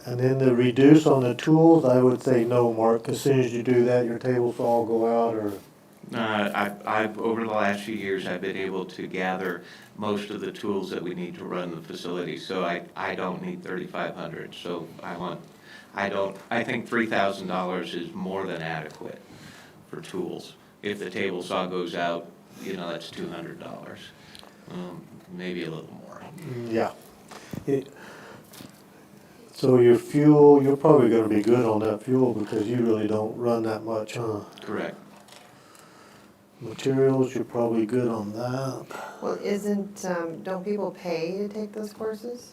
And then the reduce on the tools, I would say no, Mark. As soon as you do that, your tables all go out, or? I've over the last few years, I've been able to gather most of the tools that we need to run the facility. So I don't need 3,500. So I think $3,000 is more than adequate for tools. if the table saw goes out, that's $200. Maybe a little more. Yeah. So your fuel, you're probably gonna be good on that fuel because you really don't run that much, huh? Correct. Materials, you're probably good on that. Well, don't people pay to take those courses?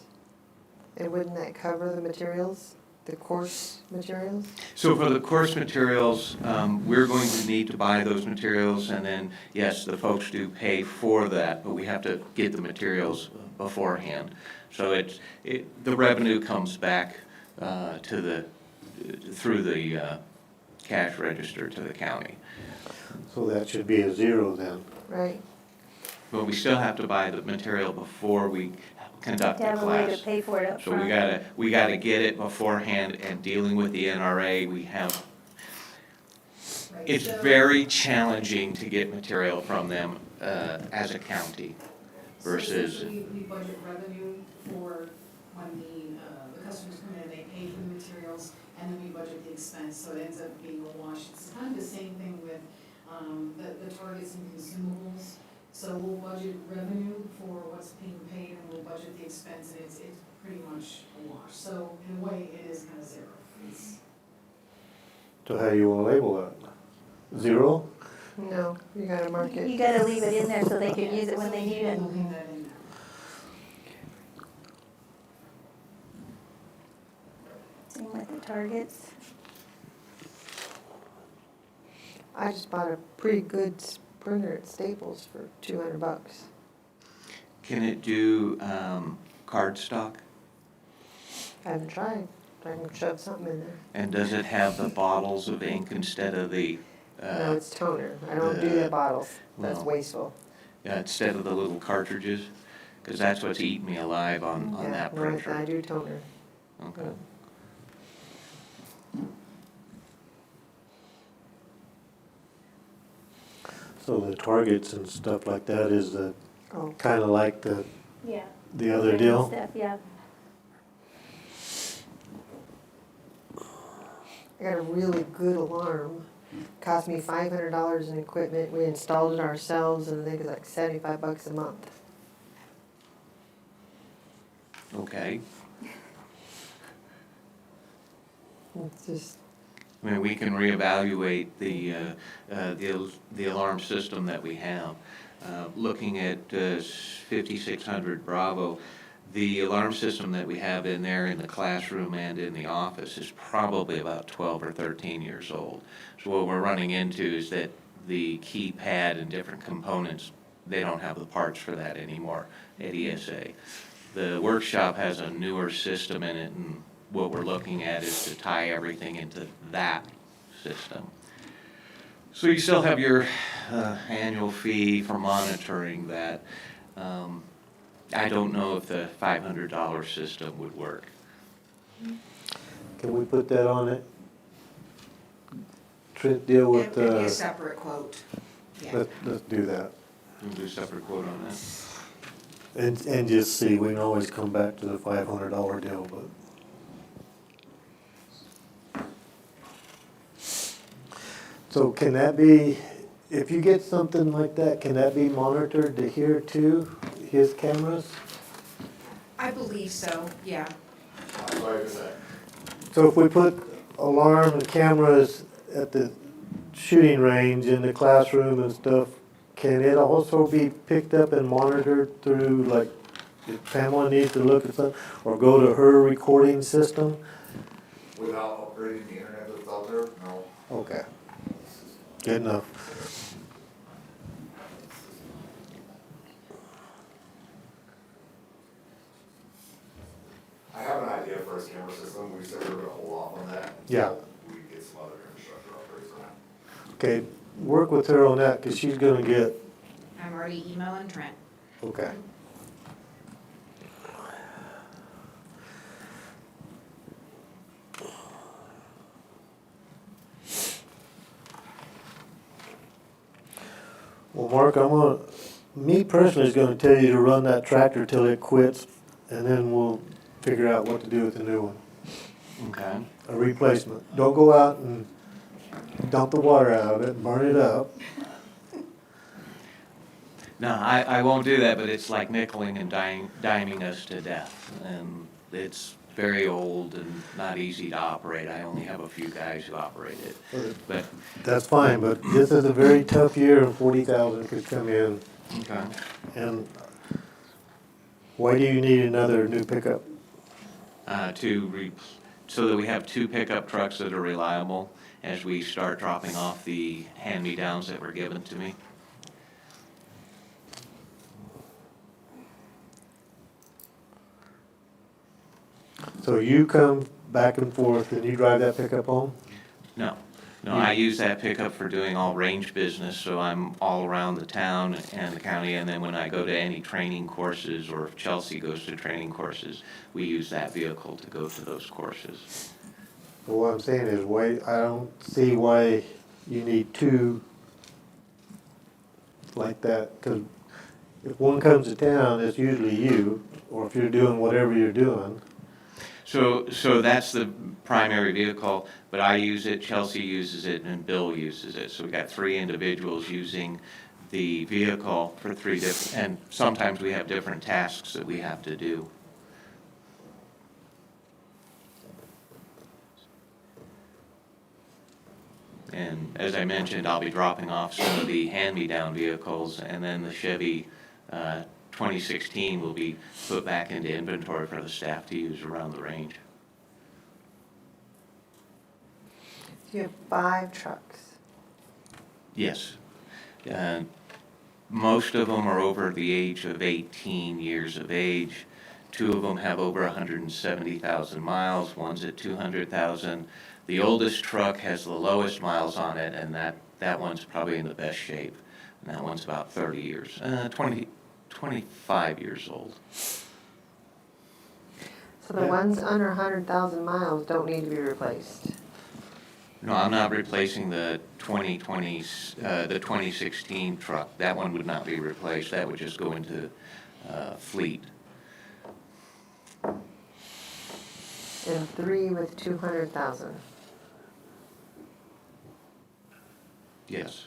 And wouldn't that cover the materials, the course materials? So for the course materials, we're going to need to buy those materials, and then, yes, the folks do pay for that, but we have to get the materials beforehand. So the revenue comes back through the cash register to the county. So that should be a zero then. Right. But we still have to buy the material before we conduct the Have a way to class. pay for it up So front. we gotta get it beforehand, and dealing with the NRA, it's very challenging to get material from them as a county versus. So we budget revenue for when the customers come in, they pay for the materials, and then we budget the expense, so it ends up being a wash. It's kind of the same thing with the targets and consumables. So we'll budget revenue for what's being paid, and we'll budget the expense, and it's pretty much a wash. So in a way, it is kind of zero. So how you wanna label that? Zero? No, you gotta mark it. You gotta leave it in there so they can use it when they need it. We'll leave that in there. Same with the targets. I just bought a pretty good printer at Staples for $200. Can it do card stock? I haven't tried. I can shove something in there. And does it have the bottles of ink instead of the? No, it's toner. I don't do the bottles. That's well, wasteful. Yeah, instead of the little cartridges? Because that's what's eating me alive on Yeah, that no, printer. I do toner. Okay. So the targets and stuff like that is Oh. kinda like the Yeah. other Printing deal? Stuff, yeah. I got a really good alarm. Cost me $500 in equipment. We installed it ourselves, and I think it's like $75 a month. Okay. It's just, I mean, we can reevaluate the alarm system that we have. Looking at 5600 Bravo, the alarm system that we have in there in the classroom and in the office is probably about 12 or 13 years old. So what we're running into is that the keypad and different components, they don't have the parts for that anymore at ESA. The workshop has a newer system in it, and what we're looking at is to tie everything into that system. So you still have your annual fee for monitoring that. I don't know if the $500 system would work. Can we put that on it? Trent, deal with, It'd be a separate quote, yeah. let's do that. We'll do a separate quote on that. And just see, we can always come back to the $500 deal, but. So can that be, if you get something like that, can that be monitored to here too, his cameras? I believe so, yeah. So if we put alarm and cameras at the shooting range in the classroom and stuff, can it also be picked up and monitored through, like, if Pamela needs to look at something, or go to her recording system? Without upgrading the internet that's out there, no. Okay. Good enough. I have an idea for a camera system, we said we were gonna hold off on that. Yeah. until We get some other infrastructure upgrades on that. Okay, work with her on that, because she's gonna get, I'm already emailing Trent. okay. Well, Mark, me personally is gonna tell you to run that tractor till it quits, and then we'll figure out what to do with the new one. Okay. A replacement. Don't go out and dump the water out of it and burn it up. No, I won't do that, but it's like nickeling and diming us to death. And it's very old and not easy to operate. I only have a few guys who operate it. But That's fine, but this is a very tough year and 40,000 could come in. okay. And why do you need another new pickup? So that we have two pickup trucks that are reliable as we start dropping off the hand-me-downs that were given to me. So you come back and forth and you drive that pickup home? No, I use that pickup for doing all range business, so I'm all around the town and the county, and then when I go to any training courses, or if Chelsea goes to training courses, we use that vehicle to go to those courses. Well, what I'm saying is, why, I don't see why you need two like that, because if one comes to town, it's usually you, or if you're doing whatever you're doing. So that's the primary vehicle, but I use it, Chelsea uses it, and Bill uses it. So we got three individuals using the vehicle for three different, and sometimes we have different tasks that we have to do. And as I mentioned, I'll be dropping off some of the hand-me-down vehicles, and then the Chevy 2016 will be put back into inventory for the staff to use around the range. You have 5 trucks. Yes. Most of them are over the age of 18 years of age. 2 of them have over 170,000 miles. One's at 200,000. The oldest truck has the lowest miles on it, and that one's probably in the best shape. And that one's about 30 years, 25 years old. So the ones under 100,000 miles don't need to be replaced. No, I'm not replacing the 2016 truck. That one would not be replaced. That would just go into fleet. And 3 with 200,000. Yes.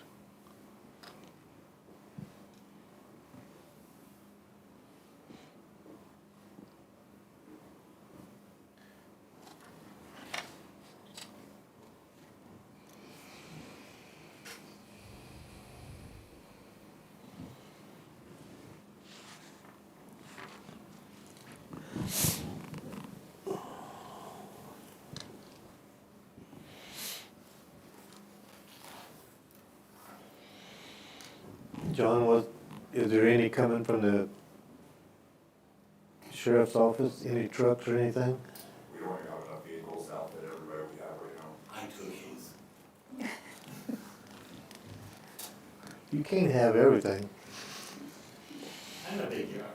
John, is there any coming from the sheriff's office, any trucks or anything? We don't have enough vehicles to outfit everybody we have right now. I took his. You can't have everything. I had a big yard.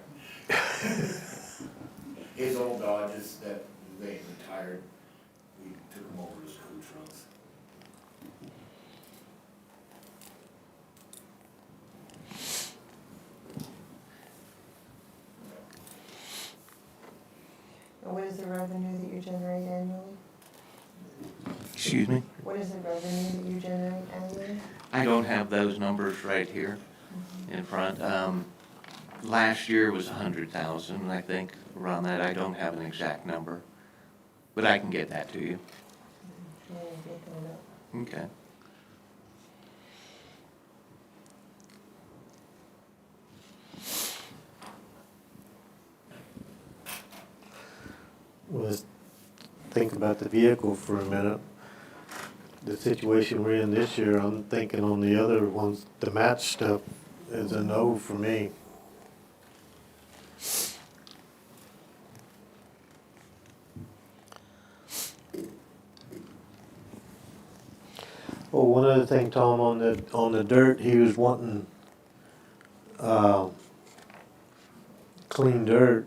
His old Dodges that they retired, we took them over as crew trucks. And what is the revenue that you generate annually? Excuse me? What is the revenue that you generate annually? I don't have those numbers right here in front. Last year was 100,000, I think, around that. I don't have an exact number, but I can get that to you. Okay. Well, let's think about the vehicle for a minute. The situation we're in this year, I'm thinking on the other ones, the match stuff is a no for me. Oh, one other thing, Tom, on the dirt, he was wanting, clean dirt.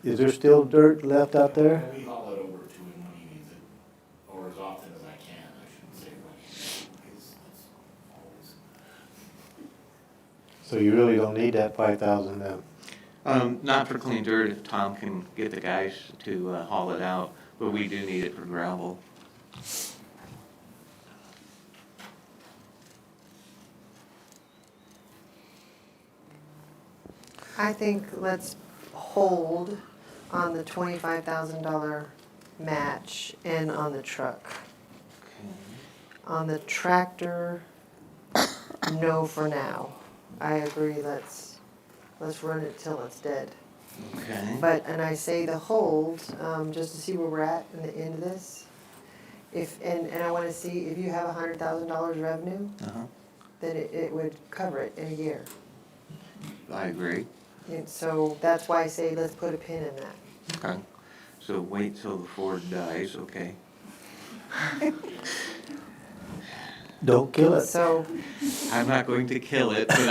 Is there still dirt left out there? We haul it over to him when he needs it, or as often as I can, I shouldn't say when he needs it, because that's always. So you really don't need that 5,000 then? Not for clean dirt, if Tom can get the guys to haul it out, but we do need it for gravel. I think let's hold on the $25,000 match and on the truck. On the tractor, no for now. I agree, let's run it till it's dead. Okay. But, and I say the hold, just to see where we're at in the end of this. And I wanna see if you have $100,000 revenue, Uh-huh. then it would cover it in a year. I agree. And so that's why I say let's put a pin in that. Okay. So wait till the Ford dies, okay. Don't kill it. So, I'm not going to kill it, but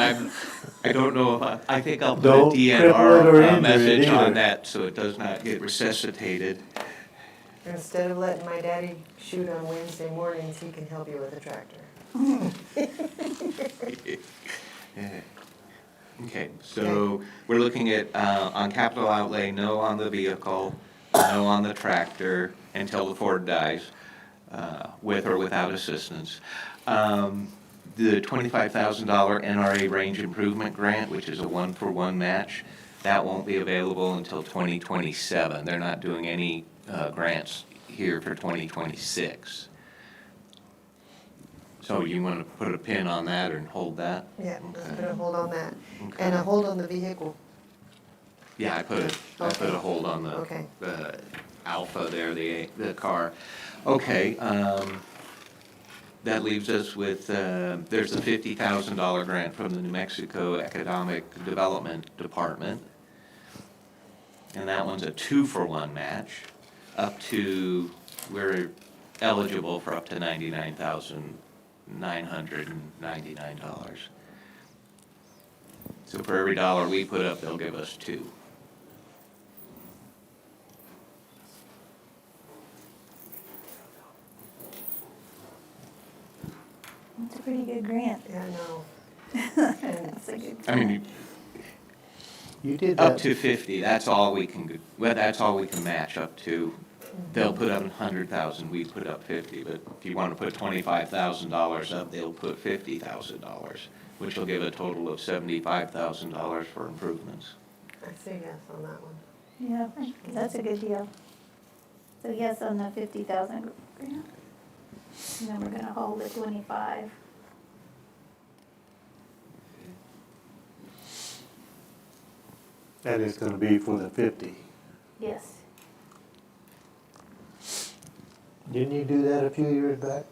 I don't know if I think I'll put Don't a cripple it or DNR injure it message on either. that so it does not get resuscitated. instead of letting my daddy shoot on Wednesday mornings, he can help you with a tractor. Okay, so we're looking at, on capital outlay, no on the vehicle, no on the tractor until the Ford dies, with or without assistance. The $25,000 NRA range improvement grant, which is a one-for-one match, that won't be available until 2027. They're not doing any grants here for 2026. So you want to put a pin on that and hold that? Yeah, let's Okay. put a hold on that. Okay. And a hold on the vehicle. Yeah, I put a hold on Okay. the Alpha there, the car. Okay, that leaves us with, there's a $50,000 grant from the New Mexico Economic Development Department. And that one's a 2-for-1 match, we're eligible for up to $99,999. So for every dollar we put up, they'll give us 2. It's a pretty good grant. Yeah, I know. That's a good I mean, You did up that. to 50, that's all we can, that's all we can match up to. They'll put up 100,000, we put up 50, but if you want to put $25,000 up, they'll put $50,000, which will give a total of $75,000 for improvements. I say yes on that one. Yeah, that's a good deal. So yes on the 50,000 grant. And then we're gonna hold the 25. And it's gonna be for the 50. Yes. Didn't you do that a few years back?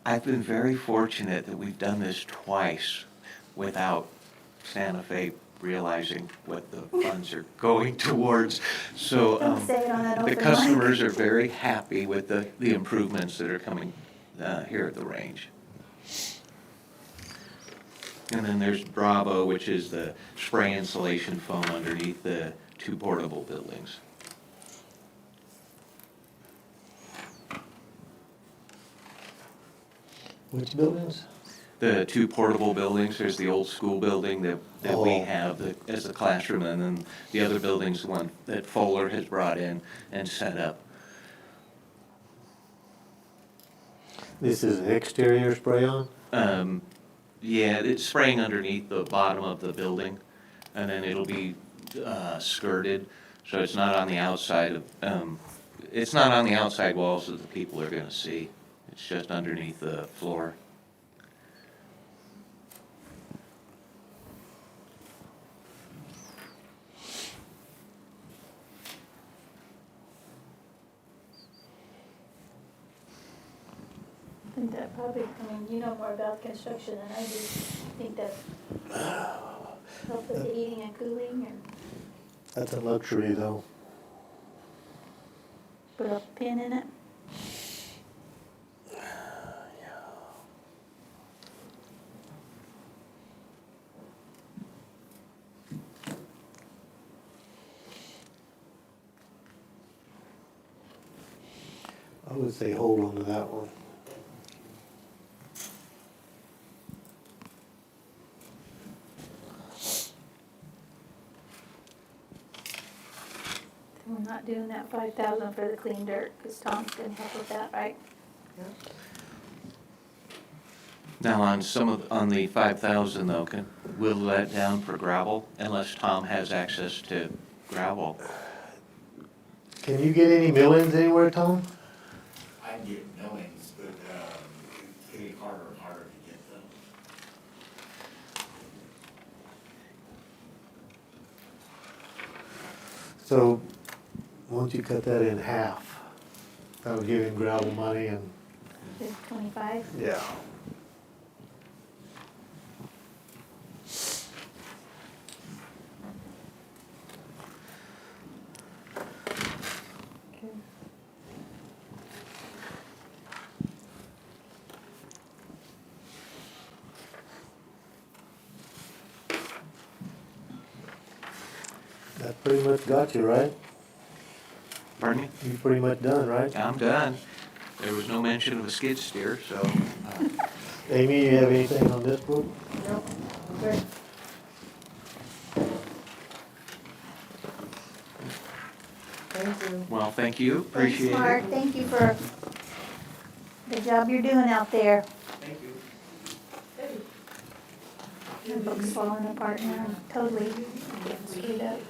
I've been very fortunate that we've done this twice without Santa Fe realizing what the funds are going towards. So Don't say it on that the open mic. customers are very happy with the improvements that are coming here at the range. And then there's Bravo, which is the spray insulation foam underneath the 2 portable buildings. Which buildings? The 2 portable buildings, there's the old school building that we Oh. have as a classroom, and then the other building's the one that Fuller has brought in and set up. This is an exterior spray on? Yeah, it's spraying underneath the bottom of the building, and then it'll be skirted, so it's not on the outside of, it's not on the outside walls that the people are gonna see. It's just underneath the floor. I think that probably, I mean, you know more about construction than I do. I think that help with the heating and cooling or That's a luxury though. put a pin in it. I would say hold on to that one. We're not doing that 5,000 for the clean dirt, because Tom's gonna help with that, right? Now, on the 5,000 though, we'll let down for gravel unless Tom has access to gravel. Can you get any millings anywhere, Tom? I can get millings, but it's getting harder and harder to get them. So, once you cut that in half, that'll give him gravel money and, 25? yeah. That pretty much got you, right? Pardon me? You pretty much done, right? I'm done. There was no mention of a skid steer, so. Amy, you have anything on this book? Nope, good. Thank you. Well, thank you, appreciate Thanks, Mark. it. Thank you for the job you're doing out there. Thank you. My book's falling apart now, totally screwed up.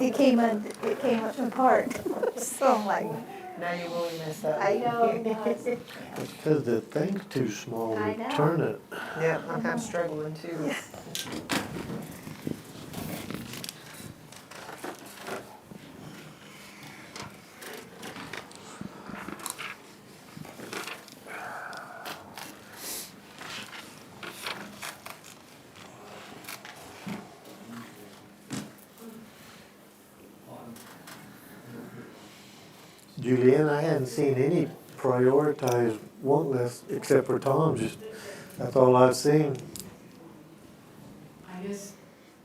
It came apart, so I'm like, Now you really messed up. I know, it does. It's because the thing's too small I to know. turn it. Yeah, I'm kind of struggling too. Julianne, I hadn't seen any prioritized want list except for Tom's. Just that's all I've seen. I guess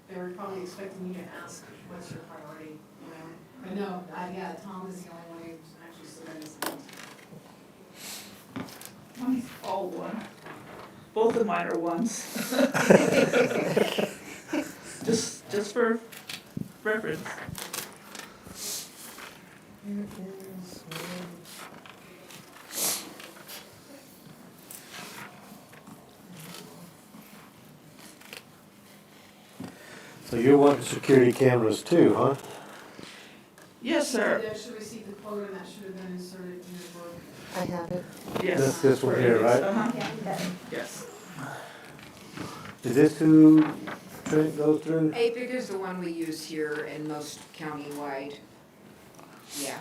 they were probably expecting you to ask, what's your priority, you know? But no, yeah, Tom is the only one who's actually submitted something. Mine's all one. Both of mine are ones. Just for reference. So you're wanting security cameras too, huh? Yes, sir. You should receive the quote and that should have been inserted in your book. I have it. Yes. That's this one here, right? Uh-huh. Yeah, you got it. Yes. Is this who Trent goes through? APIC is the one we use here and most county-wide. Yeah.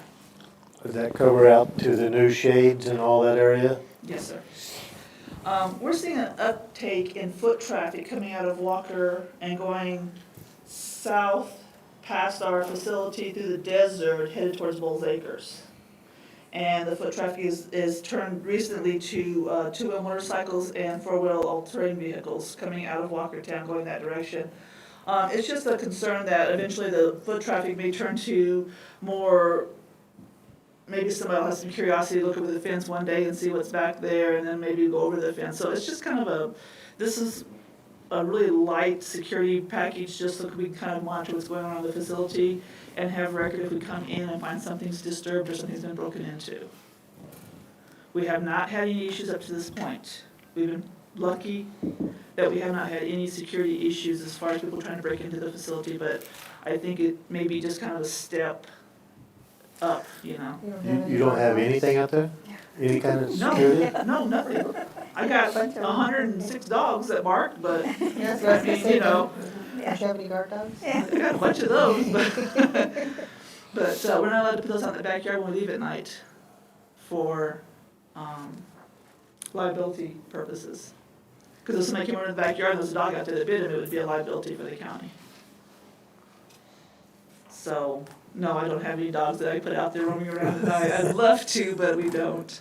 Does that cover out to the new shades and all that area? Yes, sir. We're seeing an uptake in foot traffic coming out of Walker and going south past our facility through the desert, headed towards Bulls Acres. And the foot traffic is turned recently to two-wheel motorcycles and four-wheel all-terrain vehicles coming out of Walkertown going that direction. It's just a concern that eventually the foot traffic may turn to more, maybe somebody will have some curiosity to look over the fence one day and see what's back there, and then maybe go over the fence. So it's just kind of this is a really light security package, just so we can kind of monitor what's going on in the facility and have record if we come in and find something's disturbed or something's been broken into. We have not had any issues up to this point. We've been lucky that we have not had any security issues as far as people trying to break into the facility, but I think it may be just kind of a step up, you know. You don't have anything out there? Any kind of security? No, nothing. I got 106 dogs that bark, but, Yes, I mean, you know, Do you have any guard dogs? I got a bunch of those, but we're not allowed to put those out in the backyard when we leave at night for liability purposes. Because if somebody came over to the backyard and there was a dog out there that bit him, it would be a liability for the county. So, no, I don't have any dogs that I put out there roaming around at night. I'd love to, but we don't.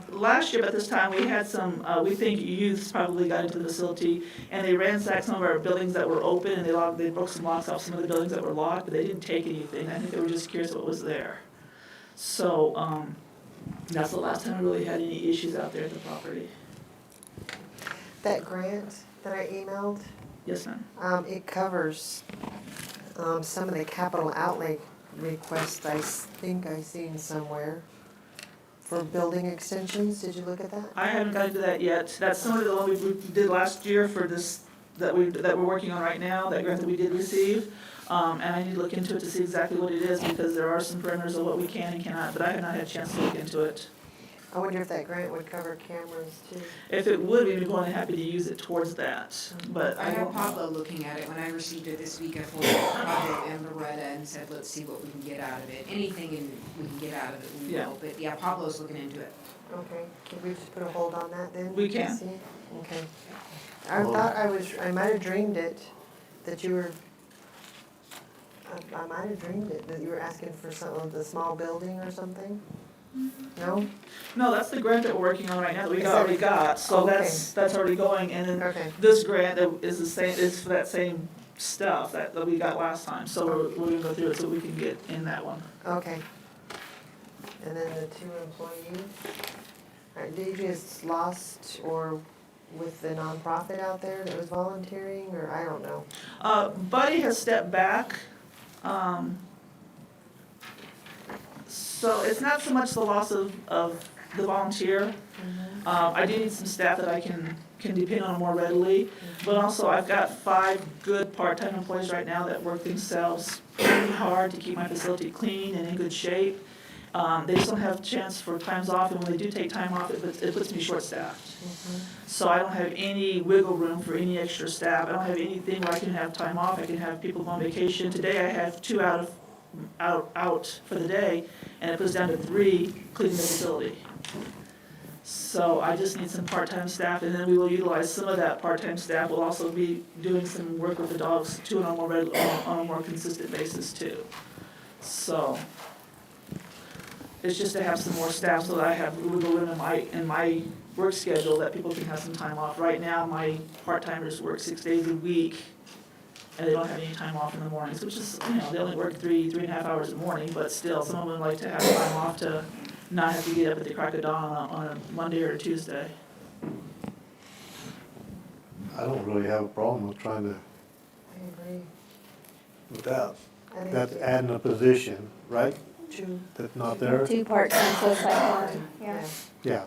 Last year, about this time, we had some, we think youths probably got into the facility, and they ransacked some of our buildings that were open, and they broke some locks off some of the buildings that were locked, but they didn't take anything. I think they were just curious what was there. So, that's the last time I really had any issues out there at the property. That grant that I emailed, Yes, ma'am. it covers some of the capital outlay requests I think I seen somewhere for building extensions. Did you look at that? I haven't gotten to that yet. That's similar to the one we did last year for this that we're working on right now, that grant that we did receive. And I need to look into it to see exactly what it is, because there are some parameters of what we can and cannot, but I have not had a chance to look into it. I wonder if that grant would cover cameras too. If it would, we'd be more than happy to use it towards that, but I I have don't know. Pablo looking at it. When I received it this week, I forwarded Pablo and Loretta and said, let's see what we can get out of it. Anything we can get out of it, we Yeah. will. But yeah, Pablo's looking into it. Okay, can we just put a hold on that then? We can. See? Okay. I thought I might have dreamed it, that you were, I might have dreamed it, that you were asking for some, the small building or something? No? No, that's the grant that we're working on right now, that we Is that- already got, so Okay. that's already going, and then Okay. this grant that is the same, is for that same stuff that we got last time, so we're gonna go through it so we can get in that one. Okay. And then the 2 employees? Alright, did you just lost or with the nonprofit out there that was volunteering, or I don't know? Buddy has stepped back, so it's not so much the loss of the volunteer. I do need some staff that I can depend on more readily, but also I've got 5 good part-time employees right now that work themselves pretty hard to keep my facility clean and in good shape. They just don't have a chance for times off, and when they do take time off, it puts me short-staffed. So I don't have any wiggle room for any extra staff. I don't have anything where I can have time off. I can have people go on vacation. Today I have 2 out for the day, and it puts down to 3 cleaning the facility. So I just need some part-time staff, and then we will utilize some of that part-time staff. We'll also be doing some work with the dogs too, on a more consistent basis too. So it's just to have some more staff so that I have wiggle room in my work schedule, that people can have some time off. Right now, my part-timers work 6 days a week, and they don't have any time off in the mornings, which is, they only work 3.5 hours in the morning, but still, some of them like to have time off to not have to get up at the crack of dawn on a Monday or a Tuesday. I don't really have a problem with trying to, I agree. with that. I think That's adding a position, right? 2. That's not there? 2 part-time, so it's like 1, yeah. Yeah.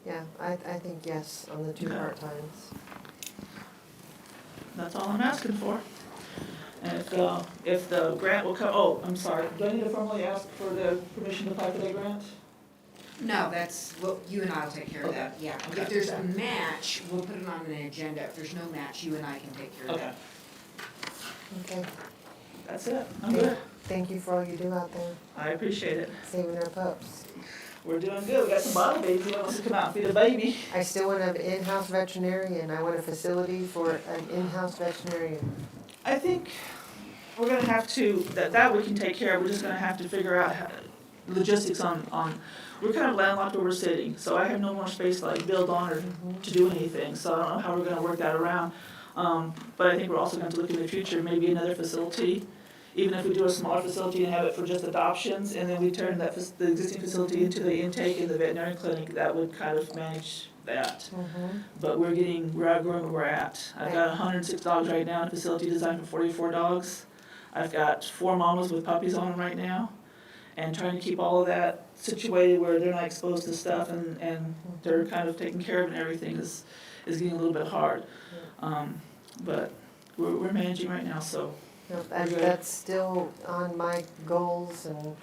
Yeah, I think yes, on the 2 Okay. part-times. That's all I'm asking for. And if the grant will come, I'm sorry, do I need to formally ask for the permission to apply for that grant? No, that's, well, you and I will take care of that, yeah. Okay. If there's a match, we'll put it on an agenda. If there's no match, you and I can take care of that. Okay, Okay. that's it, I'm good. Thank you for all you do out there, I appreciate it. saving our pups. We're doing good, we got some bottle babies, who wants to come out and feed a baby? I still want an in-house veterinarian. I want a facility for an in-house veterinarian. I think we're gonna have to, that we can take care of, we're just gonna have to figure out logistics on, we're kind of landlocked where we're sitting, so I have no more space to like build on or to do anything, so I don't know how we're gonna work that around. But I think we're also going to look in the future, maybe another facility, even if we do a smaller facility and have it for just adoptions, and then we turn the existing facility into the intake in the veterinary clinic, that would kind of manage that. But we're outgrowing where we're at. I've got 106 dogs right now in a facility designed for 44 dogs. I've got 4 mamas with puppies on them right now, and trying to keep all of that situated where they're not exposed to stuff and they're kind of taken care of and everything is getting a little bit hard. But we're managing right now, so. Yep, that's still on my goals, and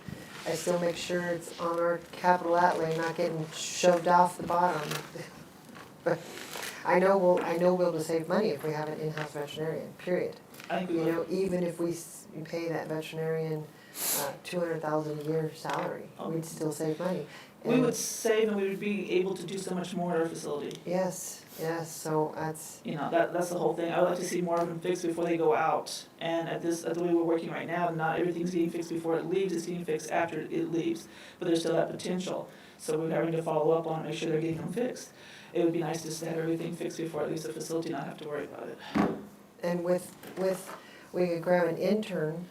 I still make sure it's on our capital outlay, not getting shoved off the bottom. But I know we'll be able to save money if we have an in-house veterinarian, period. I think we will. Even if we pay that veterinarian $200,000 a year salary, we'd still save money. We would save, and we would be able to do so much more at our facility. Yes, so that's. That's the whole thing. I would like to see more of them fixed before they go out. And at the way we're working right now, not everything's being fixed before it leaves, it's being fixed after it leaves. But there's still that potential. So we're having to follow up on it, make sure they're getting them fixed. It would be nice just to have everything fixed before it leaves the facility, not have to worry about it. And with we could grab an intern,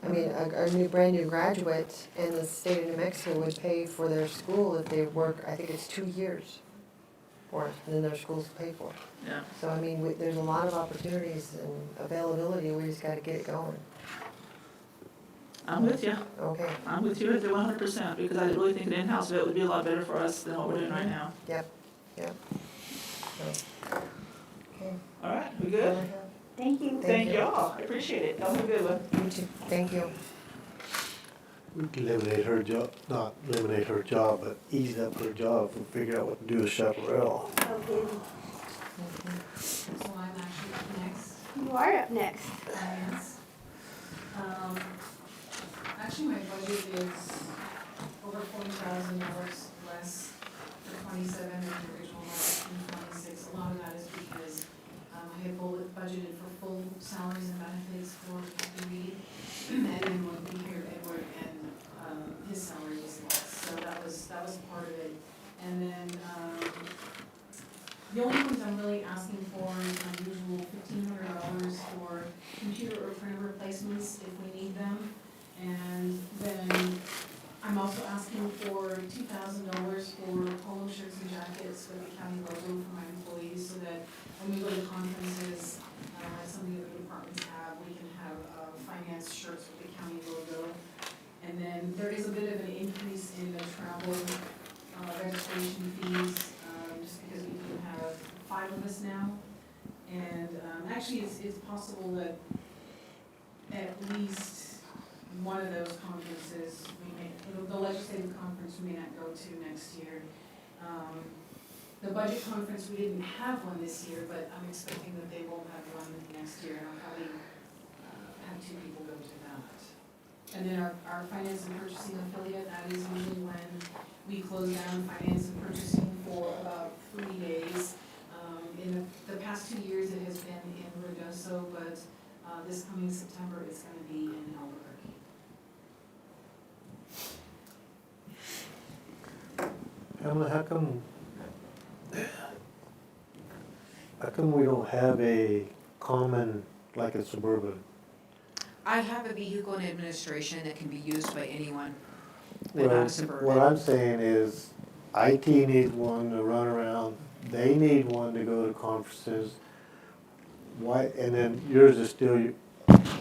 a brand new graduate, and the state of New Mexico would pay for their school if they work, I think it's 2 years for it, and then their school's paid for. Yeah. So there's a lot of opportunities and availability, we just gotta get it going. I'm with you. Okay. I'm with you at the 100%, because I really think an in-house vet would be a lot better for us than what we're doing right now. Yep. So, Okay. All right, we good? Thank you. Thank y'all, I appreciate it. Have a good one. You too. Thank you. We can eliminate her job, not eliminate her job, but ease up her job if we figure out what to do with Chaparral. Okay. So I'm actually up next. You are up next. Finance. Actually, my budget is over $40,000 less for 27 than the original budget in 26. A lot of that is because I had budgeted for full salaries and benefits for Kathy Reed. And then when we hear Edward and his salary was less, so that was part of it. And then the only things I'm really asking for is my usual $1,500 for computer or printer replacements if we need them. And then I'm also asking for $2,000 for polo shirts and jackets with the county logo for my employees, so that when we go to conferences, like some of the other departments have, we can have finance shirts with the county logo. And then there is a bit of an increase in the travel registration fees, just because we do have 5 of us now. And actually, it's possible that at least one of those conferences, the legislative conference we may not go to next year. The budget conference, we didn't have one this year, but I'm expecting that they will have one next year, and I'll probably have 2 people go to that. And then our finance and purchasing affiliate, that is usually when we close down finance and purchasing for about 3 days. In the past 2 years, it has been in Ruidoso, but this coming September, it's going to be in Albuquerque. Pamela, how come we don't have a common, like a Suburban? I have a vehicle in administration that can be used by anyone, but Well, not a Suburban. what I'm saying is, IT needs one to run around, they need one to go to conferences. Why, and then yours is still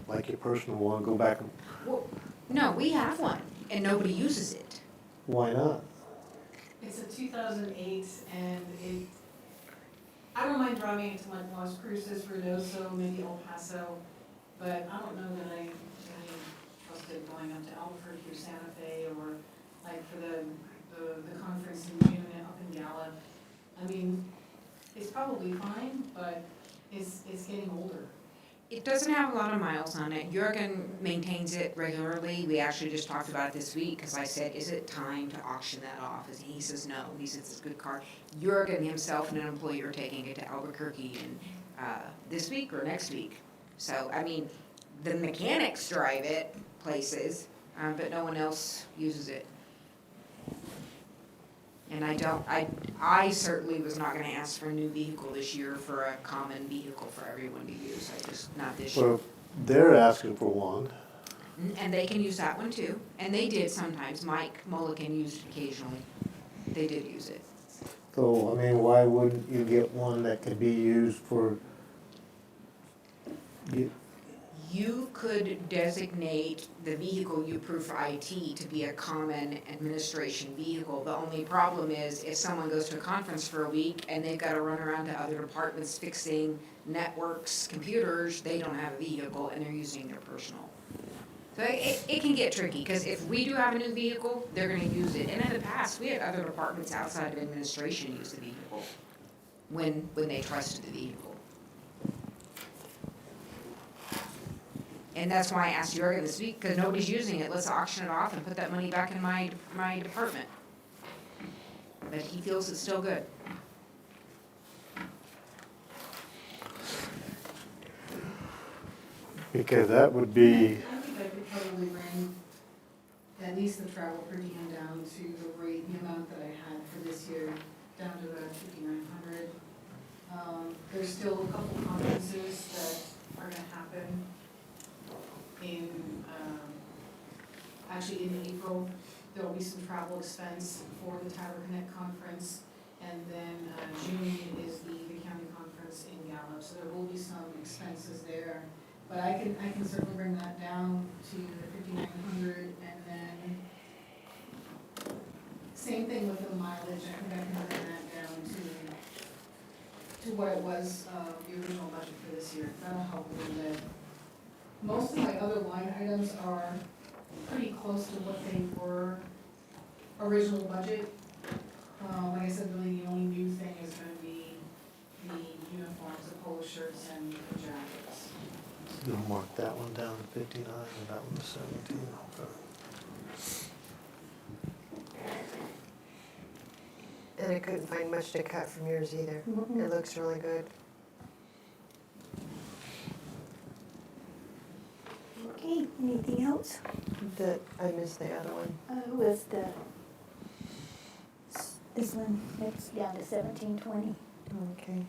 like your personal one, go back and, Well, no, we have one, and nobody uses it. why not? It's a 2008, and I don't mind driving it to like Las Cruces, Ruidoso, maybe El Paso, but I don't know that I trusted going up to Albuquerque or Santa Fe, or like for the conference in June up in Gallup. I mean, it's probably fine, but it's getting older. It doesn't have a lot of miles on it. Jurgen maintains it regularly. We actually just talked about it this week, because I said, is it time to auction that off? And he says no. He says it's a good car. Jurgen himself and an employee are taking it to Albuquerque in this week or next week. So, I mean, the mechanics drive it places, but no one else uses it. And I certainly was not gonna ask for a new vehicle this year for a common vehicle for everyone to use. Not this year. Well, they're asking for one. And they can use that one too. And they did sometimes. Mike Mulligan used it occasionally. They did use it. So, I mean, why wouldn't you get one that could be used for, You could designate the vehicle you approve for IT to be a common administration vehicle. The only problem is if someone goes to a conference for a week and they've got to run around to other departments fixing networks, computers, they don't have a vehicle and they're using their personal. So it can get tricky, because if we do have a new vehicle, they're gonna use it. And in the past, we had other departments outside of administration use the vehicle when they trusted the vehicle. And that's why I asked Jurgen this week, because nobody's using it. Let's auction it off and put that money back in my department. But he feels it's still good. because that would be, I think I could probably bring at least the travel per diem down to the rate, the amount that I had for this year, down to about 5,900. There's still a couple conferences that are gonna happen actually in April. There will be some travel expense for the Tyler Connect conference, and then June is the county conference in Gallup, so there will be some expenses there. But I can certainly bring that down to the 5,900, and then same thing with the mileage. I think I can bring that down to to what it was, the original budget for this year. That'll help a little bit. Most of my other line items are pretty close to what they were original budget. Like I said, really the only new thing is gonna be the uniforms, the polo shirts and the jackets. Gonna mark that one down to 59 and that one to 17. Okay. And I couldn't find much to cut from yours either. It looks really good. Okay, anything else? I missed the other one. Was this one, it's down to 1720. Okay.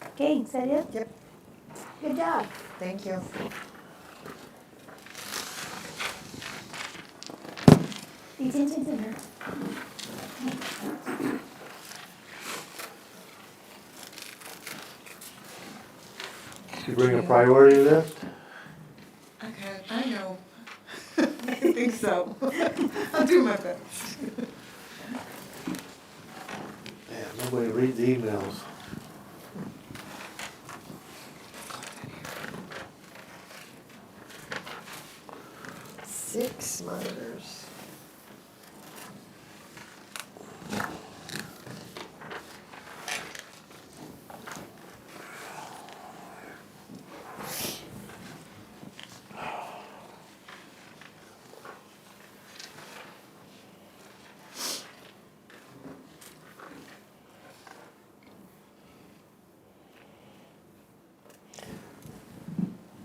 Okay, is that it? Yep. Good job. Thank you. Detention center. You bring a priority list? Okay, I know. I think so. I'll do my best. Yeah, nobody reads emails. Six monitors.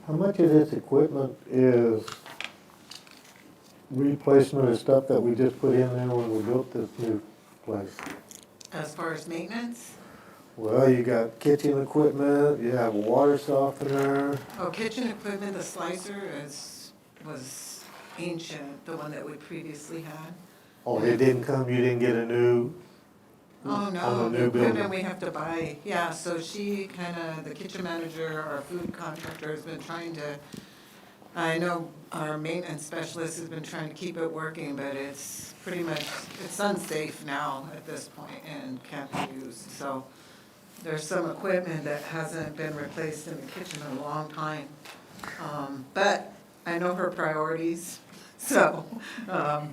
How much of this equipment is replacement of stuff that we just put in there when we built this new place? As far as maintenance, Well, you got kitchen equipment, you have a water softener. kitchen equipment, the slicer was ancient, the one that we previously had. Oh, it didn't come, you didn't get a new? Oh, On no, the the new building? equipment we have to buy, yeah, so she the kitchen manager, our food contractor has been trying to, I know our maintenance specialist has been trying to keep it working, but it's pretty much, it's unsafe now at this point and can't be used, so there's some equipment that hasn't been replaced in the kitchen in a long time. But I know her priorities, so, out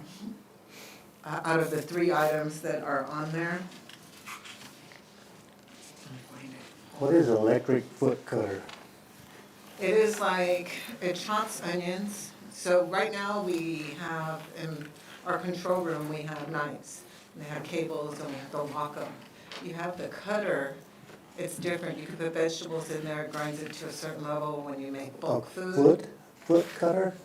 of the 3 items that are on there, What is electric foot cutter? it is like, it chops onions. So right now, we have, in our control room, we have knives. They have cables and we have to lock them. You have the cutter, it's different. You can put vegetables in there, it grinds it to a certain level when you make bulk food. Foot cutter?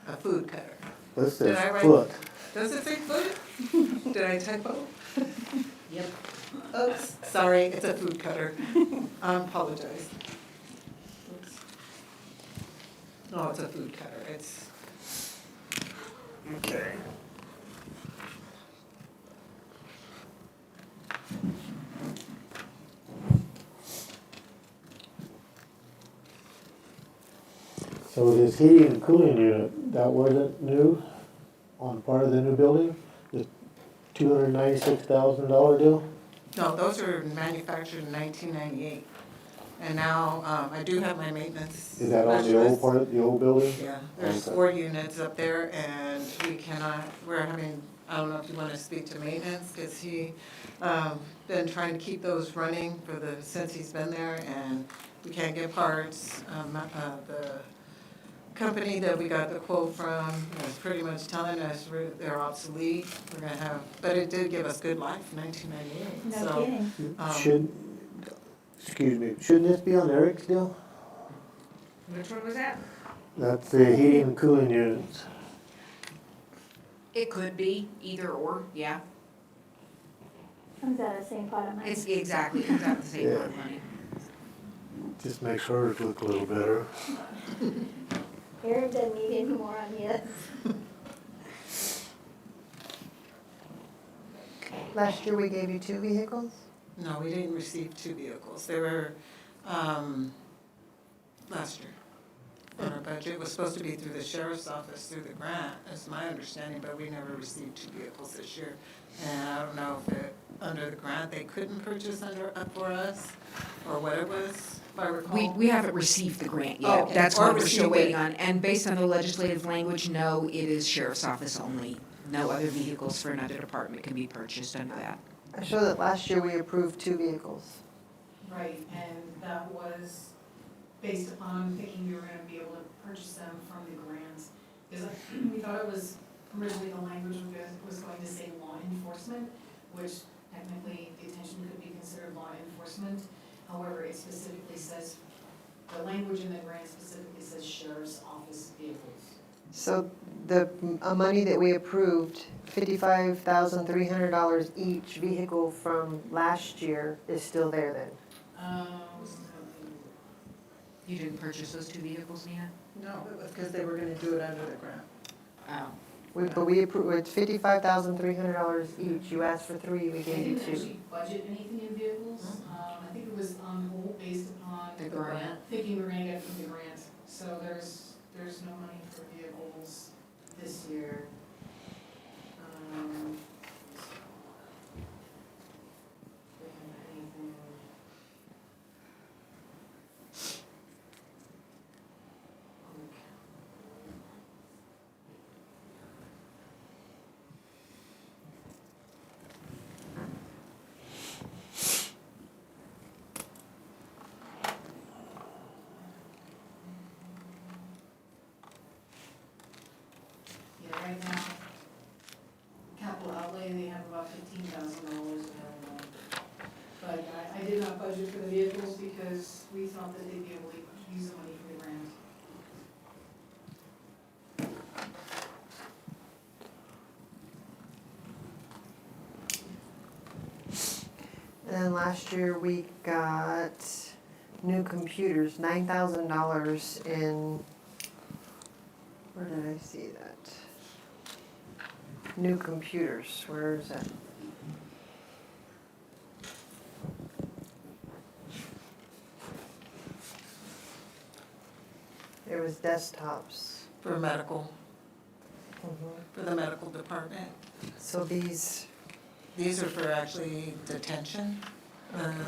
A food cutter. This Did says I write- foot. Does it say foot? Did I typo? Yep. Oops, sorry, it's a food cutter. I apologize. Oops. No, it's a food cutter, it's. Okay. So this heating and cooling unit, that wasn't new on part of the new building? The $296,000 deal? No, those were manufactured in 1998. And now, I do have my maintenance Is that on the old part of the old building? Yeah, there's Okay. 4 units up there and we cannot, we're having, I don't know if you want to speak to maintenance, because he, been trying to keep those running since he's been there and we can't get parts. The company that we got the quote from is pretty much telling us they're obsolete. We're gonna have, but it did give us good life, 1998. No So, kidding. Excuse me, shouldn't this be on Eric's deal? Which one was that? That's the heating and cooling units. It could be, either or, yeah. Comes out of the same pot of money. It's exactly, comes out the same pot of money. Just makes hers look a little better. Eric doesn't need any more on his. Last year we gave you 2 vehicles? no, we didn't receive 2 vehicles. They were, last year. our budget. It was supposed to be through the sheriff's office, through the grant, is my understanding, but we never received 2 vehicles this year. And I don't know if under the grant, they couldn't purchase for us, or what it was, if I recall. We haven't received the grant Oh, yet. okay. That's Or what we're still received it. waiting on. And based on the legislative language, no, it is sheriff's office only. No other vehicles for another department can be purchased under that. I show that last year we approved 2 vehicles. Right, and that was based upon thinking we were gonna be able to purchase them from the grants. Because we thought it was, originally the language was going to say law enforcement, which technically detention could be considered law enforcement. However, it specifically says, the language in the grant specifically says sheriff's office vehicles. So the money that we approved, $55,300 each vehicle from last year is still there then? You didn't purchase those 2 vehicles, Nina? No, it was because they were gonna do it under the grant. Oh. But we approved, it's $55,300 each. You asked for 3, we I gave you didn't 2. actually budget anything in vehicles. I think it was on hold based upon The grant. thinking we were gonna get it from the grant. So there's no money for vehicles this year. Anything. Yeah, right now, capital outlay, they have about $15,000 available. But I did not budget for the vehicles because we thought that they'd be able to use the money from the grant. And then last year we got new computers, $9,000 in, where did I see that? New computers, where is that? There was desktops. For medical, Mhm. for the medical department. So these, These are for actually detention.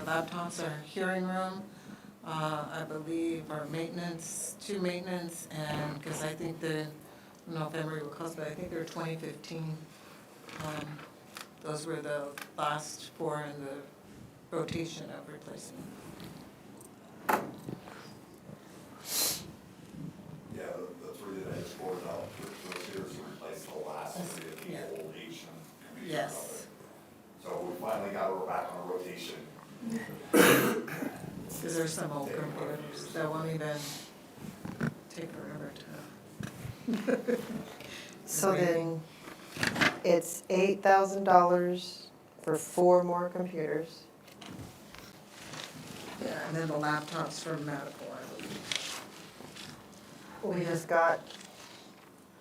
Laptops are hearing room, I believe are maintenance, 2 maintenance, and, because I think I don't know if Emery will cost, but I think they're 2015. Those were the last 4 in the rotation of replacement. Yeah, the 3 that I just quoted out, those here to replace the last 3 of the Yeah. old Asian computers Yes. out there. So we finally got her back on a rotation. Because there's some old computers that won't even take forever to. so then it's $8,000 for 4 more computers. Yeah, and then the laptops for medical, I believe. We just got,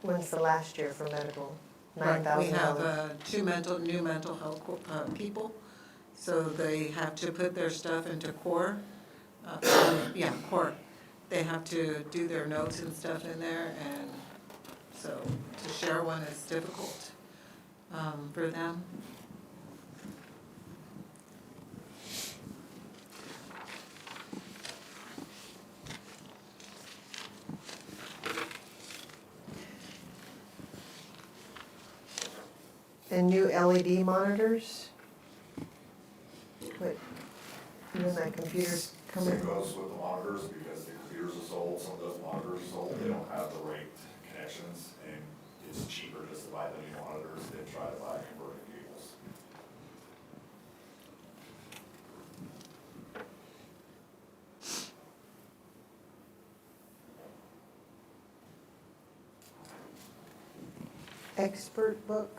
when's the last year for medical? Right, $9,000. we have 2 new mental health people, so they have to put their stuff into core. Core. They have to do their notes and stuff in there, and so to share one is difficult for them. And new LED monitors? But, when that computer's coming. Same goes with the monitors, because the computers are sold, some of those monitors are sold, they don't have the right connections, and it's cheaper just to buy the new monitors than try to buy converting cables. Expert book?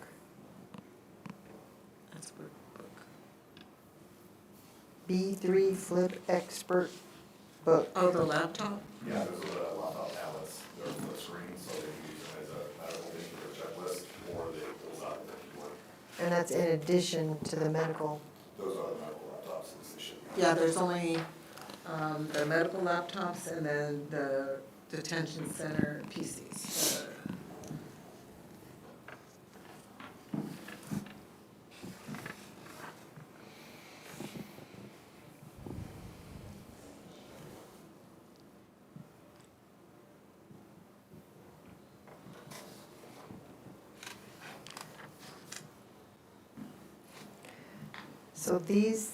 That's good book. B3 Flip Expert book. Oh, the laptop? Yeah, those are the laptop tablets, they're flip screens, so they can use them as a medical thing for a checklist, or they pull out the keyboard. And that's in addition to the medical. Those are the medical laptops, as they should be. Yeah, there's only the medical laptops and then the detention center PCs.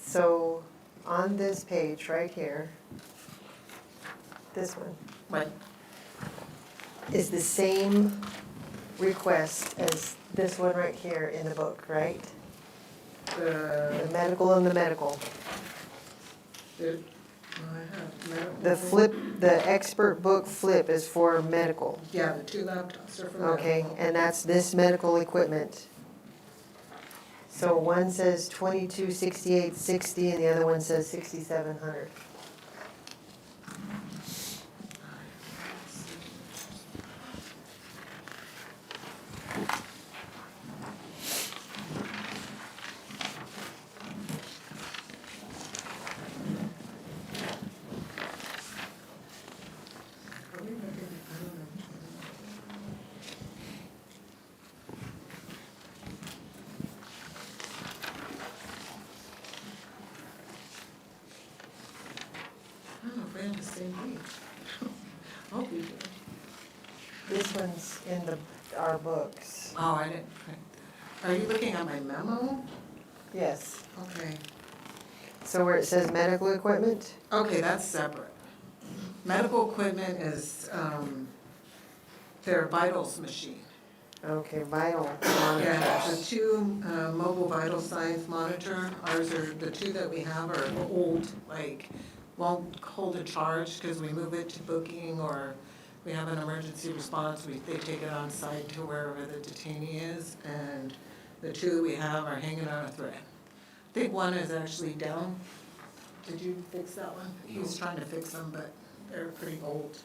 So on this page right here, this one. Right. Is the same request as this one right here in the book, right? The medical and the medical. The flip, the expert book flip is for medical. Yeah, the 2 laptops are for medical. Okay, and that's this medical equipment. So one says 226860 and the other one says 6700. I don't know if we're on the same page. Hope we do. This one's in our books. Oh, I didn't print that. Are you looking at my memo? Yes. Okay. So where it says medical equipment? Okay, that's separate. Medical equipment is their vitals machine. Okay, vital Yeah, monitors. the 2 mobile vital signs monitor, ours are, the 2 that we have are old, like, won't hold a charge because we move it to booking or we have an emergency response, they take it on site to wherever the detainee is, and the 2 we have are hanging on a thread. I think one is actually down. Did you fix that one? He was trying to fix them, but they're pretty old.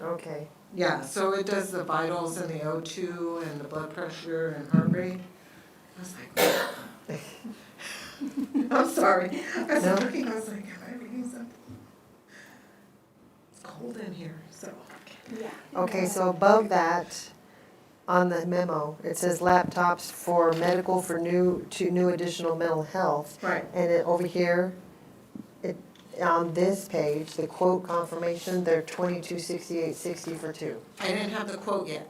Okay. Yeah, so it does the vitals and the O2 and the blood pressure and heart rate. I was like, I'm sorry. I was looking, I was like, am I reading something? It's cold in here, so. Okay, so above that, on the memo, it says laptops for medical for new additional mental health. Right. And it, over here, on this page, the quote confirmation, they're 226860 for 2. I didn't have the quote yet.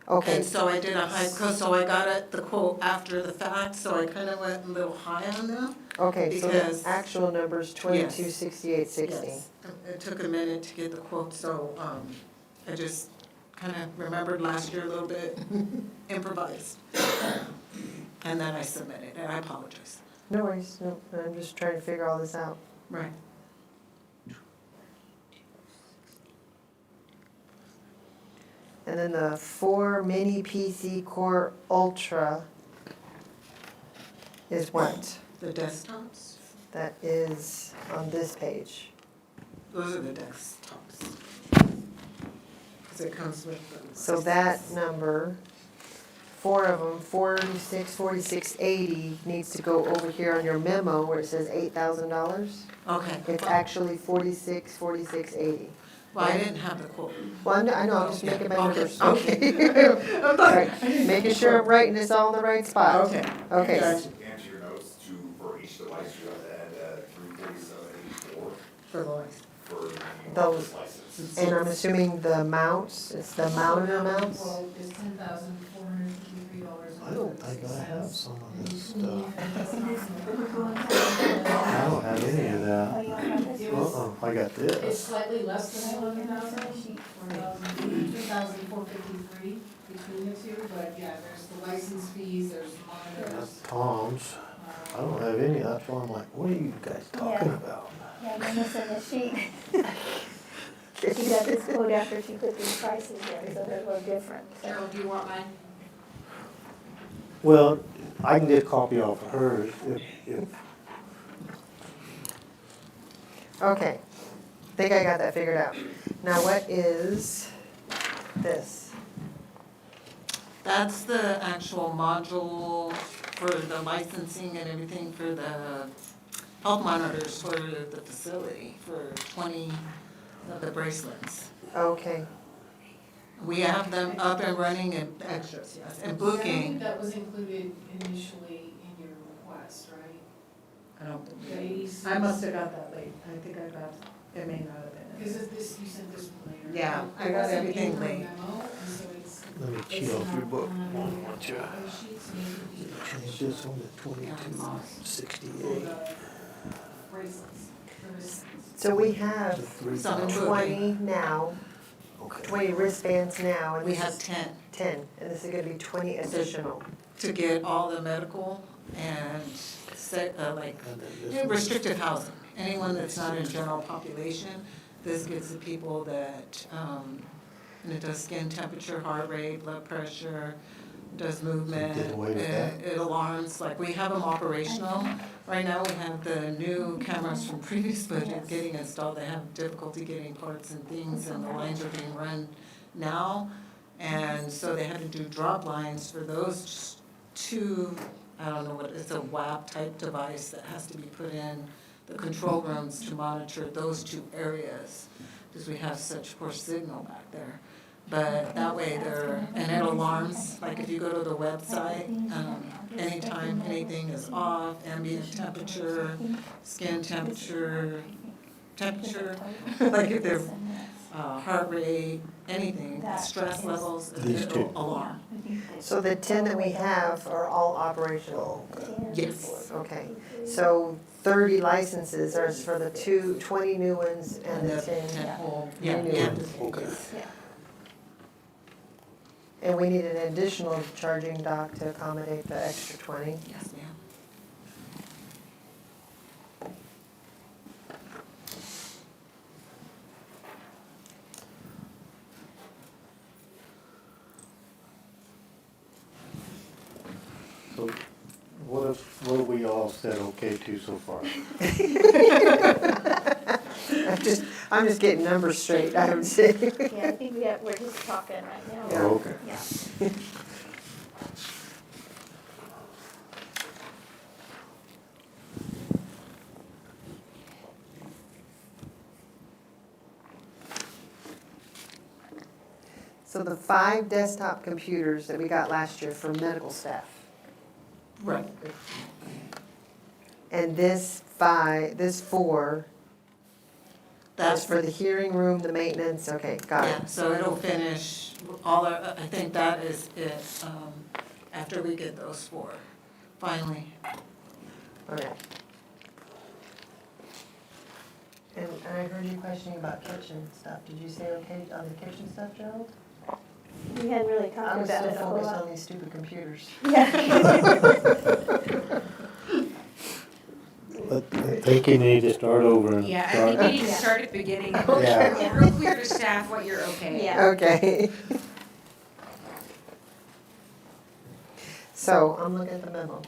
Okay. And so I did a high, so I got it, the quote after the fact, so I kind of went a little high on them. Okay, so Because- the actual number's 226860. Yes. It took a minute to get the quote, so I just kind of remembered last year a little bit, improvised. And then I submitted, and I apologize. No worries, no, I'm just trying to figure all this out. Right. And then the 4 mini PC Core Ultra is what? The desktops? That is on this page. Those are the desktops. Because it comes with them. So that number, 4 of them, 4680 needs to go over here on your memo where it says $8,000. Okay. It's actually 4680. Well, I didn't have the quote. Well, I know, I'm just making my numbers. Okay. All right, making sure I'm writing this all in the right spot. Okay. Okay. Answer your notes for each device, you have to add 34784 For the license. for Those. the license. And I'm assuming the mounts, it's the monitor mounts? Well, it's $10,453. I don't think I have some of this stuff. It I don't have any of that. was, I got it's this. slightly less than 11,000, 3,453 between the 2, but yeah, there's the license fees, there's monitors. That's Tom's. I don't have any, that's why I'm like, what are you guys talking Yeah. about? Yeah, you're missing the sheet. She got this quote after she put these prices in, so they're a little different. Cheryl, do you want mine? Well, I can get a copy off of hers if, Okay, think I got that figured out. Now what is this? That's the actual module for the licensing and everything for the health monitors for the facility for the bracelets. Okay, We have them up and running and extras, yes, and I think booking. that was included initially in your request, right? I don't The think, ADC. I must have got that late. I think I got, it may not have been. Because this, you sent this one later. Yeah, I It got wasn't everything in her late. memo, and so it's. Let me it's cheat off your not book. on One the more try. other sheet, so maybe you should Change this on the for 2268. the bracelets, for this. so we have Some in 20 now, 20 wristbands now, and We this have is 10 10, and this is gonna be 20 additional. to get all the medical and restricted housing. Anyone that's not in general population, this gives the people that, and it does skin temperature, heart rate, blood pressure, does movement. Did away with that? It alarms, like we have them operational. Right now, we have the new cameras from previous budget getting installed. They have difficulty getting parts and things, and the lines are being run now. And so they had to do drop lines for those two, I don't know what, it's a WAP type device that has to be put in the control rooms to monitor those two areas, because we have such poor signal back there. But that way and it alarms, like if you go to the website, anytime anything is off, ambient temperature, skin temperature, like if their heart rate, anything, stress levels, These two. it'll alarm. So the 10 that we have are all operational? Yes. Okay, so 30 licenses are for the 20 new ones and the 10 Yeah, new yeah. ones. Okay. And we need an additional charging dock to accommodate the extra 20. Yes, ma'am. So what have we all said okay to so far? I'm just getting numbers straight, I would say. Yeah, I think we're just talking right now. Oh, okay. Yeah. So the 5 desktop computers that we got last year for medical staff. Right. And this 4, that's for the hearing room, the maintenance, okay, got Yeah, it. so it'll finish I think that is it, after we get those 4, finally. Okay. And I heard you questioning about kitchen stuff. Did you say okay on the kitchen stuff, Gerald? We hadn't really I talked was about still it a whole focused lot. on these stupid computers. I think you need to start over and Yeah, I start. think you need to start at the beginning and Yeah. make it real clear to staff what you're okay. Yeah. Okay. So, I'm looking at the memo.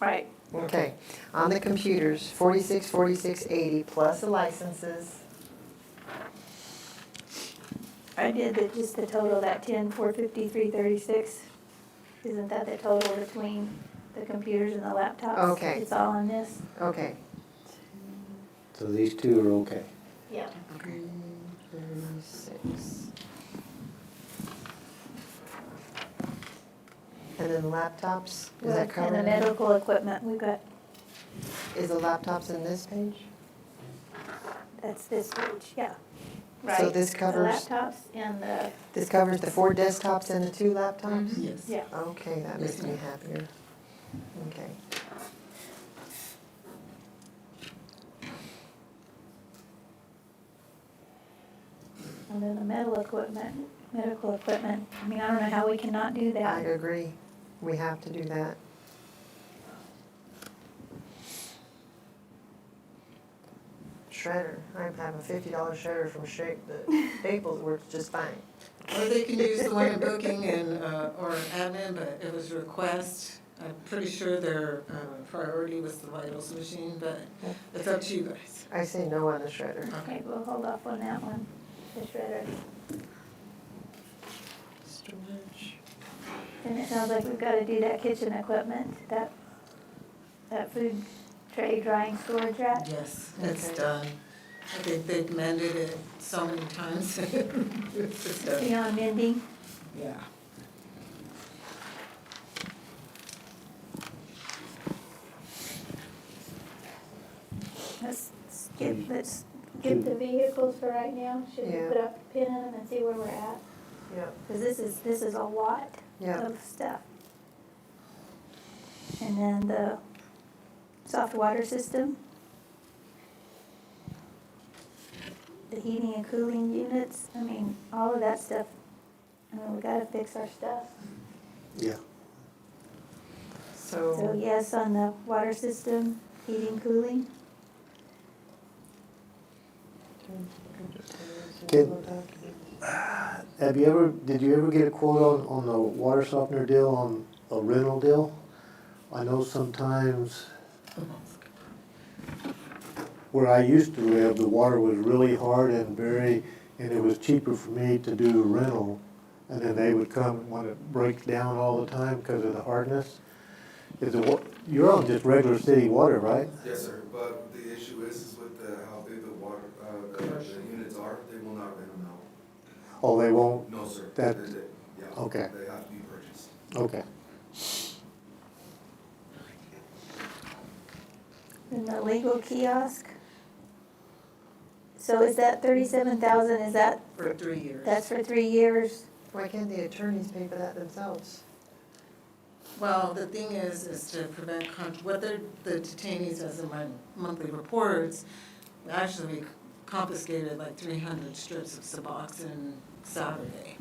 Right. Okay, on the computers, 46, 80 plus the licenses. I did just the total, that 10, 450, 336. Isn't that the total between the computers and the laptops? Okay. It's all in this? Okay. So these two are okay. Yeah. 36. And then laptops, is that And covered? the medical equipment, we've got, Is the laptops in this page? that's this page, yeah. So Right. this covers- The laptops and the, This covers the 4 desktops and the 2 laptops? Yes. yeah. Okay, that makes me happier. Okay. And then the medical equipment, I mean, I don't know how we cannot do I that. agree, we have to do that. Shredder, I have a $50 shredder from Staples, works just fine. Or they can use the one in booking and, or admin, but it was request. I'm pretty sure their priority was the vitals machine, but it's up to you guys. I say no on the shredder. Okay, we'll hold off on that one, the shredder. Storage. And it sounds like we've gotta do that kitchen equipment, that food tray drying storage rack. Yes, it's Okay. done. I think they've mended it so many times. It's just a- Beyond mending. Yeah. Let's skip the vehicles for right now. Should we Yeah. put up a pin in them and see where we're at? Yeah. Because this is a lot Yeah. of stuff. And then the soft water system. The heating and cooling units, I mean, all of that stuff. I mean, we gotta fix our stuff. Yeah. So yes, on the water system, heating, cooling. Did you ever get a quote on the water softener deal, on a rental deal? I know sometimes where I used to live, the water was really hard and and it was cheaper for me to do a rental. And then they would come when it breaks down all the time because of the hardness. You're on just regular city water, right? Yes, sir, but the issue is with how big the water, the units are, they will not rent them out. Oh, they won't? No, sir. That, Yeah, okay. they have to be purchased. Okay. And the legal kiosk. So is that 37,000, is that? For 3 years. That's for 3 years? Why can't the attorneys pay for that themselves? Well, the thing is to prevent, what the detainees, as in my monthly reports, actually confiscated like 300 strips of Suboxone Saturday.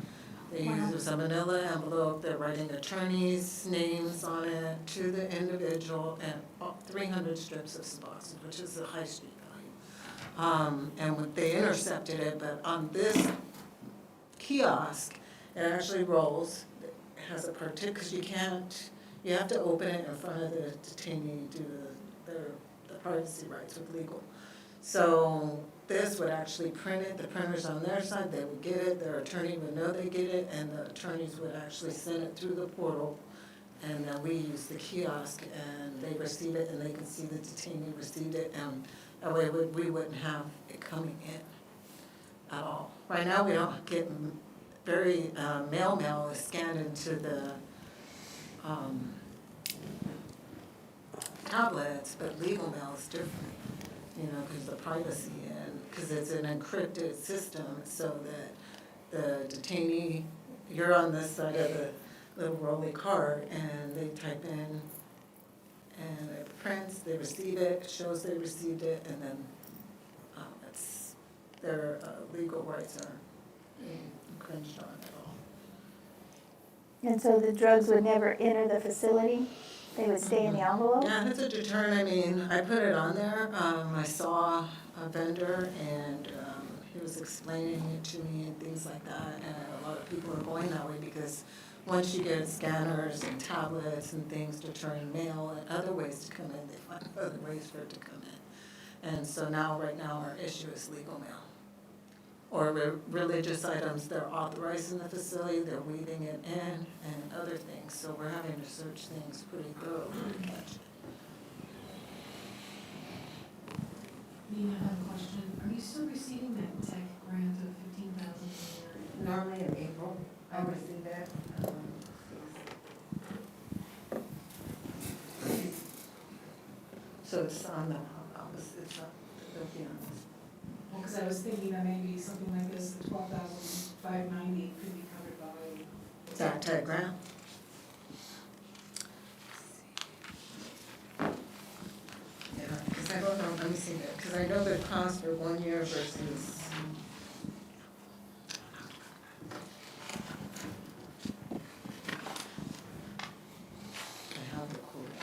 They use a manila envelope, they're writing attorneys' names on it to the individual, and 300 strips of Suboxone, which is the high street value. And they intercepted it, but on this kiosk, it actually rolls. It has a because you have to open it in front of the detainee due to the privacy rights with legal. So this would actually print it, the printer's on their side, they would get it, their attorney would know they get it, and the attorneys would actually send it through the portal. And then we use the kiosk, and they receive it, and they can see the detainee received it, and that way we wouldn't have it coming in at all. Right now, we don't get mail is scanned into the tablets, but legal mail is different, because of privacy and because it's an encrypted system, so that the detainee, you're on this side of the little rolly cart, and they type in, and it prints, they receive it, shows they received it, and then their legal rights are infringed on at all. And so the drugs would never enter the facility? They would stay in the envelope? Yeah, it's a deterrent. I mean, I put it on there. I saw a vendor, and he was explaining it to me and things like that. And a lot of people are going that way because once you get scanners and tablets and things to turn mail and other ways to come in, they find other ways for it to come in. And so right now, our issue is legal mail. Or religious items, they're authorized in the facility, they're weaving it in, and other things. So we're having to search things pretty thoroughly to catch it. Nina, I have a question. Are you still receiving that tech grant of $15,000 a year? Normally in April, I receive that. So it's on the opposite, it's up, it'll be on this. Well, because I was thinking that maybe something like this, the $12,590 could be covered by. That tech grant? Yeah, because I don't know, let me see that, because I know the cost for 1 year versus. I have the quote.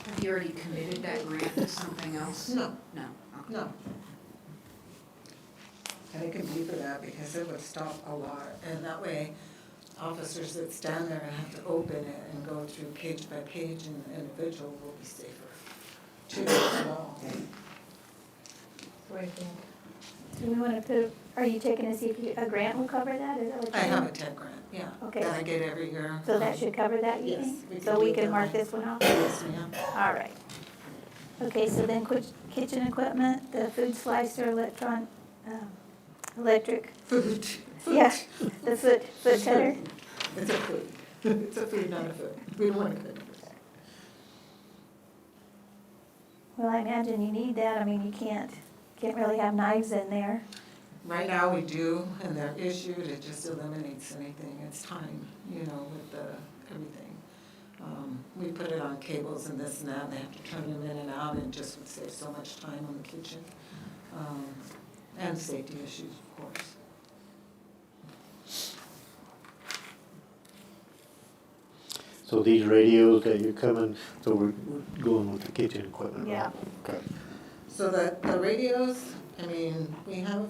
Have you already committed that grant to something else? No. No. Okay. No. And it can be for that because it would stop a lot, and that way officers that stand there and have to open it and go through page by page, and the individual will be safer. Too as well. What do you think? Do we want to are you checking to see if a grant will cover that? Is that what I you're have doing? a tech grant, yeah. Okay. That I get every year. So that should cover that, you Yes, think? we can So do we it can that mark way. this one off? Yes, ma'am. All right. Okay, so then kitchen equipment, the food slicer, electric, Food. yeah, the foot cutter. It's a food. It's a food, not a food. We don't want to cook. Well, I imagine you need that. I mean, you can't really have knives in there. Right now we do, and they're issued, it just eliminates anything. It's time, you know, with everything. We put it on cables and this and that, and they have to turn them in and out, and it just would save so much time on the kitchen. And safety issues, of course. So these radios that you're coming, so we're going with the kitchen equipment, right? Yeah. Okay. So the radios, I mean, we have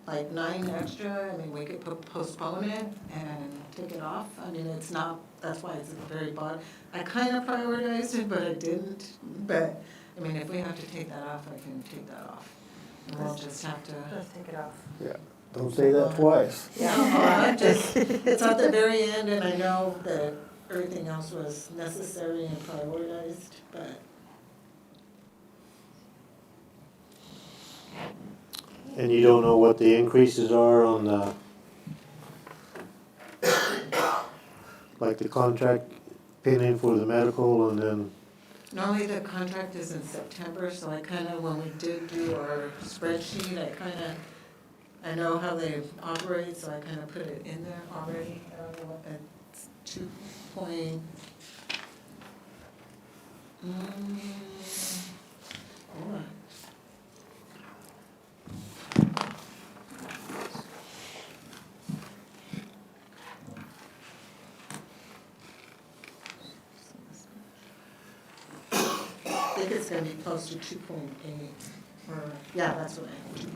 like 9 extra, I mean, we could postpone it and take it off. I mean, it's not, that's why it's at the very bottom. I kind of prioritized it, but I didn't. But, I mean, if we have to take that off, I can take that off. And we'll just have to. Let's take it off. Yeah, don't say that twice. Yeah, it's at the very end, and I know that everything else was necessary and prioritized, but. And you don't know what the increases are on the, like the contract pinning for the medical and then, Normally the contract is in September, so I kind of, when we did do our spreadsheet, I know how they operate, so I kind of put it in there already. I don't know what, it's 2 point. Hold on. I think it's gonna be close to 2.8, or, yeah, that's what I have, 2.8.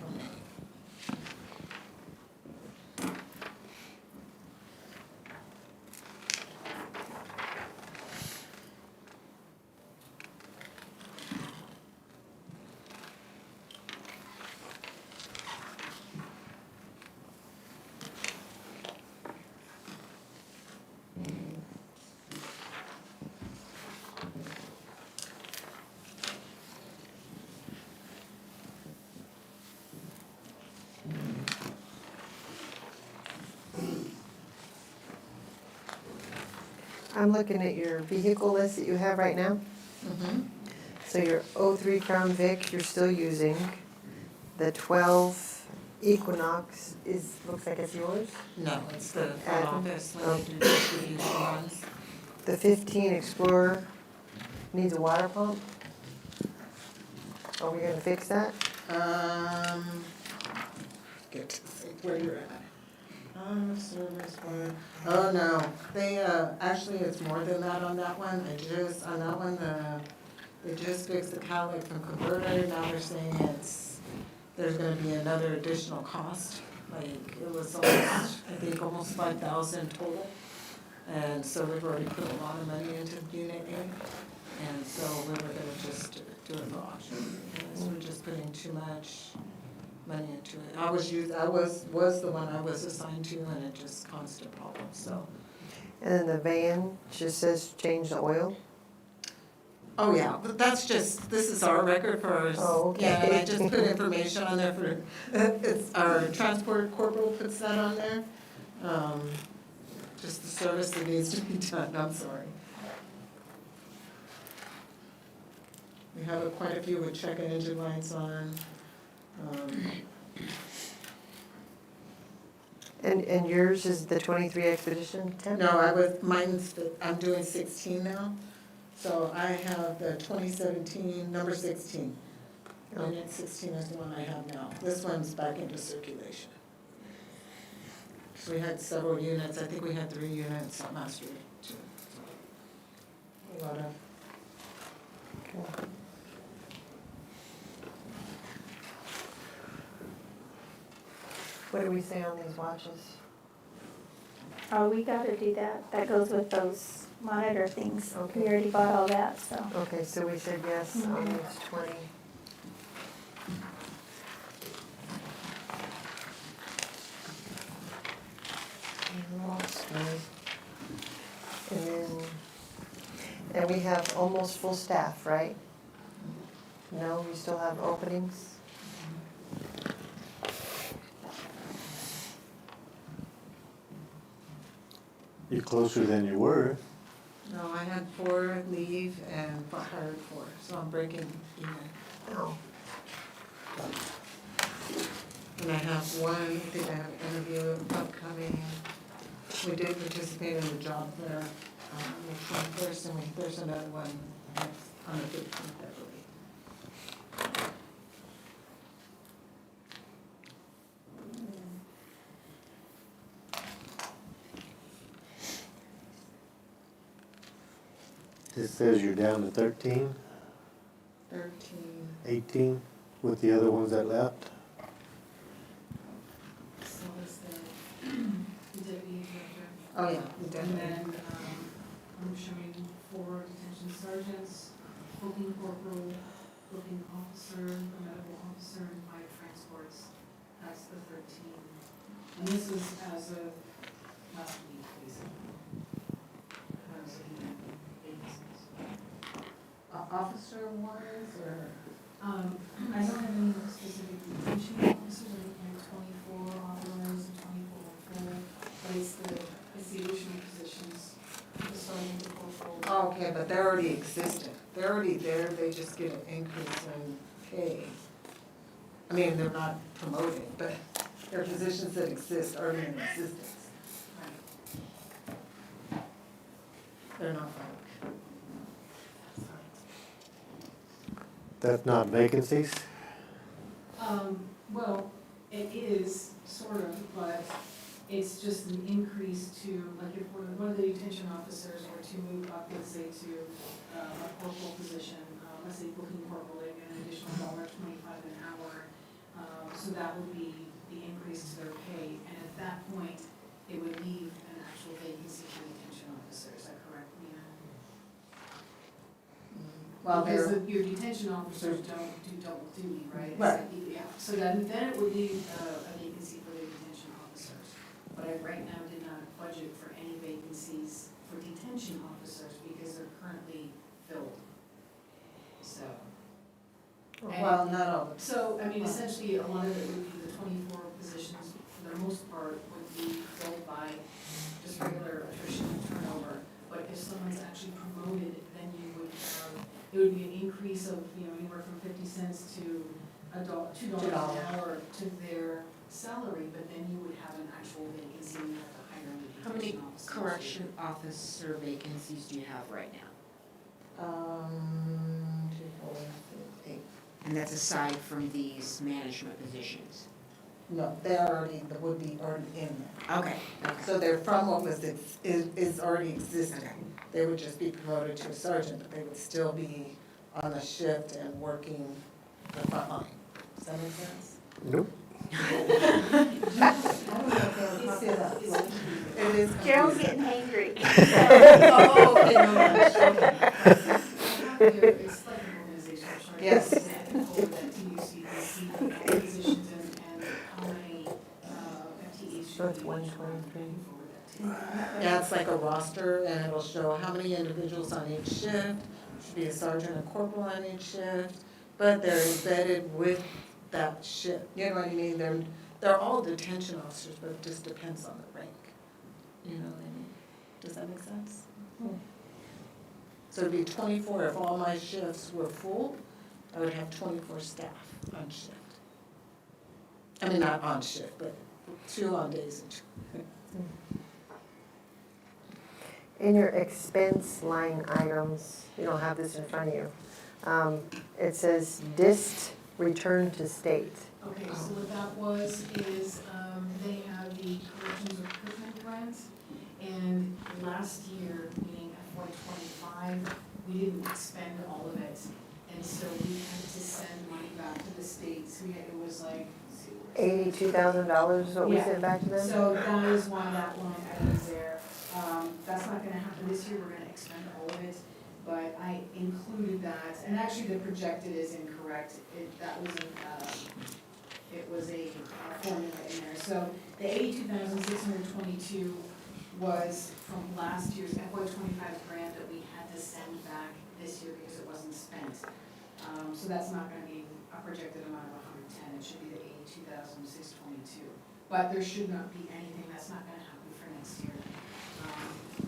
I'm looking at your vehicle list that you have right now. Mm-hmm. So your 03 Crown Vic you're still using. The 12 Equinox looks like it's yours. No, it's the Add- office, oh. when they do distribution runs. The 15 Explorer needs a water pump. Are we gonna fix that? Get to see where you're at. Service one. Oh, no, they, actually, it's more than that on that one. On that one, they just fixed the catalytic from converter. Now they're saying there's gonna be another additional cost. Like, it was almost, I think, almost 5,000 total. And so we've already put a lot of money into Unit A. And so we were gonna just do it for auction. So we're just putting too much money into it. I was the one I was assigned to, and it just caused a problem, so. And then the van just says change the oil. Oh, yeah, but that's just, this is our record for ours. Oh, okay. Yeah, and I just put information on there for, it's, our transport corporal puts that on there. Just the service that needs to be done, I'm sorry. We have quite a few with check engine lights on. And yours is the 23 Expedition 10? No, I'm doing 16 now. So I have the 2017, number 16. Unit 16 is the one I have now. This one's back into circulation. So we had several units, I think we had 3 units last year too. A lot of. Okay. What do we say on these watches? Oh, we gotta do that. That goes with those monitor things. Okay. We already bought all that, so. Okay, so we said yes on these 20. And we have almost full staff, right? No, we still have openings? You're closer than you were. No, I had 4 leave and hired 4, so I'm breaking even. No. And I have one, I think I have an interview upcoming. We did participate in the job fair, the 21st, and there's another one next, on the 15th, I believe. It says you're down to 13, 13. 18 with the other ones that left. So is the deputy director. Oh, yeah, the And deputy. then, I'm showing 4 detention sergeants, booking corporal, booking officer, a medical officer, and 5 transports. That's the 13. And this was as of last week, basically. I was looking at vacancies. Officer ones, or? I don't have any specific detention officers, I think I have 24 authorized and 24 full, but it's the additional positions, the sergeant, the corporal. Oh, okay, but they're already existing. They're already there, they just get an increase in pay. I mean, they're not promoted, but they're positions that exist, already in existence. They're not like. That's not vacancies? Well, it is, sort of, but it's just an increase to, like, if one of the detention officers were to move up, let's say, to a corporal position, let's say booking corporal, they get an additional $1.25 an hour. So that would be the increase to their pay, and at that point, it would leave an actual vacancy for detention officer, is that correct, Nina? Well, Because they're, your detention officers don't do double duty, right? Right. Yeah, so then it would leave a vacancy for the detention officers. But I right now did not budget for any vacancies for detention officers because they're currently filled. So. well, not all. So, I mean, essentially, a lot of it would be the 24 positions, for the most part, would be filled by just regular attrition and turnover. But if someone's actually promoted, then you would have, it would be an increase of, anywhere from 50 cents to $2 an hour to their salary, but then you would have an actual vacancy and you have to hire a How many detention officer. correction officer vacancies do you have right now? 2, 4, 8. And that's aside from these management positions? No, they're already, the would be already in there. Okay, okay. So they're from what was, is already existing. Okay. They would just be promoted to a sergeant, but they would still be on a shift and working the front line. Does that make sense? Nope. It is. Gerald's getting hangry. Oh, okay, no, It's like an organizational chart. Yes. That can hold that to you, so you can see all the positions and how many FTEs So should it's be. 123. Yeah, it's like a roster, and it'll show how many individuals on each shift, should be a sergeant and corporal on each shift, but they're embedded with that shift. You know what I mean? They're all detention officers, but it just depends on the rank. You know what I mean? Does that make sense? So it'd be 24, if all my shifts were full, I would have 24 staff on shift. I mean, not on shift, but 2 on days and 2. In your expense line items, you don't have this in front of you. It says dist return to state. Okay, so what that was is, they have the corrections equipment grant, and last year, meaning FY '25, we didn't expend all of it, and so we had to send money back to the state, so it was like, let's see, where's it? $82,000 is what we Yeah. sent back to them? So that is why that line item is there. That's not gonna happen this year, we're gonna expend all of it, but I included that, and actually the projected is incorrect. That was it was a formula in there. So the 82,622 was from last year's FY '25 grant that we had to send back this year because it wasn't spent. So that's not gonna be a projected amount of 110, it should be the 82,622. But there should not be anything, that's not gonna happen for next year.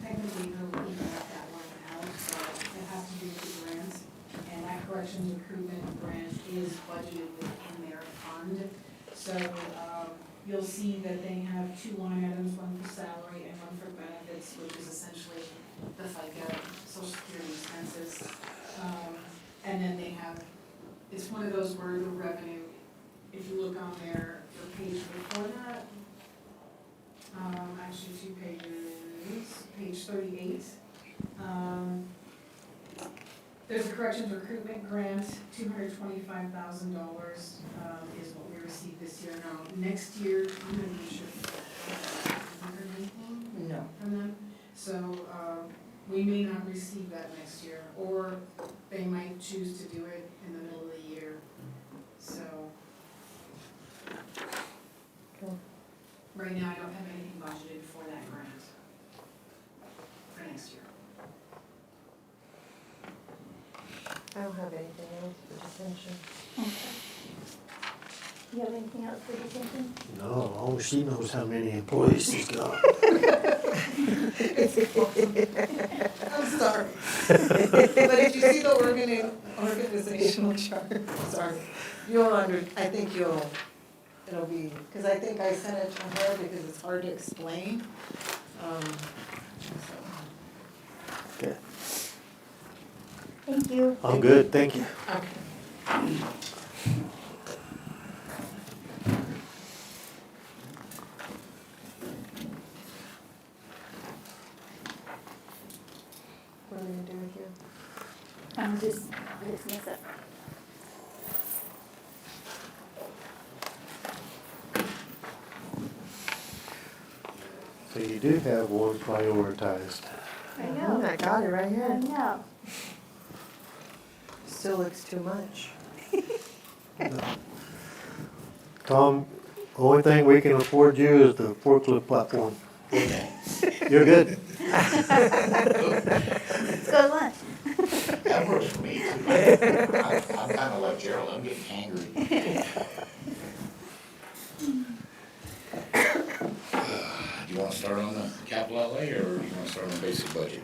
Technically, no, we can let that one out, but it has to do with the grant. And that corrections recruitment grant is budgeted within their fund. So, you'll see that they have two line items, one for salary and one for benefits, which is essentially the FICA, social security expenses. And then they have, it's one of those where the revenue, if you look on their page before that, actually 2 pages, page 38. There's a corrections recruitment grant, $225,000 is what we received this year. Now, next year, I'm not even sure if we heard anything No. from them. So we may not receive that next year, or they might choose to do it in the middle of the year. So right now, I don't have anything budgeted for that grant for next year. I don't have anything else for detention. You have anything else for detention? No, only she knows how many employees she's got. I'm sorry. But if you see the organizational chart, sorry, I think it'll be, because I think I sent it to her because it's hard to explain. Okay. Thank you. I'm good, thank you. Okay. What are we gonna do with you? I'm just dismiss it. So you do have one prioritized. I know. I got it right I here. know. Still looks too much. Tom, only thing we can afford you is the forklift platform. You're good. Let's go to lunch. That works for me too. I'm kinda like Gerald, I'm getting hangry. Do you wanna start on the capital outlay, or do you wanna start on the basic budget?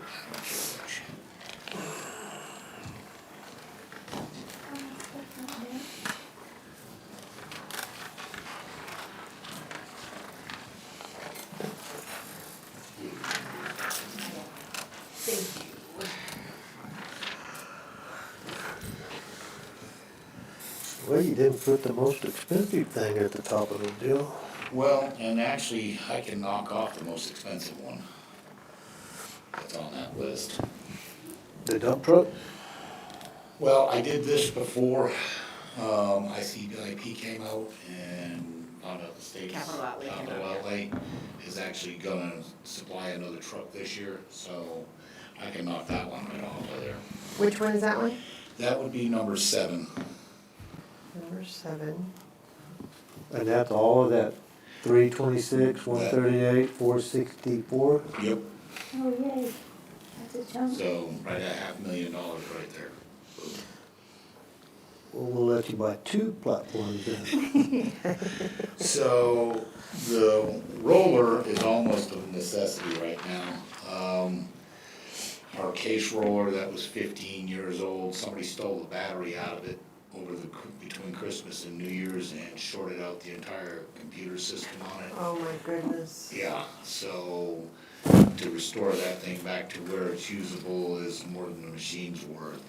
Thank you. Well, you didn't put the most expensive thing at the top of the deal. Well, and actually, I can knock off the most expensive one that's on that list. The dump truck? Well, I did this before, ICWIP came out and found out the state's Capital outlay came out, capital yeah. outlay is actually gonna supply another truck this year, so I can knock that one right off of there. Which one is that one? That would be number 7. Number 7. And that's all of that 326, 138, 464? Yep. Oh, yay. That's a chunk. So, right at $500,000 right there. Well, we'll let you buy 2 platforms then. So, the roller is almost a necessity right now. Our case roller that was 15 years old, somebody stole the battery out of it between Christmas and New Year's and shorted out the entire computer system on it. Oh my goodness. Yeah, so to restore that thing back to where it's usable is more than the machine's worth.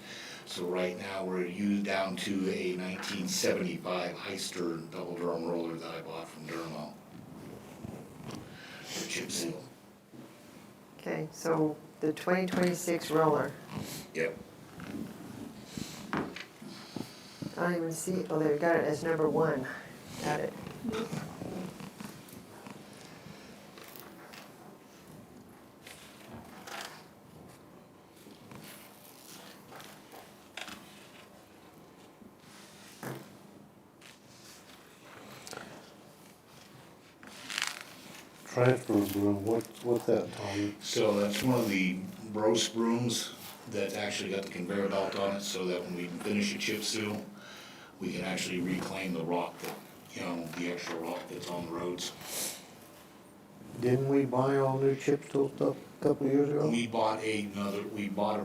So right now, we're down to a 1975 Heister double drum roller that I bought from Dermo. For chip seal. Okay, so the 2026 roller. Yep. I don't even see, oh, they got it as number 1. Got it. Transfer broom, what's that, Tommy? So that's one of the Bros brooms that's actually got the conveyor belt on it, so that when we finish a chip seal, we can actually reclaim the rock that, the extra rock that's on the roads. Didn't we buy all new chip seal stuff a couple of years ago? We bought a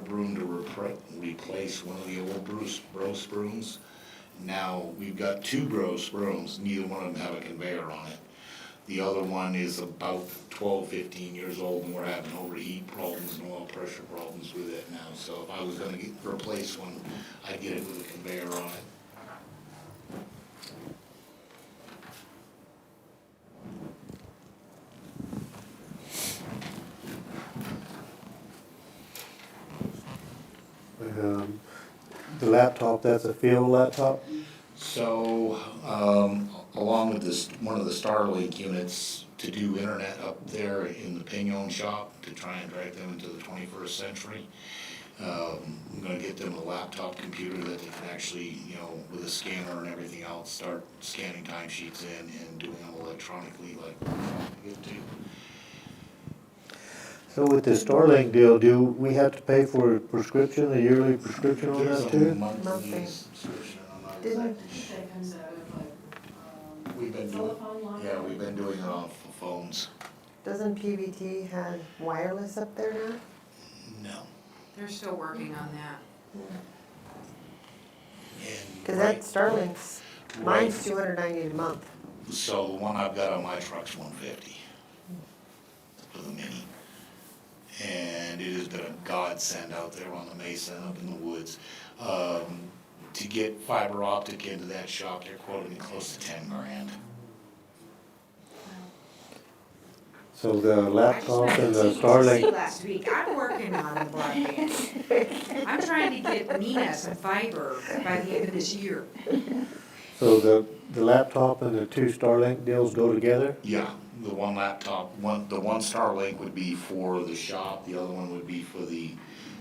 broom to replace one of the old Gross brooms. Now, we've got two Gross brooms, neither one of them have a conveyor on it. The other one is about 12, 15 years old, and we're having overheat problems and oil pressure problems with it now. So if I was gonna replace one, I'd get it with a conveyor on it. The laptop, that's a field laptop? So, along with this, one of the Starlink units to do internet up there in the Pinion shop to try and drag them into the 21st century. I'm gonna get them a laptop computer that they can actually, with a scanner and everything else, start scanning timesheets in and doing them electronically like we get to. So with the Starlink deal, do we have to pay for a prescription, a yearly prescription on There's that a too? monthly subscription, I'm not Didn't- exactly sure. That comes out of like, We've been telephone line? Yeah, we've been doing it on phones. Doesn't PVT have wireless up there now? No. They're still working on that. Cause that Starlink's, mine's $290 a month. So the one I've got on my truck's $150 for the Mini. And it has been a godsend out there on the mesa and up in the woods. To get fiber optic into that shop, they're quoting me close to 10 grand. So the laptop and the I just Starlink, last week, I'm working on the broadband. I'm trying to get Nina some fiber by the end of this year. so the laptop and the two Starlink deals go together? Yeah, the one laptop, the one Starlink would be for the shop, the other one would be for the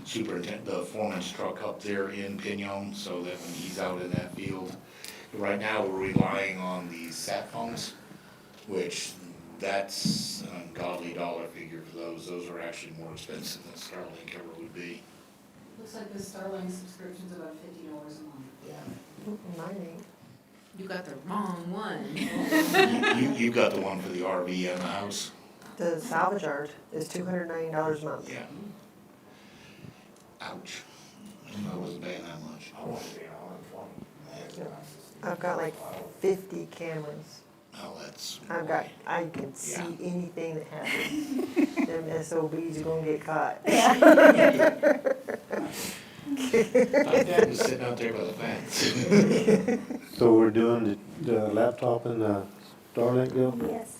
superintendent, the foreman's truck up there in Pinion, so that when he's out in that field. Right now, we're relying on these sat phones, which that's an ungodly dollar figure for those. Those are actually more expensive than Starlink ever would be. Looks like the Starlink subscription's about $50 a month. Yeah. Mine ain't. You got the wrong one. You got the one for the RV and the house? The salvage yard is $290 a month. Yeah. Ouch. I wasn't paying that much. I wasn't paying I've got like 50 cameras. Oh, that's. I can see anything that happens. Them SOBs are gonna get caught. My dad was sitting out there by the fence. So we're doing the laptop and the Starlink deal? Yes.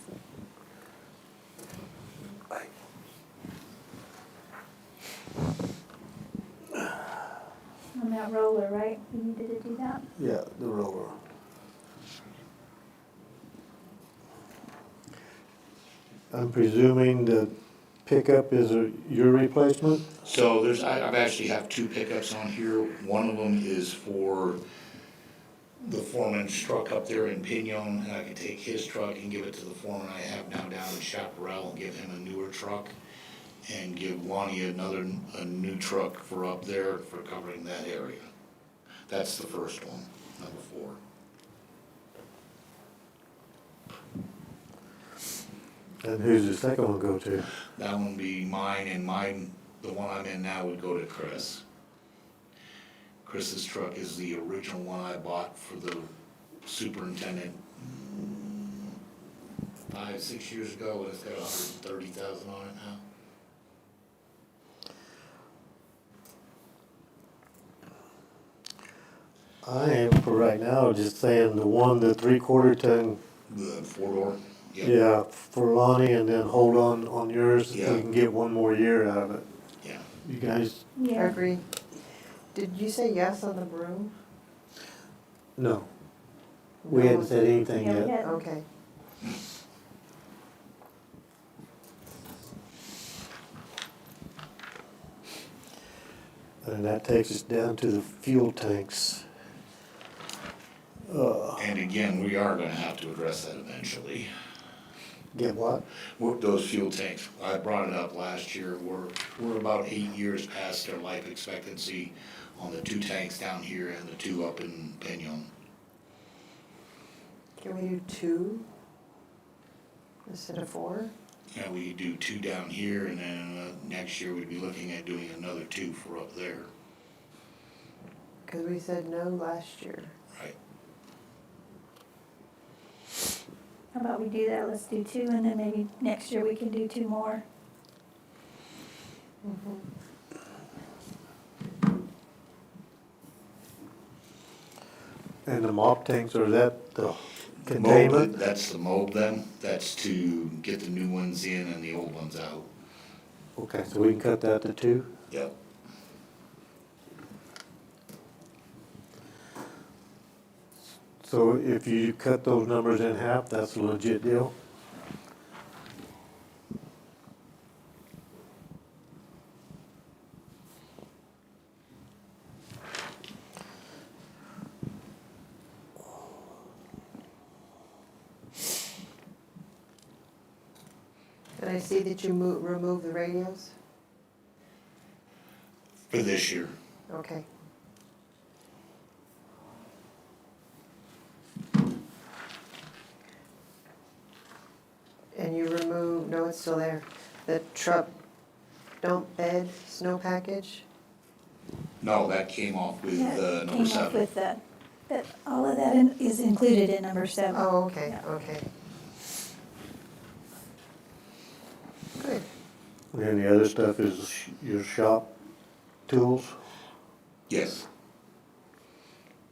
On that roller, right? You needed to do that? Yeah, the roller. I'm presuming the pickup is your replacement? So I've actually have two pickups on here. One of them is for the foreman's truck up there in Pinion, and I can take his truck and give it to the foreman I have now down in Chaparral and give him a newer truck. And give Lonnie a new truck for up there for covering that area. That's the first one, number 4. And who's the second one go to? That one would be mine, and the one I'm in now would go to Chris. Chris's truck is the original one I bought for the superintendent 5, 6 years ago, and it's got 130,000 on it now. I am for right now just saying the 3/4 ton. The 4-door? Yep. Yeah, for Lonnie, and then hold on yours so Yeah. we can get one more year out of it. Yeah. You guys? Yeah. Agree. Did you say yes on the broom? No. We No. hadn't said anything Yeah, we yet. had- Okay. And that takes us down to the fuel tanks. And again, we are gonna have to address that eventually. Get what? With those fuel tanks, I brought it up last year, we're about 8 years past their life expectancy on the 2 tanks down here and the 2 up in Pinon. Can we do 2 instead of 4? Yeah, we do 2 down here, and then next year we'd be looking at doing another 2 for up there. Because we said no last year. Right. How about we do that, let's do 2, and then maybe next year we can do 2 more. And the mop tanks, are that the Mold, containment? that's the mold them, that's to get the new ones in and the old ones out. Okay, so we can cut that to 2? Yep. So if you cut those numbers in half, that's a legit deal? And I see that you remove the radios? For this year. Okay. And you remove, no, it's still there, the truck dump bed snow package? No, that came off with Yeah, number came up 7. with that, all of that is included in number 7. Oh, okay, Yeah. okay. Good. And the other stuff is your shop tools? Yes.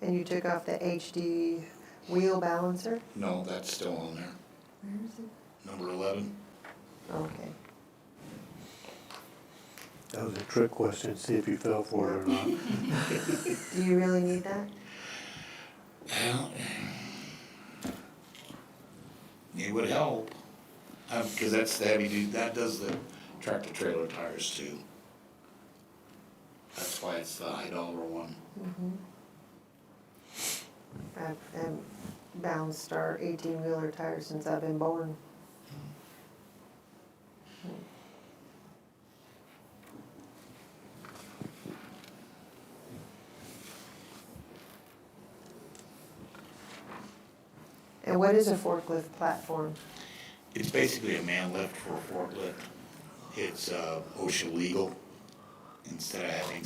And you took off the HD wheel balancer? No, that's still on there. Where is it? Number 11. Okay. That was a trick question, see if you fell for it or not. Do you really need that? Well, it would help, because that's the heavy duty, that does the tractor trailer tires too. That's why it's the high dollar one. I've balanced our 18-wheeler tires since I've been born. And what is a forklift platform? It's basically a man lift for a forklift. It's OSHA legal. Instead of having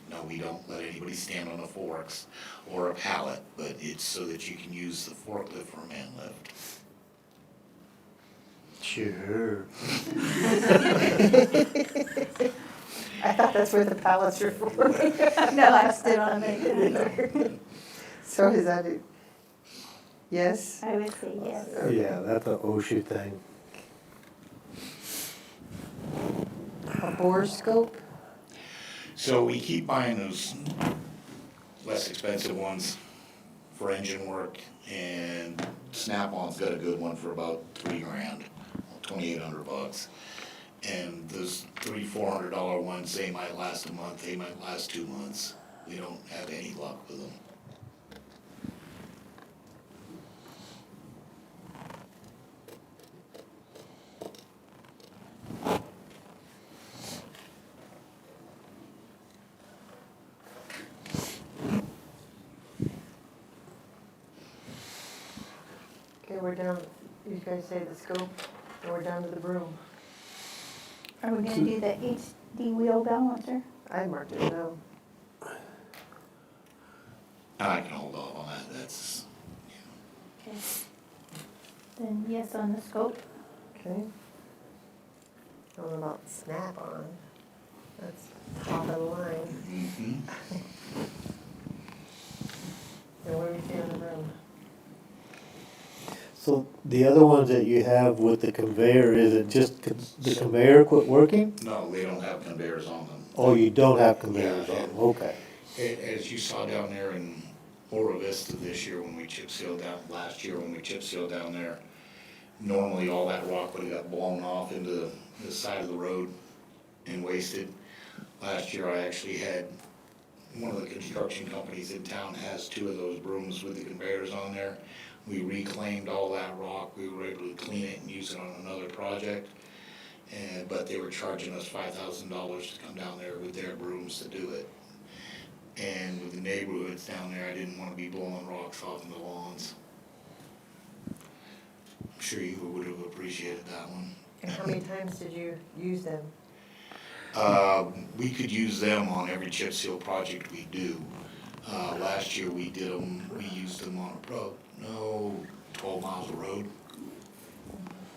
no, we don't let anybody stand on the forks or a pallet, but it's so that you can use the forklift for a man lift. Sure. I thought that's where the pallets are for. No, I stood on it. So is that it? Yes? I would say yes. Yeah, that's an OSHA thing. A bore scope? So we keep buying those less expensive ones for engine work, and Snap-on's got a good one for about $3,000, $2,800. And those $300-400 ones, they might last a month, they might last 2 months. We don't have any luck with them. Okay, we're down, you guys say the scope, and we're down to the broom. Are we gonna do the HD wheel balancer? I marked it no. I can hold off on that, that's, Okay. Then yes on the scope. Okay. I don't know about Snap-on. That's top of the line. And what do we see on the broom? So the other ones that you have with the conveyor, is it just the conveyor quit working? no, they don't have conveyors on them. Oh, you don't have conveyors on Yeah, them, okay. As you saw down there in Oro Vista this year when we chip sealed down, last year when we chip sealed down there, normally all that rock would have got blown off into the side of the road and wasted. Last year I actually had, one of the construction companies in town has 2 of those brooms with the conveyors on there. We reclaimed all that rock, we were able to clean it and use it on another project. But they were charging us $5,000 to come down there with their brooms to do it. And with the neighborhoods down there, I didn't want to be blowing rocks off in the lawns. I'm sure you would have appreciated that one. And how many times did you use them? We could use them on every chip seal project we do. Last year we used them on 12 miles of road.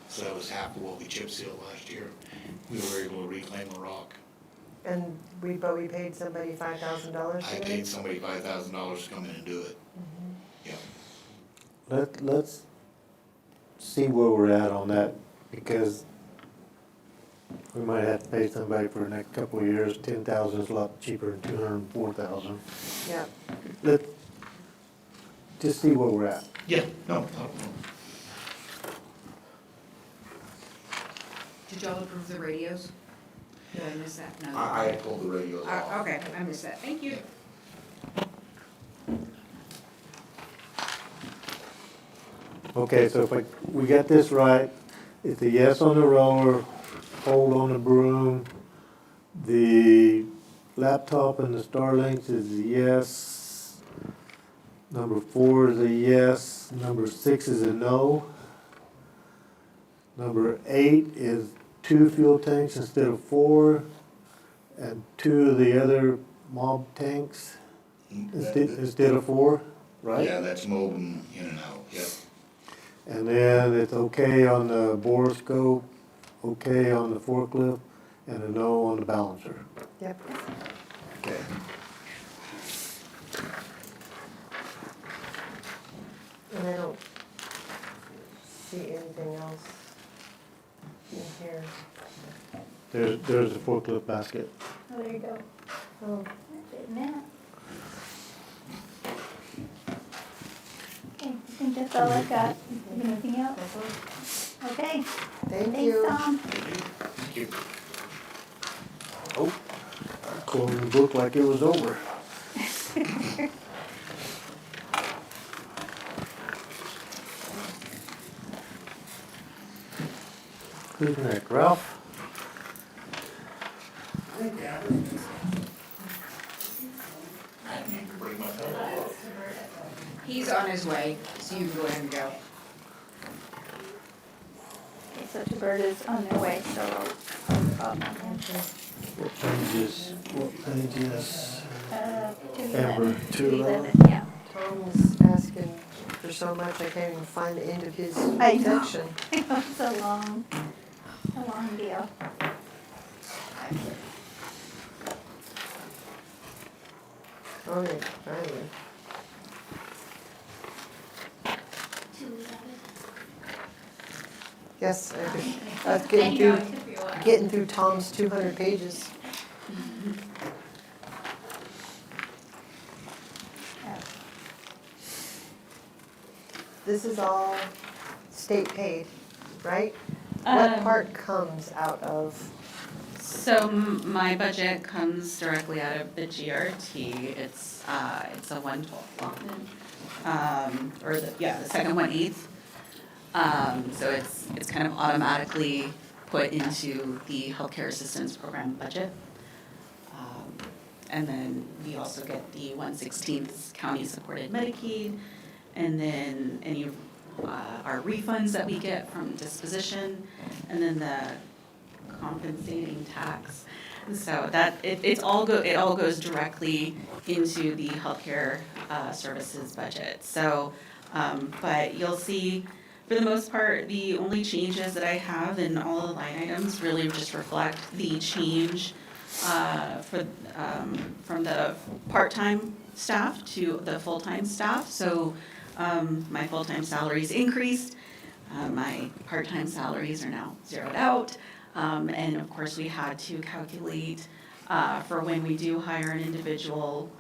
So that was half of what we chip sealed last year. We were able to reclaim the rock. And we paid somebody $5,000 I paid somebody $5,000 to come in and do it. Yeah. Let's see where we're at on that, because we might have to pay somebody for the next couple of years. 10,000 is a lot cheaper than 204,000. Yeah. Let's just see where we're at. Yeah, no. Did y'all approve the radios? Did I miss that? No. I pulled the radios off. Okay, I missed that. Thank you. Okay, so if we got this right, it's a yes on the roller, hold on the broom. The laptop and the Starlinks is a yes. Number 4 is a yes. Number 6 is a no. Number 8 is 2 fuel tanks instead of 4, and 2 of the other mob tanks instead of 4, right? Yeah, that's moving in and out, yep. And then it's okay on the borescope, okay on the forklift, and a no on the balancer. Yep. Okay. And I don't see anything else in here. There's the forklift basket. Oh, there you go. Oh, Isn't that? Okay, I think that's all I've got. Anything else? Okay. thank you. Thanks, Tom. Thank you. Oh, I closed the book like it was over. Who's next, Ralph? He's on his way, so you can go ahead and go. Okay, so Bert is on their way, so What page is? Amber, 211. 211. Yeah. Tom's asking for so much, I can't even find the end of his I know. section. It's a long deal. Okay, finally. Yes, I was getting through Tom's 200 pages. This is all state paid, right? What part comes out of? So my budget comes directly out of the GRT. It's a 1/12 allotment, or the second 1/8. So it's kind of automatically put into the healthcare assistance program budget. And then we also get the 1/16 county-supported Medicaid, and then any of our refunds that we get from disposition, and then the compensating tax. And so that, it all goes directly into the healthcare services budget. So, but you'll see, for the most part, the only changes that I have in all the line items really just reflect the change from the part-time staff to the full-time staff. So my full-time salaries increased, my part-time salaries are now zeroed out. And of course, we had to calculate for when we do hire an individual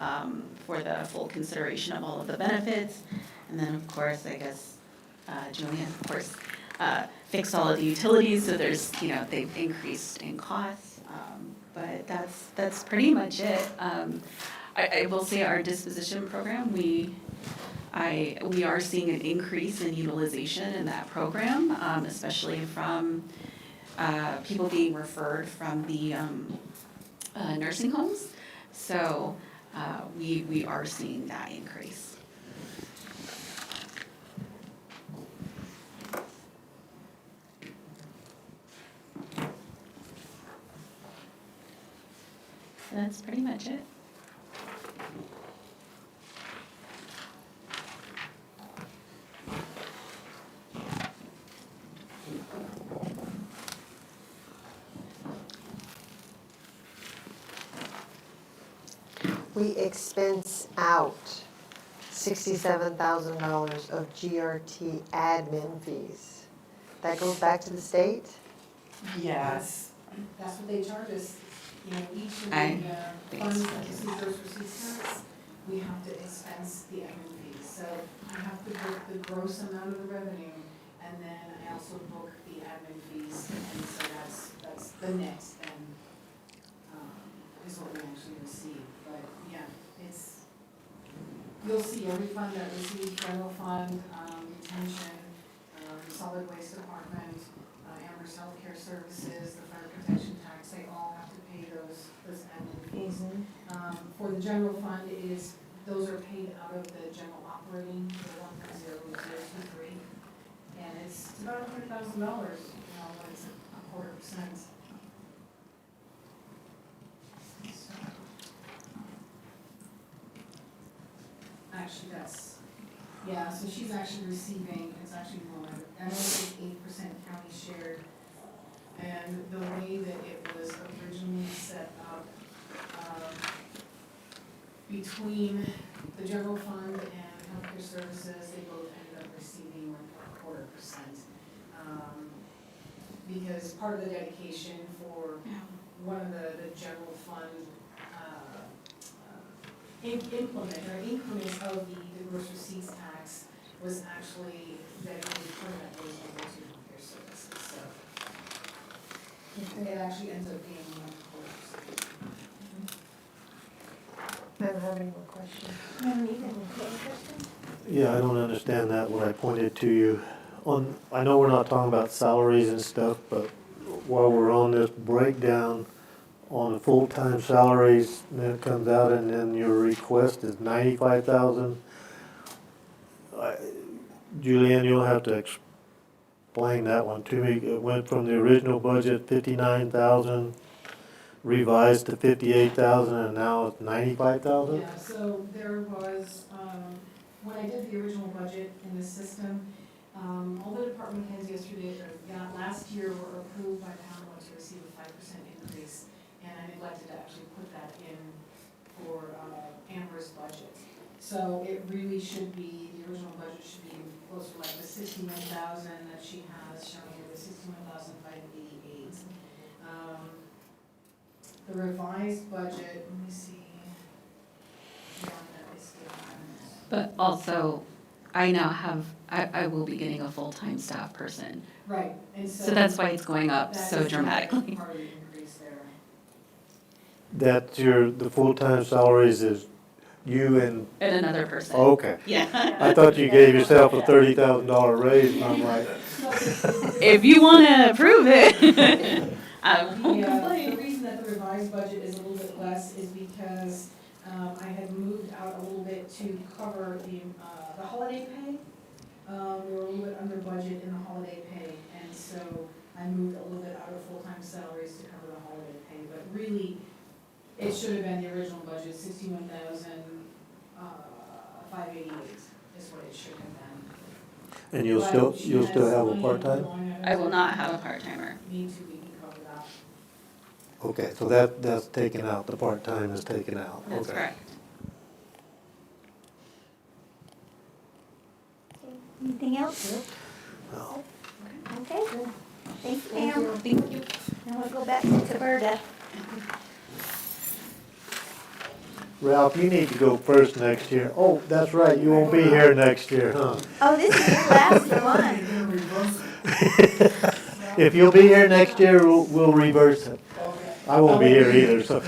for the full consideration of all of the benefits. And then, of course, I guess Julian, of course, fixed all of the utilities, so there's, they've increased in costs. But that's pretty much it. I will say our disposition program, we are seeing an increase in utilization in that program, especially from people being referred from the nursing homes. So we are seeing that increase. So that's pretty much it. We expense out $67,000 of GRT admin fees. That goes back to the state? Yes. That's what they charge us, you know, each of I the funds that receive those receipts tax, we have to expense the admin fees. So I have to book the gross amount of the revenue, and then I also book the admin fees, and so that's the net then, is what we actually receive. But yeah, you'll see every fund that receives general fund, detention, solid waste department, Amherst Healthcare Services, the fire protection tax, they all have to pay those admin fees. For the general fund, those are paid out of the general operating, the 1.0023, and it's about $100,000, when it's a 0.25%. Actually, so she's actually receiving, it's actually more, I know it's 8% county shared, and the way that it was originally set up, between the general fund and healthcare services, they both ended up receiving like 0.25%. Because part of the dedication for one of the general fund increments of the gross receipts tax was actually dedicated, part of that was over to healthcare services, so it actually ends up being 1.25%. I don't have any more questions. Yeah, I don't understand that, what I pointed to you. I know we're not talking about salaries and stuff, but while we're on this breakdown on the full-time salaries, and then it comes out and then your request is 95,000. Julianne, you'll have to explain that one to me. It went from the original budget, 59,000, revised to 58,000, and now it's 95,000? Yeah, so there was, when I did the original budget in the system, all the department heads yesterday, last year were approved by the Commonwealth to receive a 5% increase, and I neglected to actually put that in for Amber's budget. So it really should be, the original budget should be close to like the 61,000 that she has, showing here the 61,588. The revised budget, let me see. Yeah, that is still on it. But also, I now have, I will be getting a full-time staff person. Right, and so. So that's why it's going up that so is dramatically. part of the increase there. That's the full-time salaries is you and? And another person. Oh, okay. Yeah. I thought you gave yourself a $30,000 raise, and I'm like. If you want to approve it, I won't complain. The reason that the revised budget is a little bit less is because I had moved out a little bit to cover the holiday pay. We were a little bit under budget in the holiday pay, and so I moved a little bit out of full-time salaries to cover the holiday pay. But really, it should have been the original budget, 61,588 is what it should have been. And you'll still have a part-time? I will not have a part-timer. Need to, we can cover that. Okay, so that's taken out, the part-time is taken out. That's Okay. correct. Anything else? No. Okay. Thanks, Pam. Thank you. Now we'll go back to Taberta. Ralph, you need to go first next year. Oh, that's right, you won't be here next year, huh? Oh, this is your last one. If you'll be here next year, we'll reverse it. I won't be here either, so.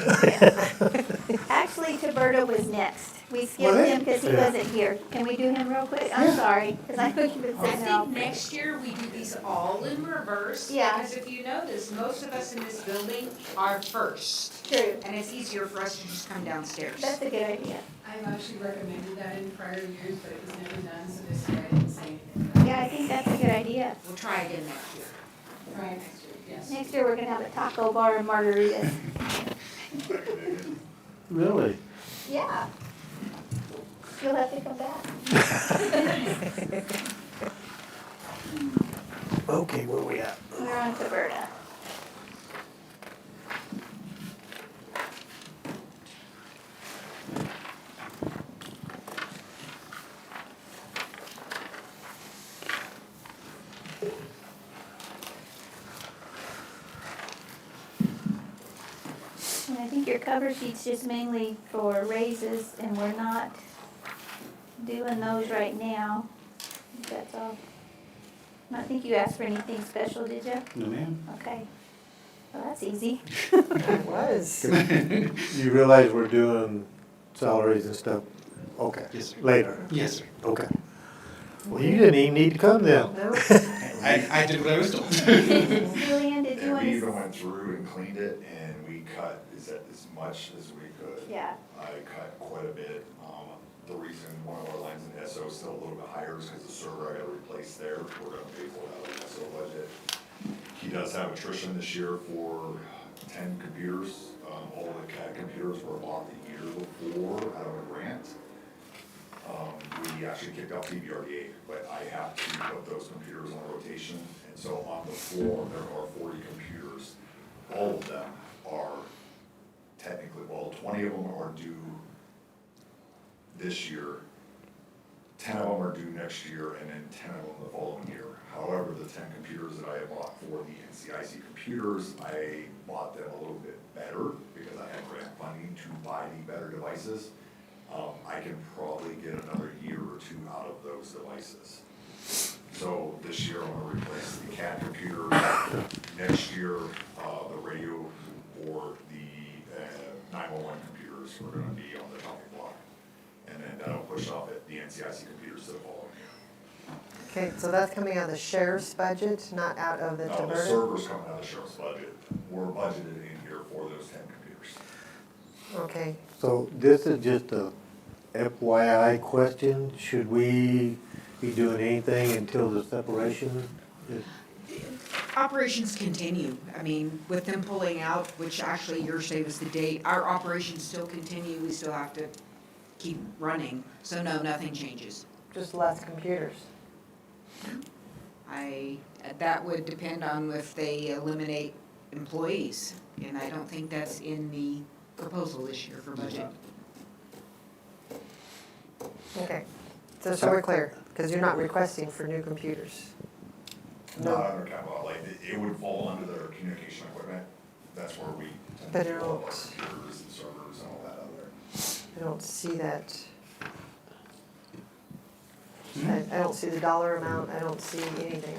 Actually, Taberta was next. We Was skipped it? him because he Yeah. wasn't here. Can we do him real quick? I'm sorry, because I know you've been I sitting there all think next year we do these all in reverse. Yeah. Because if you notice, most of us in this building are first. True. And it's easier for us to just come downstairs. That's a good idea. I've actually recommended that in prior years, but it was never done, so this year I didn't say anything. Yeah, I think that's a good idea. We'll try again next year. Try it next year, yes. Next year, we're gonna have a taco bar and margaritas. Really? Yeah. You'll have to come back. Okay, where we at? We're on Taberta. And I think your cover sheet's just mainly for raises, and we're not doing those right now. I think that's all. I don't think you asked for anything special, did you? No, ma'am. Okay. Well, that's easy. It was. You realize we're doing salaries and stuff? Okay. Yes, sir. Later? Yes, sir. Okay. Well, you didn't even need to come then. No? I did what I was told. Julian, did you And want we to? even went through and cleaned it, and we cut as much as we could. Yeah. I cut quite a bit. The reason one of our lines in SO is still a little bit higher is because the server I gotta replace there. We're gonna pay for it out of the SO budget. He does have attrition this year for 10 computers. All the CAD computers were bought the year before out of a grant. We actually kicked out PBRDA, but I have to put those computers on rotation. And so on the floor, there are 40 computers. All of them are technically, well, 20 of them are due this year, 10 of them are due next year, and then 10 of them the following year. However, the 10 computers that I bought for the NCIC computers, I bought them a little bit better because I had grant funding to buy the better devices. I can probably get another year or two out of those devices. So this year I'm gonna replace the CAD computers. Next year, the radio or the 911 computers are gonna be on the chopping block. And then that'll push off at the NCIC computers to the following year. Okay, so that's coming out of the sheriff's budget, not out of the Now, the Taberta? server's coming out of the sheriff's budget. We're budgeted in here for those 10 computers. Okay, So this is just a FYI question. Should we be doing anything until the separation is? Operations continue. I mean, with them pulling out, which actually yours gave us the date, our operations still continue. We still have to keep running. So no, nothing changes. just less computers. That would depend on if they eliminate employees. And I don't think that's in the proposal this year for budget. Okay, so we're clear, because you're not requesting for new computers. Not under capital outlay. It would fall under their communication equipment. That's where we tend But to it do all of our won't. computers and servers and all that out there. I don't see that. I don't see the dollar amount, I don't see anything.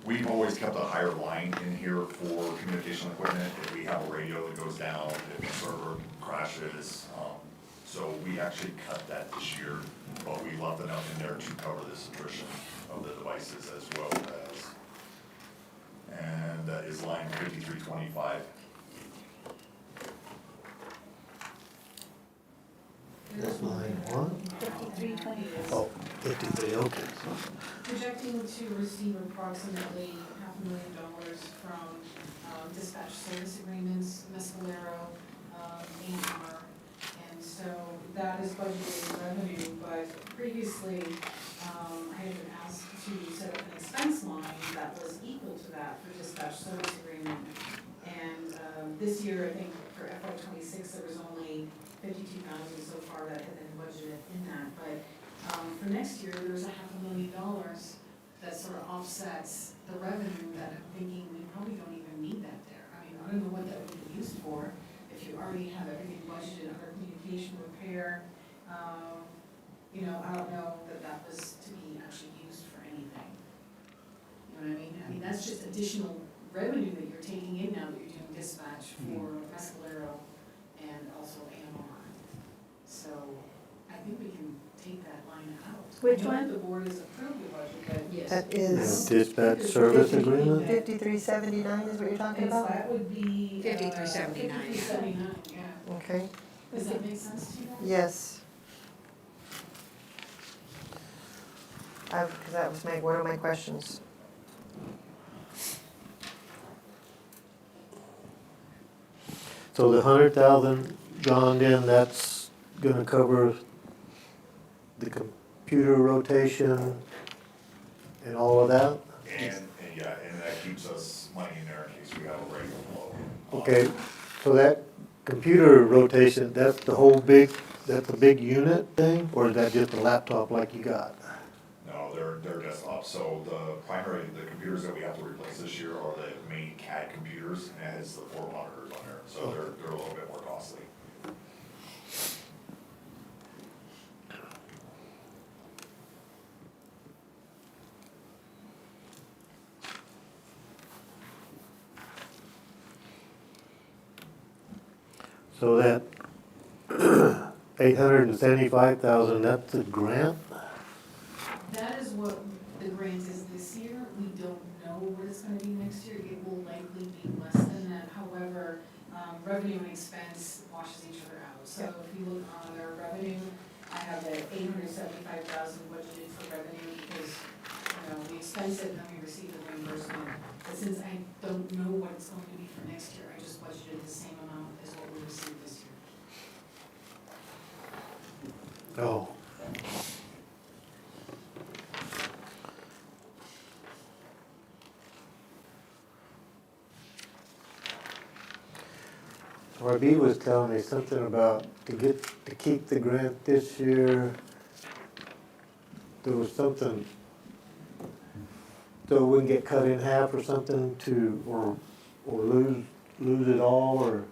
We've always kept a higher line in here for communication equipment. If we have a radio that goes down, if the server crashes. So we actually cut that this year, but we left enough in there to cover this attrition of the devices as well as. And that is line 5325. That's line one? 5320. Oh, 53, okay. Projecting to receive approximately $500,000 from dispatch service agreements, Mescalero, AMR. And so that is budgeted revenue, but previously, I had been asked to set up an expense line that was equal to that for dispatch service agreement. And this year, I think for FY '26, there was only 52,000 so far that had been budgeted in that, but for next year, there's $500,000 that sort of offsets the revenue that I'm thinking we probably don't even need that there. I mean, I don't know what that would be used for, if you already have everything budgeted under communication repair. You know, I don't know that that was to be actually used for anything. You know what I mean? I mean, that's just additional revenue that you're taking in now that you're doing dispatch for Mescalero and also AMR. take that line out. Which I know one? that the board has approved the budget, but. Yes. That is Dispatch service agreement? 5379 is what you're talking about? That would be. 5379. 5379, yeah. Okay, Does that make sense to you guys? yes. Because that was one of my questions. So the 100,000 gone in, that's gonna cover the computer rotation and all of that? And yeah, and that keeps us money in there in case we have a regular flow. Okay, so that computer rotation, that's the whole big, that's a big unit thing, or is that just a laptop like you got? No, they're desktop, so the computers that we have to replace this year are the main CAD computers, and it has the 4 monitors on there, so they're a little bit more costly. So that 875,000, that's a grant? That is what the grant is this year. We don't know what it's gonna be next year. It will likely be less than that. However, revenue and expense washes each other out. So if you look on our revenue, I have that 875,000 budgeted for revenue because, we expense it and then we receive the reimbursement. But since I don't know what it's going to be for next year, I just budgeted the same amount as what we received this year. Oh. RB was telling me something about to keep the grant this year, there was something, so we can get cut in half or something or lose it all, or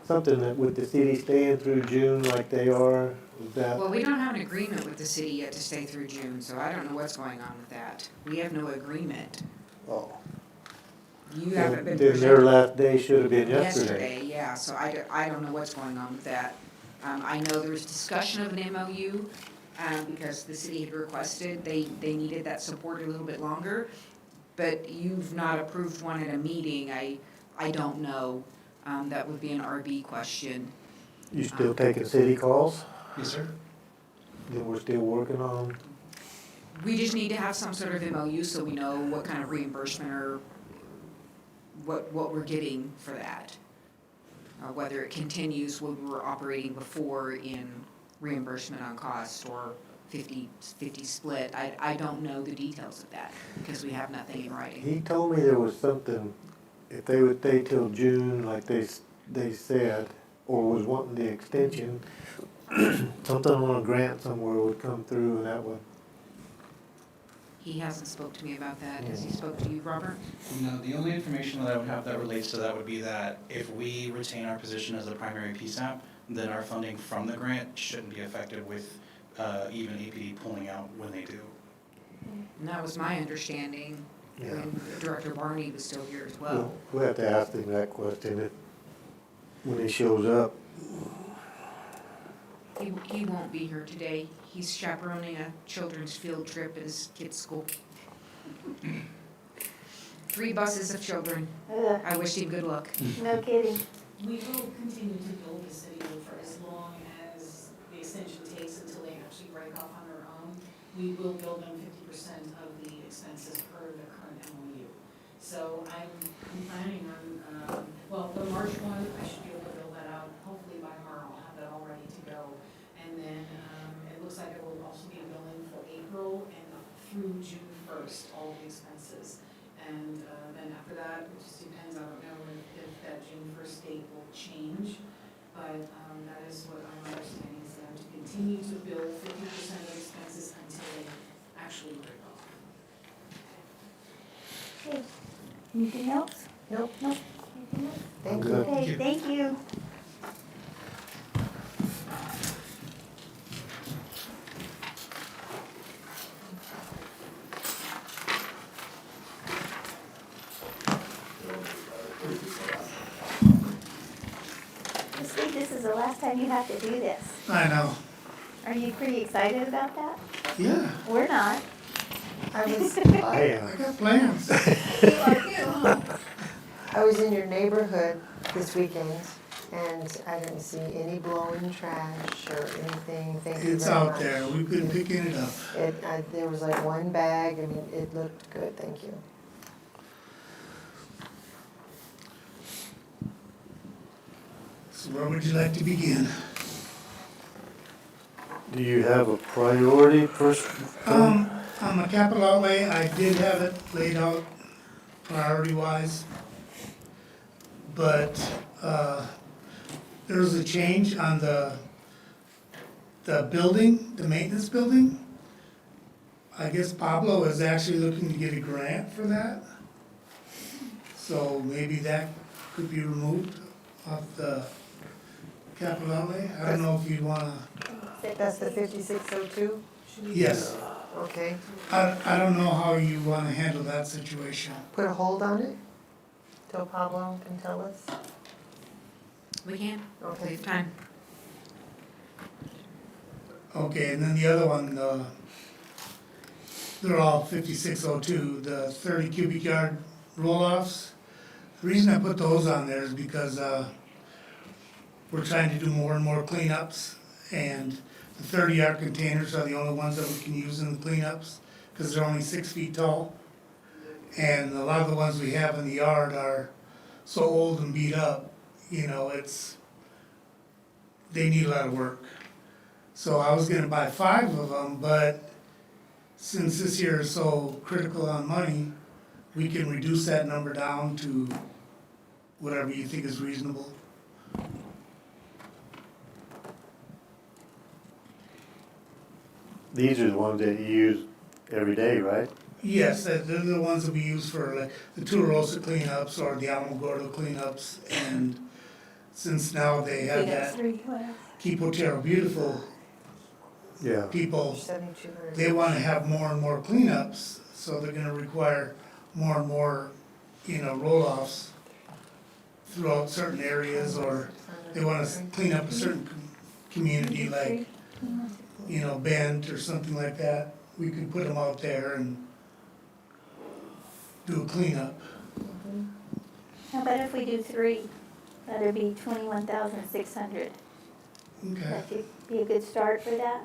something that with the city staying through June like they are, is that? Well, we don't have an agreement with the city yet to stay through June, so I don't know what's going on with that. We have no agreement. Oh. You haven't been Then their last day should have been yesterday. Yesterday, yeah, so I don't know what's going on with that. I know there was discussion of an MOU, because the city had requested, they needed that support a little bit longer, but you've not approved one at a meeting, I don't know. That would be an RB question. You still taking city calls? Yes, sir. Then we're still working on, We just need to have some sort of MOU so we know what kind of reimbursement or what we're getting for that. Whether it continues what we were operating before in reimbursement on cost or 50-50 split. I don't know the details of that because we have nothing in writing. he told me there was something, if they would stay till June like they said, or was wanting the extension, something on a grant somewhere would come through and that would. He hasn't spoke to me about that. Has he spoke to you, Robert? No, the only information that I would have that relates to that would be that if we retain our position as the primary PSAP, then our funding from the grant shouldn't be affected with even APD pulling out when they do. And that was my understanding Yeah. when Director Barney was still here as well. We'll have to ask him that question when he shows up. He won't be here today. He's chaperoning a children's field trip at his kid's school. 3 buses of children. Ugh. I wish him good luck. No kidding. We will continue to build the city for as long as the extension takes until they actually break off on their own. We will bill them 50% of the expenses per the current MOU. So I'm planning on, the March one, I should be able to bill that out. Hopefully by tomorrow I'll have that all ready to go. And then it looks like it will also be billing for April and through June 1st, all the expenses. And then after that, it just depends, I don't know if that June 1st date will change, but that is what I'm understanding, is that to continue to bill 50% of expenses until they actually break off. Okay. Anything else? Nope. Nope. Anything else? Thank you. Okay, thank you. I think this is the last time you have to do this. I know. Are you pretty excited about that? Yeah, We're not. I was, I am. I got plans. I was in your neighborhood this weekend, and I didn't see any blowing trash or anything. Thank you It's very out much. there, we've been picking it up. There was like one bag, I mean, it looked good, thank you. So where would you like to begin? Do you have a priority first? On the capital outlay, I did have it laid out priority-wise. But, there was a change on the building, the maintenance building. I guess Pablo is actually looking to get a grant for that. So maybe that could be removed off the capital outlay. I don't know if you'd wanna, That's the 5602? yes. Okay, I don't know how you wanna handle that situation. put a hold on it till Pablo can tell us. We can, Okay. we have time. Okay, and then the other one, they're all 5602, the 30 cubic yard roll-offs. The reason I put those on there is because we're trying to do more and more cleanups, and the 30-yard containers are the only ones that we can use in the cleanups, because they're only 6 feet tall. And a lot of the ones we have in the yard are so old and beat up, you know, they need a lot of work. So I was gonna buy 5 of them, but since this year is so critical on money, we can reduce that number down to whatever you think is reasonable. These are the ones that you use every day, right? Yes, they're the ones that we use for like the Tularosa cleanups or the Alamogordo cleanups, and since now they have that Keep Otero Beautiful Yeah. people, 7,200. they wanna have more and more cleanups, so they're gonna require more and more, roll-offs throughout certain areas, or they wanna clean up a certain community, like, Bend or something like that. We could put them out there and do a cleanup. How about if we do 3? That'd be 21,600. Okay. That should be a good start for that.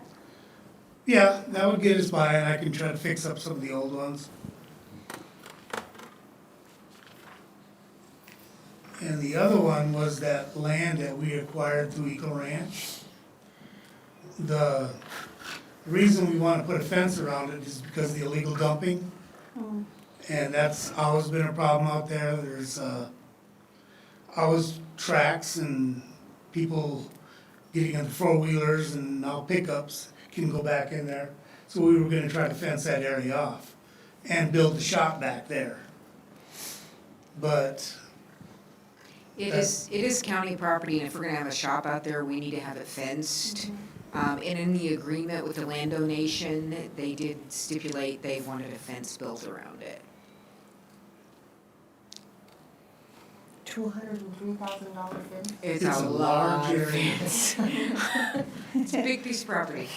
Yeah, that would get us by, and I can try to fix up some of the old ones. And the other one was that land that we acquired through Eco Ranch. The reason we wanna put a fence around it is because of the illegal dumping. And that's always been a problem out there. There's always tracks and people getting into 4-wheelers and now pickups can go back in there. So we were gonna try to fence that area off and build the shop back there. But It is county property, and if we're gonna have a shop out there, we need to have it fenced. And in the agreement with the land donation, they did stipulate they wanted a fence built around it. $203,000 fence? It's It's a a large large area. fence. It's a big piece of property.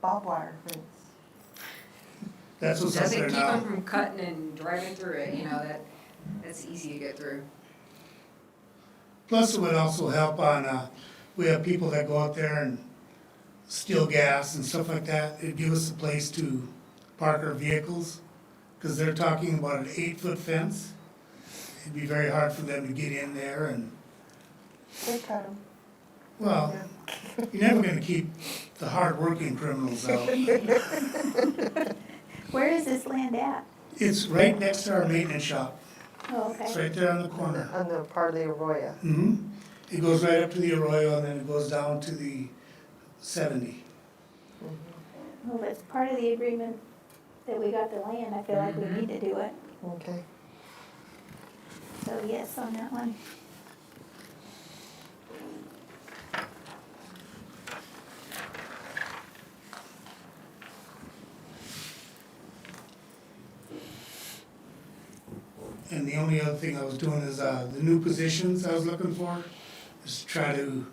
Barbed wire fence. that's what's up there Doesn't keep them now. from cutting and driving through it, that's easy to get through. Plus it would also help on, we have people that go out there and steal gas and stuff like that. It'd give us a place to park our vehicles, because they're talking about an 8-foot fence. It'd be very hard for them to get in there, and, They cut them. well, you're never gonna keep the hard-working criminals out. Where is this land at? It's right next to our maintenance shop. Oh, It's okay. right there on the corner. On the part of the Arroyo. It goes right up to the Arroyo, and then it goes down to the 70. Well, it's part of the agreement that we got the land. I feel like we need to do it. Okay. So yes on that one. And the only other thing I was doing is, the new positions I was looking for, is to try to,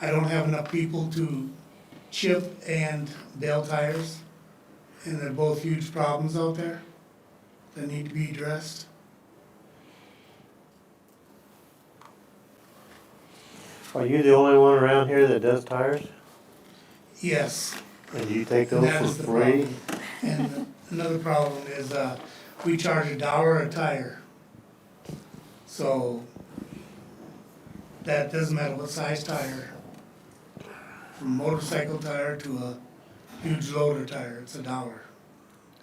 I don't have enough people to chip and bale tires, and they're both huge problems out there that need to be addressed. Are you the only one around here that does tires? Yes. And you take And those that for is the free? problem. And another problem is, we charge $1 a tire. So that doesn't matter what size tire. From motorcycle tire to a huge loader tire, it's $1. Oh,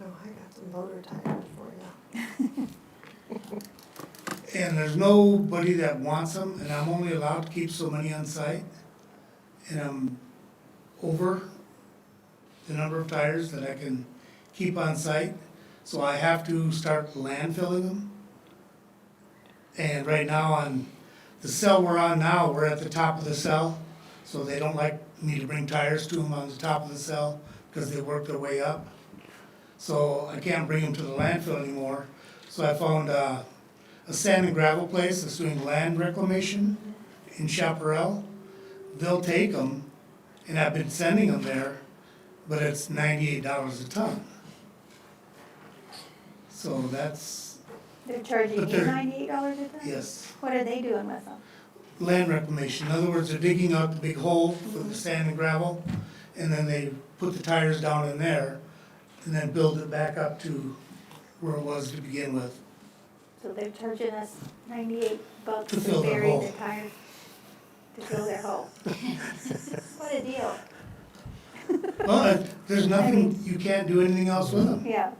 I got some loader tires for you. And there's nobody that wants them, and I'm only allowed to keep so many on site. And I'm over the number of tires that I can keep on site, so I have to start landfilling them. And right now on the cell we're on now, we're at the top of the cell, so they don't like me to bring tires to them on the top of the cell, because they work their way up. So I can't bring them to the landfill anymore, so I found a sand and gravel place that's doing land reclamation in Chaparral. They'll take them, and I've been sending them there, but it's $98 a ton. So that's, They're charging But you they're- $98 a ton? yes, What are they doing with them? land reclamation. In other words, they're digging out the big hole for the sand and gravel, and then they put the tires down in there, and then build it back up to where it was to begin with. So they're charging us $98 To to fill their bury hole. the tires, to fill their hole. What a deal. Well, there's nothing, you can't do anything else with them. Yeah,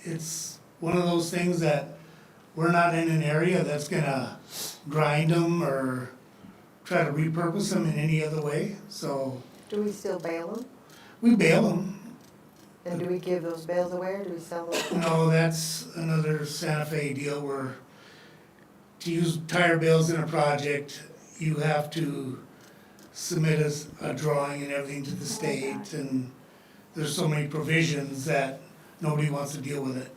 It's one of those things that we're not in an area that's gonna grind them or try to repurpose them in any other way, so Do we still bail them? we bail them. And do we give those bales away, or do we sell them? No, that's another Santa Fe deal where to use tire bales in a project, you have to submit a drawing and everything to the state, and there's so many provisions that nobody wants to deal with it.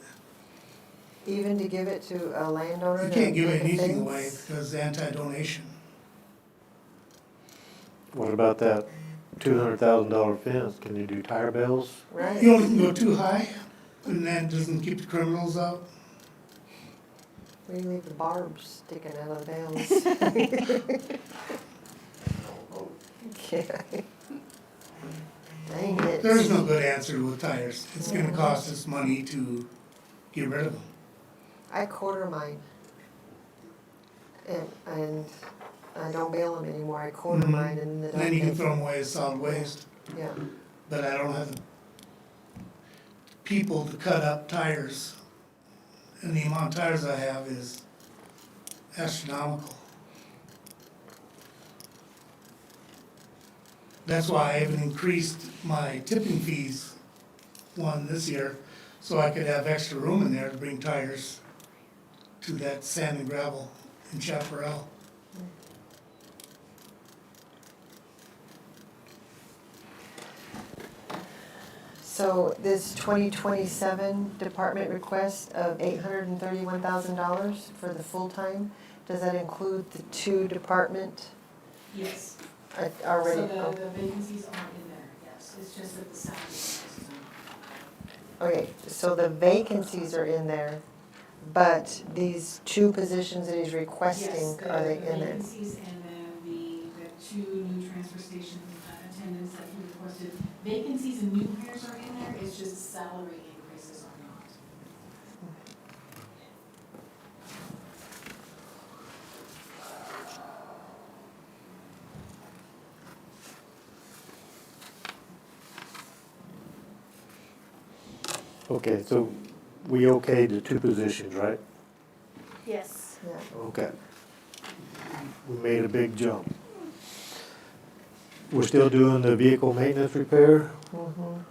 Even to give it to a landowner? You to can't give make a anything fence? away because anti-donation. What about that $200,000 fence? Can you do tire bales? Right. You only can go too high, and that doesn't keep the criminals out. We leave the barbs sticking out of the bales. Yeah. Dang it. There's no good answer with tires. It's gonna cost us money to get rid of them. I quarter mine. And I don't bale them anymore, I quarter Mhm. mine and And then you can throw them away as solid waste. Yeah, But I don't have the people to cut up tires. And the amount of tires I have is astronomical. That's why I even increased my tipping fees one this year, so I could have extra room in there to bring tires to that sand and gravel in Chaparral. so this 2027 department request of $831,000 for the full-time, does that include the two department Yes. already? So the vacancies are in there, yes. It's just that the salary is not. Okay, so the vacancies are in there, but these two positions that he's requesting, are they in Yes, the there? vacancies and then the two new transfer station attendants that he requested. Vacancies and new hires are in there, it's just salary increases are not. Okay, so we okayed the two positions, right? yes. Yeah. Okay. We made a big jump. We're still doing the vehicle maintenance repair? Mhm.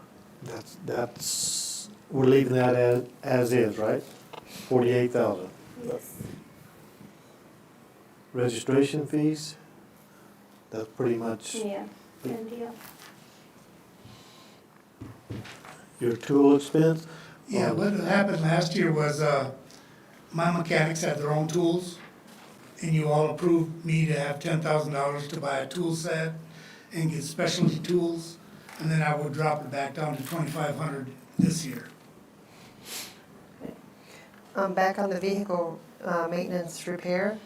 We're leaving that as is, right? 48,000. Yes. Registration fees? That's pretty much Yeah, good deal. your tool expense? Yeah, what happened last year was, my mechanics had their own tools, and you all approved me to have $10,000 to buy a tool set and get specialty tools, and then I would drop it back down to 2,500 this year. Back on the vehicle maintenance repair,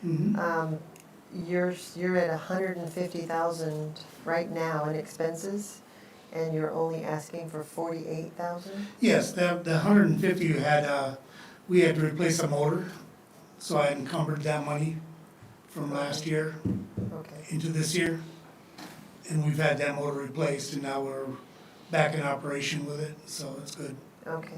you're at 150,000 right now in expenses, and you're only asking for 48,000? Yes, the 150 you had, we had to replace a motor, so I encumbered that money from last year into this year. And we've had that motor replaced, and now we're back in operation with it, so it's good. Okay.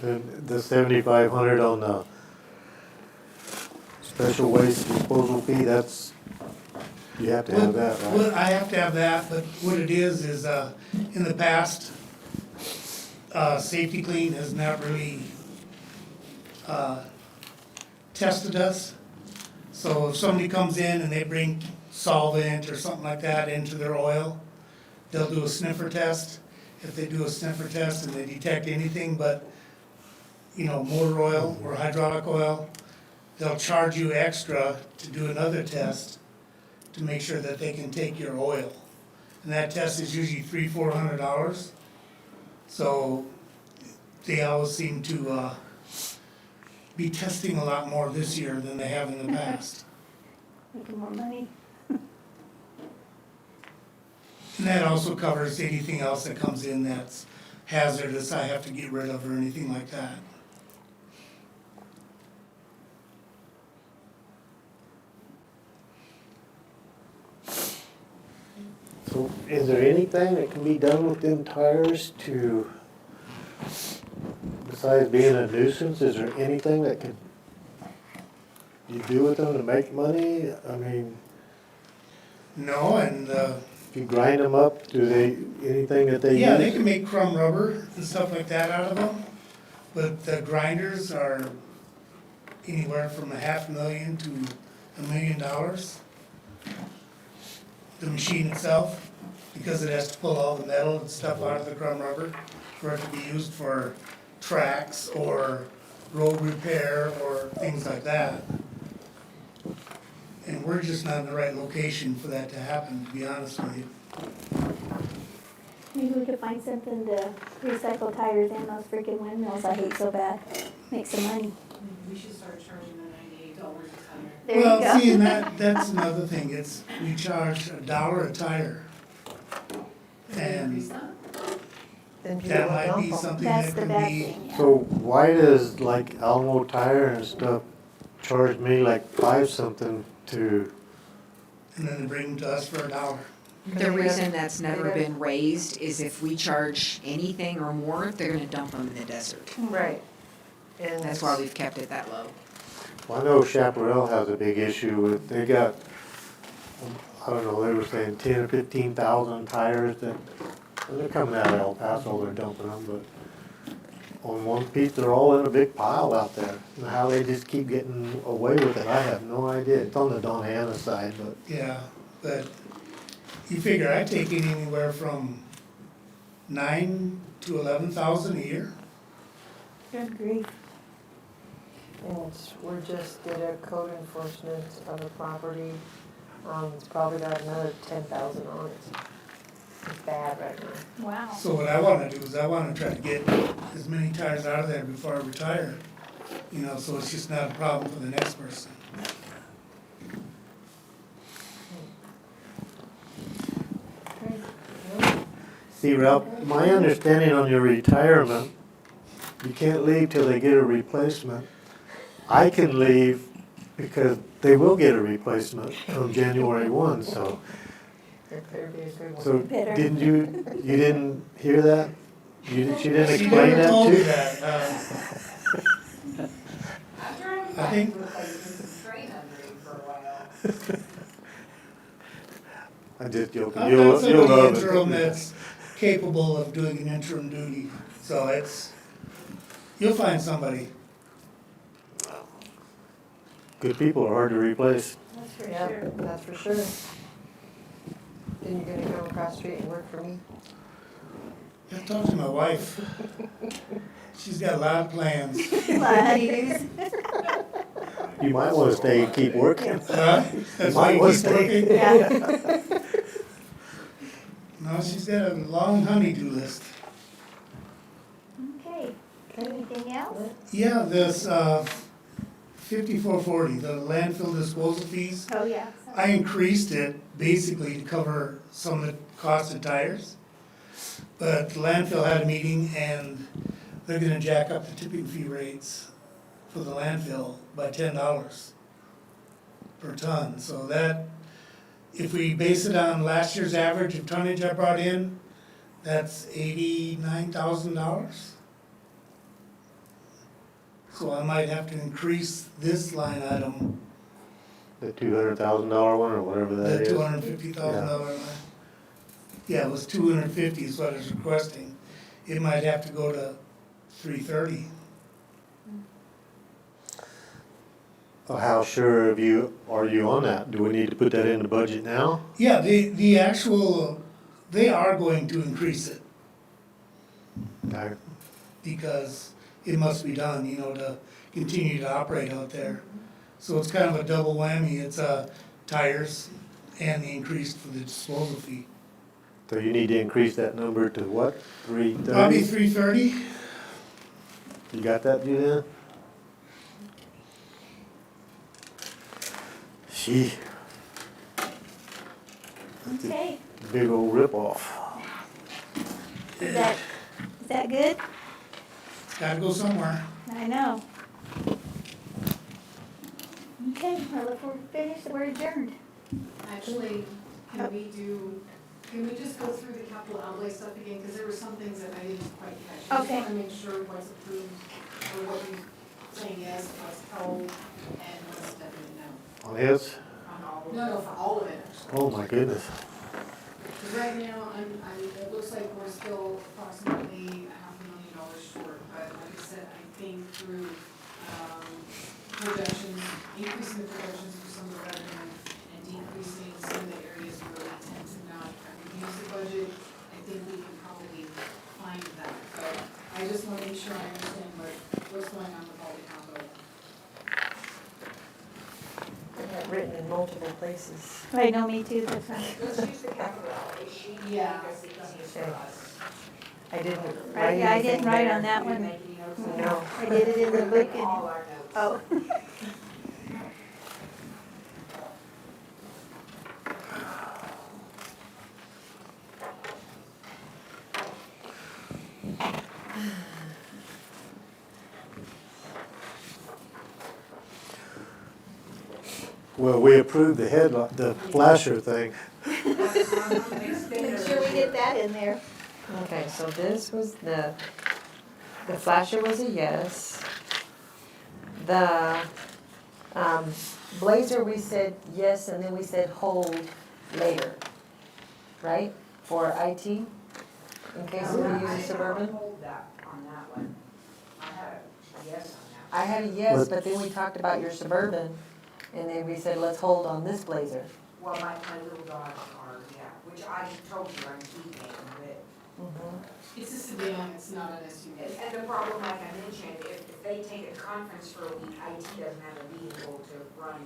The 7,500 on the special waste disposal fee, that's, you have to have that, right? Well, I have to have that, but what it is, in the past, Safety Clean has not really, tested us. So if somebody comes in and they bring solvent or something like that into their oil, they'll do a sniffer test. If they do a sniffer test and they detect anything but, motor oil or hydraulic oil, they'll charge you extra to do another test to make sure that they can take your oil. And that test is usually $300-400. So they always seem to be testing a lot more this year than they have in the past. Making more money. And that also covers anything else that comes in that's hazardous I have to get rid of or anything like that. So is there anything that can be done with them tires to, besides being a nuisance, is there anything that could you do with them to make money? I mean, No, and if you grind them up, do they, anything that they use? yeah, they can make crumb rubber and stuff like that out of them, but the grinders are anywhere from $500,000 to $1 million. The machine itself, because it has to pull all the metal and stuff out of the crumb rubber for it to be used for tracks or road repair or things like that. And we're just not in the right location for that to happen, to be honest with you. Maybe we could find something to recycle tires and those freaking windmills I hate so bad. Make some money. We should start charging the $98 a ton. There you Well, go. see, and that's another thing, we charge $1 a tire. And Then people that will might dump be them. something That's that the can bad be, thing, yeah. So why does like Alamo Tire and stuff charge me like 5 something to, and then they bring them to us for $1. The reason that's never been raised is if we charge anything or more, they're gonna dump them in the desert. Right. And That's why we've kept it that low. well, I know Chaparral has a big issue with, they got, I don't know, they were saying 10 or 15,000 tires that, they're coming out of El Paso, they're dumping them, but on one piece, they're all in a big pile out there. And how they just keep getting away with it, I have no idea. It's on the Don Hannah side, but Yeah, but you figure I take in anywhere from 9 to 11,000 a year. Good grief. And we just did a code enforcement of a property. It's probably got another 10,000 on it. It's bad right now. Wow. So what I wanna do is I wanna try to get as many tires out of there before I retire. So it's just not a problem for the next person. see, Ralph, my understanding on your retirement, you can't leave till they get a replacement. I can leave because they will get a replacement on January 1, so. It better be a good one. So Better. didn't you didn't hear that? She didn't She explain never that told to me you? that. I think, I'm just joking. I've You'll got somebody love interim it. that's capable of doing an interim duty, so you'll find somebody. Good people are hard to replace. That's for Yeah, sure. that's for sure. Then you're gonna go across the street and work for me? That's Talk to my wife. She's got a lot of plans. Honeydews. You might wanna stay and keep working. Huh? That's why Might you wanna keep stay. working? Yeah. No, she's got a long honey-do list. Okay, anything else? Yeah, this, 5440, the landfill disposal fees. Oh, yeah. I increased it basically to cover some of the cost of tires. But the landfill had a meeting and they're gonna jack up the tipping fee rates for the landfill by $10 per ton. So that, if we base it on last year's average of tonnage I brought in, that's $89,000. So I might have to increase this line item, The $200,000 one or whatever that the is. $250,000 line. Yeah, it was 250 is what I was requesting. It might have to go to 330. How sure are you on that? Do we need to put that in the budget now? Yeah, the actual, they are going to increase it Okay. because it must be done, you know, to continue to operate out there. So it's kind of a double whammy. It's tires and the increase for the disposal fee. So you need to increase that number to what? Probably 330? 330. You got that, Julianne? Gee, Okay, big old ripoff. is that good? Gotta go somewhere. I know. Okay, well, if we're finished, we're adjourned. Actually, can we just go through the capital outlay stuff again, because there were some things that I didn't quite catch. Okay. I just want to make sure what's approved, or what you're saying yes, what's held, and what's definitely no. On his? No, for all of it, actually. Oh my goodness. Because right now, it looks like we're still approximately $500,000 short, but like I said, I think through, projections, increasing the projections for some of the revenue and decreasing some of the areas where we tend to not use the budget, I think we can probably find that. But I just want to make sure I understand what's going on with all the combo. I have written in multiple places. I know, me too, that's right. Let's use the capital outlay sheet. Yeah. Because it's easiest for us. I didn't Right, write yeah, I anything didn't write there. on that You didn't one. make any notes? No. I did it in the book and, All our notes. oh. Well, we approved the flasher thing. Make sure we get that in there. Okay, so this was the flasher was a yes. The blazer, we said yes, and then we said hold later, right? For IT, in case we use a Suburban? Hold that on that one. I had a yes on that. I had a yes, but then we talked about your Suburban, and then we said, let's hold on this blazer. Well, my little dogs are, yeah, which I told you I'm keeping, but. It's a sedan, it's not an SUV. And the problem, like I mentioned, if they take a conference for a week, IT doesn't have a vehicle to run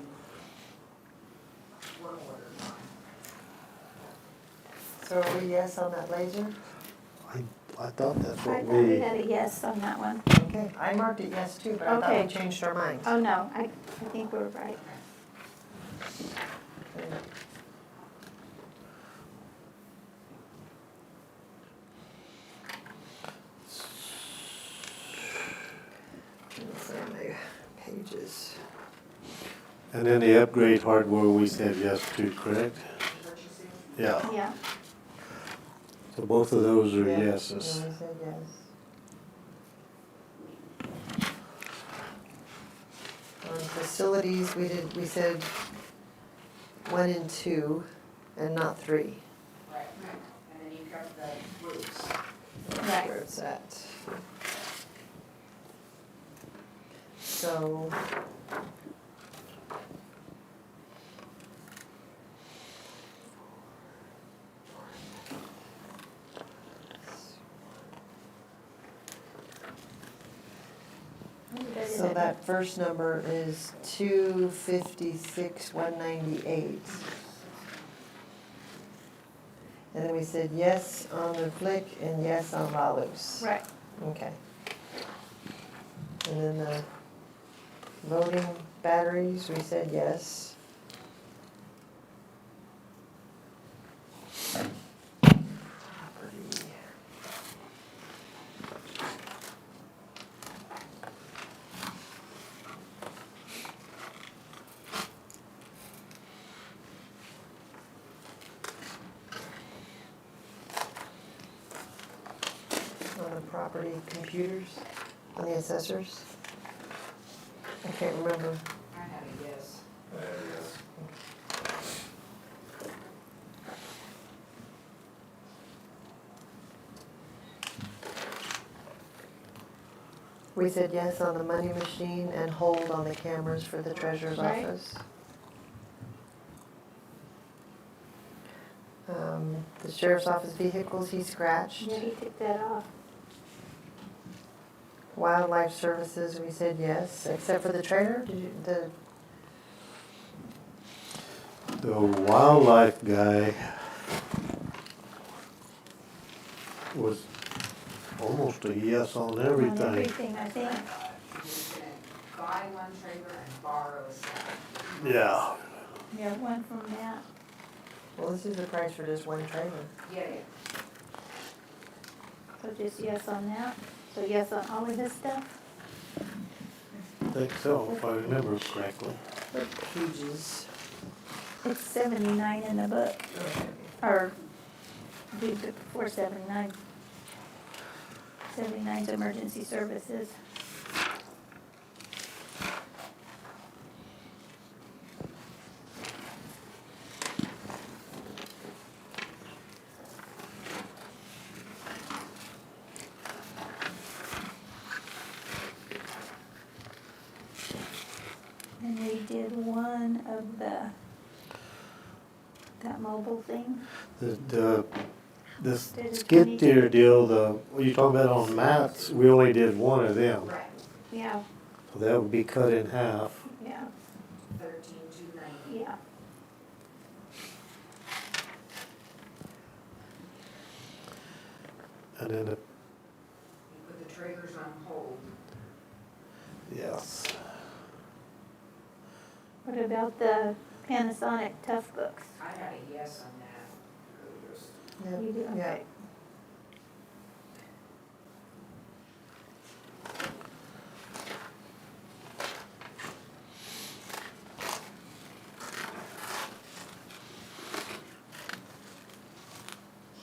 work orders on. So are we yes on that blazer? I thought that's I what thought we we, had a yes on that one. Okay, I marked it yes too, but I thought Okay. we changed our minds. Oh, no, I think we're right. Pages. and then the upgrade hardware we said yes to, correct? Yeah, Yeah. so both of those are Yeah, yeses. yeah, we said yes. On facilities, we said 1 and 2, and not 3. Right. And then you've got the roofs. Right. Where it's at. So. So that first number is 256,198. And then we said yes on the Flick and yes on La Luz. Right. Okay. And then the loading batteries, we said yes. Property. On the property computers, on the assessors. I can't remember. I had a yes. We said yes on the money machine and hold on the cameras for the treasurer's Right. office. The sheriff's office vehicles, he scratched. Yeah, he took that off. Wildlife services, we said yes, except for the trailer, The wildlife guy was almost a yes on On everything. everything, I think. He's gonna buy one trailer and borrow seven. Yeah. Yeah, one from that. well, this is the price for just one trailer. Yeah, So just yes on that. So yes on all of his stuff. I think so, if I remember correctly. Pages. It's 79 in the book. Or do the 479. 79's emergency services. And we did one of that mobile thing. The Did it skid 22? steer deal, what you talking about on mats, we only did one of them. right, Yeah, So that would be cut in half. yeah, 13,290. yeah. And then, You put the trailers on hold. yes. What about the Panasonic Tough Books? I had a yes on that. You do, Yeah. okay.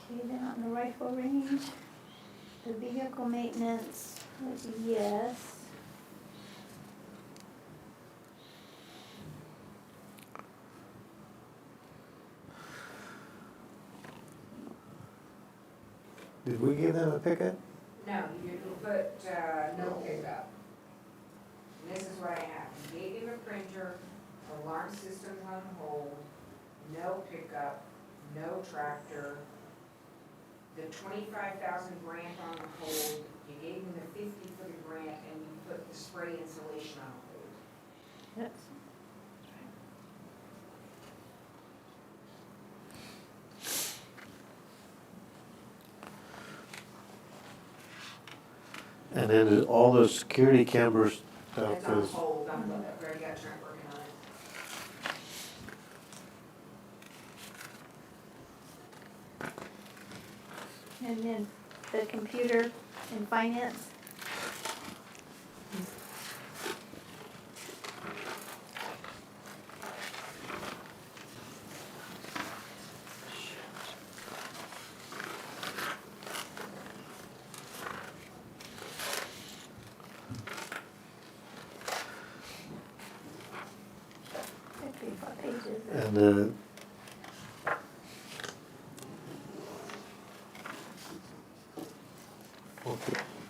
Okay, then on the rifle range, the vehicle maintenance was a yes. Did we give them a pickup? No, you didn't put, no pickup. And this is what I have. You gave him a printer, alarm systems on hold, no pickup, no tractor, the 25,000 grant on the hold, you gave him the 50 for the grant, and you put the spray insulation on hold. That's, And then all the security cameras stuff It's on is, hold, I've already got Trent working on it. and then the computer and finance. That'd be 5 pages. and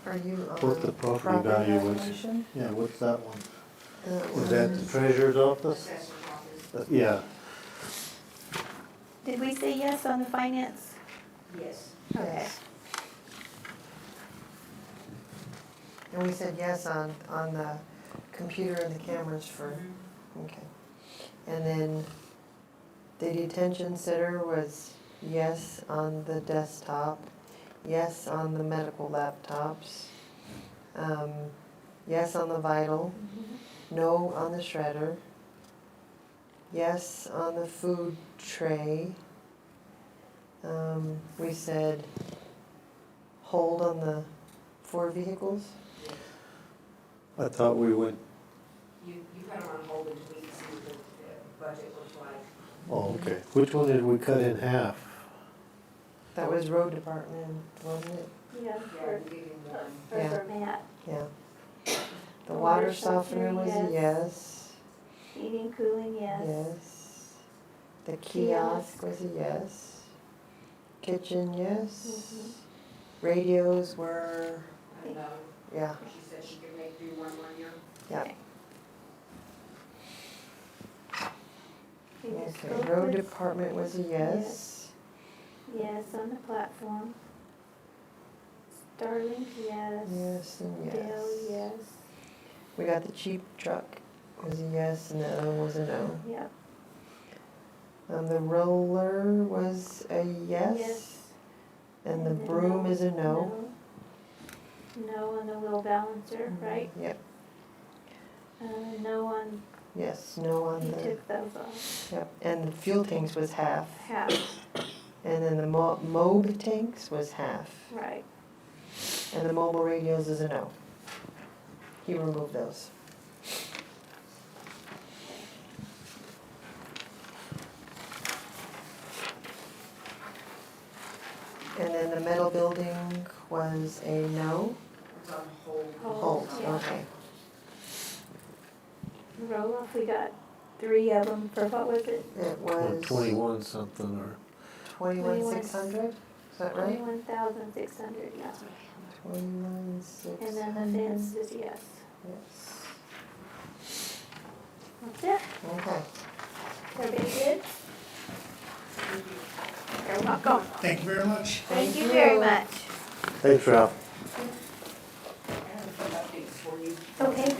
Are you what the on property value was. valuation? Yeah, what's that one? That Was that the was- treasurer's office? Assessor's office, Yeah. Did we say yes on the finance? yes. Okay. Yes. And we said yes on the computer and the cameras for, okay. And then the detention center was yes on the desktop, yes on the medical laptops, yes on the vital, no on the shredder, yes on the food tray. We said hold on the 4 vehicles. I thought we went, You put them on hold until we see what the budget looks like. oh, okay. Which one did we cut in half? That was road department, wasn't it? Yeah, Yeah, we gave him one. Yeah. for Matt. Yeah. The water softener was a yes. Heating, cooling, yes. Yes. The kiosk was a yes. Kitchen, yes. Radios were, I know. yeah, She said she could make do one year. yeah. Okay, Okay, road department was a yes. Yes, on the platform. Starlink, yes. Yes and yes. Dale, yes. We got the cheap truck was a yes and the other one was a no. Yep. The roller was a yes. And the broom is a no. No on the wheel balancer, right? Yep, No on, yes, no on you the, took those off. yep, and the fuel tanks was half. Half, And then the mob tanks was half. right. And the mobile radios is a no. He removed those. And then the metal building was a no. It's on hold. Hold, Yeah. okay. Roll off, we got 3 of them for, what was it? It was 21 something or, 21,600, is that right? 21,600, yeah. 21,600. And then the fence is yes. Yes. That's it. Okay. Everybody good? You're welcome. Thank you very much. Thank you very much. thanks, Ralph. I have a few updates for you. Okay.